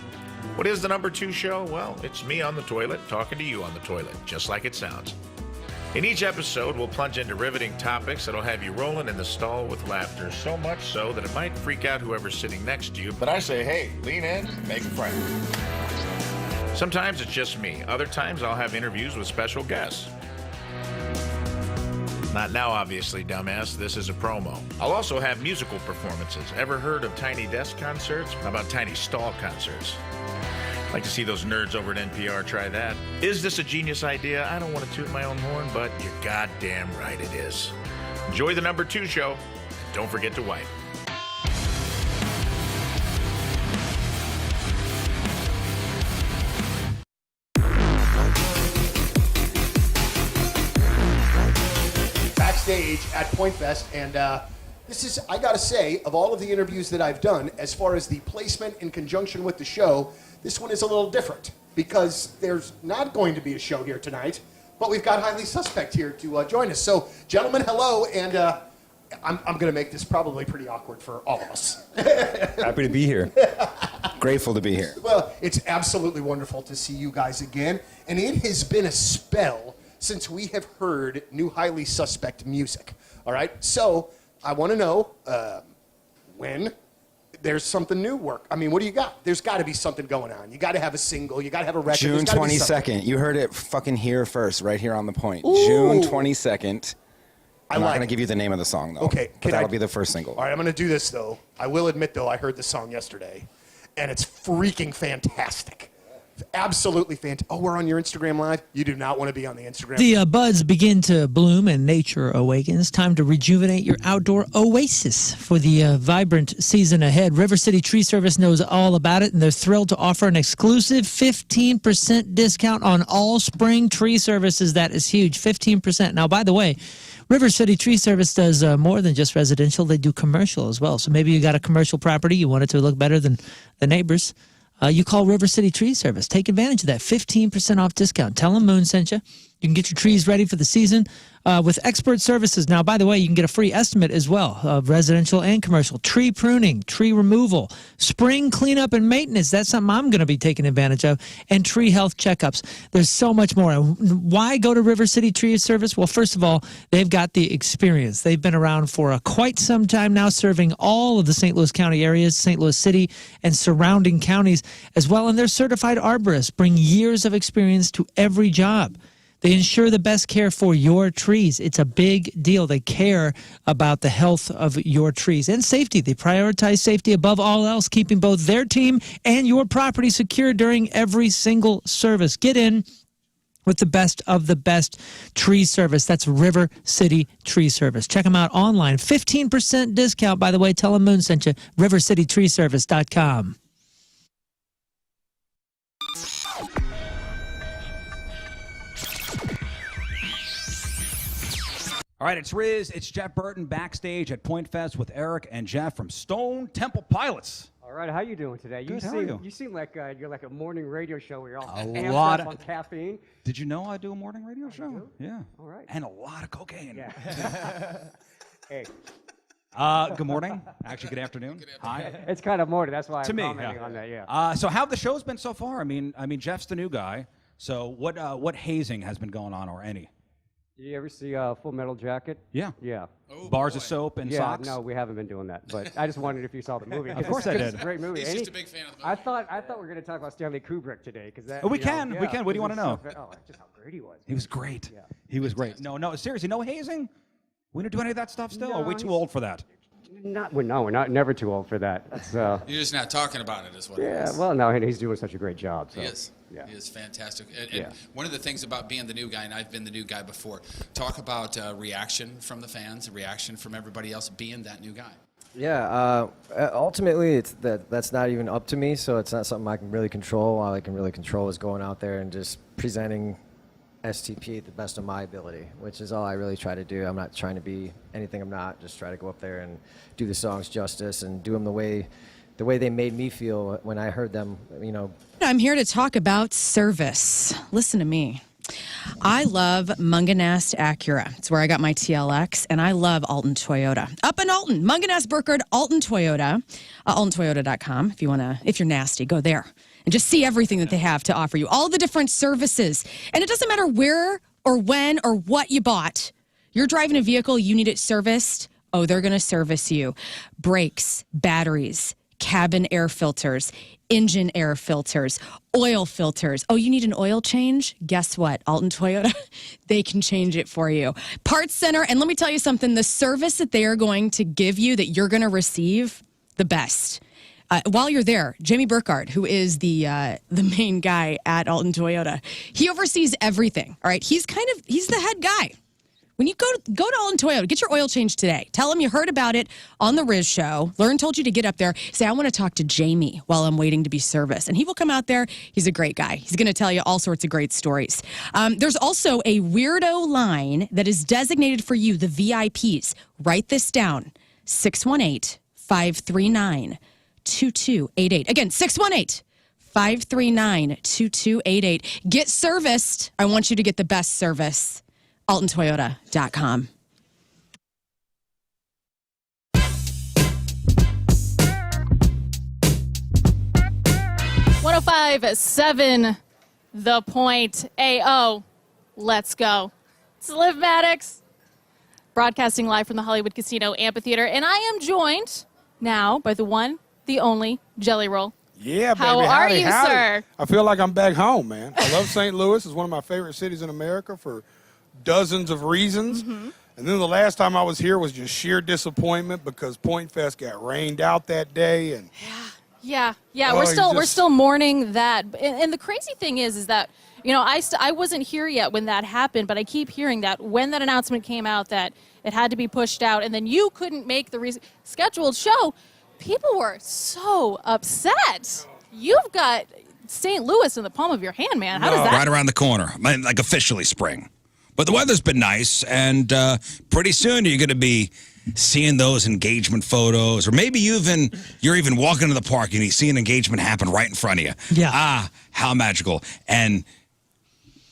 What is the Number 2 Show? Well, it's me on the toilet talking to you on the toilet, just like it sounds. In each episode, we'll plunge into riveting topics that'll have you rolling in the stall with laughter, so much so that it might freak out whoever's sitting next to you. But I say, hey, lean in and make a friend. Sometimes it's just me. Other times I'll have interviews with special guests. Not now, obviously, dumbass. This is a promo. I'll also have musical performances. Ever heard of tiny desk concerts? How about tiny stall concerts? I'd like to see those nerds over at NPR try that. Is this a genius idea? I don't want to toot my own horn, but you're goddamn right it is. Enjoy the Number 2 Show, and don't forget to wipe. backstage at Point Fest, and this is, I gotta say, of all of the interviews that I've done, as far as the placement in conjunction with the show, this one is a little different because there's not going to be a show here tonight, but we've got Highly Suspect here to join us. So, gentlemen, hello, and I'm going to make this probably pretty awkward for all of us. Happy to be here. Grateful to be here. Well, it's absolutely wonderful to see you guys again, and it has been a spell since we have heard new Highly Suspect music. All right, so I want to know when there's something new work. I mean, what do you got? There's got to be something going on. You got to have a single. You got to have a record. June 22nd. You heard it fucking here first, right here on the point. Ooh. June 22nd. I'm not going to give you the name of the song, though. Okay. But that'll be the first single. All right, I'm going to do this, though. I will admit, though, I heard the song yesterday, and it's freaking fantastic. Absolutely fantastic. Oh, we're on your Instagram Live? You do not want to be on the Instagram. The buds begin to bloom and nature awakens. Time to rejuvenate your outdoor oasis for the vibrant season ahead. River City Tree Service knows all about it, and they're thrilled to offer an exclusive 15% discount on all spring tree services. That is huge, 15%. Now, by the way, River City Tree Service does more than just residential. They do commercial as well. So maybe you got a commercial property, you want it to look better than the neighbors. You call River City Tree Service. Take advantage of that 15% off discount. Tell them Moon sent you. You can get your trees ready for the season with expert services. Now, by the way, you can get a free estimate as well of residential and commercial. Tree pruning, tree removal, spring cleanup and maintenance. That's something I'm going to be taking advantage of. And tree health checkups. There's so much more. Why go to River City Tree Service? Well, first of all, they've got the experience. They've been around for quite some time now, serving all of the St. Louis County areas, St. Louis City, and surrounding counties as well. And they're certified arborists, bring years of experience to every job. They ensure the best care for your trees. It's a big deal. They care about the health of your trees and safety. They prioritize safety above all else, keeping both their team and your property secure during every single service. Get in with the best of the best tree service. That's River City Tree Service. Check them out online. 15% discount, by the way. Tell them Moon sent you. rivercitytreeservice.com. All right, it's Rizz. It's Jeff Burton backstage at Point Fest with Eric and Jeff from Stone Temple Pilots. All right, how you doing today? Good, how are you? You seem like you're like a morning radio show where you're all A amped lot up of- on caffeine. Did you know I do a morning radio show? do? Yeah. All right. And a lot of cocaine. Yeah. Hey, Good morning. Actually, good afternoon. Hi. it's kind of morning. That's why To I'm me, commenting yeah. on that. Yeah. So how have the shows been so far? I mean, Jeff's the new guy. So what hazing has been going on, or any? Did you ever see Full Metal Jacket? Yeah. Yeah. Bars of soap and Yeah, socks? no, we haven't been doing that. But I just wondered if you saw the movie. Of course I did. It's a great movie. He's And just a big fan of the movie. I thought we were going to talk about Stanley Kubrick today because that. Oh, we you know, can. We yeah, can. What do you 'cause wanna it's know? so just how great he was. He was great. Yeah. He was great. No, seriously, no hazing? We don't do any of that stuff still? No, or are we too old for that? We're not never too old for that. That's, You're just not talking about it, is what it yeah, is. well, no, and he's doing such a great job. So. He is. Yeah. He is fantastic. And Yeah. one of the things about being the new guy, and I've been the new guy before, talk about reaction from the fans, reaction from everybody else being that new guy. Yeah, ultimately, that's not even up to me, so it's not something I can really control. All I can really control is going out there and just presenting STP at the best of my ability, which is all I really try to do. I'm not trying to be anything I'm not. Just try to go up there and do the songs justice and do them the way they made me feel when I heard them, you know. I'm here to talk about service. Listen to me. I love Munganast Acura. It's where I got my TLX, and I love Alton Toyota. Up in Alton, Munganast Burkard, Alton Toyota, altontoyota.com. If you're nasty, go there and just see everything that they have to offer you. All the different services. And it doesn't matter where or when or what you bought. You're driving a vehicle, you need it serviced. Oh, they're going to service you. Brakes, batteries, cabin air filters, engine air filters, oil filters. Oh, you need an oil change? Guess what? Alton Toyota, they can change it for you. Parts Center, and let me tell you something, the service that they are going to give you that you're going to receive, the best. While you're there, Jamie Burkhardt, who is the main guy at Alton Toyota, he oversees everything, all right? He's the head guy. when you go to Alton Toyota, get your oil change today. Tell them you heard about it on the Rizz Show. Lern told you to get up there. Say, I want to talk to Jamie while I'm waiting to be serviced. And he will come out there. He's a great guy. He's going to tell you all sorts of great stories. There's also a weirdo line that is designated for you, the VIPs. Write this down. 618-539-2288. Again, 618-539-2288. Get serviced. I want you to get the best service. AltonToyota.com. .7 The Point. AO. Let's go. It's Liv Maddox, broadcasting live from the Hollywood Casino Amphitheater, and I am joined now by the one, the only Jelly Roll. Yeah, baby. How are you, howdy. sir? I feel like I'm back home, man. I love St. Louis. It's one of my favorite cities in America for dozens of reasons. Mm-hmm. And then the last time I was here was just sheer disappointment because Point Fest got rained out that day. And Yeah. Oh, We're still mourning that. And the crazy thing is that, you know, I wasn't here yet when that happened, but I keep hearing that when that announcement came out that it had to be pushed out, and then you couldn't make the scheduled show, people were so upset. You've got St. Louis in the palm of your hand, man. How does that? Right around the corner, like officially spring. But the weather's been nice, and pretty soon you're going to be seeing those engagement photos, or maybe you're even walking to the park and you see an engagement happen right in front of you. Yeah. Ah, how magical. And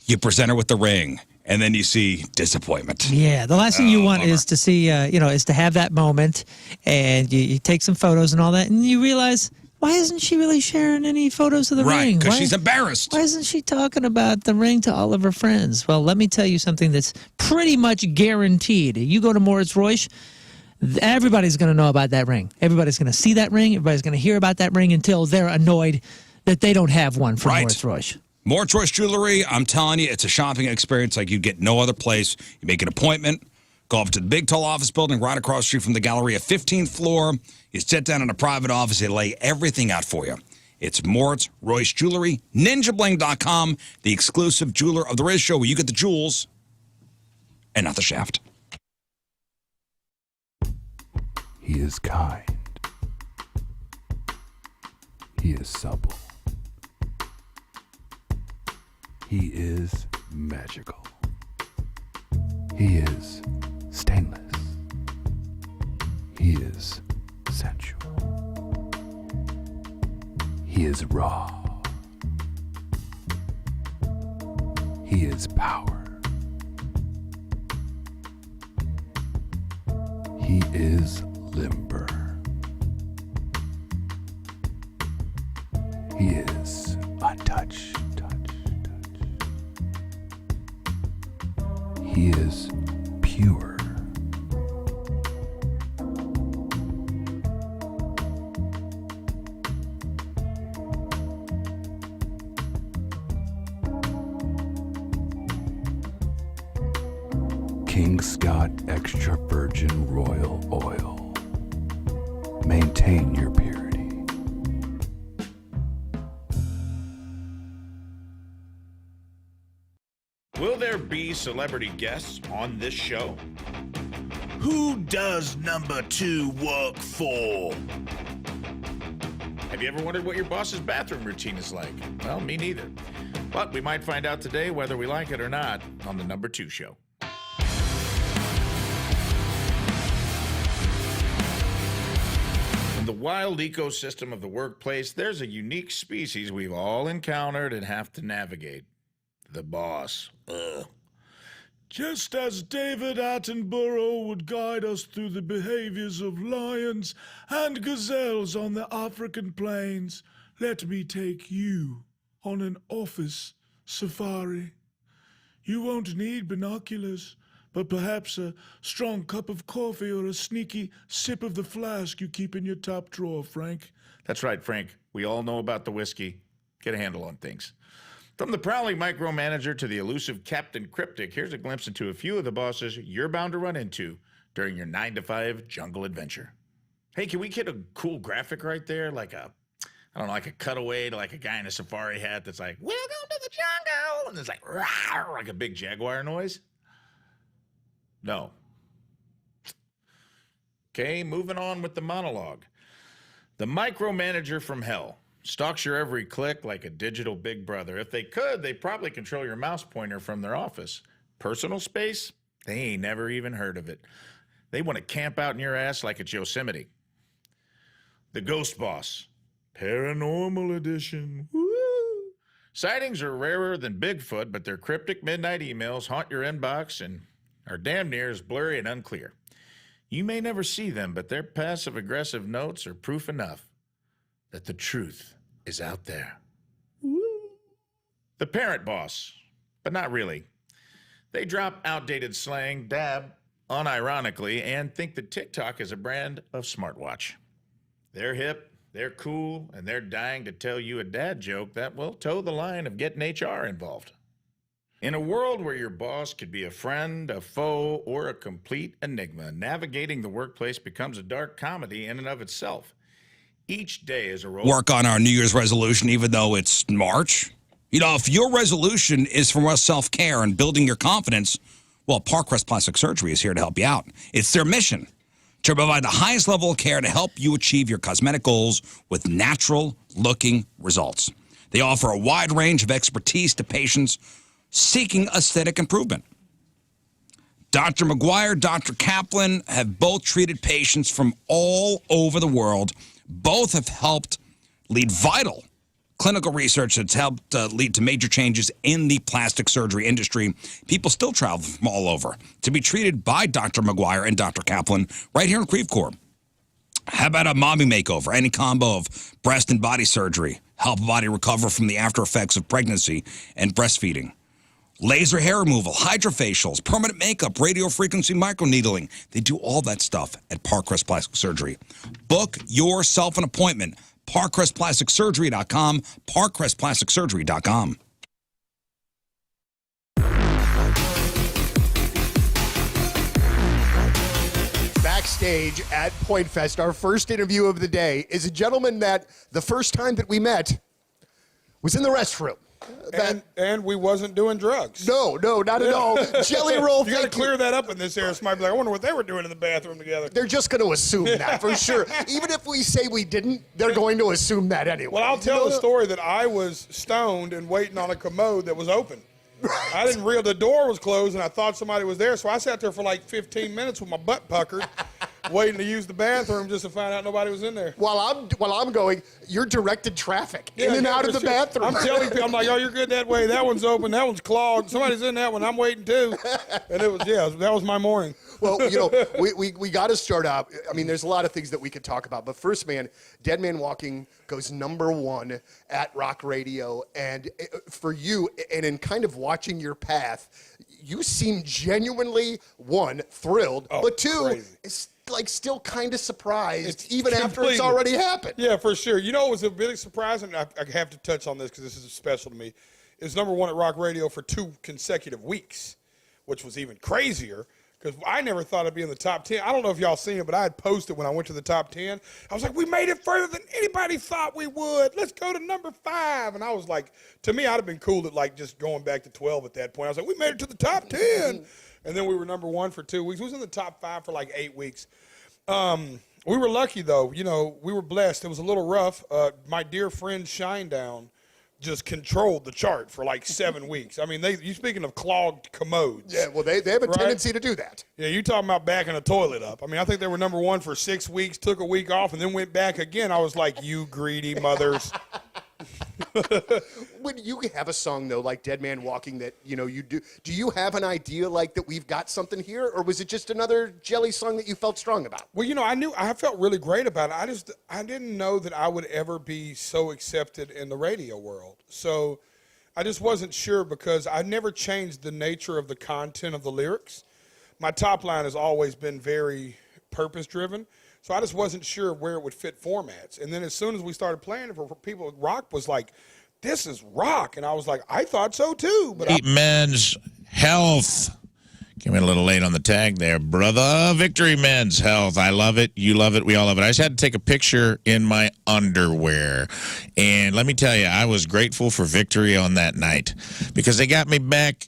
you present her with the ring, and then you see disappointment. Yeah, the last thing you want is to see, is to have that moment, and you take some photos and all that, and you realize, why isn't she really sharing any photos of the ring? Right, because she's embarrassed. Why isn't she talking about the ring to all of her friends? Well, let me tell you something that's pretty much guaranteed. You go to Moritz-Royce, everybody's going to know about that ring. Everybody's going to see that ring. Everybody's going to hear about that ring until they're annoyed that they don't have one from Moritz-Royce. Moritz-Royce Jewelry, I'm telling you, it's a shopping experience like you get no other place. You make an appointment, go up to the big, tall office building right across the street from the Galleria, 15th floor. You sit down in a private office. They lay everything out for you. It's Moritz-Royce Jewelry, ninjabling.com, the exclusive jeweler of the Rizz Show, where you get the jewels and not the shaft. He is kind. He is supple. He is magical. He is stainless. He is sensual. He is raw. He is power. He is limber. He is untouched. He is pure. King Scott Extra Virgin Royal Oil. Maintain your purity. Will there be celebrity guests on this show? Who does number 2 work for? Have you ever wondered what your boss's bathroom routine is like? Well, me neither. But we might find out today whether we like it or not on the number 2 show. In the wild ecosystem of the workplace, there's a unique species we've all encountered and have to navigate. The boss. Ugh. Just as David Attenborough would guide us through the behaviors of lions and gazelles on the African plains, let me take you on an office safari. You won't need binoculars, but perhaps a strong cup of coffee or a sneaky sip of the flask you keep in your top drawer, Frank. That's right, Frank. We all know about the whiskey. Get a handle on things. From the prowling micromanager to the elusive Captain Cryptic, here's a glimpse into a few of the bosses you're bound to run into during your 9-to-5 jungle adventure. Hey, can we get a cool graphic right there? Like a cutaway to like a guy in a safari hat that's like, welcome to the jungle! And it's like, rawr, like a big jaguar noise. No. Okay, moving on with the monologue. The micromanager from hell stalks your every click like a digital big brother. If they could, they'd probably control your mouse pointer from their office. Personal space? They ain't never even heard of it. They want to camp out in your ass like it's Yosemite. The ghost boss. Paranormal edition. Woo! Sightings are rarer than Bigfoot, but their cryptic midnight emails haunt your inbox and are damn near as blurry and unclear. You may never see them, but their passive-aggressive notes are proof enough that the truth is out there. Woo! The parent boss, but not really. They drop outdated slang, dab unironically, and think that TikTok is a brand of smartwatch. They're hip, they're cool, and they're dying to tell you a dad joke that will toe the line of getting HR involved. In a world where your boss could be a friend, a foe, or a complete enigma, navigating the workplace becomes a dark comedy in and of itself. Each day is a roll. Work on our New Year's resolution, even though it's March. You know, if your resolution is for self-care and building your confidence, well, Parkrest Plastic Surgery is here to help you out. It's their mission to provide the highest level of care to help you achieve your cosmetic goals with natural-looking results. They offer a wide range of expertise to patients seeking aesthetic improvement. Dr. McGuire, Dr. Kaplan have both treated patients from all over the world. Both have helped lead vital clinical research that's helped lead to major changes in the plastic surgery industry. People still travel from all over to be treated by Dr. McGuire and Dr. Kaplan right here in Creve Coeur. How about a mommy makeover? Any combo of breast and body surgery. Help a body recover from the after effects of pregnancy and breastfeeding. Laser hair removal, hydrofacials, permanent makeup, radiofrequency microneedling. They do all that stuff at Parkrest Plastic Surgery. Book yourself an appointment. ParkrestPlasticSurgery.com, ParkrestPlasticSurgery.com. Backstage at Point Fest, our first interview of the day is a gentleman that the first time that we met was in the restroom. And we wasn't doing drugs. No, not at all. Jelly Roll. You got to clear that up in this area. Somebody be like, I wonder what they were doing in the bathroom together. They're just going to assume that for sure. Even if we say we didn't, they're going to assume that anyway. Well, I'll tell the story that I was stoned and waiting on a commode that was open. Right. I didn't realize the door was closed, and I thought somebody was there, so I sat there for like 15 minutes with my butt puckered, waiting to use the bathroom just to find out nobody was in there. While I'm going, you're directed traffic in and out of the bathroom. I'm telling people, I'm like, oh, you're good that way. That one's open. That one's clogged. Somebody's in that one. I'm waiting too. And it was, that was my morning. Well, we got to start out. I mean, there's a lot of things that we could talk about. But first, man, Dead Man Walking goes #1 at Rock Radio. And for you, and in kind of watching your path, you seem genuinely, one, thrilled, but two, it's like still kind of surprised, even after it's already happened. Yeah, for sure. You know, it was a really surprising. I have to touch on this because this is special to me. It was #1 at Rock Radio for 2 consecutive weeks, which was even crazier. Because I never thought I'd be in the top 10. I don't know if y'all seen it, but I had posted when I went to the top 10. I was like, we made it further than anybody thought we would. Let's go to #5. And I was like, to me, I'd have been cool at like just going back to 12 at that point. I was like, we made it to the top 10. And then we were #1 for 2 weeks. We was in the top 5 for like 8 weeks. We were lucky, though. You know, we were blessed. It was a little rough. My dear friend Shinedown just controlled the chart for like 7 weeks. I mean, you speaking of clogged commodes. Yeah, well, they have a tendency to do that. Yeah, you talking about backing a toilet up. I mean, I think they were #1 for 6 weeks, took a week off, and then went back again. I was like, you greedy mothers. When you have a song, though, like Dead Man Walking that, you do you have an idea like that we've got something here, or was it just another Jelly song that you felt strong about? Well, I felt really great about it. I didn't know that I would ever be so accepted in the radio world. So I just wasn't sure because I never changed the nature of the content of the lyrics. My top line has always been very purpose-driven. So I just wasn't sure where it would fit formats. And then as soon as we started playing it for people, rock was like, this is rock. And I was like, I thought so too. But men's health. Came in a little late on the tag there, brother. Victory Men's Health. I love it. You love it. We all love it. I just had to take a picture in my underwear. And let me tell you, I was grateful for Victory on that night because they got me back,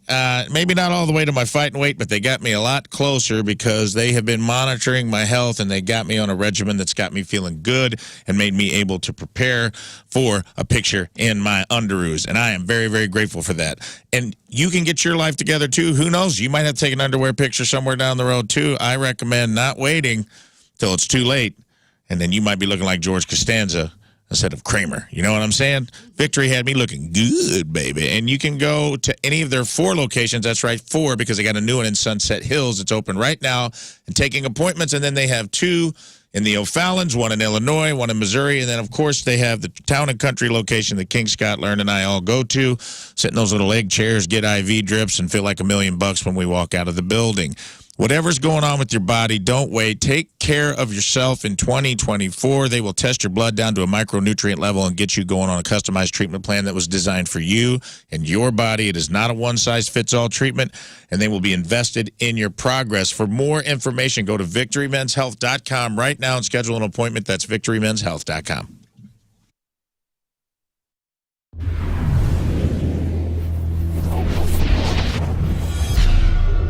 maybe not all the way to my fighting weight, but they got me a lot closer because they have been monitoring my health and they got me on a regimen that's got me feeling good and made me able to prepare for a picture in my underoos. And I am very, very grateful for that. And you can get your life together, too. Who knows? You might have to take an underwear picture somewhere down the road, too. I recommend not waiting till it's too late, and then you might be looking like George Costanza instead of Kramer. You know what I'm saying? Victory had me looking good, baby. And you can go to any of their 4 locations. That's right, 4, because they got a new one in Sunset Hills. It's open right now and taking appointments, and then they have 2 in the O'Fallons, 1 in Illinois, 1 in Missouri, and then, of course, they have the Town and Country location that King Scott, Lern, and I all go to, sit in those little egg chairs, get IV drips, and feel like $1 million when we walk out of the building. Whatever's going on with your body, don't wait. Take care of yourself in 2024. They will test your blood down to a micronutrient level and get you going on a customized treatment plan that was designed for you and your body. It is not a one-size-fits-all treatment, and they will be invested in your progress. For more information, go to victorymenshealth.com right now and schedule an appointment. That's victorymenshealth.com.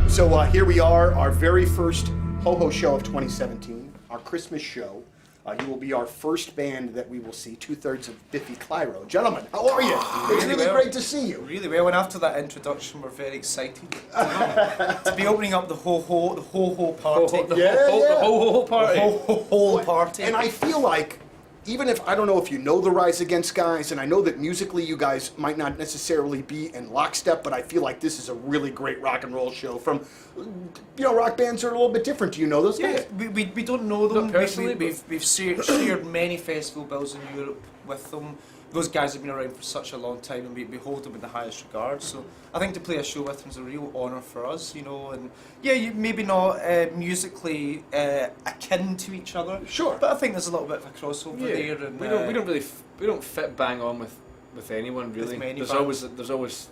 So here we are, our very first Ho-Ho show of 2017, our Christmas show. You will be our first band that we will see, 2/3 of Biffy Clyro. Gentlemen, how are you? It's really great to see you. Really well, and after that introduction, we're very excited to be opening up the ho-ho party. The ho-ho party. The ho-ho party. And I feel like, even if, I don't know if you know the Rise Against guys, and I know that musically you guys might not necessarily be in lockstep, but I feel like this is a really great rock and roll show from, you know, rock bands are a little bit different. Do you know those guys? We don't know them. Not personally, We've shared many festival bills in Europe with them. Those guys have been around for such a long time, and we hold them in the highest regard. So I think to play a show with them is a real honour for us, you know. And yeah, maybe not musically akin to each other. Sure. But I think there's a little bit of a crossover there. And, we don't fit bang on with anyone really. There's always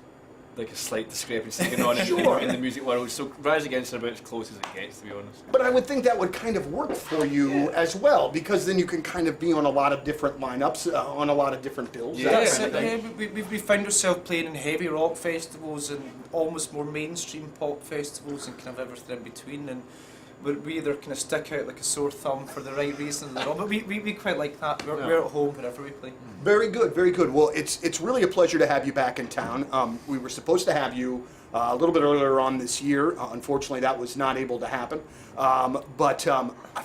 like a slight discrepancy going on in the music world. So Rise Against are about as close as it gets, to be honest. But I would think that would kind of work for you as well, because then you can kind of be on a lot of different lineups, on a lot of different bills. We find ourselves playing in heavy rock festivals and almost more mainstream pop festivals and kind of everything in between. And we either kind of stick out like a sore thumb for the right reasons or not, but we quite like that. We're at home wherever we play. Very good, very good. Well, it's really a pleasure to have you back in town. We were supposed to have you a little bit earlier on this year. Unfortunately, that was not able to happen. But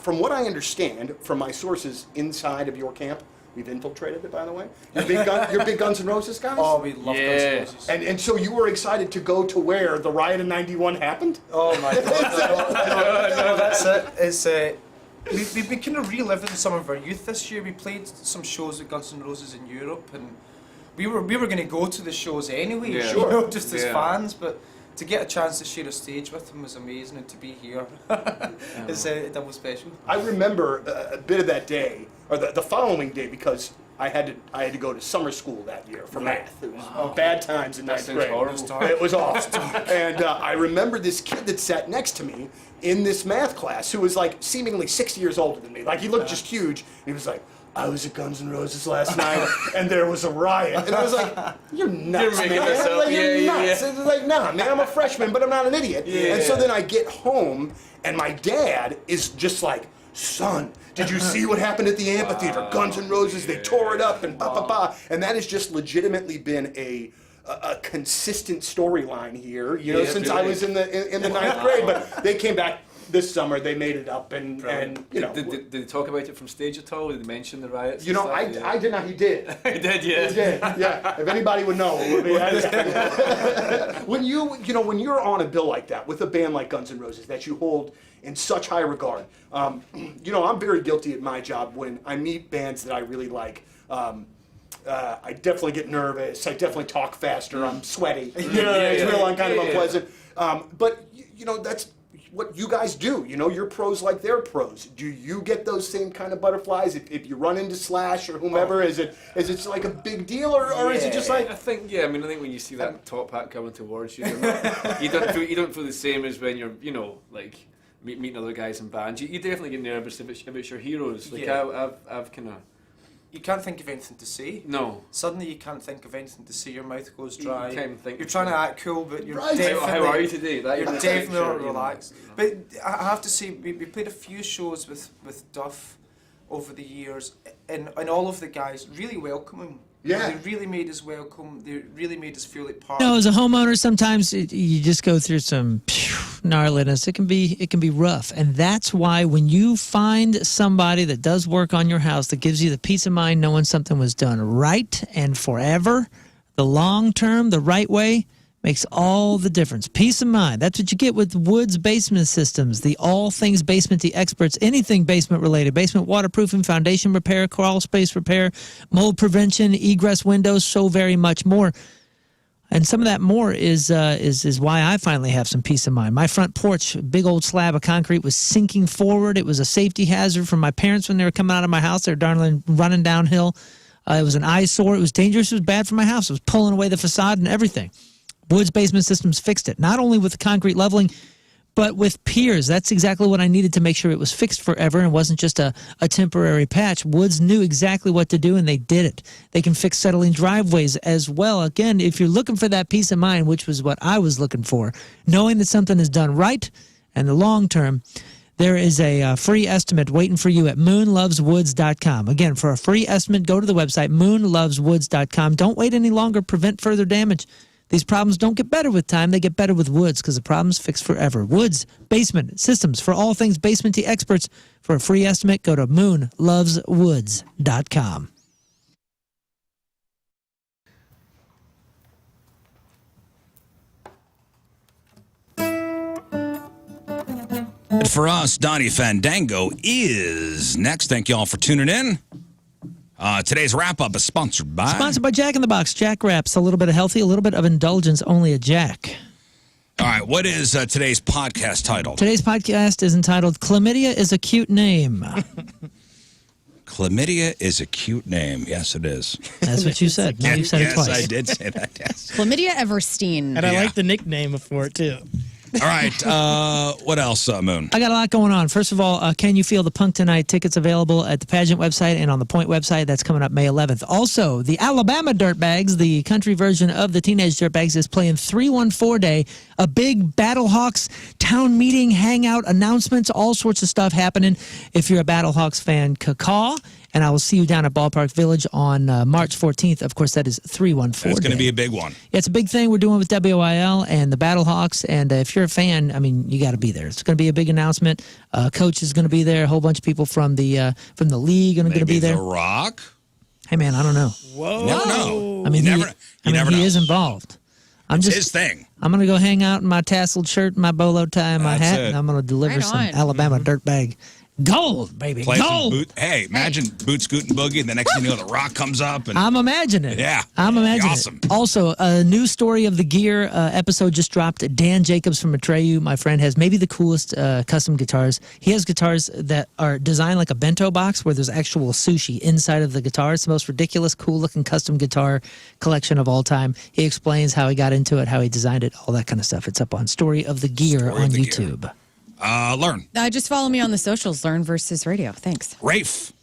from what I understand from my sources inside of your camp, we've infiltrated it, by the way. You're big Guns N' Roses guys? Oh, we love Guns N' Roses. And so you were excited to go to where the riot in '91 happened? Oh my God! No, that's it. We've been kind of reliving some of our youth this year. We played some shows with Guns N' Roses in Europe, and we were going to go to the shows anyway, you know, just as fans, but to get a chance to share a stage with them was amazing, and to be here is double special. I remember a bit of that day, or the following day, because I had to go to summer school that year for math. It was bad times in ninth grade. It was awful. And I remember this kid that sat next to me in this math class who was like seemingly 6 years older than me. Like he looked just huge. And he was like, I was at Guns N' Roses last night, and there was a riot. And I was like, you're nuts, man. Like, you're nuts. It's like, nah, man, I'm a freshman, but I'm not an idiot. And so then I get home, and my dad is just like, son, did you see what happened at the amphitheater? Guns N' Roses, they tore it up, and And that has just legitimately been a consistent storyline here, you know, since I was in the ninth grade. But they came back this summer, they made it up, and you know. Did they talk about it from stage at all? Did they mention the riots? You know, I did not. He did. He did, yeah. He did, yeah. If anybody would know, it would be. When you're on a bill like that with a band like Guns N' Roses that you hold in such high regard, you know, I'm very guilty at my job when I meet bands that I really like. I definitely get nervous. I definitely talk faster. I'm sweaty. You know, it's real kind of unpleasant. But you know, what you guys do. You know, you're pros like they're pros. Do you get those same kind of butterflies if you run into Slash or whomever? Is it like a big deal, or is it just like? I think when you see that top hat coming towards you, you don't feel the same as when you're like meeting other guys in bands. You definitely get nervous if it's your heroes. Like I've kind of. You can't think of anything to say. No. Suddenly you can't think of anything to say. Your mouth goes dry. You can't think. You're trying to act cool, but you're right. definitely. How are you today? You're definitely not relaxed. But I have to say, we played a few shows with Duff over the years, and all of the guys really welcoming. Yeah. They really made us welcome. They really made us feel like part. As a homeowner, sometimes you just go through some gnarliness. It can be rough, and that's why when you find somebody that does work on your house that gives you the peace of mind knowing something was done right and forever, the long term, the right way, makes all the difference. Peace of mind. That's what you get with Woods Basement Systems, the all things basement-y experts, anything basement related, basement waterproofing, foundation repair, crawl space repair, mold prevention, egress windows, so very much more. And some of that more is why I finally have some peace of mind. My front porch, big old slab of concrete, was sinking forward. It was a safety hazard for my parents when they were coming out of my house. They were darling running downhill. It was an eyesore. It was dangerous. It was bad for my house. It was pulling away the facade and everything. Woods Basement Systems fixed it, not only with the concrete leveling, but with piers. That's exactly what I needed to make sure it was fixed forever and wasn't just a temporary patch. Woods knew exactly what to do, and they did it. They can fix settling driveways as well. Again, if you're looking for that peace of mind, which was what I was looking for, knowing that something is done right and the long term, there is a free estimate waiting for you at moonloveswoods.com. Again, for a free estimate, go to the website, moonloveswoods.com. Don't wait any longer. Prevent further damage. These problems don't get better with time. They get better with Woods because the problem's fixed forever. Woods Basement Systems for all things basement-y experts. For a free estimate, go to moonloveswoods.com. For us, Donnie Fandango is next. Thank you all for tuning in. Today's wrap-up is sponsored by Jack in the Box. Jack Wraps, a little bit of healthy, a little bit of indulgence, only a Jack. All right, what is today's podcast title? Today's podcast is entitled Chlamydia is a Cute Name. Chlamydia is a cute name. Yes, it is. That's what you said. Now you've said it twice. Yes, I did say that, yes. Chlamydia Everstein. And I like the nickname for it, too. All right, what else, Moon? I got a lot going on. First of all, Can You Feel the Punk Tonight? Tickets available at the Pageant website and on the Point website. That's coming up May 11th. Also, the Alabama Dirtbags, the country version of the Teenage Dirtbags, is playing 314 Day, a big Battlehawks town meeting, hangout, announcements, all sorts of stuff happening. If you're a Battlehawks fan, caw. And I will see you down at Ballpark Village on March 14th. Of course, that is 314 It's going to be a big one. Yeah, it's a big thing we're doing with WIL and the Battlehawks. And if you're a fan, I mean, you got to be there. It's going to be a big announcement. Coach is going to be there. A whole bunch of people from the league are going to be there. The Rock? Hey, man, I don't know. Whoa. You never know. I mean, you never know. He is involved. It's his thing. I'm going to go hang out in my tasseled shirt and my bolo tie and my hat, and I'm going to deliver some Alabama dirtbag. Gold, baby. Play gold. Hey, imagine Boot Scoot and Boogie, and the next thing you know, The Rock comes up. And I'm imagining it. Yeah. I'm imagining awesome. it. Also, a new Story of the Gear episode just dropped. Dan Jacobs from Atreyu, my friend, has maybe the coolest custom guitars. He has guitars that are designed like a bento box where there's actual sushi inside of the guitar. It's the most ridiculous, cool-looking custom guitar collection of all time. He explains how he got into it, how he designed it, all that kind of stuff. It's up on Story of the Gear on YouTube. Gear. Lern. Just follow me on the socials, Lern versus Radio. Thanks. Rafe.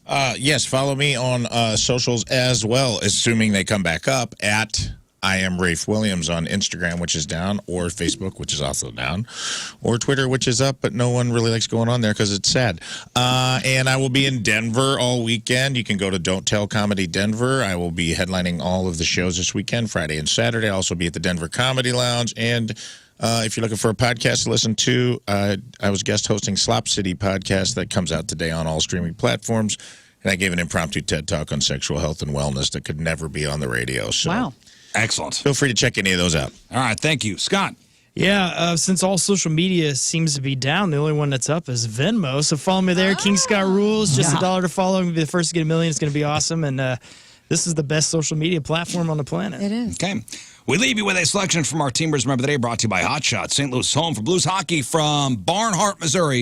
Yes, follow me on socials as well, assuming they come back up at I am Rafe Williams on Instagram, which is down, or Facebook, which is also down, or Twitter, which is up, but no one really likes going on there because it's sad. And I will be in Denver all weekend. You can go to Don't Tell Comedy Denver. I will be headlining all of the shows this weekend, Friday and Saturday. I'll also be at the Denver Comedy Lounge. And if you're looking for a podcast to listen to, I was guest hosting Slop City podcast that comes out today on all streaming platforms. And I gave an impromptu TED Talk on sexual health and wellness that could never be on the radio. So wow. Excellent. Feel free to check any of those out. All right. Thank you. Scott. Yeah, since all social media seems to be down, the only one that's up is Venmo. So follow me there. King Scott Rules. Just $1 to follow. Be the first to get 1 million. It's going to be awesome. And this is the best social media platform on the planet. It is. Okay. We leave you with a selection from our Teamers Remember the Day, brought to you by Hot Shots, St. Louis home for Blues hockey from Barnhart, Missouri.